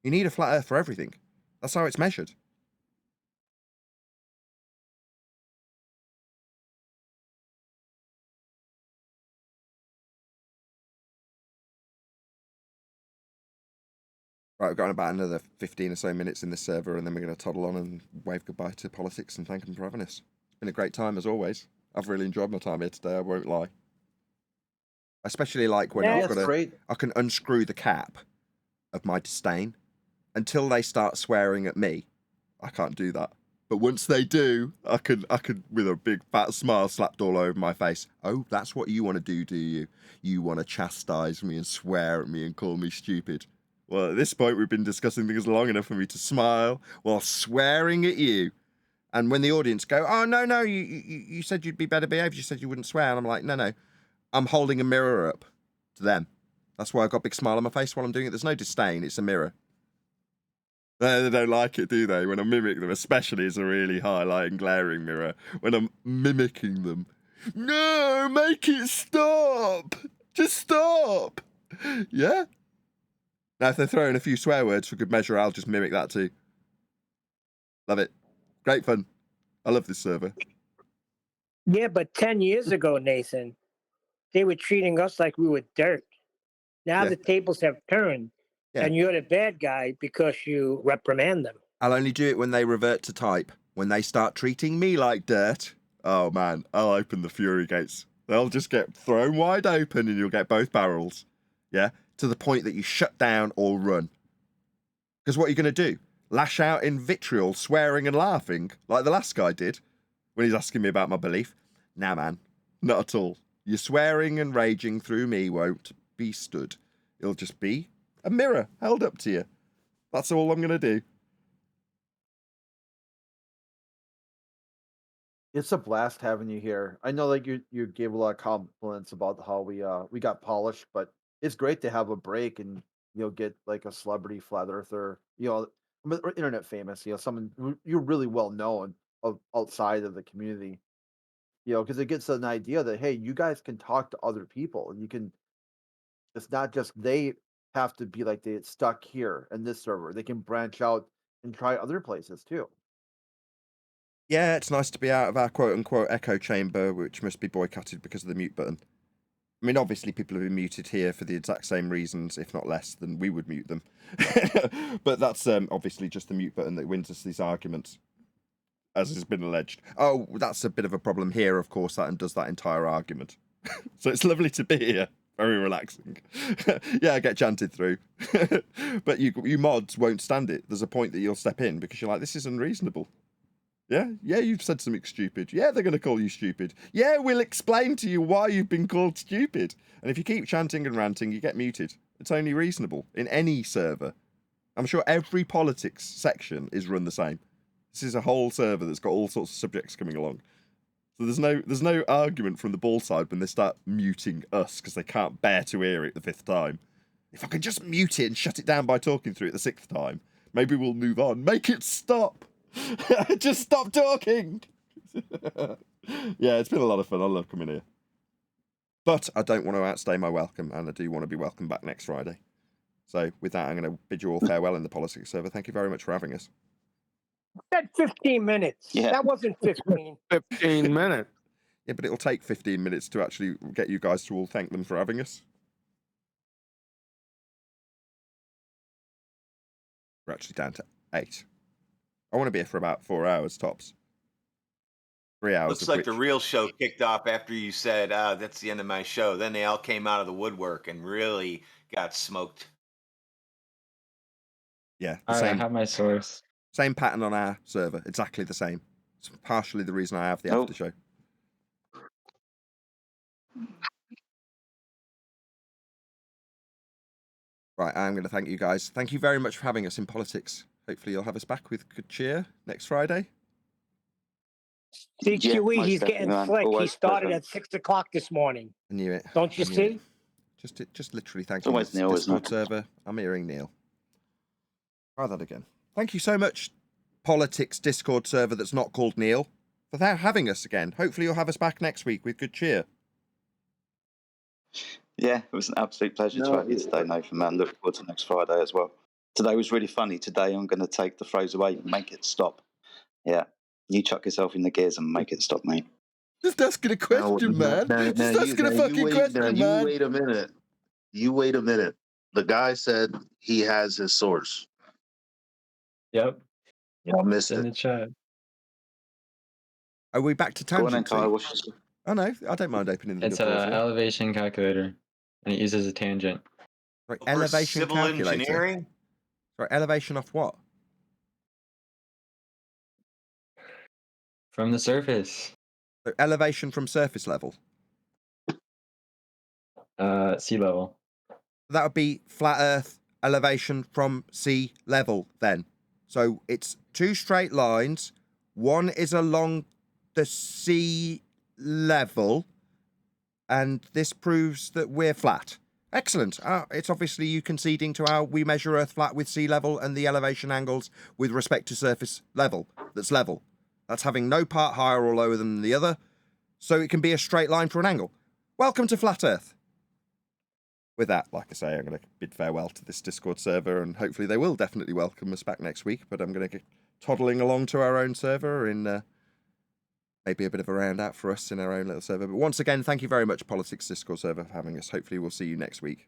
You need a flat Earth for everything. That's how it's measured. Right, we've got about another 15 or so minutes in this server, and then we're going to toddle on and wave goodbye to politics and thank them for having us. It's been a great time, as always. I've really enjoyed my time here today, I won't lie. I especially like when I've got I can unscrew the cap of my disdain. Until they start swearing at me, I can't do that. But once they do, I could, with a big fat smile slapped all over my face. Oh, that's what you want to do you? You want to chastise me and swear at me and call me stupid. Well, at this point, we've been discussing things long enough for me to smile while swearing at you. And when the audience go, oh, no, you said you'd be better behaved. You said you wouldn't swear. And I'm like, no. I'm holding a mirror up to them. That's why I've got a big smile on my face while I'm doing it. There's no disdain. It's a mirror. They don't like it, do they? When I mimic them, especially it's a really highlight and glaring mirror. When I'm mimicking them. No, make it stop. Just stop. Yeah? Now, if they're throwing a few swear words for good measure, I'll just mimic that too. Love it. Great fun. I love this server. Yeah, but 10 years ago, Nathan, they were treating us like we were dirt. Now the tables have turned, and you're the bad guy because you reprimand them. I'll only do it when they revert to type. When they start treating me like dirt, oh man, I'll open the fury gates. They'll just get thrown wide open and you'll get both barrels. Yeah? To the point that you shut down or run. Because what are you going to do? Lash out in vitriol, swearing and laughing, like the last guy did when he's asking me about my belief? Nah, man, not at all. Your swearing and raging through me won't be stood. It'll just be a mirror held up to you. That's all I'm going to do. It's a blast having you here. I know like you gave a lot of compliments about how we got polished, but it's great to have a break and get like a celebrity flat earther, or internet famous, someone you're really well known outside of the community, because it gets an idea that hey, you guys can talk to other people and you can. It's not just they have to be like they stuck here in this server. They can branch out and try other places too. Yeah, it's nice to be out of our quote-unquote echo chamber, which must be boycotted because of the mute button. I mean, obviously people have been muted here for the exact same reasons, if not less, than we would mute them. But that's obviously just the mute button that wins us these arguments, as has been alleged. Oh, that's a bit of a problem here, of course, that undoes that entire argument. So it's lovely to be here. Very relaxing. Yeah, I get chanted through. But you mods won't stand it. There's a point that you'll step in because you're like, this is unreasonable. Yeah, you've said something stupid. Yeah, they're going to call you stupid. Yeah, we'll explain to you why you've been called stupid. And if you keep chanting and ranting, you get muted. It's only reasonable in any server. I'm sure every politics section is run the same. This is a whole server that's got all sorts of subjects coming along. So there's no argument from the ball side when they start muting us because they can't bear to hear it the 5th time. If I can just mute it and shut it down by talking through it the 6th time, maybe we'll move on. Make it stop. Just stop talking. Yeah, it's been a lot of fun. I love coming here. But I don't want to outstay my welcome, and I do want to be welcome back next Friday. So with that, I'm going to bid you all farewell in the politics server. Thank you very much for having us. Said 15 minutes. Yeah. That wasn't 15. 15 minutes. Yeah, but it'll take 15 minutes to actually get you guys to all thank them for having us. We're actually down to 8. I want to be here for about 4 hours tops. 3 hours. Looks like the real show kicked off after you said, that's the end of my show. Then they all came out of the woodwork and really got smoked. Yeah. I have my source. Same pattern on our server. Exactly the same. It's partially the reason I have the after show. Right, I'm going to thank you guys. Thank you very much for having us in politics. Hopefully you'll have us back with good cheer next Friday. CQE, he's getting slick. He started at 6 o'clock this morning. I knew it. Don't you see? Just literally thank you. Discord server. I'm hearing Neil. Try that again. Thank you so much, politics Discord server that's not called Neil, for having us again. Hopefully you'll have us back next week with good cheer. Yeah, it was an absolute pleasure to have you today, Nathan, man. Look forward to next Friday as well. Today was really funny. Today I'm going to take the phrase away and make it stop. Yeah, you chuck yourself in the gears and make it stop, mate. Just asking a question, man. Just asking a fucking question, man. You wait a minute. You wait a minute. The guy said he has his source. Yep. Y'all missed It's in it. the chat. Are we back to Go on then, tangency? Kai. What's your... Oh no, I don't mind opening the It's door a for you. elevation calculator, and it uses a tangent. Right, Over elevation civil calculator. engineering? Right, elevation off what? From the surface. So elevation from surface level. Sea level. That would be flat Earth elevation from sea level then. So it's two straight lines. One is along the sea level, and this proves that we're flat. Excellent. It's obviously you conceding to how we measure Earth flat with sea level and the elevation angles with respect to surface level. That's level. That's having no part higher or lower than the other, so it can be a straight line for an angle. Welcome to Flat Earth. With that, like I say, I'm going to bid farewell to this Discord server, and hopefully they will definitely welcome us back next week, but I'm going to get toddling along to our own server in maybe a bit of a round out for us in our own little server. But once again, thank you very much, Politics Discord server, for having us. Hopefully we'll see you next week.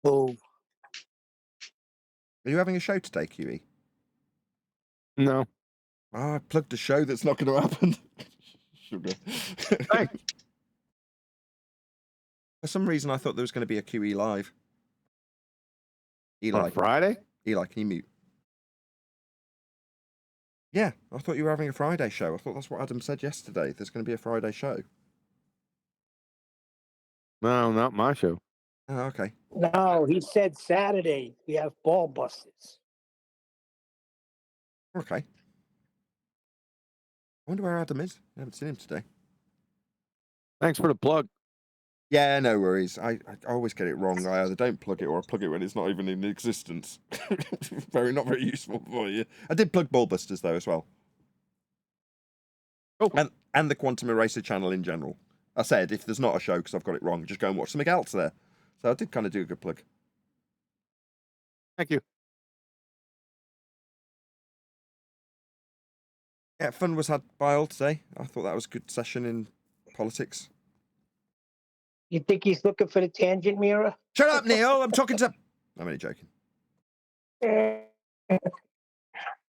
Oh. Are you having a show today, QE? No. Oh, I plugged a show that's not going to happen. Sugar. Hey. For some reason, I thought there was going to be a QE live. Eli. On Friday? Eli, can you mute? Yeah, I thought you were having a Friday show. I thought that's what Adam said yesterday. There's going to be a Friday show. No, not my show. Oh, okay. No, he said Saturday we have ball busters. Okay. I wonder where Adam is. I haven't seen him today. Thanks for the plug. Yeah, no worries. I always get it wrong. I either don't plug it or I plug it when it's not even in existence. Not very useful for you. I did plug Ballbusters though as well. Oh, and the Quantum Eraser channel in general. I said if there's not a show because I've got it wrong, just go and watch something else there. So I did kind of do a good plug. Thank you. Yeah, fun was had by all today. I thought that was a good session in politics. You think he's looking for the tangent mirror? Shut up, Neil. I'm talking to... I'm only joking. I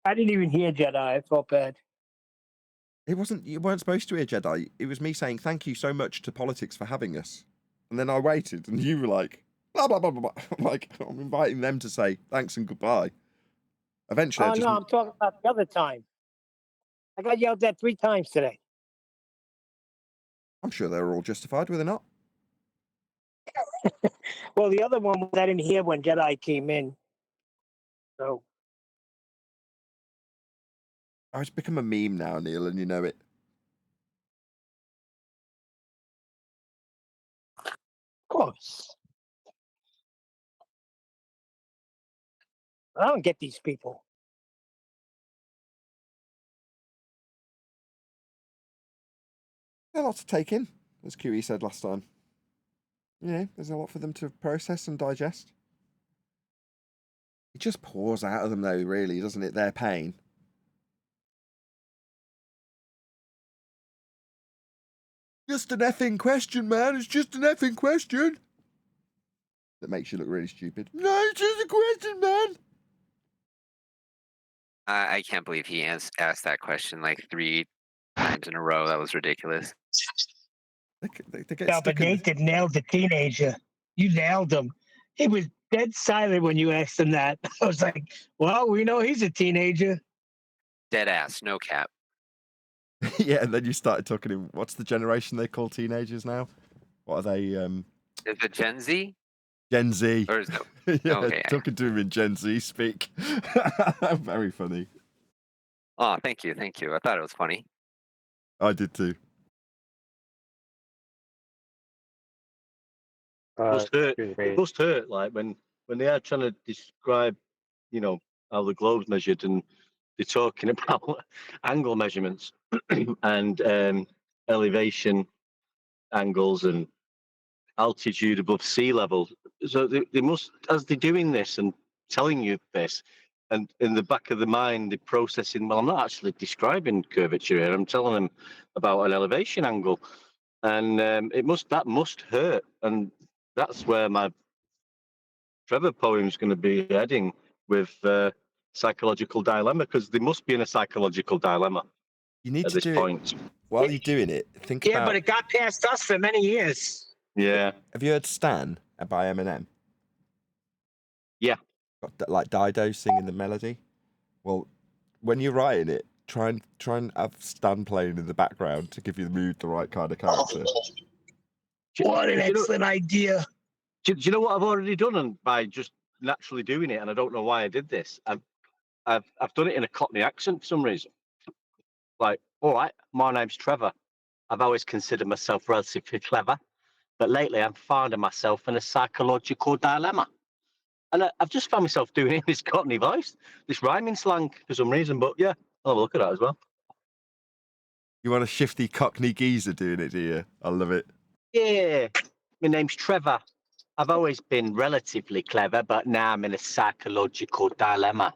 didn't even hear Jedi. I felt bad. It wasn't... You weren't supposed to hear Jedi. It was me saying thank you so much to politics for having us. And then I waited, and you were like, blah, blah, blah, blah, blah. I'm like, I'm inviting them to say thanks and goodbye. Eventually, Oh, I just... no, I'm talking about the other time. I got yelled at 3 times today. I'm sure they were all justified, were they not? Well, the other one was I didn't hear when Jedi came in. So. Oh, it's become a meme now, Neil, and you know it. Of course. I don't get these people. There's a lot to take in, as QE said last time. Yeah, there's a lot for them to process and digest. It just pours out of them, though, really, doesn't it? Their pain. Just an effing question, man. It's just an effing question. That makes you look really stupid. No, it's just a question, man. I can't believe he asked that question like 3 times in a row. That was ridiculous. They get Yeah, but Nathan nailed the teenager. You nailed him. He was dead silent when you asked him that. I was like, well, we know he's a teenager. Dead ass, no cap. Yeah, and then you started talking to him. What's the generation they call teenagers now? What are they? Is it Gen Z? Gen Z. Or is it... Yeah, okay. talking to him in Gen Z speak. Very funny. Oh, thank you, thank you. I thought it was funny. I did too. It must hurt, like when they are trying to describe, you know, how the globe's measured, and they're talking about angle measurements and elevation angles and altitude above sea level. So they must, as they're doing this and telling you this, And in the back of the mind, they're processing, well, I'm not actually describing curvature here. I'm telling them about an elevation angle. And that must hurt. And that's where my Trevor poem's going to be heading with psychological dilemma, because they must be in a psychological dilemma You need at to this do point. it while you're doing it. Think Yeah, about. but it got past us for many years. Yeah. Have you heard Stan by Eminem? Yeah. Got, like Dido singing the melody. Well, when you're writing it, try and have Stan playing in the background to give you the mood, the right kind of character. What an excellent idea! Do you know what I've already done, and by just naturally doing it, and I don't know why I did this. I've done it in a Cockney accent for some reason. Like, all right, my name's Trevor. I've always considered myself relatively clever, but lately I'm finding myself in a psychological dilemma. And I've just found myself doing it in this Cockney voice, this rhyming slang for some reason. But yeah, I'll have a look at that as well. You want a shifty Cockney geezer doing it, do you? I love it. Yeah, my name's Trevor. I've always been relatively clever, but now I'm in a psychological dilemma.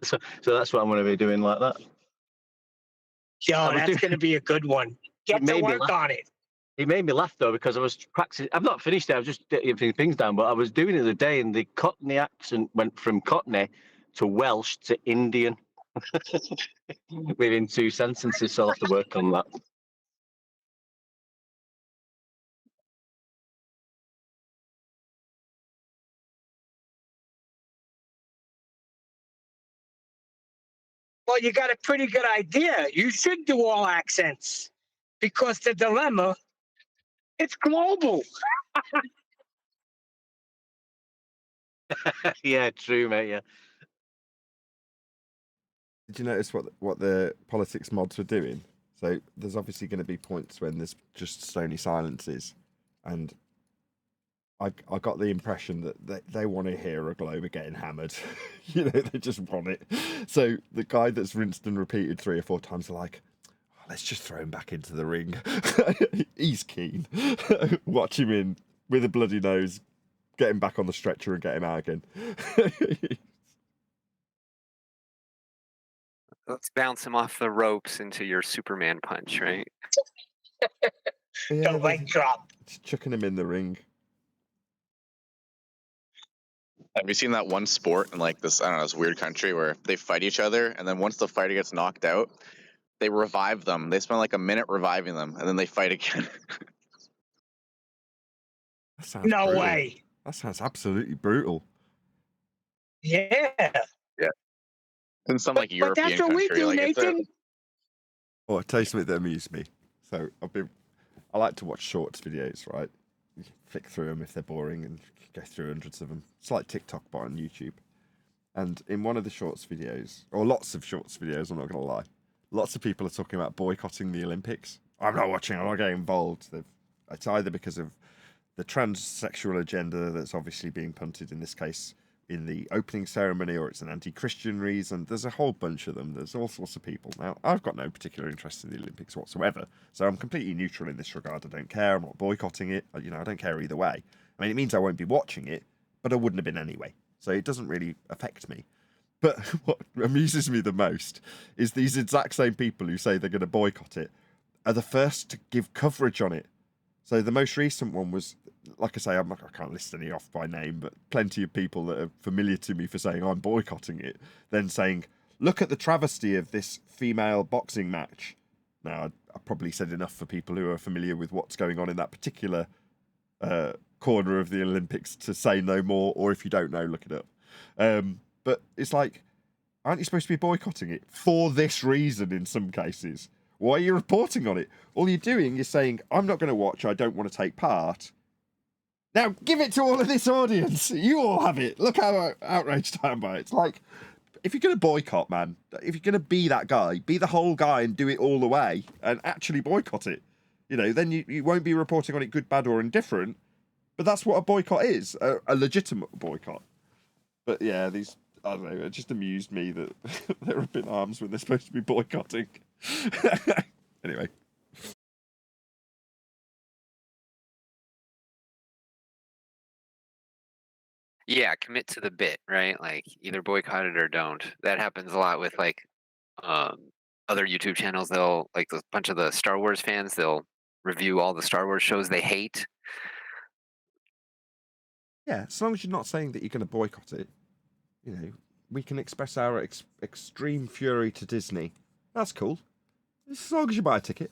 So that's what I'm going to be doing like that. Yo, that's going to be a good one. Get to work on it. It made me laugh though, because I was practicing. I've not finished it. I was just getting things down, but I was doing it the other day, and the Cockney accent went from Cockney to Welsh to Indian within 2 sentences. So I'll have to work on that. Well, you got a pretty good idea. You should do all accents because the dilemma, it's global. Yeah, true, mate. Yeah. Did you notice what the politics mods were doing? So there's obviously going to be points when there's just stony silences, and I got the impression that they want to hear a Glober getting hammered. You know, they just want it. So the guy that's rinsed and repeated 3 or 4 times are like, oh, let's just throw him back into the ring. He's keen. Watch him in with a bloody nose, get him back on the stretcher and get him out again. Let's bounce him off the ropes into your Superman punch, right? Yeah, The leg drop. Just chucking him in the ring. Have you seen that one sport in like this, I don't know, this weird country where they fight each other, and then once the fighter gets knocked out, they revive them. They spend like a minute reviving them, and then they fight again. That sounds No brutal. way. That sounds absolutely brutal. Yeah. Yeah. In some like But European that's what we country, do, like it's a, Nathan. Oh, I'll tell you something that amused me. So I like to watch shorts videos, right? You flick through them if they're boring and go through hundreds of them. It's like TikTok, but on YouTube. And in one of the shorts videos, or lots of shorts videos, I'm not going to lie, lots of people are talking about boycotting the Olympics. I'm not watching, I'm not getting involved. It's either because of the transsexual agenda that's obviously being punted in this case in the opening ceremony, or it's an anti-Christian reason. There's a whole bunch of them. There's all sorts of people. Now, I've got no particular interest in the Olympics whatsoever, so I'm completely neutral in this regard. I don't care. I'm not boycotting it. I don't care either way. I mean, it means I won't be watching it, but I wouldn't have been anyway, so it doesn't really affect me. But what amuses me the most is these exact same people who say they're going to boycott it are the first to give coverage on it. So the most recent one was, like I say, I can't list any off by name, but plenty of people that are familiar to me for saying I'm boycotting it, then saying, look at the travesty of this female boxing match. Now, I probably said enough for people who are familiar with what's going on in that particular corner of the Olympics to say no more, or if you don't know, look it up. But it's like, aren't you supposed to be boycotting it for this reason in some cases? Why are you reporting on it? All you're doing is saying, I'm not going to watch, I don't want to take part. Now, give it to all of this audience. You all have it. Look how outraged I am by it. It's like, if you're going to boycott, man, if you're going to be that guy, be the whole guy and do it all the way and actually boycott it. Then you won't be reporting on it good, bad, or indifferent. But that's what a boycott is, a legitimate boycott. But yeah, I don't know, it just amused me that they're up in arms when they're supposed to be boycotting. Anyway. Yeah, commit to the bit, right? Like either boycott it or don't. That happens a lot with like other YouTube channels. They'll like a bunch of the Star Wars fans. They'll review all the Star Wars shows they hate. Yeah, as long as you're not saying that you're going to boycott it, you know, we can express our extreme fury to Disney. That's cool. As long as you buy a ticket,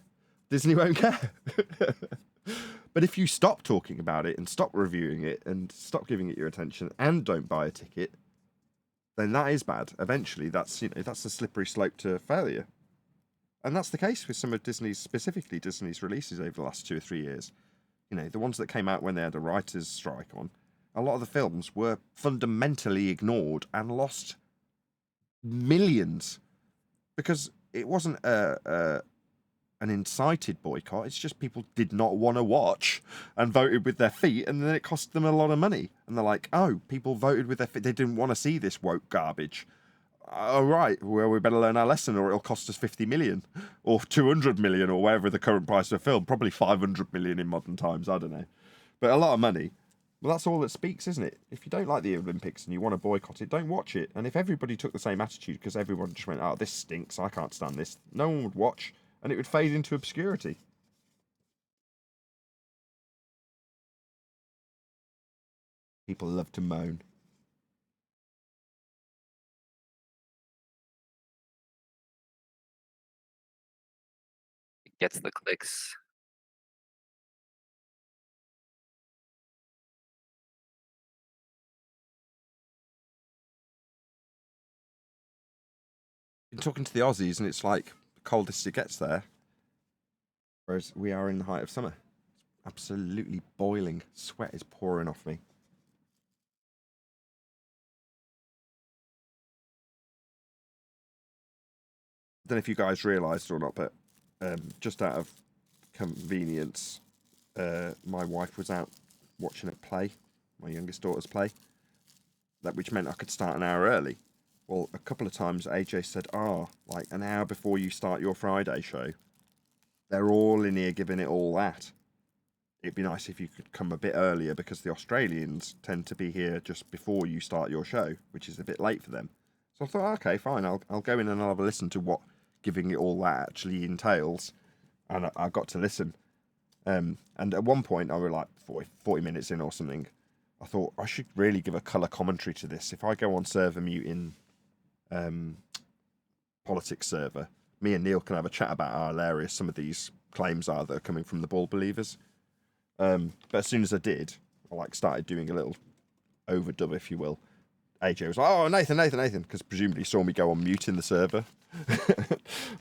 Disney won't care. But if you stop talking about it and stop reviewing it and stop giving it your attention and don't buy a ticket, then that is bad. Eventually, that's that's a slippery slope to failure. And that's the case with some of specifically Disney's releases over the last 2 or 3 years. You know, the ones that came out when they had a writer's strike on, a lot of the films were fundamentally ignored and lost millions because it wasn't an incited boycott. It's just people did not want to watch and voted with their feet, and then it cost them a lot of money. And they're like, oh, people voted with their feet. They didn't want to see this woke garbage. All right, well, we better learn our lesson or it'll cost us 50 million or 200 million or whatever the current price of a film. Probably 500 million in modern times. I don't know. But a lot of money. Well, that's all that speaks, isn't it? If you don't like the Olympics and you want to boycott it, don't watch it. And if everybody took the same attitude because everyone just went, oh, this stinks, I can't stand this, no one would watch and it would fade into obscurity. People love to moan. It gets the clicks. Been talking to the Aussies and it's like the coldest it gets there. Whereas we are in the height of summer. It's absolutely boiling. Sweat is pouring off me. I don't know if you guys realised or not, but just out of convenience, my wife was out watching it play, my youngest daughter's play, which meant I could start an hour early. Well, a couple of times AJ said, like an hour before you start your Friday show, they're all in here giving it all that. It'd be nice if you could come a bit earlier because the Australians tend to be here just before you start your show, which is a bit late for them. So I thought, okay, fine, I'll go in and I'll have a listen to what giving it all that actually entails. And I got to listen. And at one point, I was like 40 minutes in or something. I thought I should really give a colour commentary to this. If I go on server mute in politics server, me and Neil can have a chat about how hilarious some of these claims are that are coming from the ball believers. But as soon as I did, I started doing a little overdub, if you will. AJ was like, oh, Nathan, because presumably saw me go on mute in the server.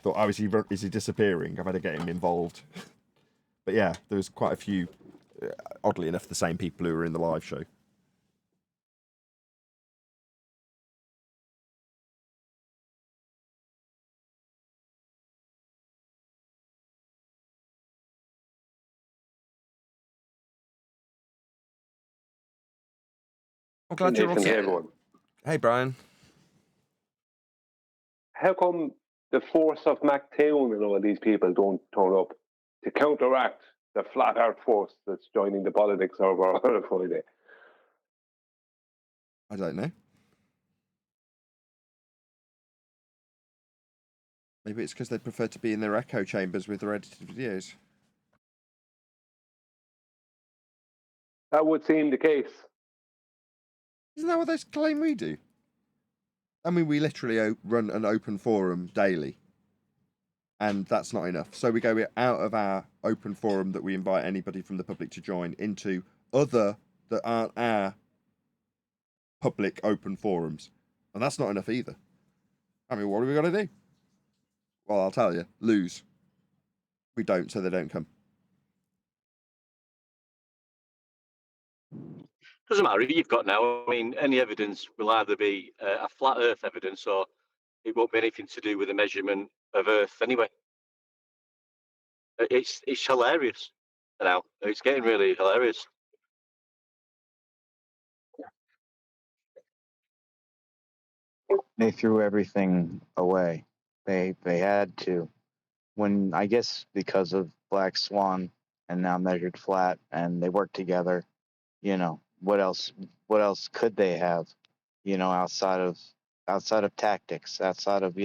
Thought, oh, is he disappearing? I better get him involved. But yeah, there was quite a few, oddly enough, the same people who were in the live show. I'm glad you're all Nathan, hey set. everyone. Hey, Brian. How come the force of MacTown and all these people don't turn up to counteract the flat earth force that's joining the politics over on a Friday? I don't know. Maybe it's because they prefer to be in their echo chambers with their edited videos. That would seem the case. Isn't that what they claim we do? I mean, we literally run an open forum daily. And that's not enough. So we go out of our open forum that we invite anybody from the public to join into other that aren't our public open forums. And that's not enough either. I mean, what are we going to do? Well, I'll tell you, lose. We don't, so they don't come. Doesn't matter who you've got now. I mean, any evidence will either be a flat Earth evidence or it won't be anything to do with the measurement of Earth anyway. It's hilarious now. It's getting really hilarious. They threw everything away. They had to. When I guess because of Black Swan and now Measured Flat, and they work together, what else could they have, outside of tactics, outside of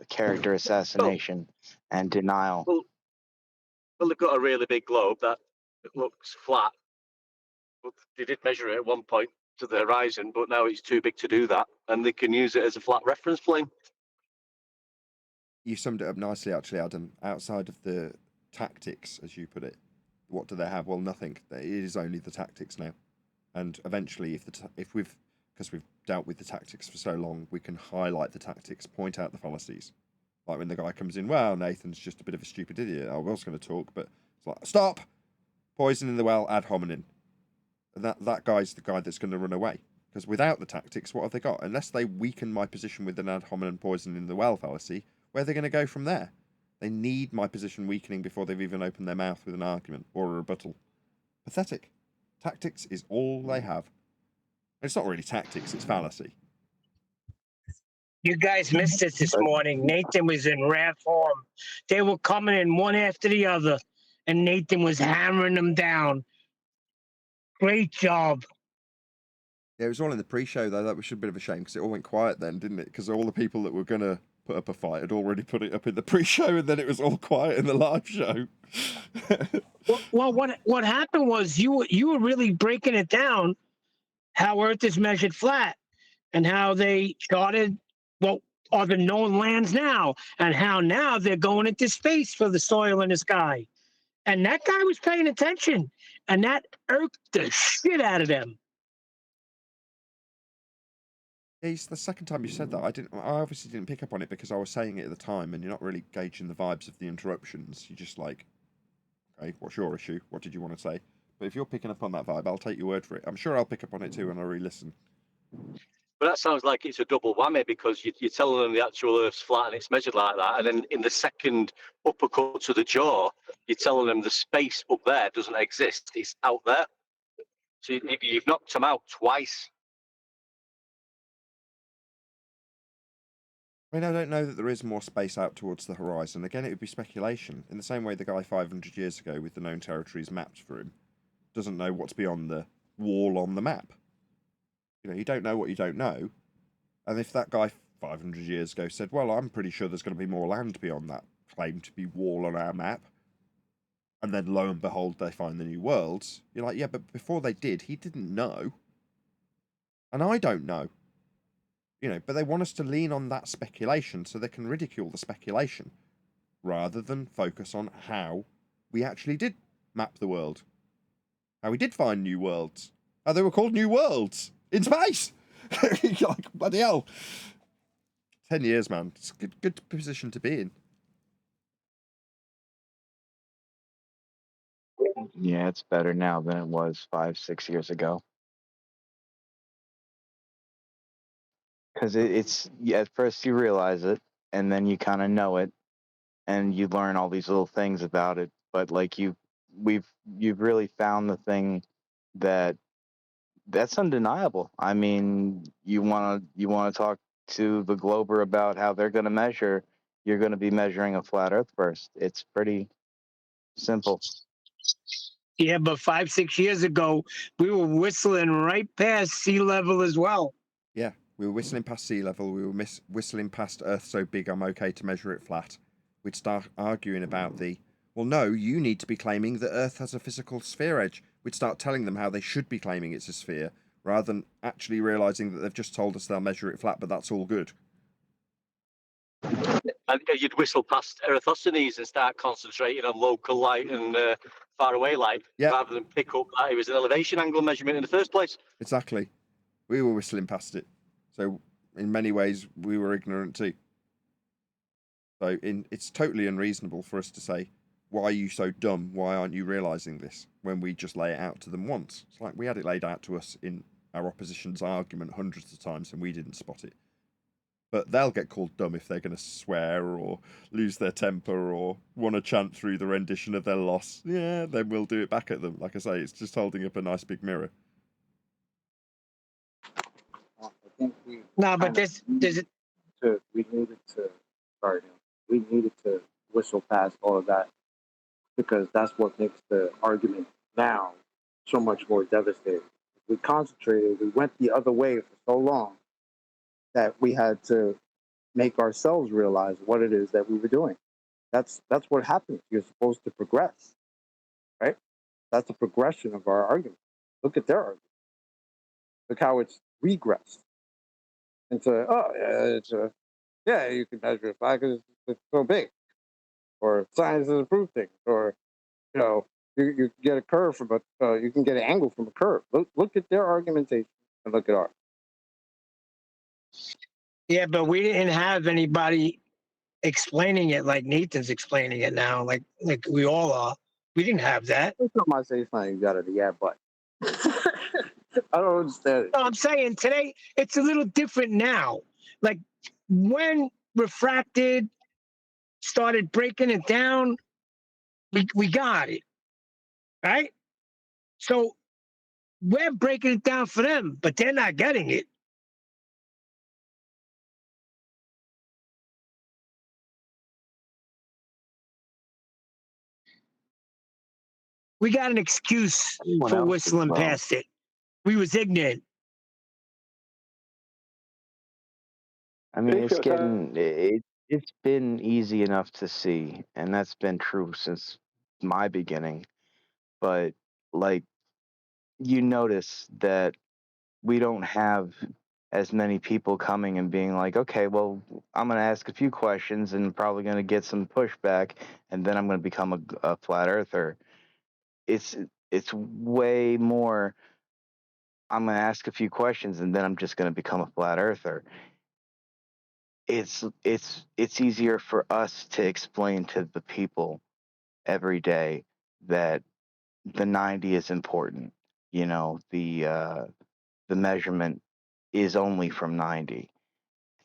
character assassination and denial. Well, they've got a really big globe that looks flat. They did measure it at one point to the horizon, but now it's too big to do that, and they can use it as a flat reference plane. You summed it up nicely, actually, Adam. Outside of the tactics, as you put it, what do they have? Well, nothing. It is only the tactics now, and eventually, because we've dealt with the tactics for so long, we can highlight the tactics, point out the fallacies. Like when the guy comes in, well, Nathan's just a bit of a stupid idiot. I was going to talk, but it's like, stop! Poison in the well, ad hominem. And that guy's the guy that's going to run away. Because without the tactics, what have they got? Unless they weaken my position with an ad hominem poison in the well fallacy, where are they going to go from there? They need my position weakening before they've even opened their mouth with an argument or a rebuttal. Pathetic. Tactics is all they have. It's not really tactics, it's fallacy. You guys missed it this morning. Nathan was in rare form. They were coming in one after the other, and Nathan was hammering them down. Great job. Yeah, it was all in the pre-show, though. That was a bit of a shame, because it all went quiet then, didn't it? Because all the people that were going to put up a fight had already put it up in the pre-show, and then it was all quiet in the live show. Well, what happened was you were really breaking it down, how Earth is measured flat, and how they charted what are the known lands now, and how now they're going into space for the soil in the sky. And that guy was paying attention, and that irked the shit out of them. Yeah, it's the second time you said that. I obviously didn't pick up on it because I was saying it at the time, and you're not really gauging the vibes of the interruptions. You're just like, okay, what's your issue? What did you want to say? But if you're picking up on that vibe, I'll take your word for it. I'm sure I'll pick up on it too when I re-listen. But that sounds like it's a double whammy, because you're telling them the actual Earth's flat and it's measured like that, and then in the second uppercut to the jaw, you're telling them the space up there doesn't exist, it's out there. So you've knocked them out twice. I mean, I don't know that there is more space out towards the horizon. Again, it would be speculation. In the same way the guy 500 years ago with the known territories mapped for him doesn't know what's beyond the wall on the map. You don't know what you don't know. And if that guy 500 years ago said, well, I'm pretty sure there's going to be more land beyond that claimed to be wall on our map, and then lo and behold, they find the new worlds, you're like, yeah, but before they did, he didn't know. And I don't know. But they want us to lean on that speculation so they can ridicule the speculation rather than focus on how we actually did map the world. How we did find new worlds. How they were called new worlds in space. Like, bloody hell. 10 years, man. It's a good position to be in. Yeah, it's better now than it was 5-6 years ago. Because it's at first you realize it, and then you kind of know it, and you learn all these little things about it. But like you've really found the thing that's undeniable. I mean, you want to talk to the Glober about how they're going to measure. You're going to be measuring a flat Earth first. It's pretty simple. Yeah, but 5-6 years ago, we were whistling right past sea level as well. Yeah, we were whistling past sea level. We were whistling past Earth so big I'm okay to measure it flat. We'd start arguing about well, no, you need to be claiming that Earth has a physical sphere edge. We'd start telling them how they should be claiming it's a sphere, rather than actually realising that they've just told us they'll measure it flat, but that's all good. And you'd whistle past Eratosthenes and start concentrating on local light and far away light, rather than pick up that it was an elevation angle measurement in the first place. Exactly. We were whistling past it. So in many ways, we were ignorant too. So it's totally unreasonable for us to say, why are you so dumb? Why aren't you realising this? When we just lay it out to them once. It's like we had it laid out to us in our opposition's argument hundreds of times and we didn't spot it. But they'll get called dumb if they're going to swear or lose their temper or want to chant through the rendition of their loss. Yeah, then we'll do it back at them. Like I say, it's just holding up a nice big mirror. No, but we needed to whistle past all of that because that's what makes the argument now so much more devastating. We concentrated, we went the other way for so long that we had to make ourselves realize what it is that we were doing. That's what happens. You're supposed to progress, right? That's the progression of our argument. Look at their argument. Look how it's regressed into, oh, yeah, it's a, yeah, you can measure it because it's so big, or science doesn't prove things, or you know, you get a curve from a, you can get an angle from a curve. Look at their argumentation and look at ours. Yeah, but we didn't have anybody explaining it like Nathan's explaining it now, like we all are. We didn't have that. That's not my say something you got it, yeah, but I don't understand it. No, I'm saying today it's a little different now. Like when refracted started breaking it down, we got it, right? So we're breaking it down for them, but they're not getting it. We got an excuse Everyone for else as whistling well. past it. We was ignorant. I mean, Take it's your time. getting it's been easy enough to see, and that's been true since my beginning. But like you notice that we don't have as many people coming and being like, okay, well, I'm going to ask a few questions and probably going to get some pushback, and then I'm going to become a flat earther. It's way more. I'm going to ask a few questions and then I'm just going to become a flat earther. It's easier for us to explain to the people every day that the 90 is important. You know, the measurement is only from 90.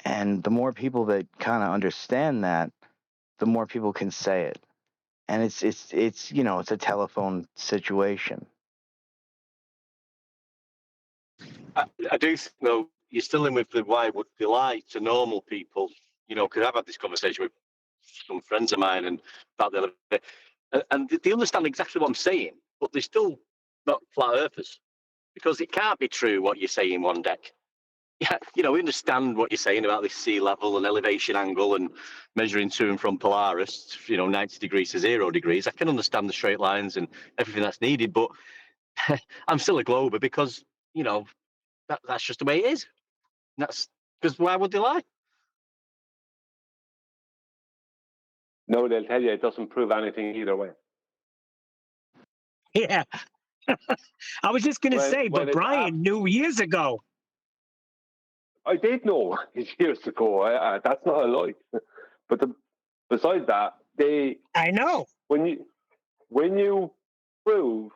And the more people that kind of understand that, the more people can say it. And it's you know, it's a telephone situation. I do think, though, you're still in with the why would be like to normal people, you know, because I've had this conversation with some friends of mine and about the other day, and they understand exactly what I'm saying, but they're still not flat earthers because it can't be true what you're saying one deck. Yeah, you know, we understand what you're saying about this sea level and elevation angle and measuring to and from Polaris, you know, 90 degrees to 0 degrees. I can understand the straight lines and everything that's needed, but I'm still a glober because, you know, that's just the way it is. That's because why would they lie? No, they'll tell you it doesn't prove anything either way. Yeah. I was just going to say, but Brian knew years ago. I did know years ago. That's not a lie. But besides that, I know. When you prove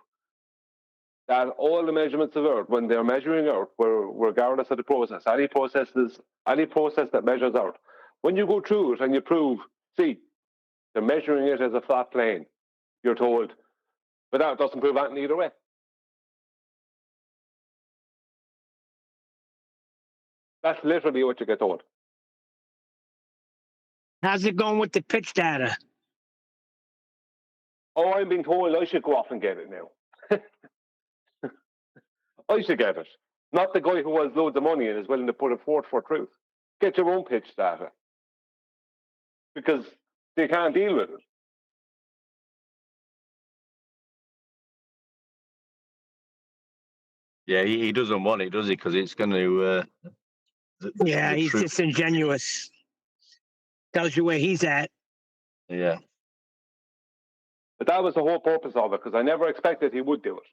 that all the measurements of Earth, when they're measuring Earth, regardless of the process, any process that measures Earth, when you go through it and you prove, see, they're measuring it as a flat plane, you're told, but that doesn't prove anything either way. That's literally what you get told. How's it going with the pitch data? Oh, I'm being told I should go off and get it now. I should get it. Not the guy who has loads of money and is willing to put it forth for truth. Get your own pitch data. Because they can't deal with it. Yeah, he doesn't want it, does he? Because it's going to. Yeah, he's disingenuous. Tells you where he's at. Yeah. But that was the whole purpose of it, because I never expected he would do it.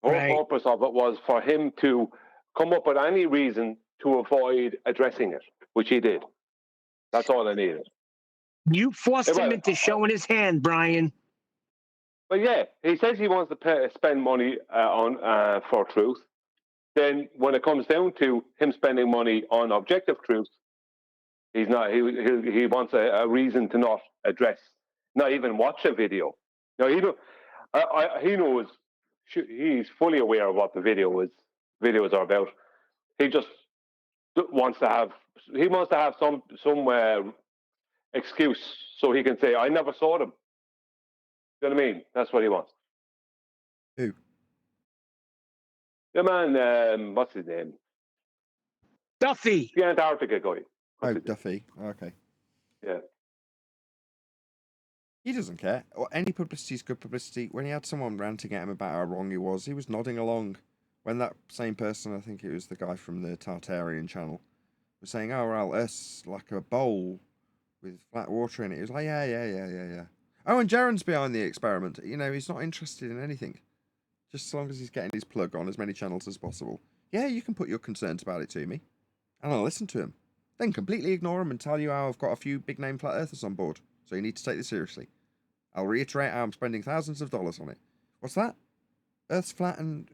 The whole purpose of it was for him to come up with any reason to avoid addressing it, which he did. That's all I needed. You forced him into showing his hand, Brian. But yeah, he says he wants to spend money for truth. Then when it comes down to him spending money on objective truth, he's not. He wants a reason to not address, not even watch a video. No, he knows. He's fully aware of what the videos are about. He just wants to have. He wants to have some excuse so he can say, "I never saw them." You know what I mean? That's what he wants. Who? The man, what's his name? Duffy. The Antarctica guy. Oh, Duffy. Okay. Yeah. He doesn't care. Or any publicity is good publicity. When he had someone ranting at him about how wrong he was nodding along. When that same person, I think it was the guy from the Tartarian channel, was saying, "Oh, well, Earth's like a bowl with flat water in it." He was like, yeah. Oh, and Jaren's behind the experiment. You know, he's not interested in anything. Just as long as he's getting his plug on as many channels as possible. Yeah, you can put your concerns about it to me. And I'll listen to him. Then completely ignore him and tell you how I've got a few big-name flat earthers on board. So you need to take this seriously. I'll reiterate how I'm spending thousands of dollars on it. What's that? Earth's flat and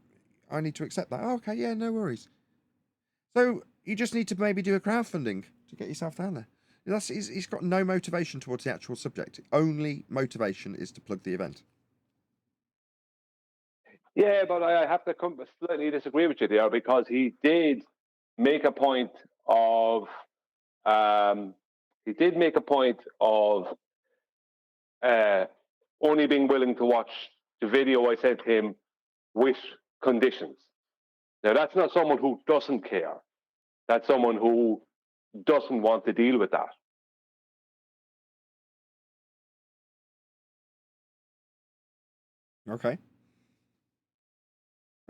I need to accept that. Oh, okay, yeah, no worries. So you just need to maybe do a crowdfunding to get yourself down there. He's got no motivation towards the actual subject. Only motivation is to plug the event. Yeah, but I have to slightly disagree with you there, because he did make a point of only being willing to watch the video I sent him with conditions. Now, that's not someone who doesn't care. That's someone who doesn't want to deal with that. Okay.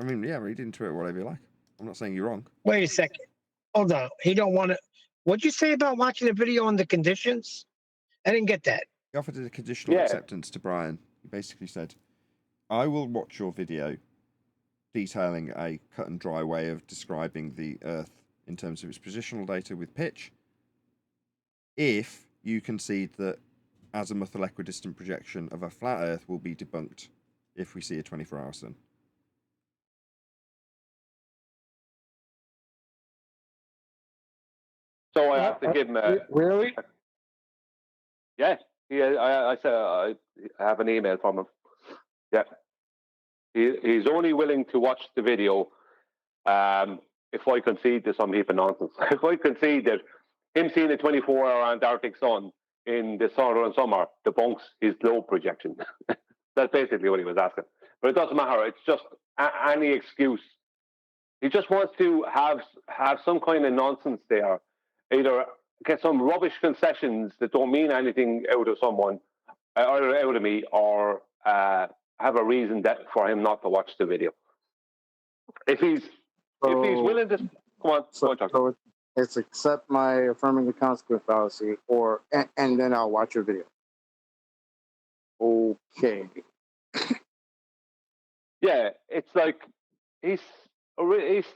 I mean, yeah, read into it whatever you like. I'm not saying you're wrong. Wait a second. Hold on. He don't want to. What'd you say about watching the video on the conditions? I didn't get that. He offered a conditional acceptance to Brian. He basically said, I will watch your video detailing a cut and dry way of describing the Earth in terms of its positional data with pitch, if you concede that azimuthal equidistant projection of a flat Earth will be debunked if we see a 24-hour sun. So I have to give him a... Really? Yeah. I said I have an email from him. Yeah. He's only willing to watch the video if I concede to some heap of nonsense. If I concede that him seeing a 24-hour Antarctic sun in the southern summer debunks his globe projection. That's basically what he was asking. But it doesn't matter. It's just any excuse. He just wants to have some kind of nonsense there. Either get some rubbish concessions that don't mean anything out of someone, either out of me, or have a reason for him not to watch the video. If he's willing to come on, so it's accept my affirming the consequence fallacy, or and then I'll watch your video. Okay. Yeah, it's like he's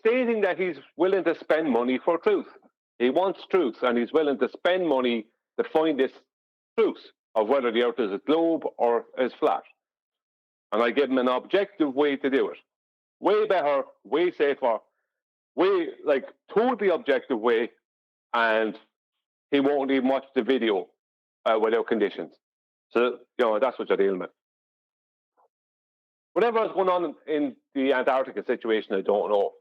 stating that he's willing to spend money for truth. He wants truth, and he's willing to spend money to find this truth of whether the Earth is a globe or is flat. And I give him an objective way to do it. Way better, way safer, totally objective way, and he won't even watch the video without conditions. So, that's what you're dealing with. Whatever is going on in the Antarctica situation, I don't know.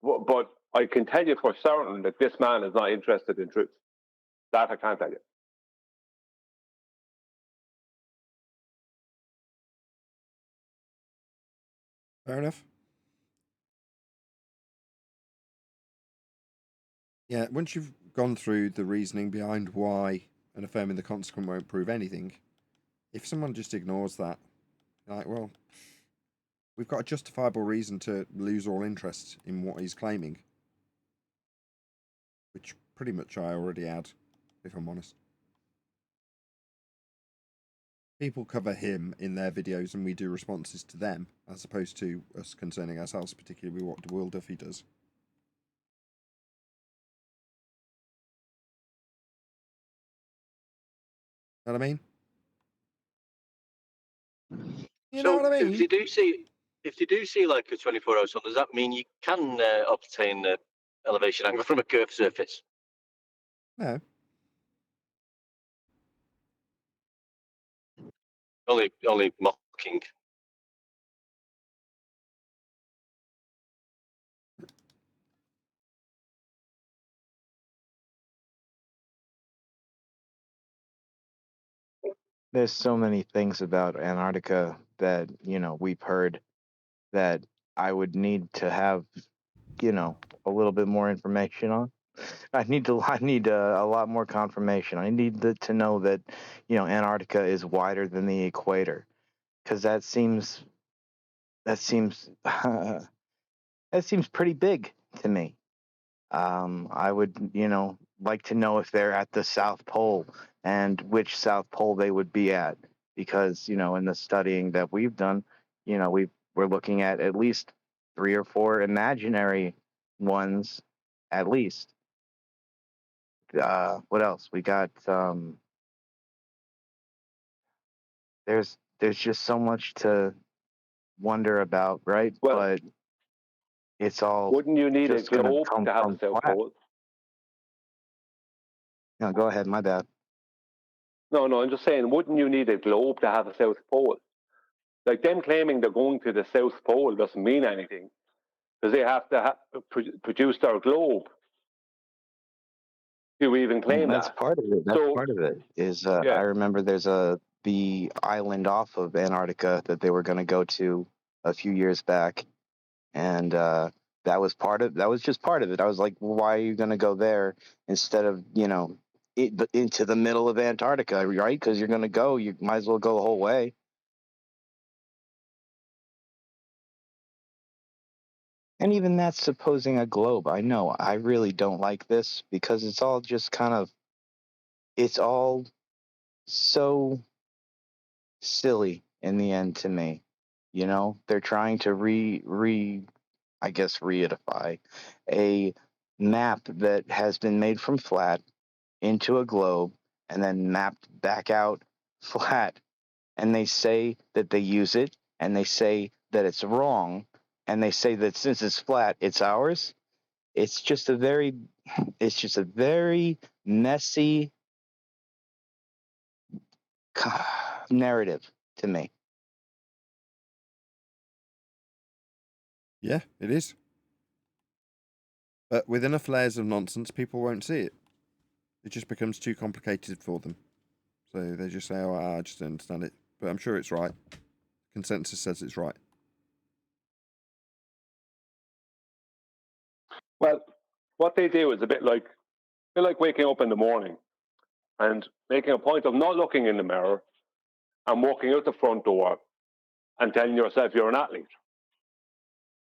But I can tell you for certain that this man is not interested in truth. That I can't tell you. Fair enough. Yeah, once you've gone through the reasoning behind why and affirming the consequent won't prove anything, if someone just ignores that, like, well, we've got a justifiable reason to lose all interest in what he's claiming. Which pretty much I already had, if I'm honest. People cover him in their videos and we do responses to them, as opposed to us concerning ourselves, particularly with what Will Duffy does. Know what I mean? You know what I mean? If you do see like a 24-hour sun, does that mean you can obtain the elevation angle from a curved surface? No. Only mocking. There's so many things about Antarctica that we've heard that I would need to have, you know, a little bit more information on. I need a lot more confirmation. I need to know that, you know, Antarctica is wider than the equator, because that seems that seems pretty big to me. I would, you know, like to know if they're at the South Pole and which South Pole they would be at, because, you know, in the studying that we've done, you know, we're looking at least 3 or 4 imaginary ones, at least. What else? We got there's just so much to wonder about, right? Well, but it's all wouldn't you need a just gonna globe come to have a from South flat. Pole? No, go ahead. My bad. No, I'm just saying, wouldn't you need a globe to have a South Pole? Like them claiming they're going to the South Pole doesn't mean anything, because they have to produce their globe to even claim That's that. part of it. That's So, part of it. Is I yeah, remember there's the island off of Antarctica that they were going to go to a few years back, and that was just part of it. I was like, well, why are you going to go there instead of, you know, into the middle of Antarctica, right? Because you're going to go, you might as well go the whole way. And even that's supposing a globe. I know I really don't like this because it's all just kind of, it's all so silly in the end to me. You know, they're trying to I guess reedify a map that has been made from flat into a globe and then mapped back out flat. And they say that they use it and they say that it's wrong. And they say that since it's flat, it's ours. It's just a very messy narrative to me. Yeah, it is. But with enough layers of nonsense, people won't see it. It just becomes too complicated for them. So they just say, oh, I just don't understand it. But I'm sure it's right. Consensus says it's right. well, what they do is a bit like waking up in the morning and making a point of not looking in the mirror and walking out the front door and telling yourself you're an athlete.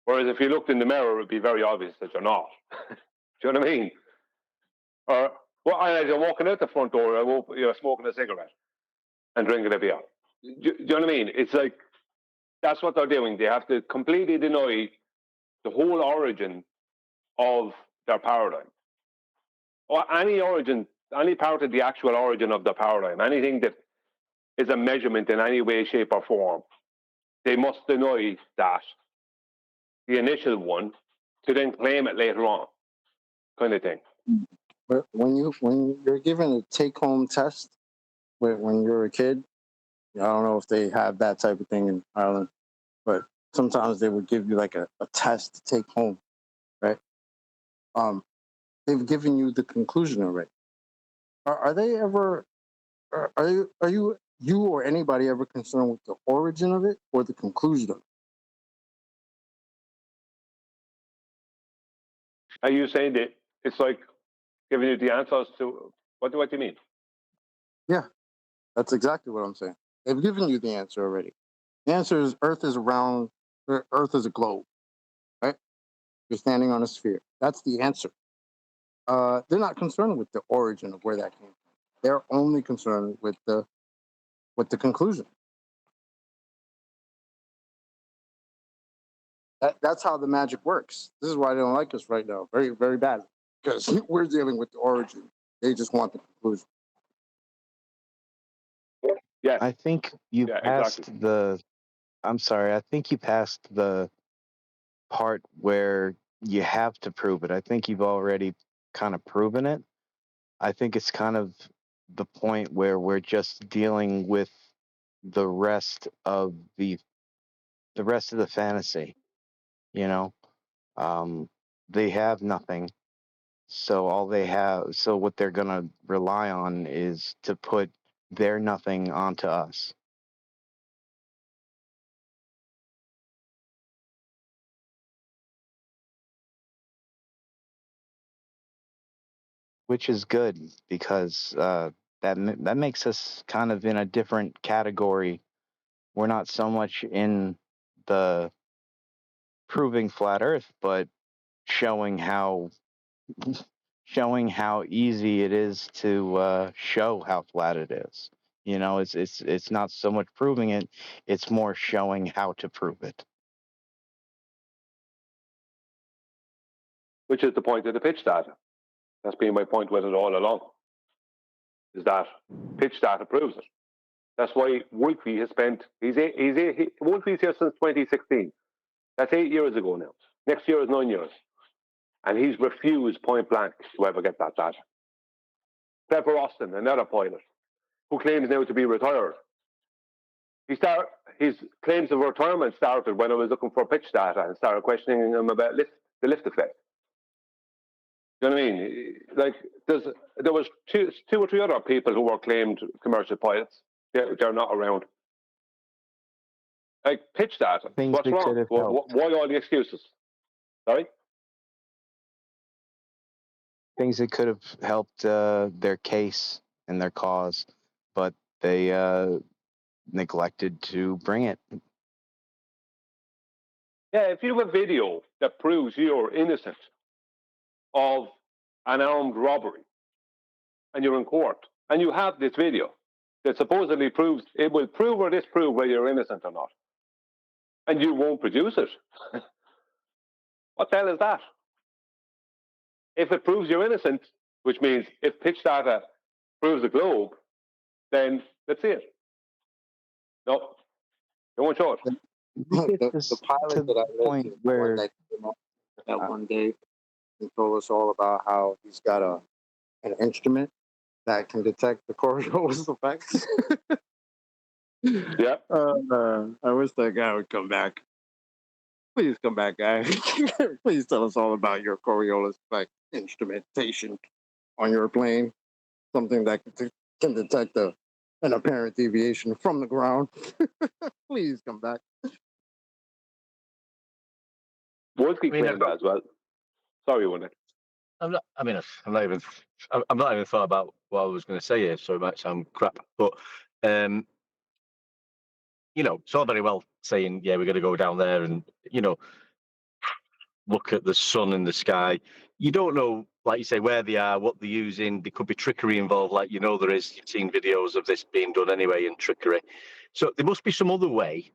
Whereas if you looked in the mirror, it would be very obvious that you're not. Do you know what I mean? Or, well, as you're walking out the front door, you're smoking a cigarette and drinking a beer. Do you know what I mean? It's like, that's what they're doing. They have to completely deny the whole origin of their paradigm. Or any origin, any part of the actual origin of the paradigm, anything that is a measurement in any way, shape, or form, they must deny that, the initial one, to then claim it later on, kind of thing. But when you're given a take-home test when you're a kid, I don't know if they have that type of thing in Ireland, but sometimes they would give you like a test to take home, right? They've given you the conclusion already. Are they ever? Are you or anybody ever concerned with the origin of it or the conclusion of it? Are you saying that it's like giving you the answers to what do you mean? Yeah, that's exactly what I'm saying. They've given you the answer already. The answer is Earth is round. Earth is a globe, right? You're standing on a sphere. That's the answer. They're not concerned with the origin of where that came from. They're only concerned with the conclusion. That's how the magic works. This is why they don't like us right now, very, very badly, because we're dealing with the origin. They just want the conclusion. Yeah, I think you passed exactly. I'm sorry. I think you passed the part where you have to prove it. I think you've already kind of proven it. I think it's kind of the point where we're just dealing with the rest of the fantasy, you know. They have nothing. So what they're going to rely on is to put their nothing onto us. which is good because that makes us kind of in a different category. We're not so much in the proving flat Earth, but showing how easy it is to show how flat it is. You know, it's not so much proving it; it's more showing how to prove it. Which is the point of the pitch data. That's been my point with it all along. Is that pitch data proves it. That's why Wolfie has spent. Wolfie's here since 2016. That's 8 years ago now. Next year is 9 years, and he's refused point blank to ever get that data. Trevor Austin, another pilot, who claims now to be retired. His claims of retirement started when I was looking for pitch data and started questioning him about the lift effect. You know what I mean? Like there was two or three other people who were claimed commercial pilots. They're not around. Like pitch data. Things What's that could wrong? have helped. Why all the excuses? Sorry? Things that could have helped their case and their cause, but they neglected to bring it. Yeah, if you have a video that proves you're innocent of an armed robbery and you're in court and you have this video that supposedly proves, it will prove or disprove whether you're innocent or not, and you won't produce it, what the hell is that? If it proves you're innocent, which means if pitch data proves the globe, then let's see it. No, they won't show it. The pilot that I mentioned, the one that came up that one day and told us all about how he's got an instrument that can detect the Coriolis effects. Yeah. I wish that guy would come back. Please come back, guy. Please tell us all about your Coriolis effect instrumentation on your plane. Something that can detect an apparent deviation from the ground. Please come back. Wolfie claimed that as well. Sorry, Wonder. I'm not even thought about what I was going to say here, so it might sound crap. But you know, it's all very well saying, yeah, we're going to go down there and, you know, look at the sun in the sky. You don't know, like you say, where they are, what they're using. There could be trickery involved, like you know there is. You've seen videos of this being done anyway, and trickery. So there must be some other way.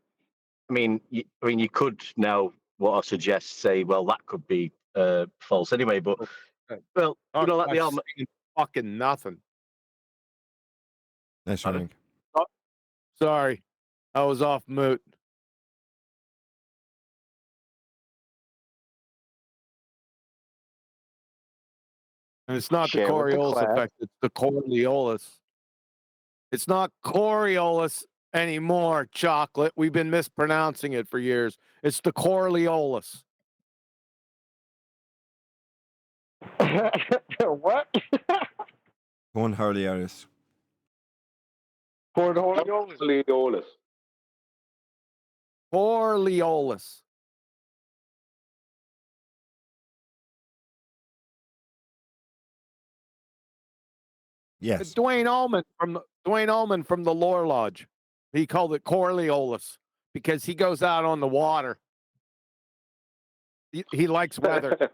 I mean, you could now, what I suggest, say, well, that could be false anyway. But well, you know, like the arm. Fucking nothing. Nice running. Oh, sorry, I was off mute. And it's not the Share with the Coriolis class. effect, it's the Coriolis. It's not Coriolis anymore, chocolate. We've been mispronouncing it for years. It's the Coriolis. What? Go on, Coriolis. Coriolis. Coriolis. Yes. Dwayne Allman from the Lore Lodge. He called it Coriolis because he goes out on the water. He likes weather.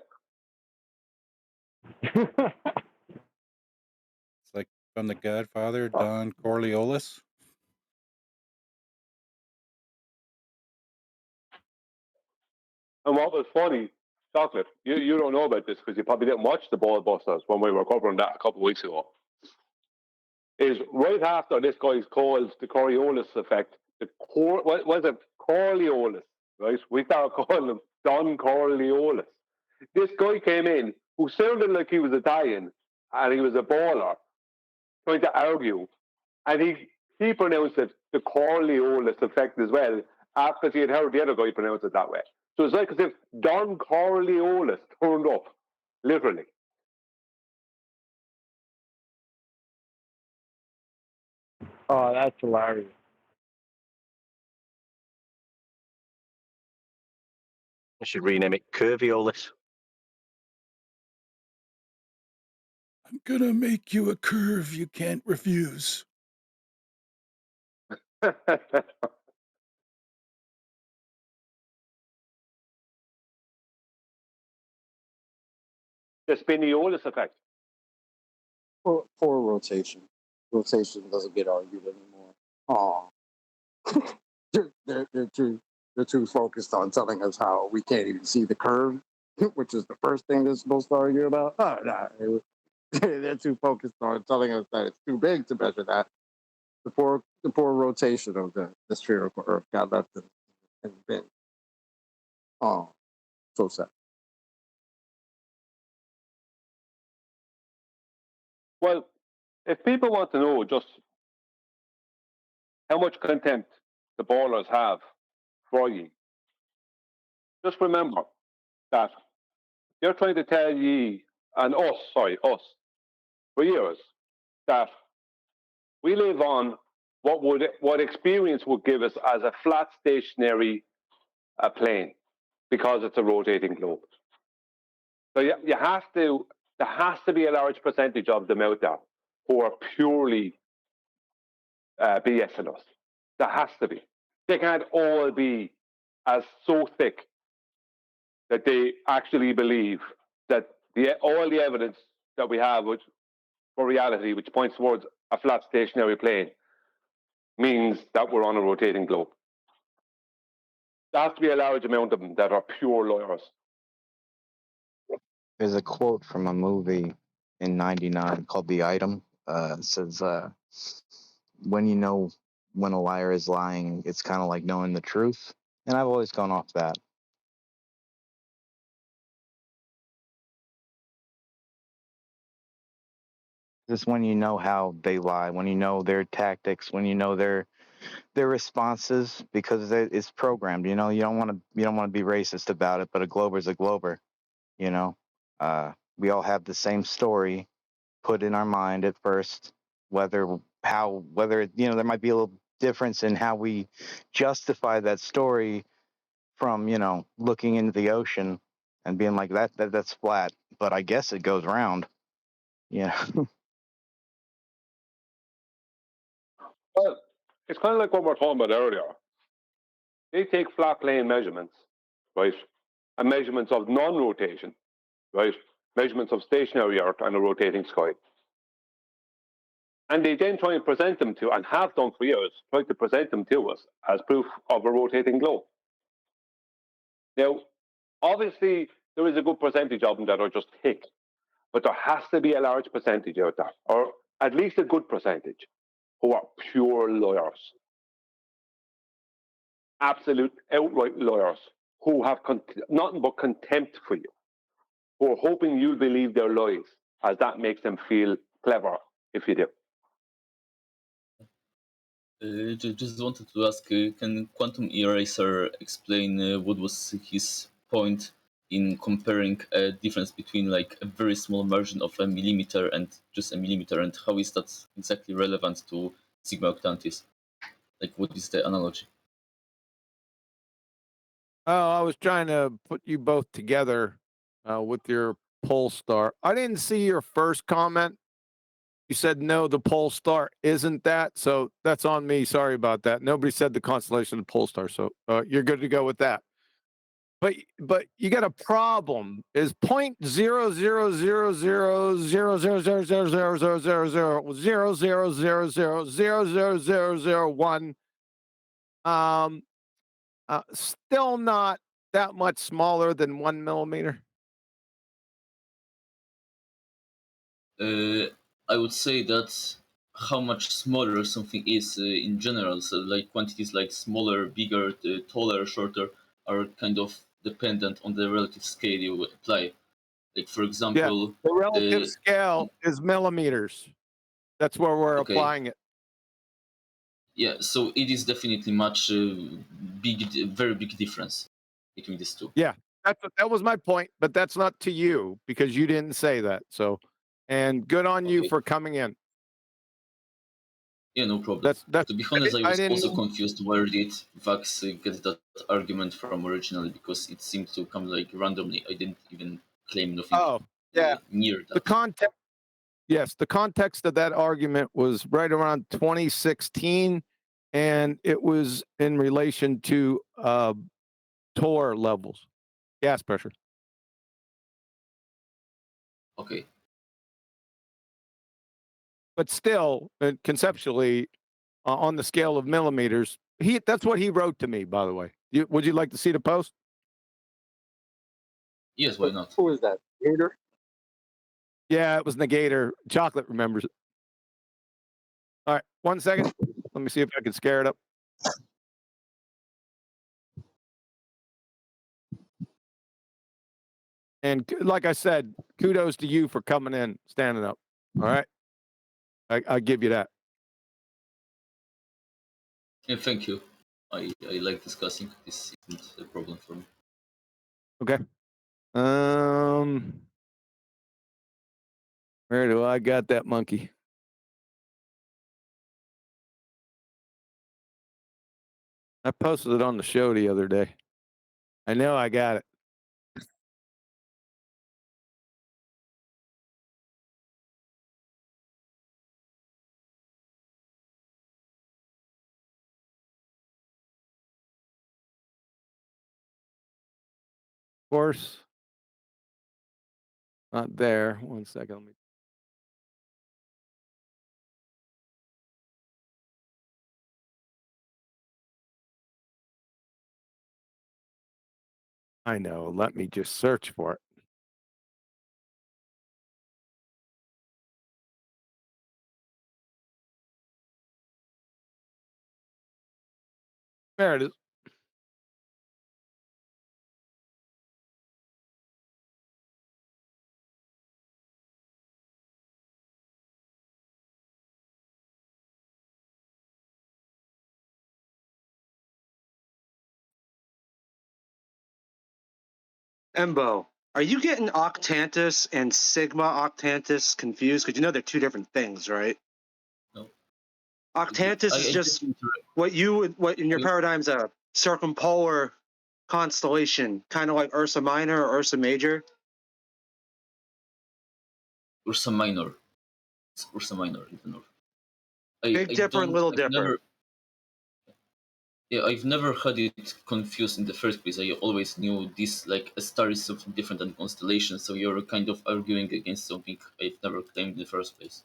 It's like from The Godfather, Don Coriolis. And what was funny, Chocolate, you don't know about this because you probably didn't watch the Ball Busters when we were covering that a couple of weeks ago. Is right after this guy's called the Coriolis effect, what was it? Coriolis, right? We started calling him Don Coriolis. This guy came in who sounded like he was Italian and he was a baller, trying to argue, and he pronounced it the Coriolis effect as well after he had heard the other guy pronounce it that way. So it's like as if Don Coriolis turned up, literally. Oh, that's hilarious. I should rename it Curviolis. I'm gonna make you a curve you can't refuse. The Spiniolis effect. Poor rotation. Rotation doesn't get argued anymore. Oh, they're too focused on telling us how we can't even see the curve, which is the first thing they're supposed to argue about. Oh, no, they're too focused on telling us that it's too big to measure that. The poor rotation of the spherical Earth got left in the bin. Oh, so sad. Well, if people want to know just how much contempt the ballers have for ye, just remember that they're trying to tell ye and us, for years, that we live on what experience would give us as a flat stationary plane because it's a rotating globe. So you have to. There has to be a large percentage of them out there who are purely BSing us. There has to be. They can't all be as so thick that they actually believe that all the evidence that we have for reality, which points towards a flat stationary plane, means that we're on a rotating globe. There has to be a large amount of them that are pure lawyers. There's a quote from a movie in '99 called The Item. It says, when you know when a liar is lying, it's kind of like knowing the truth. And I've always gone off that. Just when you know how they lie, when you know their tactics, when you know their responses, because it's programmed. You know, you don't want to be racist about it, but a glober's a glober. You know, we all have the same story put in our mind at first. Whether there might be a little difference in how we justify that story from looking into the ocean and being like that's flat, but I guess it goes round. Yeah. Well, it's kind of like what we were talking about earlier. They take flat plane measurements, right, and measurements of non-rotation, right, measurements of stationary Earth and a rotating sky. And they then try and present them to, and have done for years, try to present them to us as proof of a rotating globe. Now, obviously, there is a good percentage of them that are just thick, but there has to be a large percentage out there, or at least a good percentage, who are pure lawyers. Absolute outright lawyers who have nothing but contempt for you, who are hoping you'll believe their lies, as that makes them feel clever if you do. Just wanted to ask, can Quantum Eraser explain what was his point in comparing a difference between like a very small margin of a millimeter and just a millimeter, and how is that exactly relevant to Sigma Octantis? Like, what is the analogy? Oh, I was trying to put you both together with your pole star. I didn't see your first comment. You said no, the pole star isn't that, so that's on me. Sorry about that. Nobody said the constellation of the pole star, so you're good to go with that. But you got a problem. Is 0.00000000000000000001 still not that much smaller than 1 millimeter? I would say that how much smaller something is in general, so like quantities like smaller, bigger, taller, shorter, are kind of dependent on the relative scale you apply. Like, for example, the relative scale is millimeters. That's where we're applying it. Yeah, so it is definitely much very big difference between these two. Yeah, that was my point, but that's not to you because you didn't say that. So, and good on you for coming in. Yeah, no problem. That's to be honest, I was also didn't. confused where did Vax get that argument from originally, because it seemed to come like randomly. I didn't even claim nothing Oh, yeah. near that. The context. Yes, the context of that argument was right around 2016, and it was in relation to TOR levels, gas pressure. Okay. But still, conceptually, on the scale of millimeters, that's what he wrote to me, by the way. Would you like to see the post? Yes, why not? Who is that? Gator? Yeah, it was Negator. Chocolate remembers it. All right, 1 second. Let me see if I can scare it up. And like I said, kudos to you for coming in, standing up. All right, I give you that. Yeah, thank you. I like discussing. This isn't a problem for me. Okay. Where do I got that monkey? I posted it on the show the other day. I know I got it. Of course. Not there. 1 second. Let me. I know. Let me just search for it. There it is. Embo, are you getting octantis and sigma octantis confused? Because you know they're two different things, right? No. Octantis is just what in your paradigm's a circumpolar constellation, kind of like Ursa Minor or Ursa Major. Ursa Minor. It's Ursa Minor, even. Big Dipper and Little Dipper. I've never had it confused in the first place. I always knew this, like a star is something different than a constellation, so you're kind of arguing against something I've never claimed in the first place.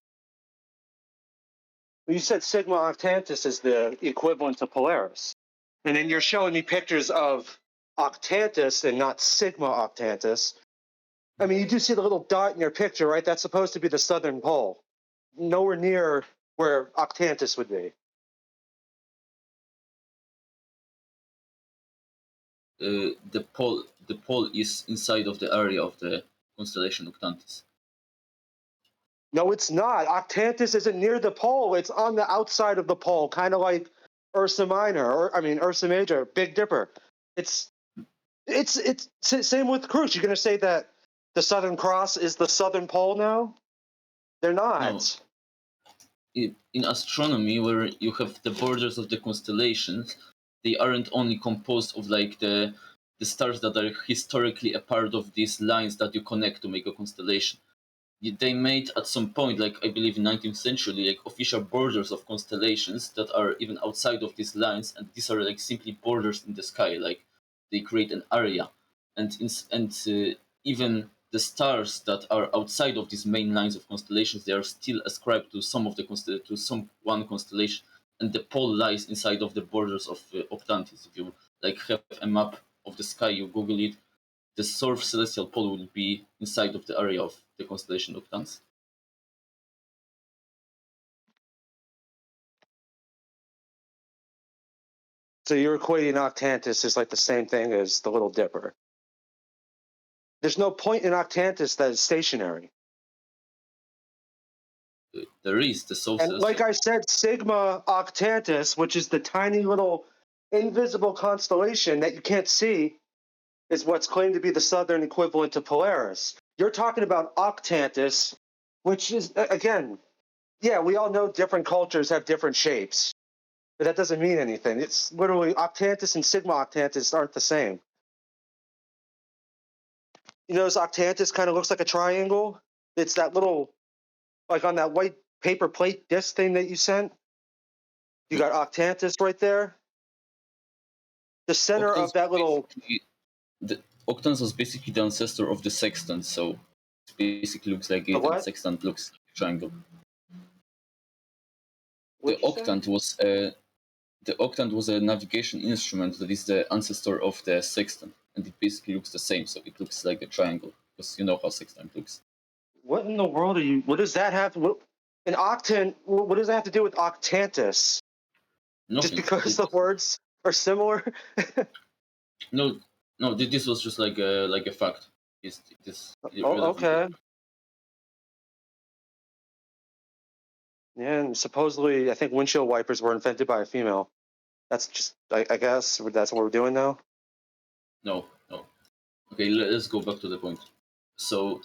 You said sigma octantis is the equivalent to Polaris. And then you're showing me pictures of octantis and not sigma octantis. I mean, you do see the little dot in your picture, right? That's supposed to be the southern pole. Nowhere near where octantis would be. The pole is inside of the area of the constellation Octantis. No, it's not. Octantis isn't near the pole. It's on the outside of the pole, kind of like Ursa Minor, or Ursa Major, Big Dipper. It's same with Cruz. You're going to say that the Southern Cross is the southern pole now? They're not. No. In astronomy, where you have the borders of the constellations, they aren't only composed of like the stars that are historically a part of these lines that you connect to make a constellation. They made at some point, like I believe in 19th century, like official borders of constellations that are even outside of these lines, and these are like simply borders in the sky. Like they create an area, and even the stars that are outside of these main lines of constellations, they are still ascribed to some of the one constellation, and the pole lies inside of the borders of Octantis. If you like have a map of the sky, you Google it. The South celestial pole will be inside of the area of the constellation Octantis. So you're equating octantis as like the same thing as the Little Dipper. There's no point in octantis that is stationary. There is the South And celestial. like I said, Sigma Octantis, which is the tiny little invisible constellation that you can't see, is what's claimed to be the southern equivalent to Polaris. You're talking about Octantis, which is, again, yeah, we all know different cultures have different shapes, but that doesn't mean anything. It's literally Octantis and Sigma Octantis aren't the same. You notice Octantis kind of looks like a triangle? It's that little Like on that white paper plate disc thing that you sent, you got Octantis right there. The center of that little. The Octans was basically the ancestor of the Sextant, so it basically looks like it, and Sextant looks like a triangle. The Octant was a navigation instrument that is the ancestor of the Sextant, and it basically looks the same, so it looks like a triangle, because you know how Sextant looks. What in the world are you? What does that have? An octant? What does that have to do with Octantis? Nothing. Just because the words are similar? No, this was just like a fact. Okay. Yeah, and supposedly, I think windshield wipers were invented by a female. That's just, I guess, that's what we're doing now? No. Okay, let's go back to the point. So,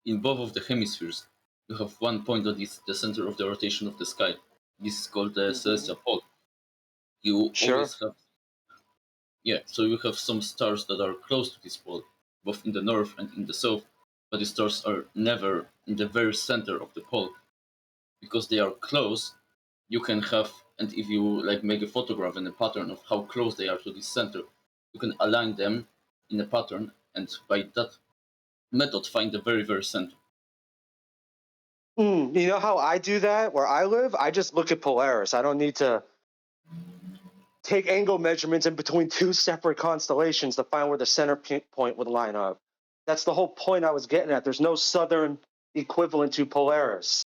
in both of the hemispheres, you have one point that is the center of the rotation of the sky. This is called the celestial pole. You always have... Yeah, so you have some stars that are close to this pole, both in the north and in the south, but the stars are never in the very center of the pole. Because they are close, you can have, and if you like make a photograph and a pattern of how close they are to this center, you can align them in a pattern, and by that method find the very, very center. You know how I do that where I live? I just look at Polaris. I don't need to take angle measurements in between two separate constellations to find where the center point would line up. That's the whole point I was getting at. There's no southern equivalent to Polaris.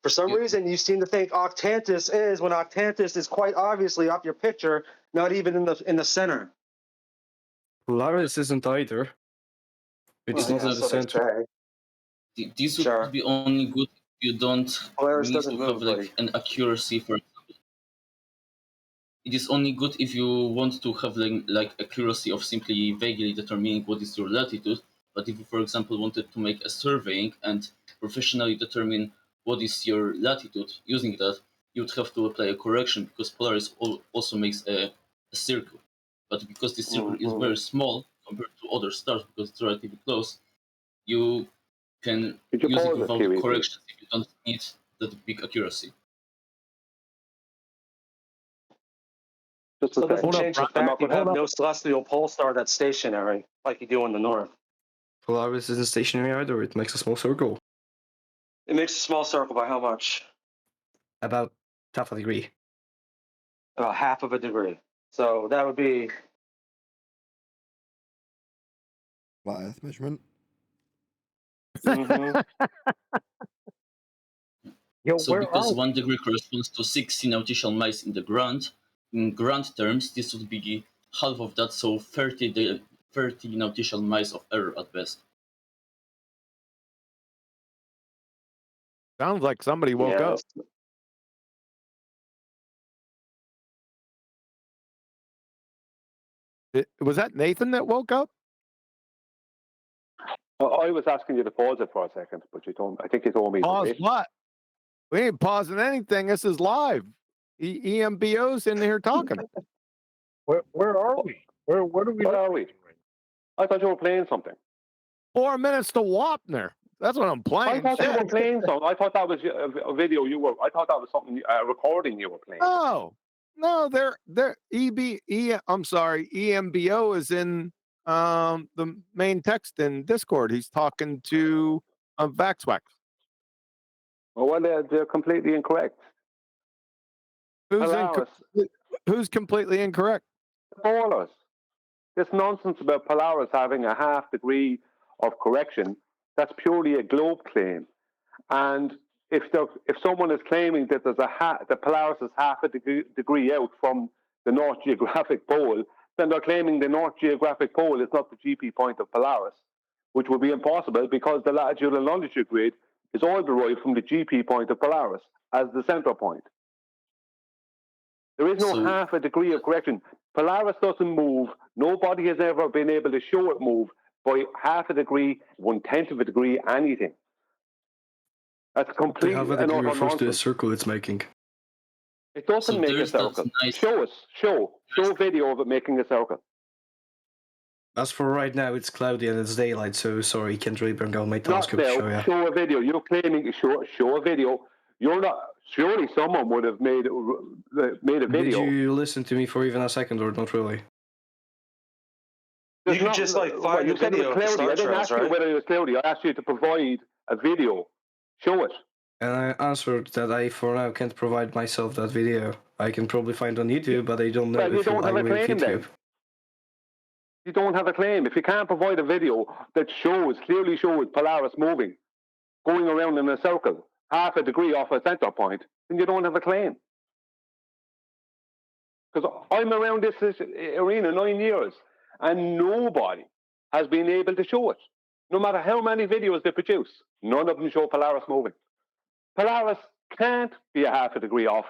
For some reason, you seem to think Octantis is, when Octantis is quite obviously off your picture, not even in the center. Polaris isn't either. It's not in the center. This would be only good if you don't need to have like an accuracy, for example. It is only good if you want to have like accuracy of simply vaguely determining what is your latitude. But if you, for example, wanted to make a surveying and professionally determine what is your latitude using that, you would have to apply a correction, because Polaris also makes a circle. But because this circle is very small compared to other stars, because it's relatively close, you can use it without corrections if you don't need that big accuracy. So that change the fact you have no celestial pole star that's stationary, like you do in the north. Polaris isn't stationary either. It makes a small circle. It makes a small circle by how much? About half a degree. About half of a degree. So that would be... Flat Earth measurement. So because 1 degree corresponds to 60 nautical miles in the ground, in grand terms, this would be half of that, so 30 nautical miles of error at best. Sounds like somebody woke up. Was that Nathan that woke up? I was asking you to pause it for a second, but you don't. I think you told me. Pause what? We ain't pausing anything. This is live. EMBO's in here talking. Where are we? Where are we? I thought you were playing something. 4 minutes to Wapner. That's what I'm playing. I thought you were playing something. I thought that was a video you were. I thought that was something, a recording you were playing. No, they're I'm sorry. EMBO is in the main text in Discord. He's talking to Vaxwax. Well, they're completely incorrect. Who's completely incorrect? Polaris. This nonsense about Polaris having a half degree of correction, that's purely a globe claim. And if someone is claiming that that Polaris is half a degree out from the North Geographic Pole, then they're claiming the North Geographic Pole is not the GP point of Polaris, which would be impossible because the latitude and longitude grid is all derived from the GP point of Polaris as the center point. There is no half a degree of correction. Polaris doesn't move. Nobody has ever been able to show it move by half a degree, 1/10 of a degree, anything. That's completely half a degree refers to the circle it's making. It doesn't make a circle. Show video of it making a circle. As for right now, it's cloudy and it's daylight, so sorry, can't really bring out my Not telescope to show now. you. Show a video. You're claiming to show a video. You're not. Surely someone would have made a video. Did you listen to me for even a second, or not really? There's You could just like find you a said it video was of the cloudy. star I didn't trails, ask you right? whether it was cloudy. I asked you to provide a video. Show it. And I answered that I, for now, can't provide myself that video. I can probably find on YouTube, but I don't know Well, you if it'll don't have a aggravate claim YouTube. then. You don't have a claim. If you can't provide a video that clearly shows Polaris moving, going around in a circle, half a degree off a center point, then you don't have a claim. Because I'm around this arena 9 years, and nobody has been able to show it. No matter how many videos they produce, none of them show Polaris moving. Polaris can't be a half a degree off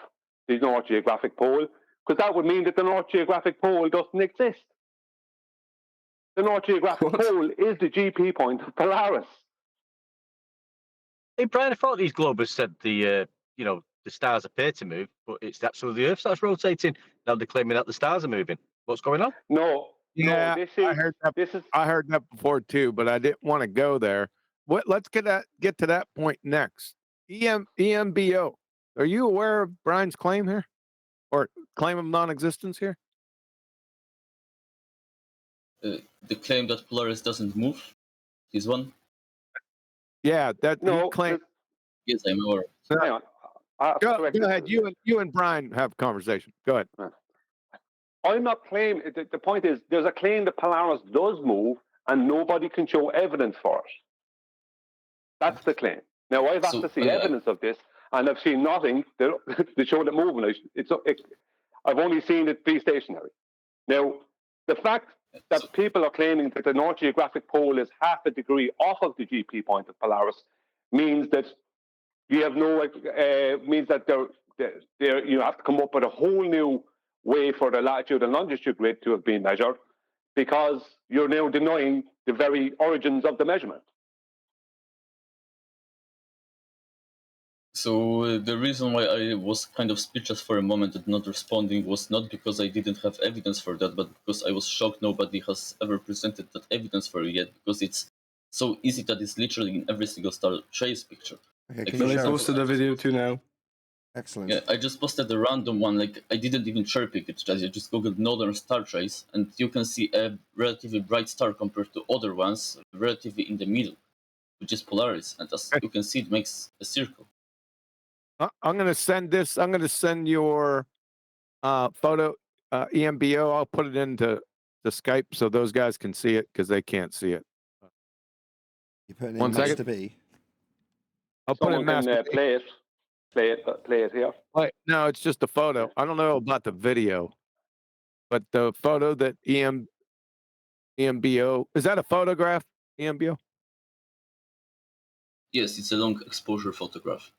the North Geographic Pole, because that would mean that the North Geographic Pole doesn't exist. The North Geographic Pole is the GP point of Polaris. Hey, Brian, I thought these globers said the stars appear to move, but it's actually the Earth that's rotating. Now they're claiming that the stars are moving. What's going on? No. Yeah, I heard that. I heard that before too, but I didn't want to go there. Let's get to that point next. EMBO. Are you aware of Brian's claim here, or claim of non-existence here? The claim that Polaris doesn't move is one. Yeah, that no, he claimed. Yes, I'm aware. Hang on. Go ahead. You and Brian have a conversation. Go ahead. I'm not claiming. The point is, there's a claim that Polaris does move, and nobody can show evidence for it. That's the claim. Now, I've asked to see evidence of this, and I've seen nothing to show that moving. I've only seen it be stationary. Now, the fact that people are claiming that the North Geographic Pole is half a degree off of the GP point of Polaris means that you have means that you have to come up with a whole new way for the latitude and longitude grid to have been measured, because you're now denying the very origins of the measurement. So the reason why I was kind of speechless for a moment and not responding was not because I didn't have evidence for that, but because I was shocked nobody has ever presented that evidence for it yet, because it's so easy that it's literally in every single star trace picture. Okay, can you posted a video too now? Excellent. Yeah, I just posted a random one, like I didn't even cherry pick it, I just googled Northern Star Trace, and you can see a relatively bright star compared to other ones, relatively in the middle, which is Polaris, and as you can see, it makes a circle. I'm going to send this. I'm going to send your photo, EMBO. I'll put it into the Skype so those guys can see it, because they can't see it. You're putting in One Master second. B. I'll put in Master B. Play it here. Wait, no, it's just a photo. I don't know about the video, but the photo that EMBO, is that a photograph, EMBO? Yes, it's a long exposure photograph.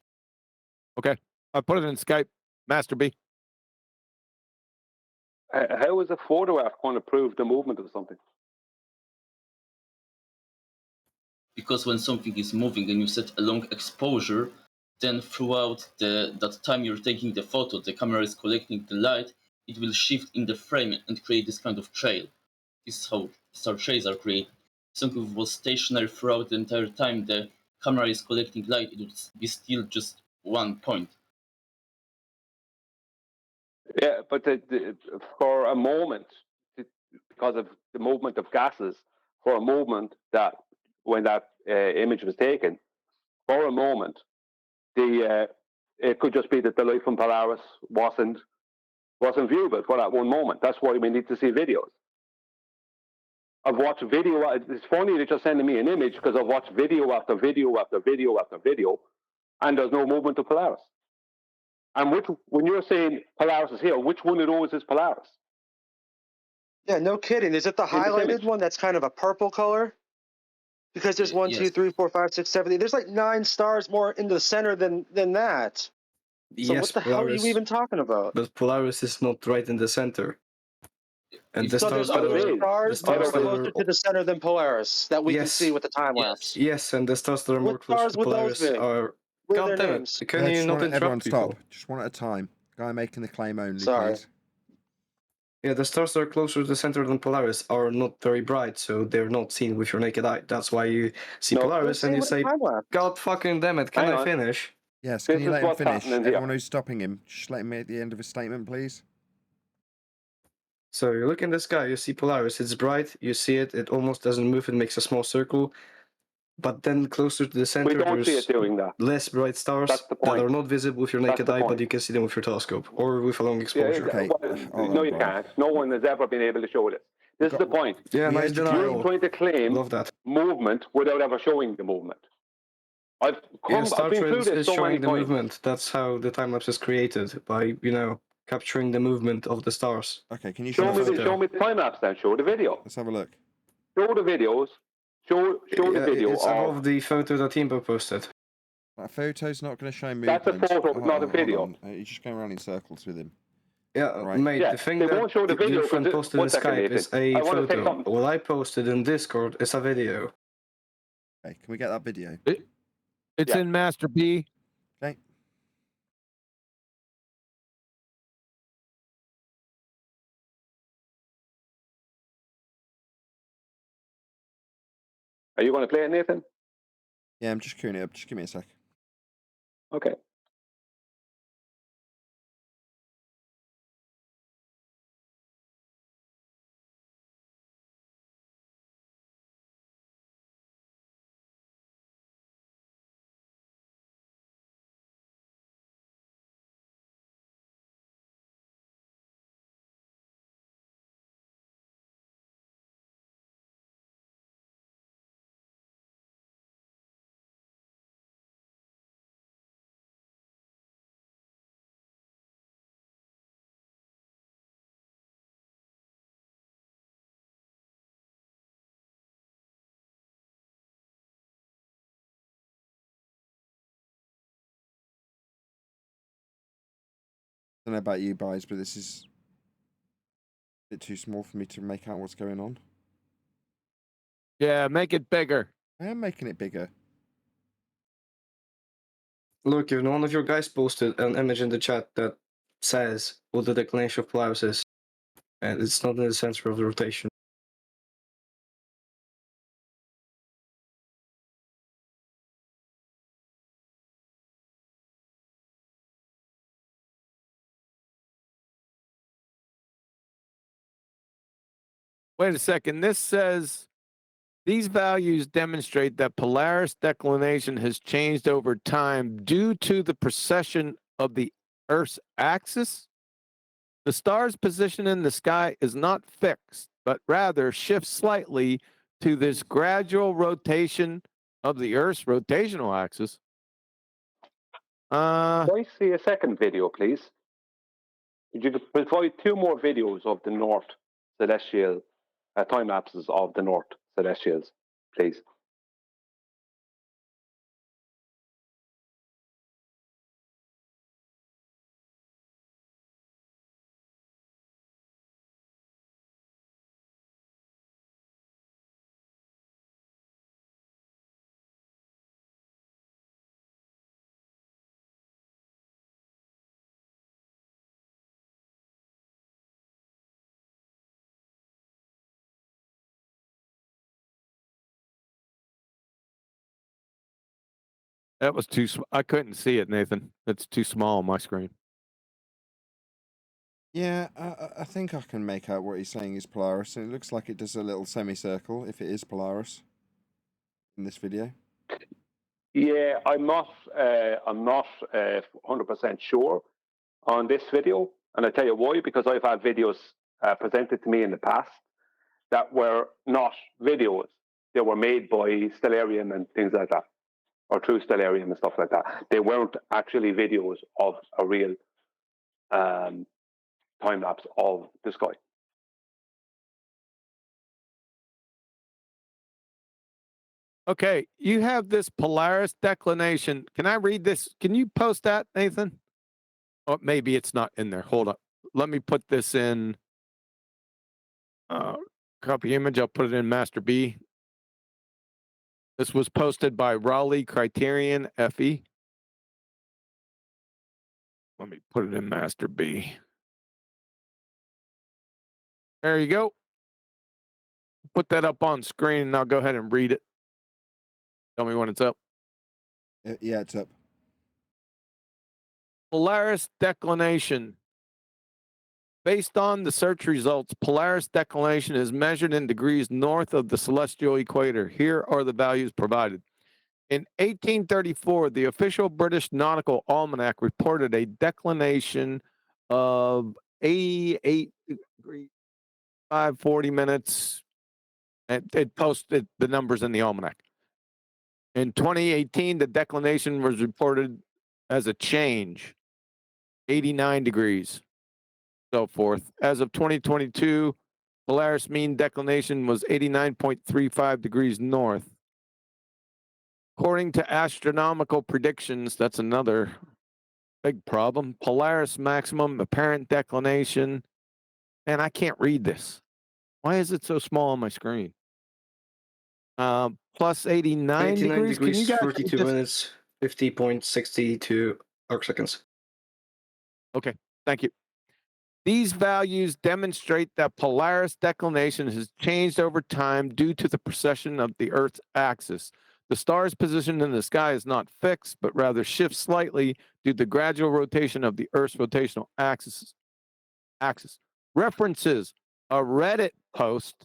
Okay, I put it in Skype. Master B. How is a photograph going to prove the movement of something? Because when something is moving and you set a long exposure, then throughout that time you're taking the photo, the camera is collecting the light, it will shift in the frame and create this kind of trail. This is how star trails are created. If something was stationary throughout the entire time the camera is collecting light, it would be still just one point. Yeah, but for a moment, because of the movement of gases, for a moment that when that image was taken, for a moment, it could just be that the light from Polaris wasn't viewable for that one moment. That's why we need to see videos. I've watched video. It's funny that you're sending me an image, because I've watched video after video after video after video, and there's no movement of Polaris. And when you're saying Polaris is here, which one of those is Polaris? Yeah, no kidding. Is it the highlighted one that's kind of a purple color? Because there's 1, 2, 3, 4, 5, 6, 7, 8. There's like 9 stars more in the center than that. So Yes, what the hell are you even talking about? But Polaris is not right in the center. And the So stars there's that other are stars that are closer to the center than Polaris that we can see with the time lapse. Yes, and the stars that are more What close stars to would those Polaris be? are. What are God their damn names? it! Can you not interrupt Everyone people? stop. Just one at a time. Guy making the claim only, Sorry. please. Yeah, the stars that are closer to the center than Polaris are not very bright, so they're not seen with your naked eye. That's why you see No, Polaris and you say, God fucking damn it, can Hang I on. finish? Yes, can This you is let him what's finish? happening here. Everyone who's stopping him, just let him at the end of his statement, please. So you look in the sky, you see Polaris, it's bright, you see it, it almost doesn't move, it makes a small circle. But then closer to the We center, don't see there's it doing that. less bright stars That's the that point. are not visible with your That's naked the eye, but point. you can see them with your telescope or with a long Yeah, exposure. well, hold no, on, you Brian. can't. No one has ever been able to show this. This is the point. Yeah, We nice educated- You're denial. trying to claim Love that. movement without ever showing the movement. Yeah, Star I've been Trek through this is so many showing the times. movement. That's how the time lapse is created, by, capturing the movement of the stars. Okay, can you Show show me us? the time lapse then. Show the video. Let's have a look. Show the videos. Show the video It's of. above the photo that Timbo posted. That photo's not going to show That's movement. a photo, Hold not a on, video. Hold on. You're just going around in circles with him. Yeah, Right. mate, Yeah, the thing they that won't show the video your friend 'cause posted in one second, Skype is Nathan. a I wanna say photo. something. What I posted in Discord is a video. Okay, can we get that video? It's in Master B. Okay. Are you going to play it, Nathan? Yeah, I'm just queuing it up. Just give me a sec. Okay. I don't know about you guys, but this is a bit too small for me to make out what's going on. Yeah, make it bigger. I am making it bigger. Look, one of your guys posted an image in the chat that says what the declination of Polaris is, and it's not in the center of the rotation. Wait a second. This says these values demonstrate that Polaris declination has changed over time due to the precession of the Earth's axis. The star's position in the sky is not fixed, but rather shifts slightly to this gradual rotation of the Earth's rotational axis. Can I see a second video, please? Could you provide 2 more videos of the North Celestial time lapses of the North Celestials, please? That was too. I couldn't see it, Nathan. It's too small on my screen. Yeah, I think I can make out what he's saying is Polaris, and it looks like it does a little semicircle if it is Polaris in this video. Yeah, I'm not 100% sure on this video, and I tell you why. Because I've had videos presented to me in the past that were not videos; they were made by Stellarium and things like that, or True Stellarium and stuff like that. They weren't actually videos of a real time lapse of the sky. Okay, you have this Polaris declination. Can I read this? Can you post that, Nathan? Oh, maybe it's not in there. Hold on. Let me put this in. Copy image. I'll put it in Master B. This was posted by Raleigh Criterion FE. Let me put it in Master B. There you go. Put that up on screen, and I'll go ahead and read it. Tell me when it's up. Yeah, it's up. Polaris declination. Based on the search results, Polaris declination is measured in degrees north of the celestial equator. Here are the values provided. In 1834, the official British Nautical Almanac reported a declination of 88 degrees, 540 minutes, and it posted the numbers in the almanac. In 2018, the declination was reported as a change, 89 degrees, so forth. As of 2022, Polaris mean declination was 89.35 degrees north. According to astronomical predictions, that's another big problem. Polaris maximum apparent declination, and I can't read this. Why is it so small on my screen? Plus 89 degrees. Can you guys 42 minutes, 50.62 arc seconds. Okay, thank you. These values demonstrate that Polaris declination has changed over time due to the precession of the Earth's axis. The star's position in the sky is not fixed, but rather shifts slightly due to the gradual rotation of the Earth's rotational axis. References a Reddit post.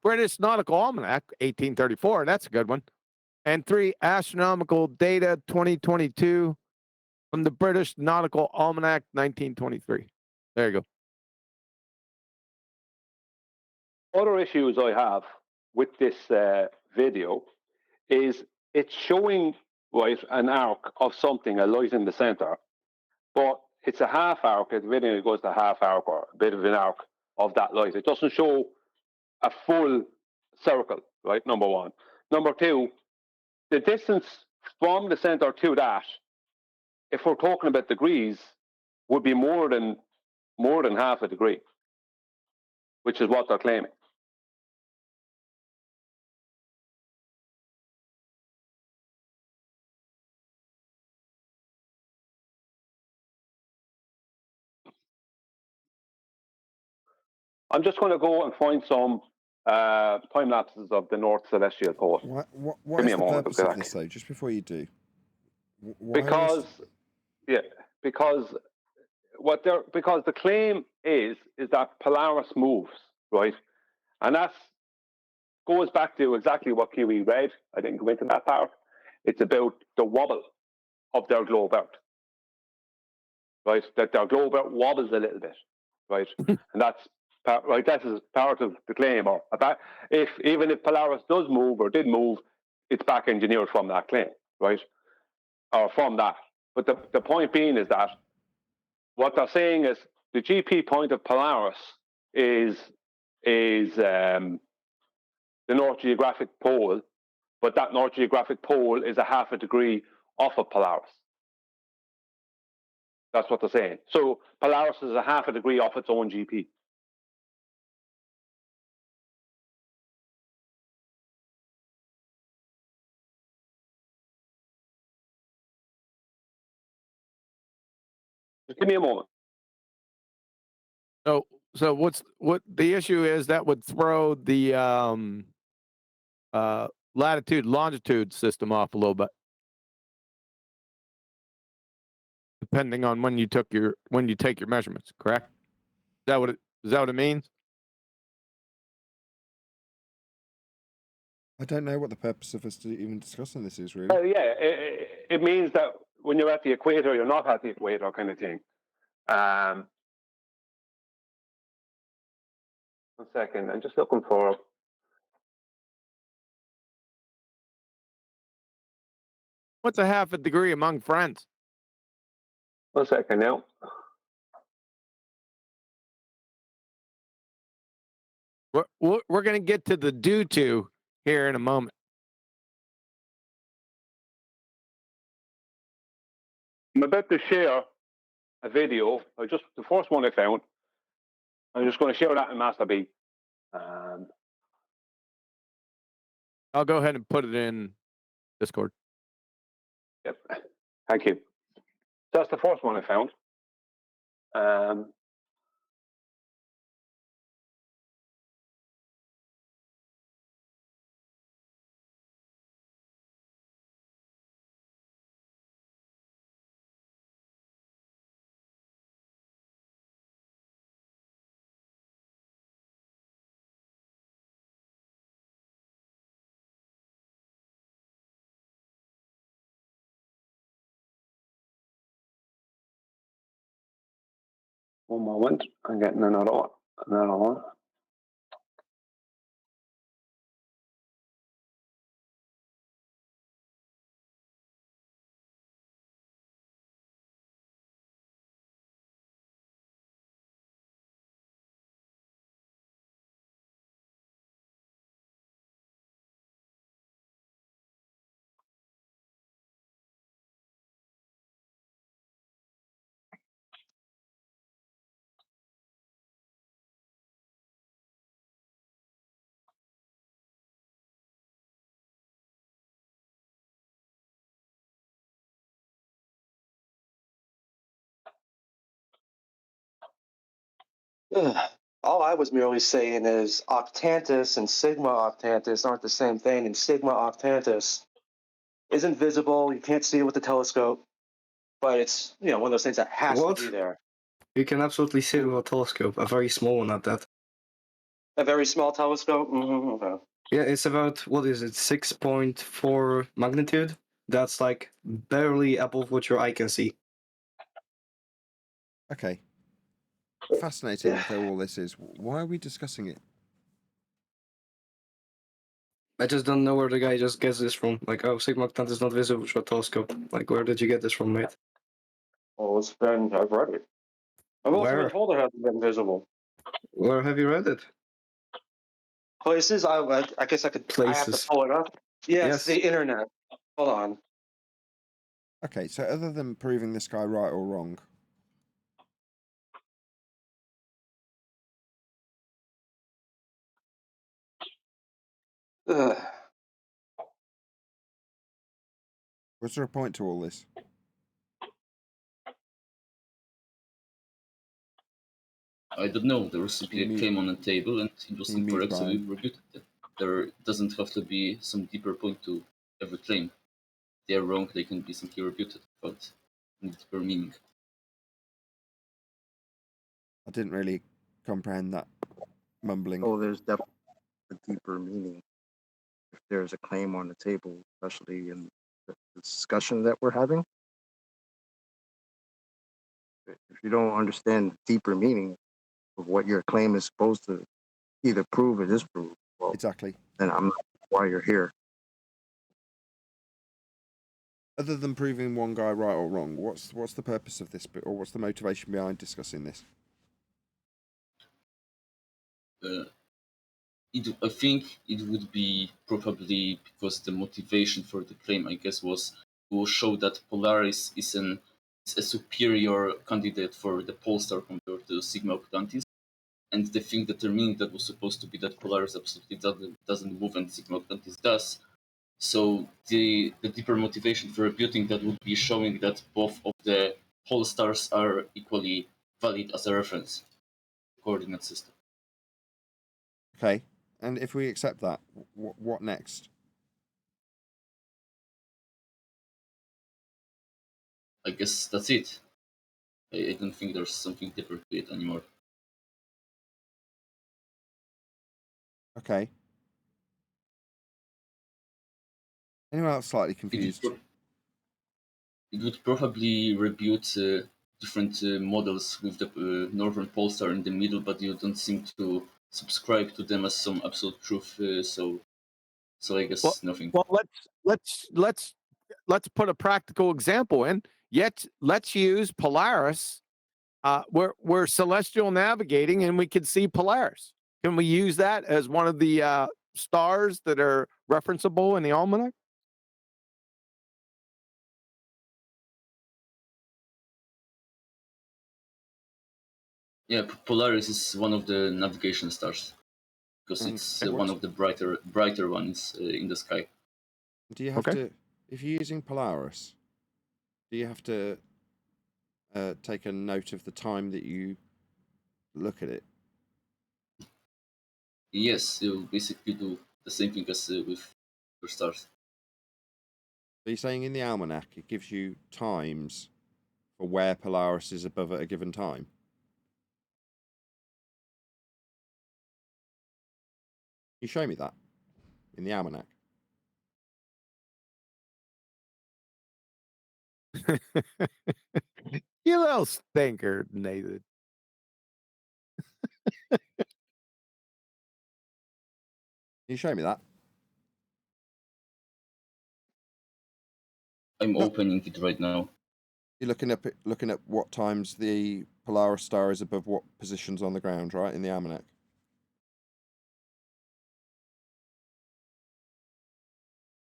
British Nautical Almanac, 1834. That's a good one. And 3, Astronomical Data 2022 from the British Nautical Almanac, 1923. There you go. Other issues I have with this video is it's showing, right, an arc of something, a light in the center, but it's a half arc. At the video, it goes to half arc or a bit of an arc of that light. It doesn't show a full circle, right? Number one. Number two, the distance from the center to that, if we're talking about degrees, would be more than half a degree, which is what they're claiming. I'm just going to go and find some time lapses of the North Celestial Pole. What Give me is a the moment. purpose of this, though? Just before you do. Because the claim is that Polaris moves, right? And that goes back to exactly what Kiwi read. I didn't go into that part. It's about the wobble of their globe Earth, right? That their globe Earth wobbles a little bit, right? And that's right. That is part of the claim. Or even if Polaris does move or did move, it's back engineered from that claim, right? Or from that. But the point being is that what they're saying is the GP point of Polaris is the North Geographic Pole, but that North Geographic Pole is a half a degree off of Polaris. That's what they're saying. So Polaris is a half a degree off its own GP. Just give me a moment. So what the issue is that would throw the latitude longitude system off a little bit, depending on when you take your measurements. Correct? Is that what it means? I don't know what the purpose of us even discussing this is, really. It means that when you're at the equator, you're not at the equator, kind of thing. 1 second, I'm just looking for. What's a half a degree among friends? 1 second now. We're going to get to the due to here in a moment. I'm about to share a video. The first one I found. I'm just going to share that in Master B. I'll go ahead and put it in Discord. Yep. Thank you. That's the first one I found. One moment, I'm getting another one. All I was merely saying is octantis and sigma octantis aren't the same thing, and sigma octantis isn't visible. You can't see it with the telescope, but it's one of those things that has What? to be there. You can absolutely see it with a telescope, a very small one at that. A very small telescope. Okay. Yeah, it's about, what is it, 6.4 magnitude? That's like barely above what your eye can see. Okay. Fascinating though all this is. Why are we discussing it? I just don't know where the guy just gets this from. Like, oh, sigma octant is not visible through a telescope. Like, where did you get this from, mate? Well, I've read it. I've also been Where? told it hasn't been visible. Where have you read it? Places, I guess I have to Places. pull it up. Yes, Yes. the internet. Hold on. Okay, so other than proving this guy right or wrong, Ugh. was there a point to all this? I don't know. There was simply a claim on the table, and it was incorrect, so we rebuted it. There doesn't have to be some deeper point to every claim. If they are wrong, they can be simply rebuted without any deeper meaning. I didn't really comprehend that mumbling. Oh, there's definitely a deeper meaning. If there's a claim on the table, especially in the discussion that we're having, if you don't understand the deeper meaning of what your claim is supposed to either prove or disprove, well, exactly, then I'm not why you're here. Other than proving one guy right or wrong, what's the purpose of this, or what's the motivation behind discussing this? I think it would be probably because the motivation for the claim, I guess, was to show that Polaris is a superior candidate for the Polestar compared to Sigma Octantis. And the thing determining that was supposed to be that Polaris absolutely doesn't move and Sigma Octantis does. So the deeper motivation for rebuting that would be showing that both of the Polestars are equally valid as a reference coordinate system. Okay, and if we accept that, what next? I guess that's it. I don't think there's something deeper to it anymore. Okay. Anyone else slightly confused? It would probably rebut different models with the Northern Polestar in the middle, but you don't seem to subscribe to them as some absolute truth. So I guess nothing. Well, let's put a practical example in. Yet let's use Polaris. We're celestial navigating, and we can see Polaris. Can we use that as one of the stars that are referenceable in the almanac? Yeah, Polaris is one of the navigation stars because it's one of the brighter ones in the sky. Do you have to, if you're using Polaris, Do you have to take a note of the time that you look at it? Yes, you basically do the same thing as with your stars. So you're saying in the almanac it gives you times for where Polaris is above at a given time? Can you show me that in the almanac? You little stinker, Nathan. Can you show me that? I'm opening it right now. You're looking at what times the Polaris star is above what positions on the ground, right, in the almanac?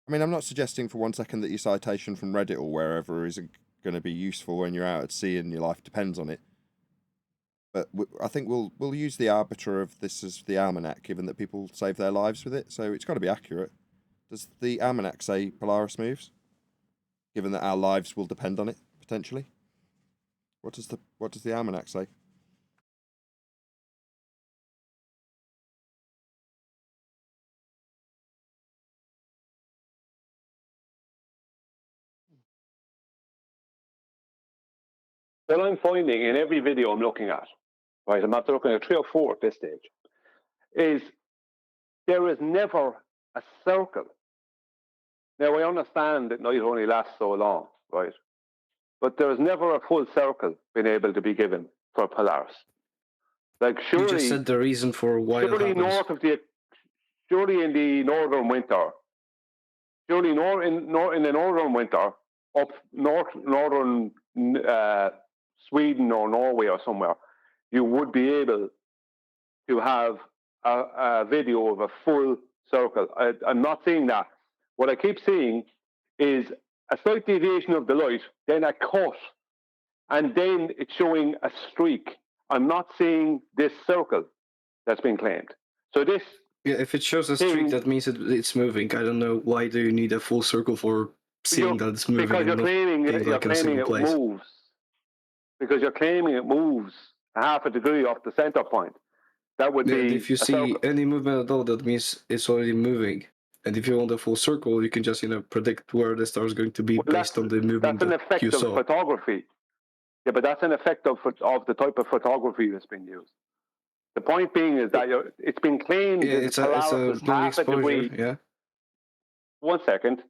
I mean, I'm not suggesting for 1 second that your citation from Reddit or wherever isn't going to be useful when you're out at sea and your life depends on it. But I think we'll use the arbiter of this as the almanac, given that people save their lives with it, so it's got to be accurate. Does the almanac say Polaris moves, given that our lives will depend on it potentially? What does the almanac say? What I'm finding in every video I'm looking at, right, I'm after looking at 3 or 4 at this stage, is there is never a circle. Now, I understand that night only lasts so long, right? But there is never a full circle been able to be given for Polaris. Like, surely, You just said the reason for why it surely happens. surely in the northern winter, surely in the northern winter, up northern Sweden or Norway or somewhere, you would be able to have a video of a full circle. I'm not seeing that. What I keep seeing is a slight deviation of the light, then a cut, and then it's showing a streak. I'm not seeing this circle that's been claimed. So this... Yeah, if it shows a streak, that means it's moving. I don't know why do you need a full circle for seeing that it's moving. Because you're claiming it moves. Because you're claiming it moves half a degree off the center point. That would be. If you see any movement at all, that means it's already moving. And if you want a full circle, you can just predict where the star is going to be based on the movement that's an that effect you of saw. photography. Yeah, but that's an effect of the type of photography that's been used. The point being is that it's been claimed that It's Polaris a is half a degree. Yeah. 1 second.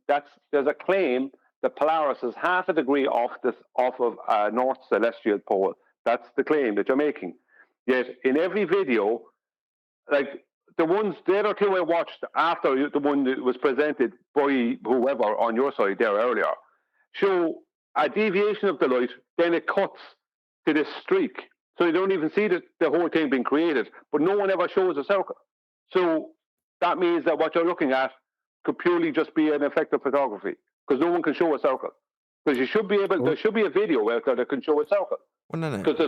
There's a claim that Polaris is half a degree off of north celestial pole. That's the claim that you're making. Yet in every video, like the other two I watched after the one that was presented by whoever on your side there earlier, show a deviation of the light, then it cuts to this streak. So you don't even see the whole thing being created, but no one ever shows a circle. So that means that what you're looking at could purely just be an effect of photography, because no one can show a circle. Because you should be able, there should be a video out there that can show a circle. Well, no. Because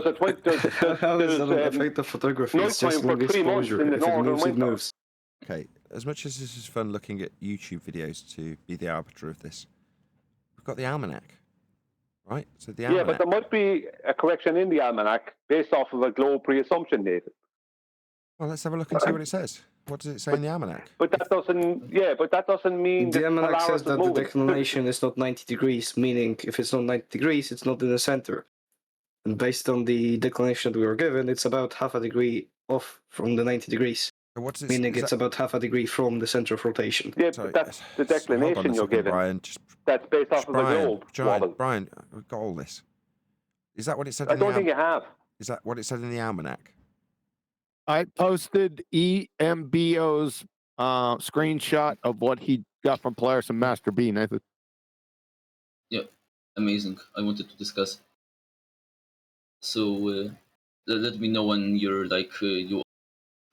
How is that an effect of photography? It's just long exposure. If it moves, it moves. Okay, as much as this is fun looking at YouTube videos to be the arbiter of this, we've got the almanac, right? So the almanac. Yeah, but there might be a correction in the almanac based off of a globe pre-assumption, Nathan. Well, let's have a look and see what it says. What does it say in the almanac? But that doesn't mean the that almanac Polaris says that is the declination is not 90 degrees, meaning if it's not 90 degrees, it's not in the center. And based on the declination that we were given, it's about half a degree off from the 90 degrees. Meaning it's about half a degree from the center of rotation. Yeah, but that's the declination you're given. Brian, that's based off of a globe. Brian, we've got all this. Is that what it said? I don't think you have. Is that what it said in the almanac? I posted EMBO's screenshot of what he got from Polaris and Master B, Nathan. Yeah, amazing. I wanted to discuss. So let me know when you're you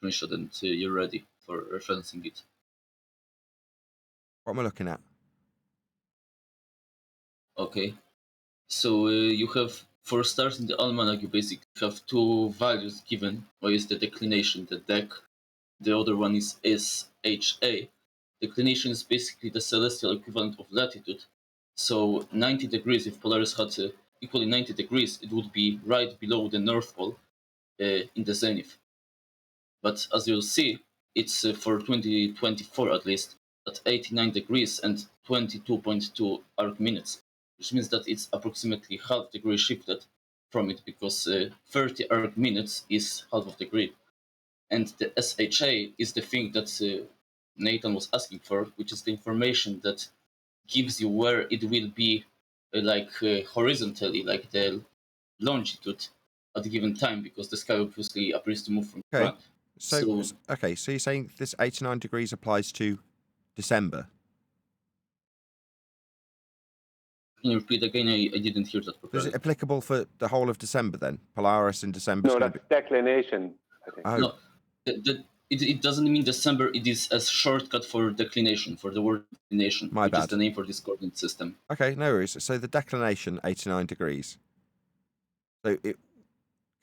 screenshot and you're ready for referencing it. What am I looking at? Okay. So you have, for stars in the almanac, you basically have two values given. One is the declination, the dec. The other one is SHA. Declination is basically the celestial equivalent of latitude. So 90 degrees, if Polaris had equally 90 degrees, it would be right below the North Pole in the zenith. But as you'll see, it's for 2024 at least, at 89 degrees and 22.2 arc minutes, which means that it's approximately half degree shifted from it, because 30 arc minutes is half of degree. And the SHA is the thing that Nathan was asking for, which is the information that gives you where it will be horizontally, like the longitude at a given time, because the sky obviously appears to move from the Okay. ground. So you're saying this 89 degrees applies to December? Can you repeat again? I didn't hear that properly. Is it applicable for the whole of December then? Polaris in December? No, that's declination, I think. Oh. No, it doesn't mean December. It is a shortcut for declination, for the word declination, which is the name for this coordinate system. Okay, no worries. So the declination, 89 degrees. So it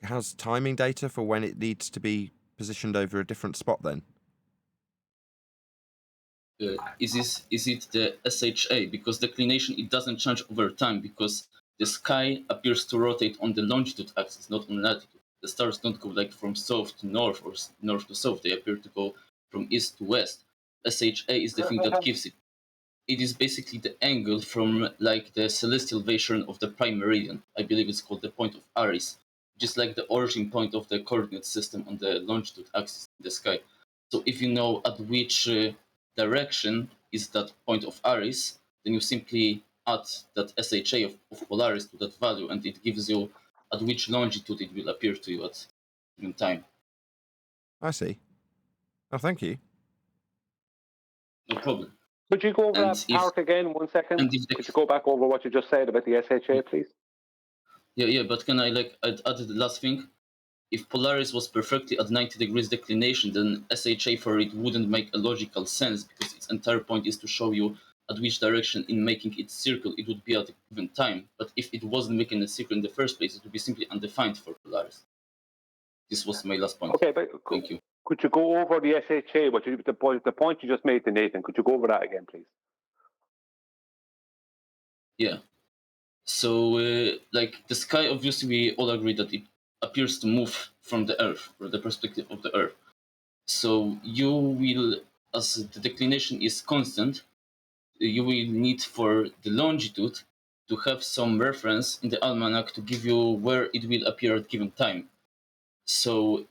has timing data for when it needs to be positioned over a different spot then? Is it the SHA? Because declination, it doesn't change over time, because the sky appears to rotate on the longitude axis, not on latitude. The stars don't go like from south to north or north to south. They appear to go from east to west. SHA is the thing that gives it. It is basically the angle from like the celestial version of the prime meridian. I believe it's called the point of Aries, just like the origin point of the coordinate system on the longitude axis in the sky. So if you know at which direction is that point of Aries, then you simply add that SHA of Polaris to that value, and it gives you at which longitude it will appear to you at given time. I see. Oh, thank you. No problem. Could you go over that part again 1 second? Could you go back over what you just said about the SHA, please? Yeah, but can I add the last thing? If Polaris was perfectly at 90 degrees declination, then SHA for it wouldn't make a logical sense, because its entire point is to show you at which direction in making its circle it would be at a given time. But if it wasn't making a circle in the first place, it would be simply undefined for Polaris. This was my last point. Okay, but thank you. Could you go over the SHA, the point you just made to Nathan? Could you go over that again, please? Yeah. So, like the sky, obviously, we all agree that it appears to move from the Earth, or the perspective of the Earth. So you will, as the declination is constant, you will need for the longitude to have some reference in the almanac to give you where it will appear at given time. So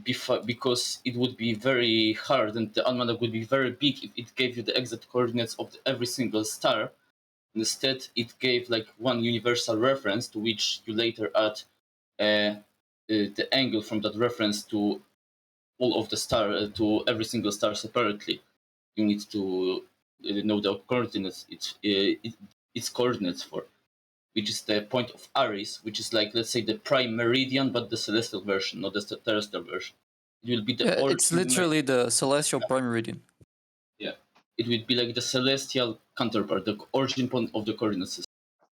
because it would be very hard and the almanac would be very big if it gave you the exact coordinates of every single star. Instead, it gave like one universal reference to which you later add the angle from that reference to all of the star, to every single star separately. You need to know the coordinates, its coordinates for, which is the point of Aries, which is like, let's say, the prime meridian, but the celestial version, not the terrestrial version. It will be the it's literally the celestial prime meridian. Yeah, it will be like the celestial counterpart, the origin point of the coordinate system.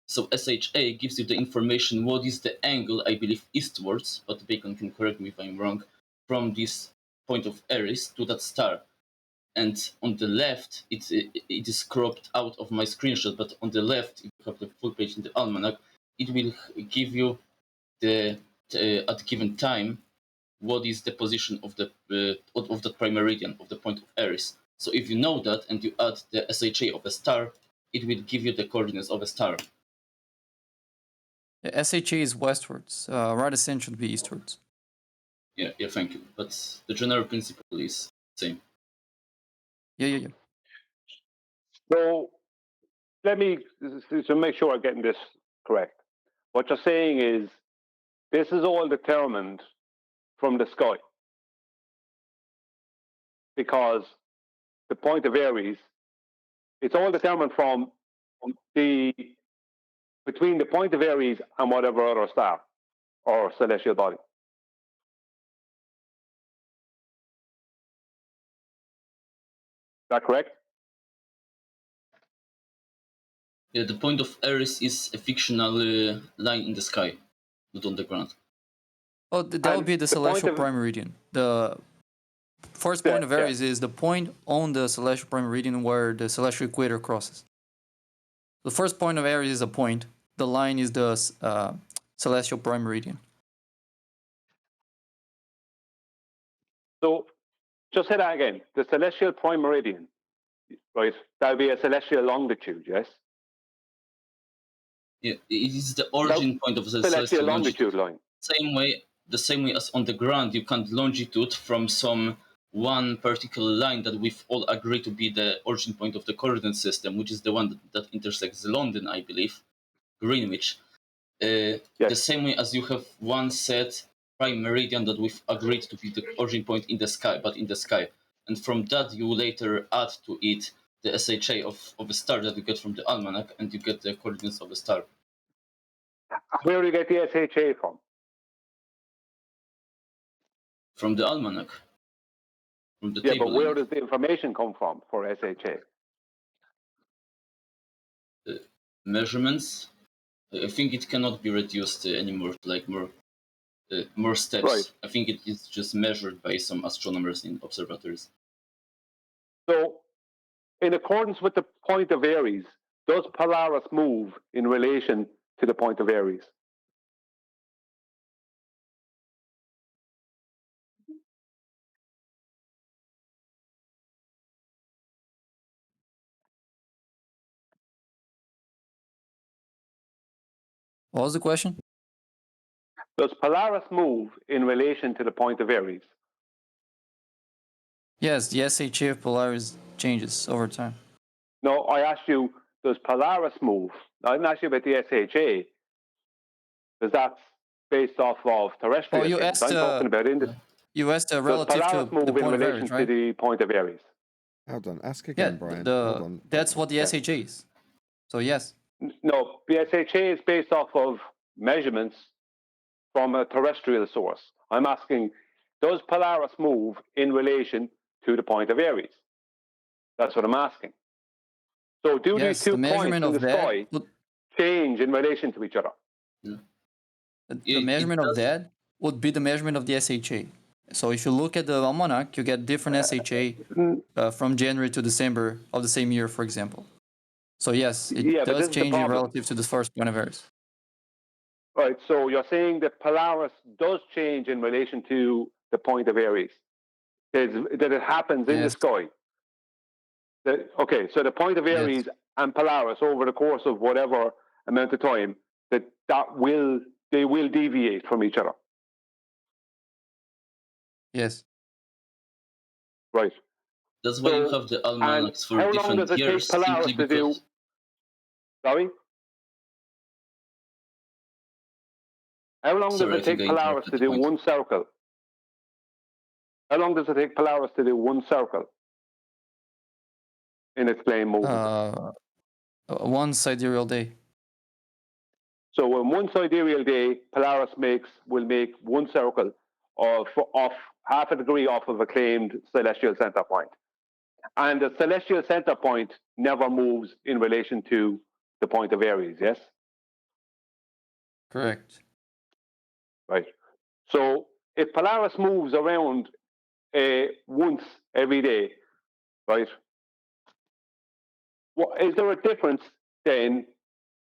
So SHA gives you the information what is the angle, I believe, eastwards, but Bacon can correct me if I'm wrong, from this point of Aries to that star. And on the left, it is cropped out of my screenshot, but on the left, if you have the full page in the almanac, it will give you the at given time what is the position of the prime meridian of the point of Aries. So if you know that and you add the SHA of a star, it will give you the coordinates of a star. The SHA is westwards. Right ascent should be eastwards. Yeah, thank you. But the general principle is the same. Yeah. So let me to make sure I'm getting this correct. What you're saying is this is all determined from the sky, because the point of Aries, it's all determined from between the point of Aries and whatever other star or celestial body. Is that correct? Yeah, the point of Aries is a fictional line in the sky, not on the ground. Oh, that would be the celestial prime meridian. The first point of Aries is the point on the celestial prime meridian where the celestial equator crosses. The first point of Aries is a point. The line is the celestial prime meridian. So, just say that again. The celestial prime meridian, right? That would be a celestial longitude, yes? Yeah, it is the origin point of the celestial longitude line. The same way as on the ground, you count longitude from some one particular line that we've all agreed to be the origin point of the coordinate system, which is the one that intersects London, I believe, Greenwich. The same way as you have one set prime meridian that we've agreed to be the origin point in the sky, but in the sky. And from that, you later add to it the SHA of a star that you get from the almanac, and you get the coordinates of a star. Where do you get the SHA from? From the almanac. From the yeah, table. But where does the information come from for SHA? Measurements. I think it cannot be reduced anymore to like more steps. Right. I think it is just measured by some astronomers in observatories. So, in accordance with the point of Aries, does Polaris move in relation to the point of Aries? What was the question? Does Polaris move in relation to the point of Aries? Yes, the SHA of Polaris changes over time. No, I asked you, does Polaris move? I didn't ask you about the SHA, because that's based off of terrestrial you things. asked, I'm talking about you asked relative does to Polaris move the point in of relation Aries, right? to the point of Aries? Hold on, ask again, Brian. Hold on. That's what the SHA is. So yes. No, the SHA is based off of measurements from a terrestrial source. I'm asking, does Polaris move in relation to the point of Aries? That's what I'm asking. So do these two points in the sky change in relation to each other? The measurement of that would be the measurement of the SHA. So if you look at the almanac, you get different SHA from January to December of the same year, for example. So yes, it does change in relative to the first point of Aries. Right, so you're saying that Polaris does change in relation to the point of Aries, that it happens in the sky. Okay, so the point of Aries and Polaris over the course of whatever amount of time, they will deviate from each other. Yes. Right. That's why you have the almanacs for different years. How long does it take Polaris to do? Sorry? How long does it take Polaris to do one circle? How long does it take Polaris to do one circle in its plane movement? One sidereal day. So in one sidereal day, Polaris will make one circle of half a degree off of a claimed celestial center point. And the celestial center point never moves in relation to the point of Aries, yes? Correct. Right. So if Polaris moves around once every day, right? Is there a difference then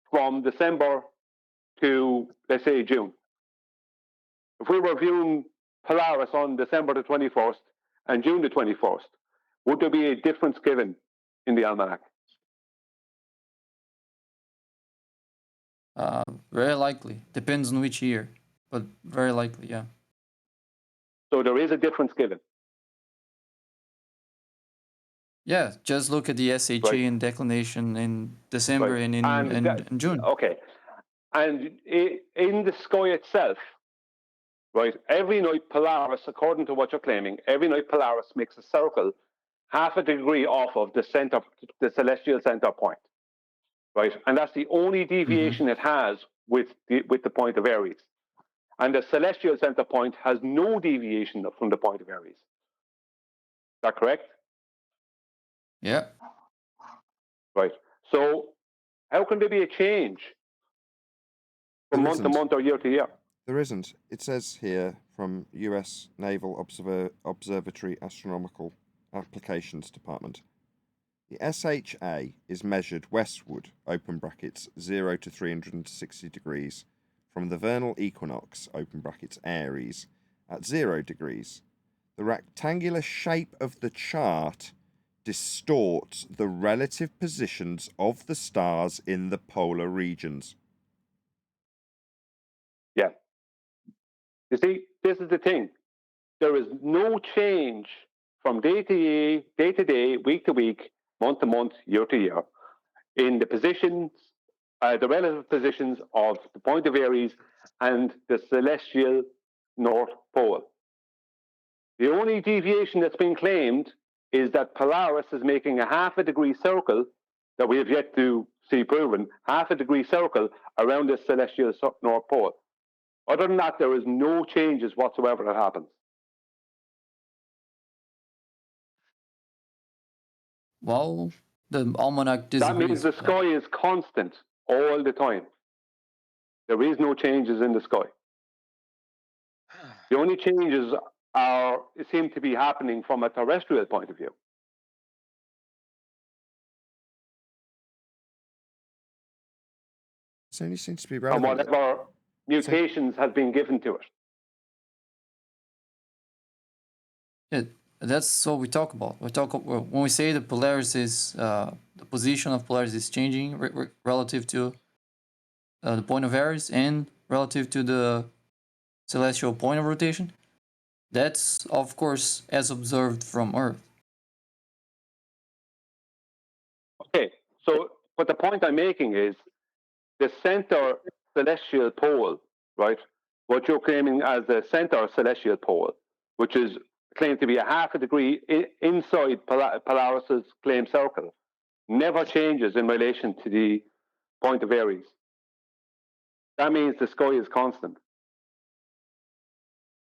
from December to, let's say, June? If we were viewing Polaris on December the 21st and June the 21st, would there be a difference given in the almanac? Very likely. Depends on which year, but very likely, yeah. So there is a difference given? Yeah, just look at the SHA and declination in December and in June. Okay. And in the sky itself, right, every night Polaris, according to what you're claiming, every night Polaris makes a circle half a degree off of the celestial center point, right? And that's the only deviation it has with the point of Aries. And the celestial center point has no deviation from the point of Aries. Is that correct? Yeah. Right. So how can there be a change from month to month or year to year? There isn't. It says here from U.S. Naval Observatory Astronomical Applications Department. The SHA is measured westward, open brackets 0 to 360 degrees, from the vernal equinox, open brackets Aries, at 0 degrees. The rectangular shape of the chart distorts the relative positions of the stars in the polar regions. Yeah. You see, this is the thing. There is no change from day to day, week to week, month to month, year to year, in the positions, the relative positions of the point of Aries and the celestial North Pole. The only deviation that's been claimed is that Polaris is making a half a degree circle that we have yet to see proven, half a degree circle around the celestial North Pole. Other than that, there is no changes whatsoever that happens. Well, the almanac That means disagrees. the sky is constant all the time. There is no changes in the sky. The only changes seem to be happening from a terrestrial point of view. It only seems to be And relevant. whatever mutations have been given to it. Yeah, that's what we talk about. When we say the Polaris is the position of Polaris is changing relative to the point of Aries and relative to the celestial point of rotation. That's of course as observed from Earth. Okay, so but the point I'm making is the center celestial pole, right? What you're claiming as the center celestial pole, which is claimed to be a half a degree inside Polaris's claimed circle, never changes in relation to the point of Aries. That means the sky is constant.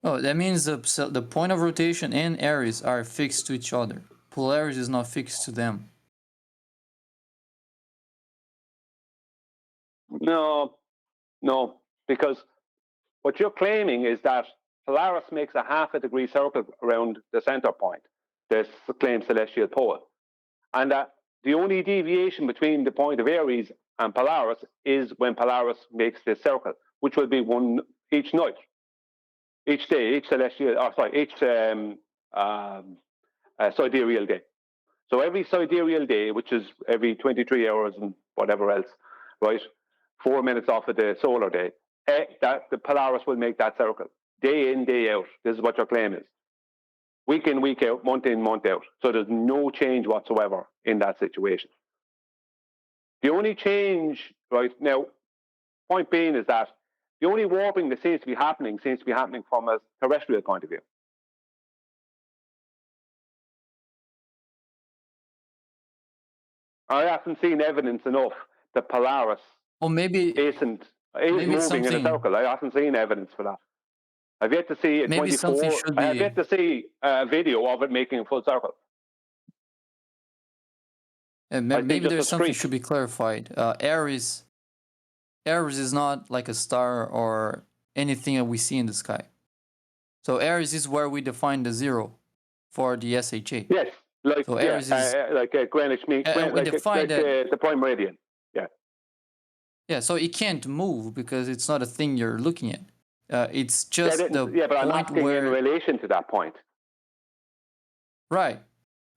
Oh, that means the point of rotation and Aries are fixed to each other. Polaris is not fixed to them. No, because what you're claiming is that Polaris makes a half a degree circle around the center point, this claimed celestial pole. And that the only deviation between the point of Aries and Polaris is when Polaris makes this circle, which will be one each night, each day, each sidereal day. So every sidereal day, which is every 23 hours and whatever else, right? 4 minutes off of the solar day, that the Polaris will make that circle day in, day out. This is what your claim is. Week in, week out, month in, month out. So there's no change whatsoever in that situation. The only change, right now, point being is that the only warping that seems to be happening from a terrestrial point of view. I haven't seen evidence enough that Polaris isn't moving in a circle. I haven't seen evidence for that. I've yet to see a 24. I have yet to see a video of it making a full circle. Maybe there's something should be clarified. Aries is not like a star or anything that we see in the sky. So Aries is where we define the zero for the SHA. Yes, like so Aries is like Greenwich mean, the prime meridian. Yeah. Yeah, so it can't move because it's not a thing you're looking at. It's just the but I'm point asking where in relation to that point. Right.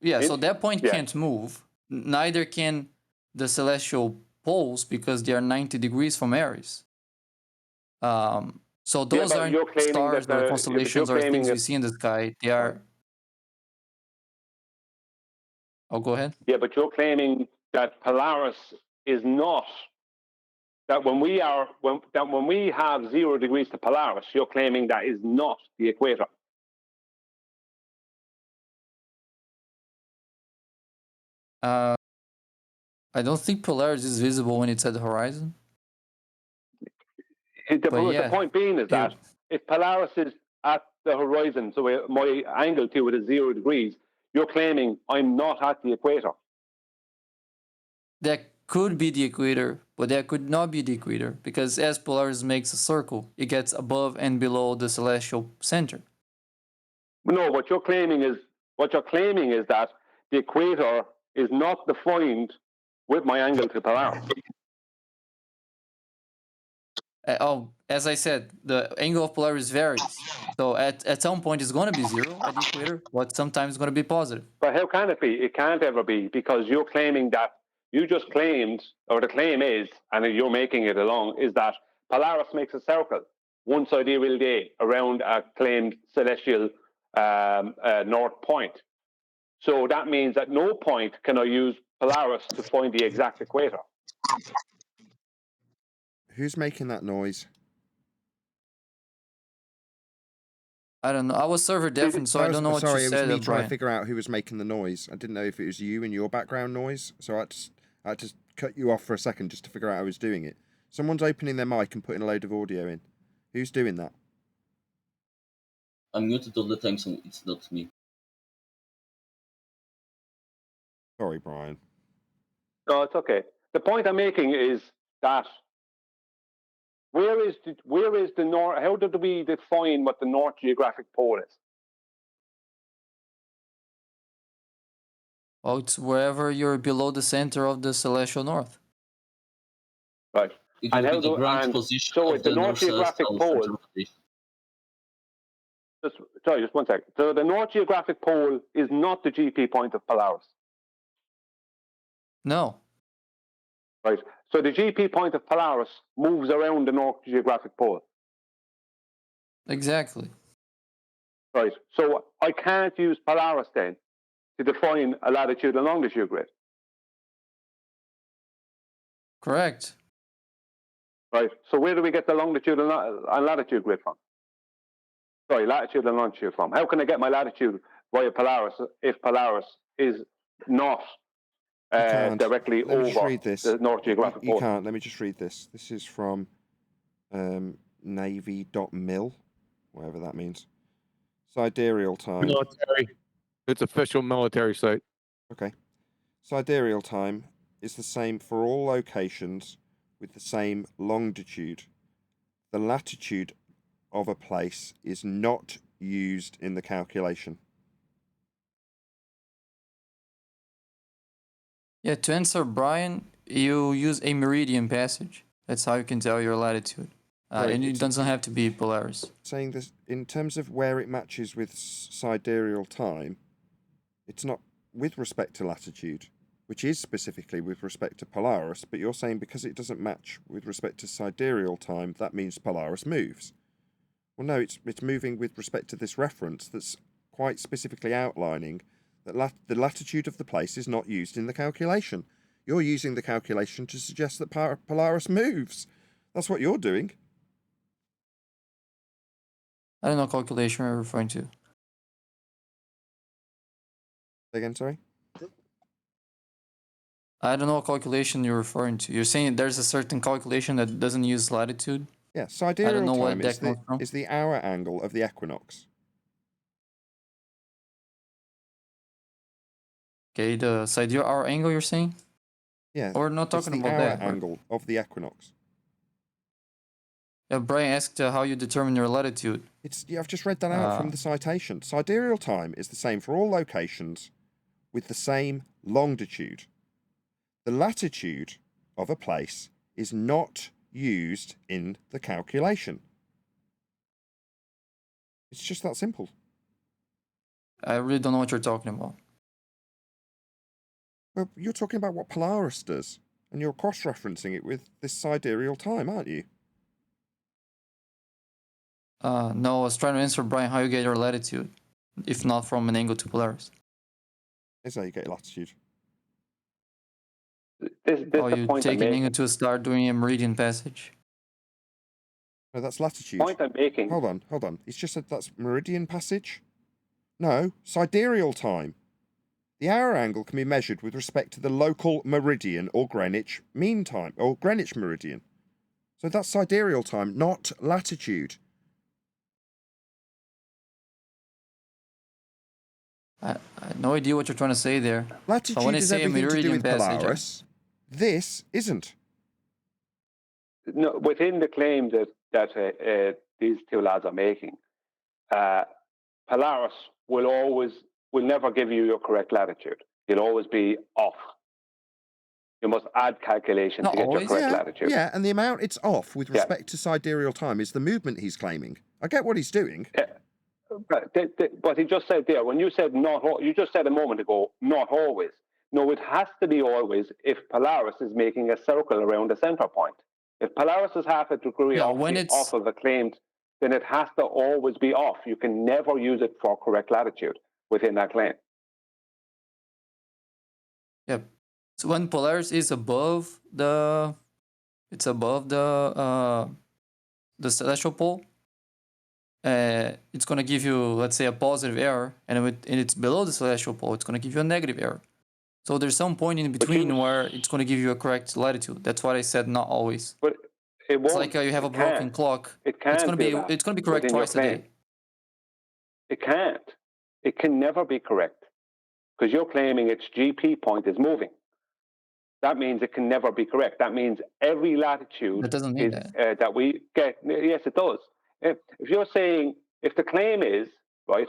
Yeah, so that point can't move. Neither can the celestial poles because they are 90 degrees from Aries. So those aren't stars or constellations or things we see in the sky. They are. Oh, go ahead. Yeah, but you're claiming that Polaris is not. That when we have 0 degrees to Polaris, you're claiming that is not the equator. I don't think Polaris is visible when it's at the horizon. The point being is that if Polaris is at the horizon, so my angle to it is 0 degrees, you're claiming I'm not at the equator. That could be the equator, but that could not be the equator because as Polaris makes a circle, it gets above and below the celestial center. No, what you're claiming is that the equator is not defined with my angle to Polaris. As I said, the angle of Polaris varies. So at some point it's going to be 0 at the equator, but sometimes it's going to be positive. But how can it be? It can't ever be, because you're claiming that you just claimed, or the claim is, and you're making it along, is that Polaris makes a circle one sidereal day around a claimed celestial north point. So that means at no point can I use Polaris to find the exact equator. Who's making that noise? I don't know. I was server deafened, so I don't know what you said. Sorry, it was me trying Brian. to figure out who was making the noise. I didn't know if it was you and your background noise, so I had to cut you off for a second just to figure out how I was doing it. Someone's opening their mic and putting a load of audio in. Who's doing that? I'm muted all the time, so it's not me. Sorry, Brian. No, it's okay. The point I'm making is that where is the north? How did we define what the North Geographic Pole is? Well, it's wherever you're below the center of the celestial north. Right. It will be the ground position so of the the North Geographic Pole. Just 1 second. So the North Geographic Pole is not the GP point of Polaris. No. Right. So the GP point of Polaris moves around the North Geographic Pole. Exactly. Right. So I can't use Polaris then to define a latitude and longitude grid. Correct. Right. So where do we get the longitude and latitude grid from? Sorry, latitude and longitude from. How can I get my latitude via Polaris if Polaris is not directly over the North Geographic Pole? You can't. Let me just read this. This is from navy.mil, whatever that means. Sidereal time. Military. It's official military site. Okay. Sidereal time is the same for all locations with the same longitude. The latitude of a place is not used in the calculation. Yeah, to answer Brian, you use a meridian passage. That's how you can tell your latitude. And it doesn't have to be Polaris. Saying this in terms of where it matches with sidereal time, it's not with respect to latitude, which is specifically with respect to Polaris, but you're saying because it doesn't match with respect to sidereal time, that means Polaris moves. Well, no, it's moving with respect to this reference that's quite specifically outlining that the latitude of the place is not used in the calculation. You're using the calculation to suggest that Polaris moves. That's what you're doing. I don't know what calculation you're referring to. Again, sorry? I don't know what calculation you're referring to. You're saying there's a certain calculation that doesn't use latitude? Yeah, sidereal time is the hour angle of the equinox. Okay, the sidereal hour angle you're saying? Yeah. Or we're not talking about that. that. The hour angle of the equinox. Yeah, Brian asked how you determine your latitude. I've just read that out from the citation. Sidereal time is the same for all locations with the same longitude. The latitude of a place is not used in the calculation. It's just that simple. I really don't know what you're talking about. Well, you're talking about what Polaris does, and you're cross-referencing it with this sidereal time, aren't you? No, I was trying to answer Brian how you get your latitude, if not from an angle to Polaris. Is how you get your latitude. You take an angle to start doing a meridian passage. No, that's latitude. Point I'm making. Hold on. It's just that that's meridian passage. No, sidereal time. The hour angle can be measured with respect to the local meridian or Greenwich mean time, or Greenwich meridian. So that's sidereal time, not latitude. I have no idea what you're trying to say there. Latitude when I is say everything to do with passage, Polaris. This isn't. No, within the claim that these two lads are making, Polaris will never give you your correct latitude. You'll always be off. You must add calculation to get your correct latitude. Yeah, and the amount it's off with respect to sidereal time is the movement he's claiming. I get what he's doing. Yeah. But he just said there, when you said not, you just said a moment ago, not always. No, it has to be always if Polaris is making a circle around a center point. If Polaris is half a degree off of a claimed, then it has to always be off. You can never use it for correct latitude within that claim. Yep. So when Polaris is above the celestial pole, it's going to give you, let's say, a positive error, and it's below the celestial pole, it's going to give you a negative error. So there's some point in between where it's going to give you a correct latitude. That's what I said, not always. But it won't. It's like you have a broken clock. It can't. It's going to be correct twice a day. It can't. It can never be correct because you're claiming its GP point is moving. That means it can never be correct. That means every latitude that doesn't mean that we get. Yes, it does. If you're saying, if the claim is, right,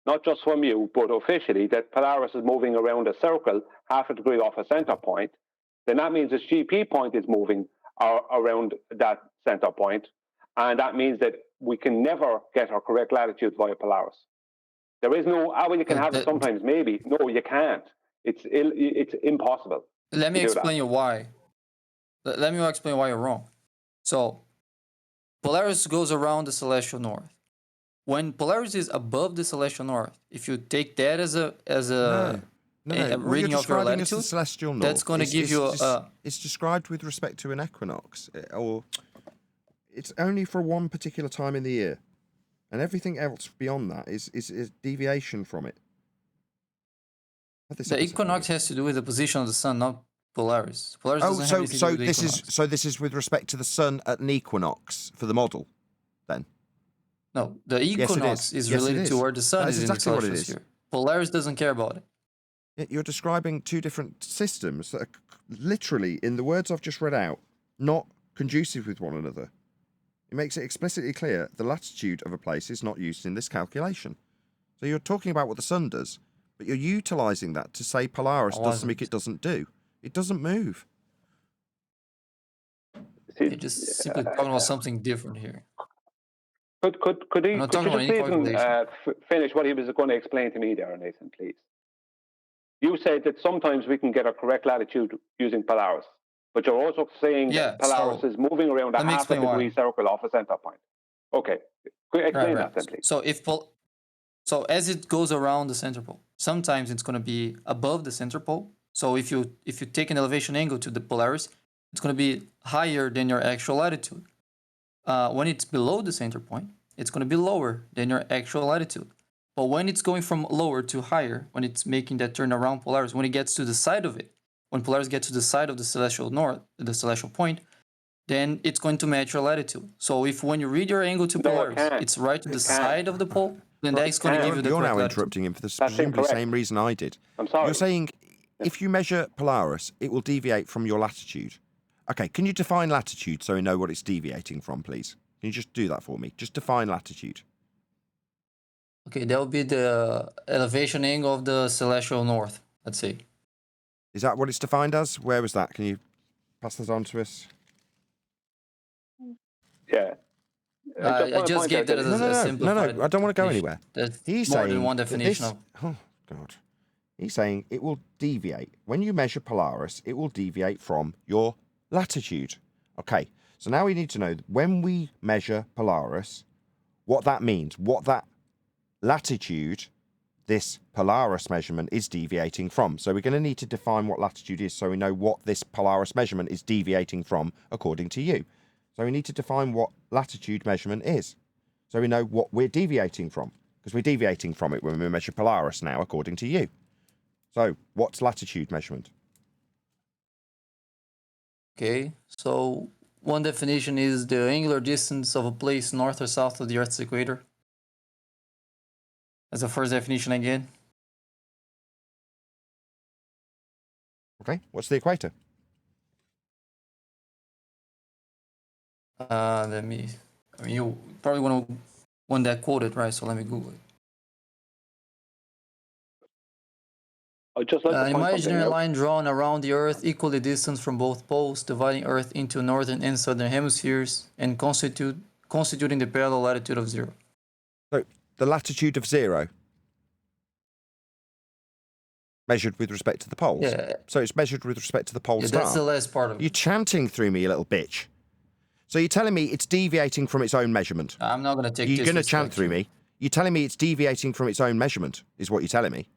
not just from you, but officially, that Polaris is moving around a circle half a degree off a center point, then that means its GP point is moving around that center point, and that means that we can never get our correct latitude via Polaris. There is no, well, you can have it sometimes, maybe. No, you can't. It's impossible. Let me explain you why. Let me explain why you're wrong. So, Polaris goes around the celestial north. When Polaris is above the celestial north, if you take that as a reading of your latitude, the celestial north, that's going to give you it's described with respect to an equinox, or it's only for one particular time in the year, and everything else beyond that is deviation from it. The equinox has to do with the position of the sun, not Polaris. Polaris doesn't have anything to do with the equinox. This is with respect to the sun at an equinox for the model, then. No, the equinox is related to where the sun is in the celestial sphere. Polaris doesn't care about it. You're describing two different systems that are literally, in the words I've just read out, not conducive with one another. It makes it explicitly clear the latitude of a place is not used in this calculation. So you're talking about what the sun does, but you're utilizing that to say Polaris does something it doesn't do. It doesn't move. You're just simply talking about something different here. Could you just even finish what he was going to explain to me there, Nathan, please? You said that sometimes we can get a correct latitude using Polaris, but you're also saying that Polaris is moving around a half a degree circle off a center point. Okay, explain that then, please. So as it goes around the center pole, sometimes it's going to be above the center pole. So if you take an elevation angle to the Polaris, it's going to be higher than your actual latitude. When it's below the center point, it's going to be lower than your actual latitude. But when it's going from lower to higher, when it's making that turn around Polaris, when it gets to the side of it, when Polaris gets to the side of the celestial north, the celestial point, then it's going to match your latitude. So if when you read your angle to Polaris, it's right to the side of the pole, then that's going to give you the correct latitude. You're now interrupting him for the presumably same reason I did. I'm sorry. You're saying if you measure Polaris, it will deviate from your latitude. Okay, can you define latitude so we know what it's deviating from, please? Can you just do that for me? Just define latitude. Okay, that would be the elevation angle of the celestial north, let's say. Is that what it's defined as? Where was that? Can you pass this on to us? Yeah. I just gave that as a simplified. No, I don't want to go anywhere. He's more than one definition of. Oh, God. He's saying it will deviate. When you measure Polaris, it will deviate from your latitude. Okay, so now we need to know when we measure Polaris, what that means, what that latitude this Polaris measurement is deviating from. So we're going to need to define what latitude is so we know what this Polaris measurement is deviating from according to you. So we need to define what latitude measurement is so we know what we're deviating from, because we're deviating from it when we measure Polaris now according to you. So what's latitude measurement? Okay, so one definition is the angular distance of a place north or south of the Earth's equator. That's the first definition again. Okay, what's the equator? You probably want that quoted, right? So let me Google it. I'd just like to An point something imaginary out. line drawn around the Earth, equally distant from both poles, dividing Earth into northern and southern hemispheres, and constituting the parallel latitude of 0. So the latitude of 0 measured with respect to the poles. Yeah. So it's measured with respect to the pole Yeah, star. that's the last part of it. You're chanting through me, you little bitch. So you're telling me it's deviating from its own measurement. I'm not going to take You're going to disrespect chant through here. me. You're telling me it's deviating from its own measurement, is what you're telling me.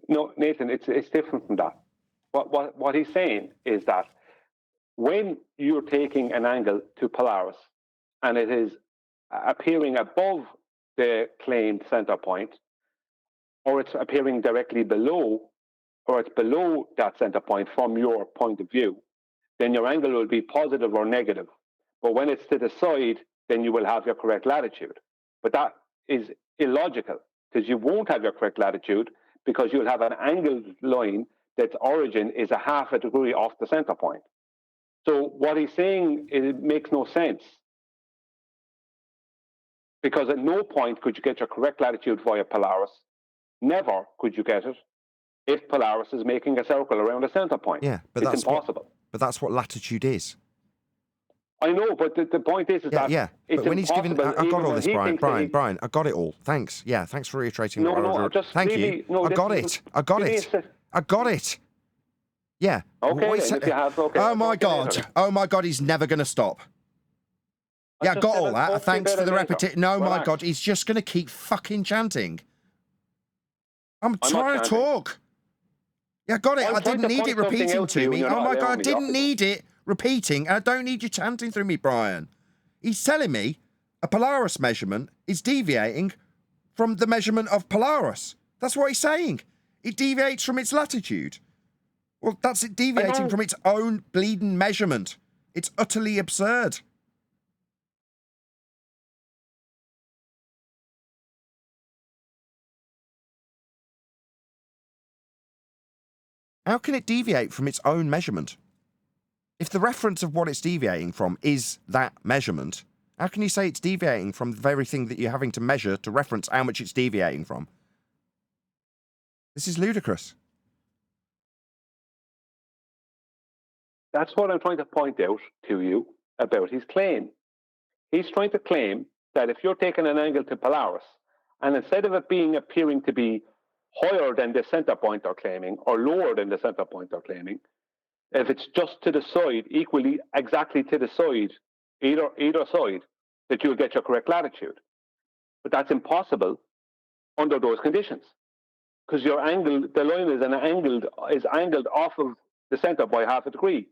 No, Nathan, it's different from that. What he's saying is that when you're taking an angle to Polaris and it is appearing above the claimed center point, or it's appearing directly below, or it's below that center point from your point of view, then your angle will be positive or negative. But when it's to the side, then you will have your correct latitude. But that is illogical, because you won't have your correct latitude, because you'll have an angled line that's origin is 1/2 degree off the center point. So what he's saying, it makes no sense. Because at no point could you get your correct latitude via Polaris. Never could you get it if Polaris is making a circle around a center point. Yeah, but it's that's impossible. But that's what latitude is. I know, but the point is that it's but when he's given, impossible. I got even all when this, he Brian. thinks that he- Brian, I got it all. Thanks. Yeah, thanks for reiterating. No, what I no, was- just Thank really- you. no, I this got is- it. I got give me a it. sec. I got it. Yeah. Okay, What he then, said- if you have, okay. Oh my I'll talk God. to you later. Oh my God. He's never going to stop. Yeah, I just got said all I'll that. talk to you Thanks for about the it later. repetition. No, my Relax. God. He's just going to keep fucking chanting. I'm I'm not trying to chanting. talk. Yeah, I got it. I'm I trying didn't to need point it something repeating out to to you me. and you're Oh not my God. allowing I me, didn't Oculus. need it repeating. And I don't need you chanting through me, Brian. He's telling me a Polaris measurement is deviating from the measurement of Polaris. That's what he's saying. It deviates from its latitude. Well, that's it deviating from its own bleeding measurement. It's utterly absurd. How can it deviate from its own measurement? If the reference of what it's deviating from is that measurement, how can you say it's deviating from the very thing that you're having to measure to reference how much it's deviating from? This is ludicrous. That's what I'm trying to point out to you about his claim. He's trying to claim that if you're taking an angle to Polaris, and instead of it being appearing to be higher than the center point they're claiming, or lower than the center point they're claiming, if it's just to the side, equally exactly to the side, either side, that you'll get your correct latitude. But that's impossible under those conditions, because your angle, the line is angled off of the center by 1/2 degree.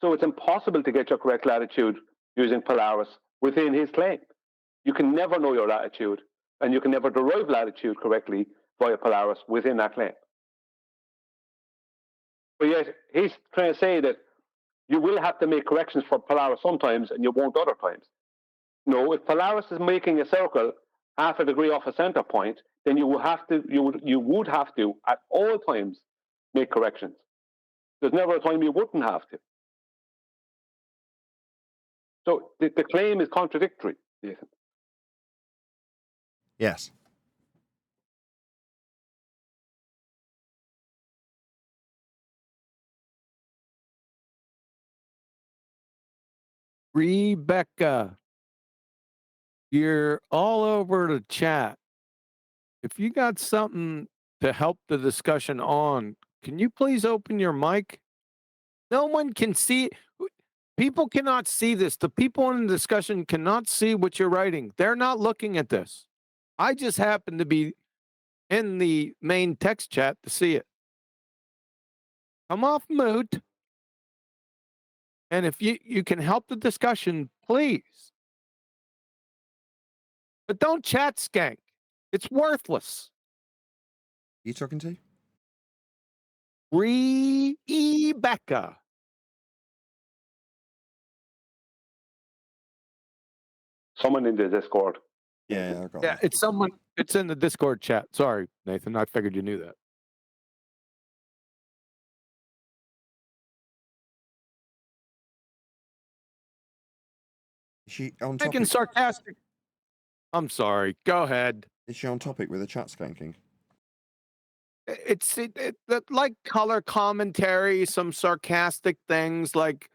So it's impossible to get your correct latitude using Polaris within his claim. You can never know your latitude, and you can never derive latitude correctly via Polaris within that claim. But yet he's trying to say that you will have to make corrections for Polaris sometimes and you won't other times. No, if Polaris is making a circle 1/2 degree off a center point, then you would have to at all times make corrections. There's never a time you wouldn't have to. So the claim is contradictory, Nathan. Yes. Rebecca, you're all over the chat. If you got something to help the discussion on, can you please open your mic? No one can see. People cannot see this. The people in the discussion cannot see what you're writing. They're not looking at this. I just happen to be in the main text chat to see it. Come off mute. And if you can help the discussion, please. But don't chat skank. It's worthless. Are you talking to? Rebecca. Someone in the Discord. Yeah, I got Yeah, it's someone. It's in the Discord chat. Sorry, Nathan. I figured you knew that. Is she on Making topic? sarcastic. I'm sorry. Go ahead. Is she on topic with the chat skanking? It's like color commentary, some sarcastic things like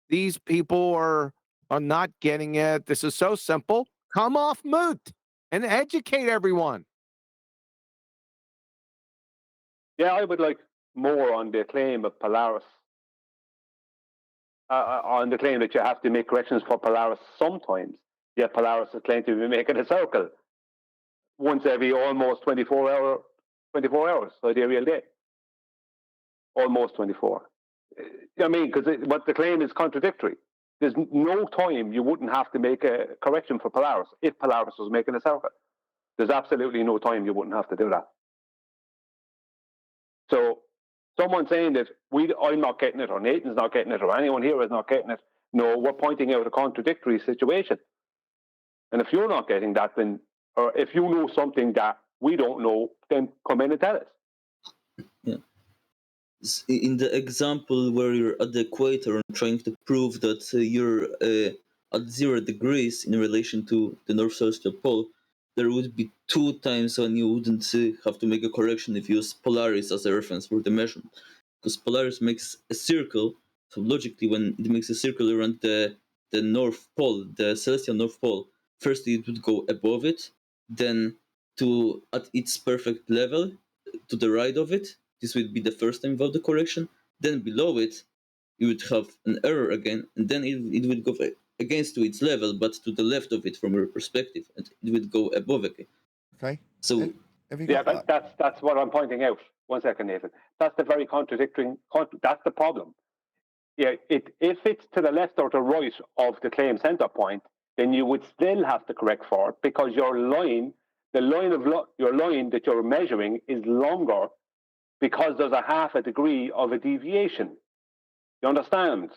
these people are not getting it. This is so simple. Come off mute and educate everyone. Yeah, I would like more on the claim of Polaris. On the claim that you have to make corrections for Polaris sometimes. Yet Polaris is claimed to be making a circle once every almost 24 hours, so the real day. Almost 24. I mean, because what the claim is contradictory. There's no time you wouldn't have to make a correction for Polaris if Polaris was making a circle. There's absolutely no time you wouldn't have to do that. So someone saying that I'm not getting it, or Nathan's not getting it, or anyone here is not getting it, no, we're pointing out a contradictory situation. And if you're not getting that, then, or if you know something that we don't know, then come in and tell us. Yeah. In the example where you're at the equator and trying to prove that you're at 0 degrees in relation to the North Celestial Pole, there would be 2 times when you wouldn't have to make a correction if you use Polaris as a reference for the measurement. Because Polaris makes a circle, so logically when it makes a circle around the North Pole, the celestial North Pole, first it would go above it, then at its perfect level, to the right of it. This would be the first time without the correction. Then below it, you would have an error again, and then it would go against to its level, but to the left of it from your perspective, and it would go above again. Okay. So But that's what I'm pointing out. 1 second, Nathan. That's the very contradictory. That's the problem. Yeah, if it's to the left or the right of the claim center point, then you would still have to correct for it because your line, your line that you're measuring is longer because there's a half a degree of a deviation. You understand?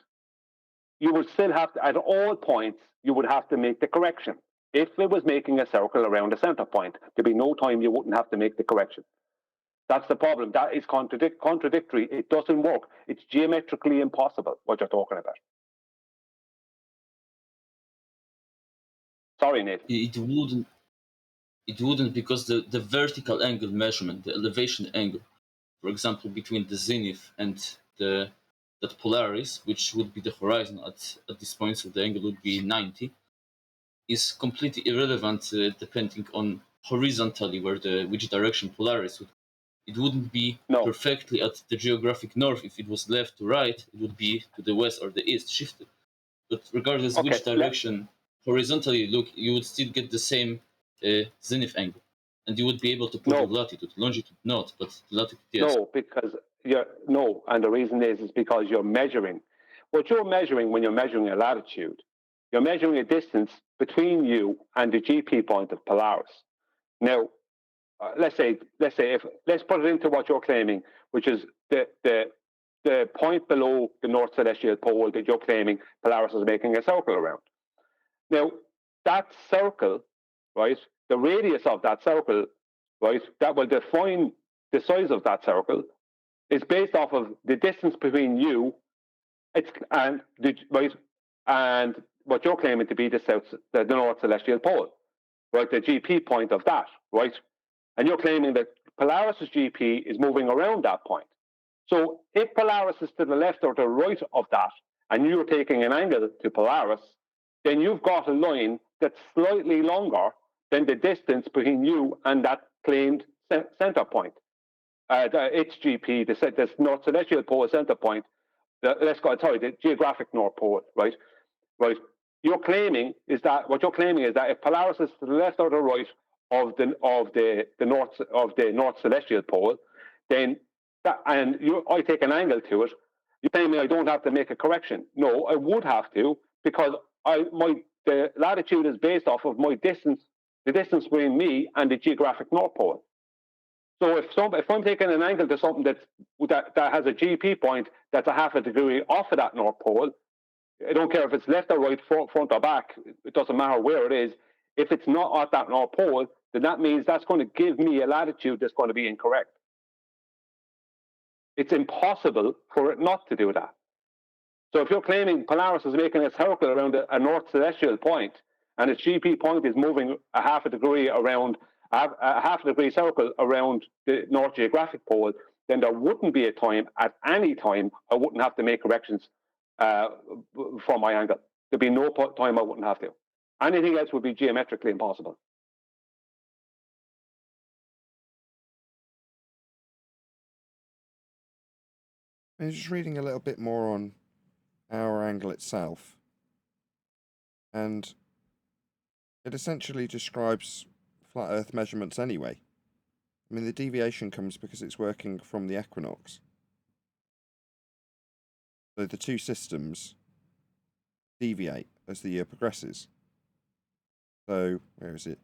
You would still have to, at all points, you would have to make the correction. If it was making a circle around the center point, there'd be no time you wouldn't have to make the correction. That's the problem. That is contradictory. It doesn't work. It's geometrically impossible, what you're talking about. Sorry, Nathan. It wouldn't because the vertical angle measurement, the elevation angle, for example, between the zenith and that Polaris, which would be the horizon at this point, so the angle would be 90, is completely irrelevant depending on horizontally which direction Polaris would. It wouldn't be perfectly at the geographic north. If it was left to right, it would be to the west or the east shifted. But regardless which direction horizontally you look, you would still get the same zenith angle. And you would be able to put your latitude. Longitude not, but latitude yes. No, because and the reason is because you're measuring. What you're measuring when you're measuring a latitude, you're measuring a distance between you and the GP point of Polaris. Now, let's put it into what you're claiming, which is the point below the North Celestial Pole that you're claiming Polaris is making a circle around. Now, that circle, right, the radius of that circle, right, that will define the size of that circle is based off of the distance between you and what you're claiming to be the North Celestial Pole, right, the GP point of that, right? And you're claiming that Polaris's GP is moving around that point. So if Polaris is to the left or the right of that, and you're taking an angle to Polaris, then you've got a line that's slightly longer than the distance between you and that claimed center point. Its GP, the North Celestial Pole center point, the geographic North Pole, right? Right. What you're claiming is that if Polaris is to the left or the right of the North Celestial Pole, then I take an angle to it. You're telling me I don't have to make a correction? No, I would have to because the latitude is based off of my distance, the distance between me and the geographic North Pole. So if I'm taking an angle to something that has a GP point that's a half a degree off of that North Pole, I don't care if it's left or right, front or back. It doesn't matter where it is. If it's not at that North Pole, then that means that's going to give me a latitude that's going to be incorrect. It's impossible for it not to do that. So if you're claiming Polaris is making a circle around a North Celestial point, and its GP point is moving a half a degree around a half a degree circle around the North Geographic Pole, then there wouldn't be a time at any time I wouldn't have to make corrections for my angle. There'd be no time I wouldn't have to. Anything else would be geometrically impossible. I'm just reading a little bit more on our angle itself, and it essentially describes flat Earth measurements anyway. I mean, the deviation comes because it's working from the equinox. So the two systems deviate as the year progresses. So, where is it?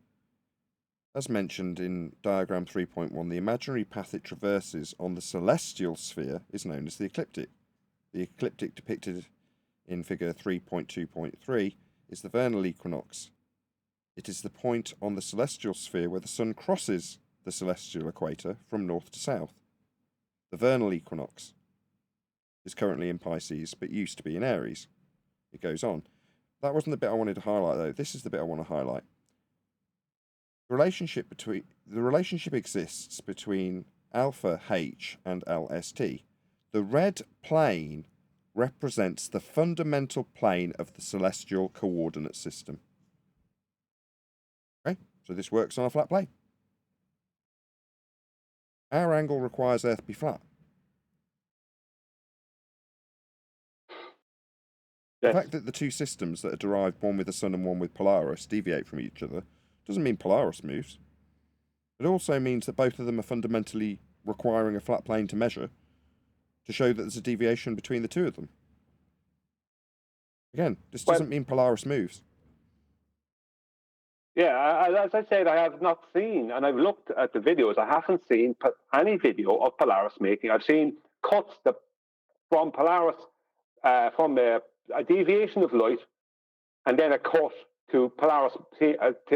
As mentioned in diagram 3.1, the imaginary path it traverses on the celestial sphere is known as the ecliptic. The ecliptic depicted in figure 3.2.3 is the vernal equinox. It is the point on the celestial sphere where the sun crosses the celestial equator from north to south. The vernal equinox is currently in Pisces, but used to be in Aries. It goes on. That wasn't the bit I wanted to highlight, though. This is the bit I want to highlight. The relationship exists between alpha H and LST. The red plane represents the fundamental plane of the celestial coordinate system. Okay, so this works on a flat plane. Our angle requires Earth be flat. The fact that the two systems that are derived, one with the Sun and one with Polaris, deviate from each other doesn't mean Polaris moves. It also means that both of them are fundamentally requiring a flat plane to measure to show that there's a deviation between the two of them. Again, this doesn't mean Polaris moves. Yeah, as I said, I have not seen, and I've looked at the videos, I haven't seen any video of Polaris making. I've seen cuts from Polaris, from a deviation of light, and then a cut to Polaris,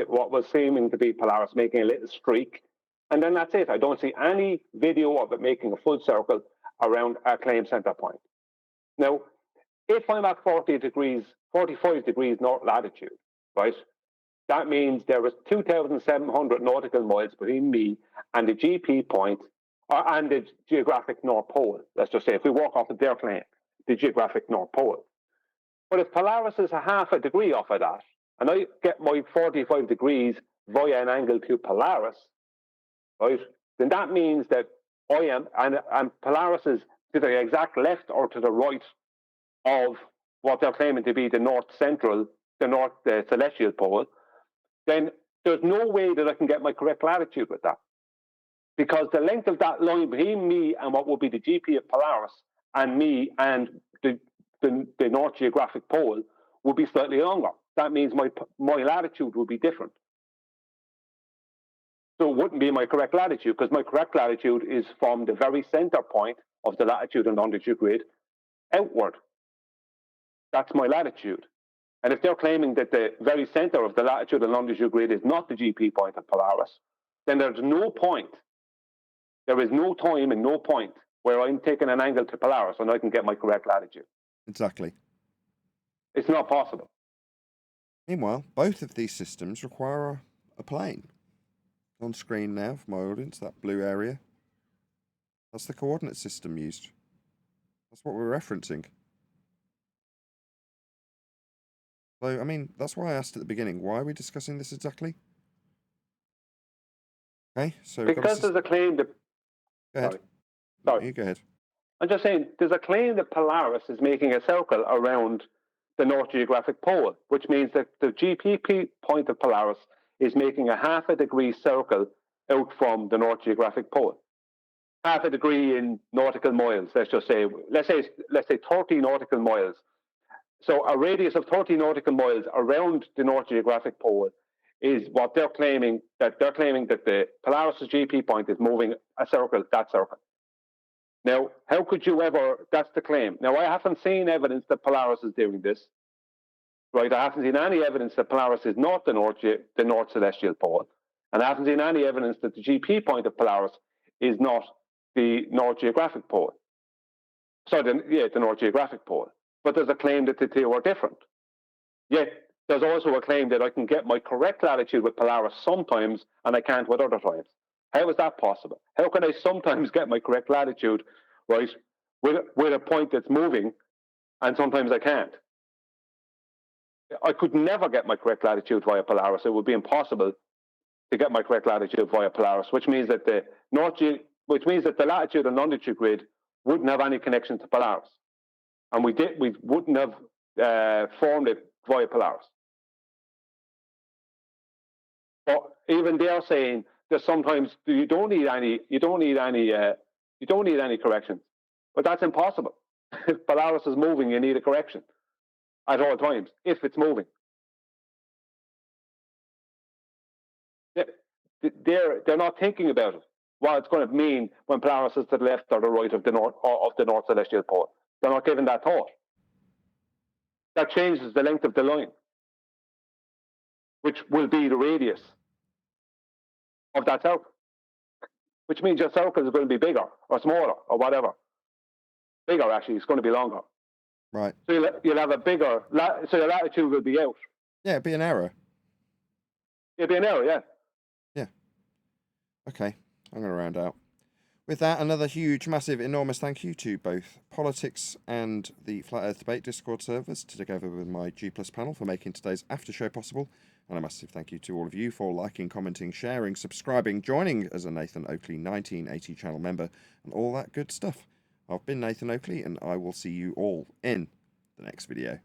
what was seeming to be Polaris making a little streak, and then that's it. I don't see any video of it making a full circle around a claim center point. Now, if I'm at 45 degrees north latitude, right, that means there is 2,700 nautical miles between me and the GP point, and the geographic North Pole. Let's just say, if we walk off of their claim, the geographic North Pole. But if Polaris is a half a degree off of that, and I get my 45 degrees via an angle to Polaris, right, then that means that I am, and Polaris is to the exact left or to the right of what they're claiming to be the north celestial pole, then there's no way that I can get my correct latitude with that. Because the length of that line between me and what will be the GP of Polaris and me and the North Geographic Pole will be slightly longer. That means my latitude will be different. So it wouldn't be my correct latitude, because my correct latitude is from the very center point of the latitude and longitude grid outward. That's my latitude. And if they're claiming that the very center of the latitude and longitude grid is not the GP point of Polaris, then there's no point. There is no time and no point where I'm taking an angle to Polaris and I can get my correct latitude. Exactly. It's not possible. Meanwhile, both of these systems require a plane. On screen now for my audience, that blue area. That's the coordinate system used. That's what we're referencing. So, I mean, that's why I asked at the beginning, why are we discussing this exactly? Okay, so... Because there's a claim that... Go ahead. Sorry. You go ahead. I'm just saying, there's a claim that Polaris is making a circle around the North Geographic Pole, which means that the GP point of Polaris is making a half a degree circle out from the North Geographic Pole. Half a degree in nautical miles, let's say 30 nautical miles. So a radius of 30 nautical miles around the North Geographic Pole is what they're claiming that the Polaris' GP point is moving a circle, that circle. Now, how could you ever, that's the claim. Now, I haven't seen evidence that Polaris is doing this, right? I haven't seen any evidence that Polaris is not the North Celestial Pole. And I haven't seen any evidence that the GP point of Polaris is not the North Geographic Pole. Sorry, the North Geographic Pole. But there's a claim that the two are different. Yet, there's also a claim that I can get my correct latitude with Polaris sometimes and I can't with other times. How is that possible? How can I sometimes get my correct latitude, right, with a point that's moving, and sometimes I can't? I could never get my correct latitude via Polaris. It would be impossible to get my correct latitude via Polaris, which means that the latitude and longitude grid wouldn't have any connection to Polaris, and we wouldn't have formed it via Polaris. But even they're saying that sometimes you don't need any corrections, but that's impossible. If Polaris is moving, you need a correction at all times if it's moving. They're not thinking about it. What it's going to mean when Polaris is to the left or the right of the north celestial pole. They're not giving that thought. That changes the length of the line, which will be the radius of that circle, which means your circle is going to be bigger or smaller or whatever. Bigger, actually, it's going to be longer. Right. So you'll have a bigger, so your latitude will be out. Yeah, it'd be an error. It'll be an error, yeah. Yeah. Okay, I'm going to round out. With that, another huge, massive, enormous thank you to both Politics and the Flat Earth Debate Discord servers, together with my G+ panel, for making today's after show possible. And a massive thank you to all of you for liking, commenting, sharing, subscribing, joining as a Nathan Oakley 1980 channel member, and all that good stuff. I've been Nathan Oakley, and I will see you all in the next video.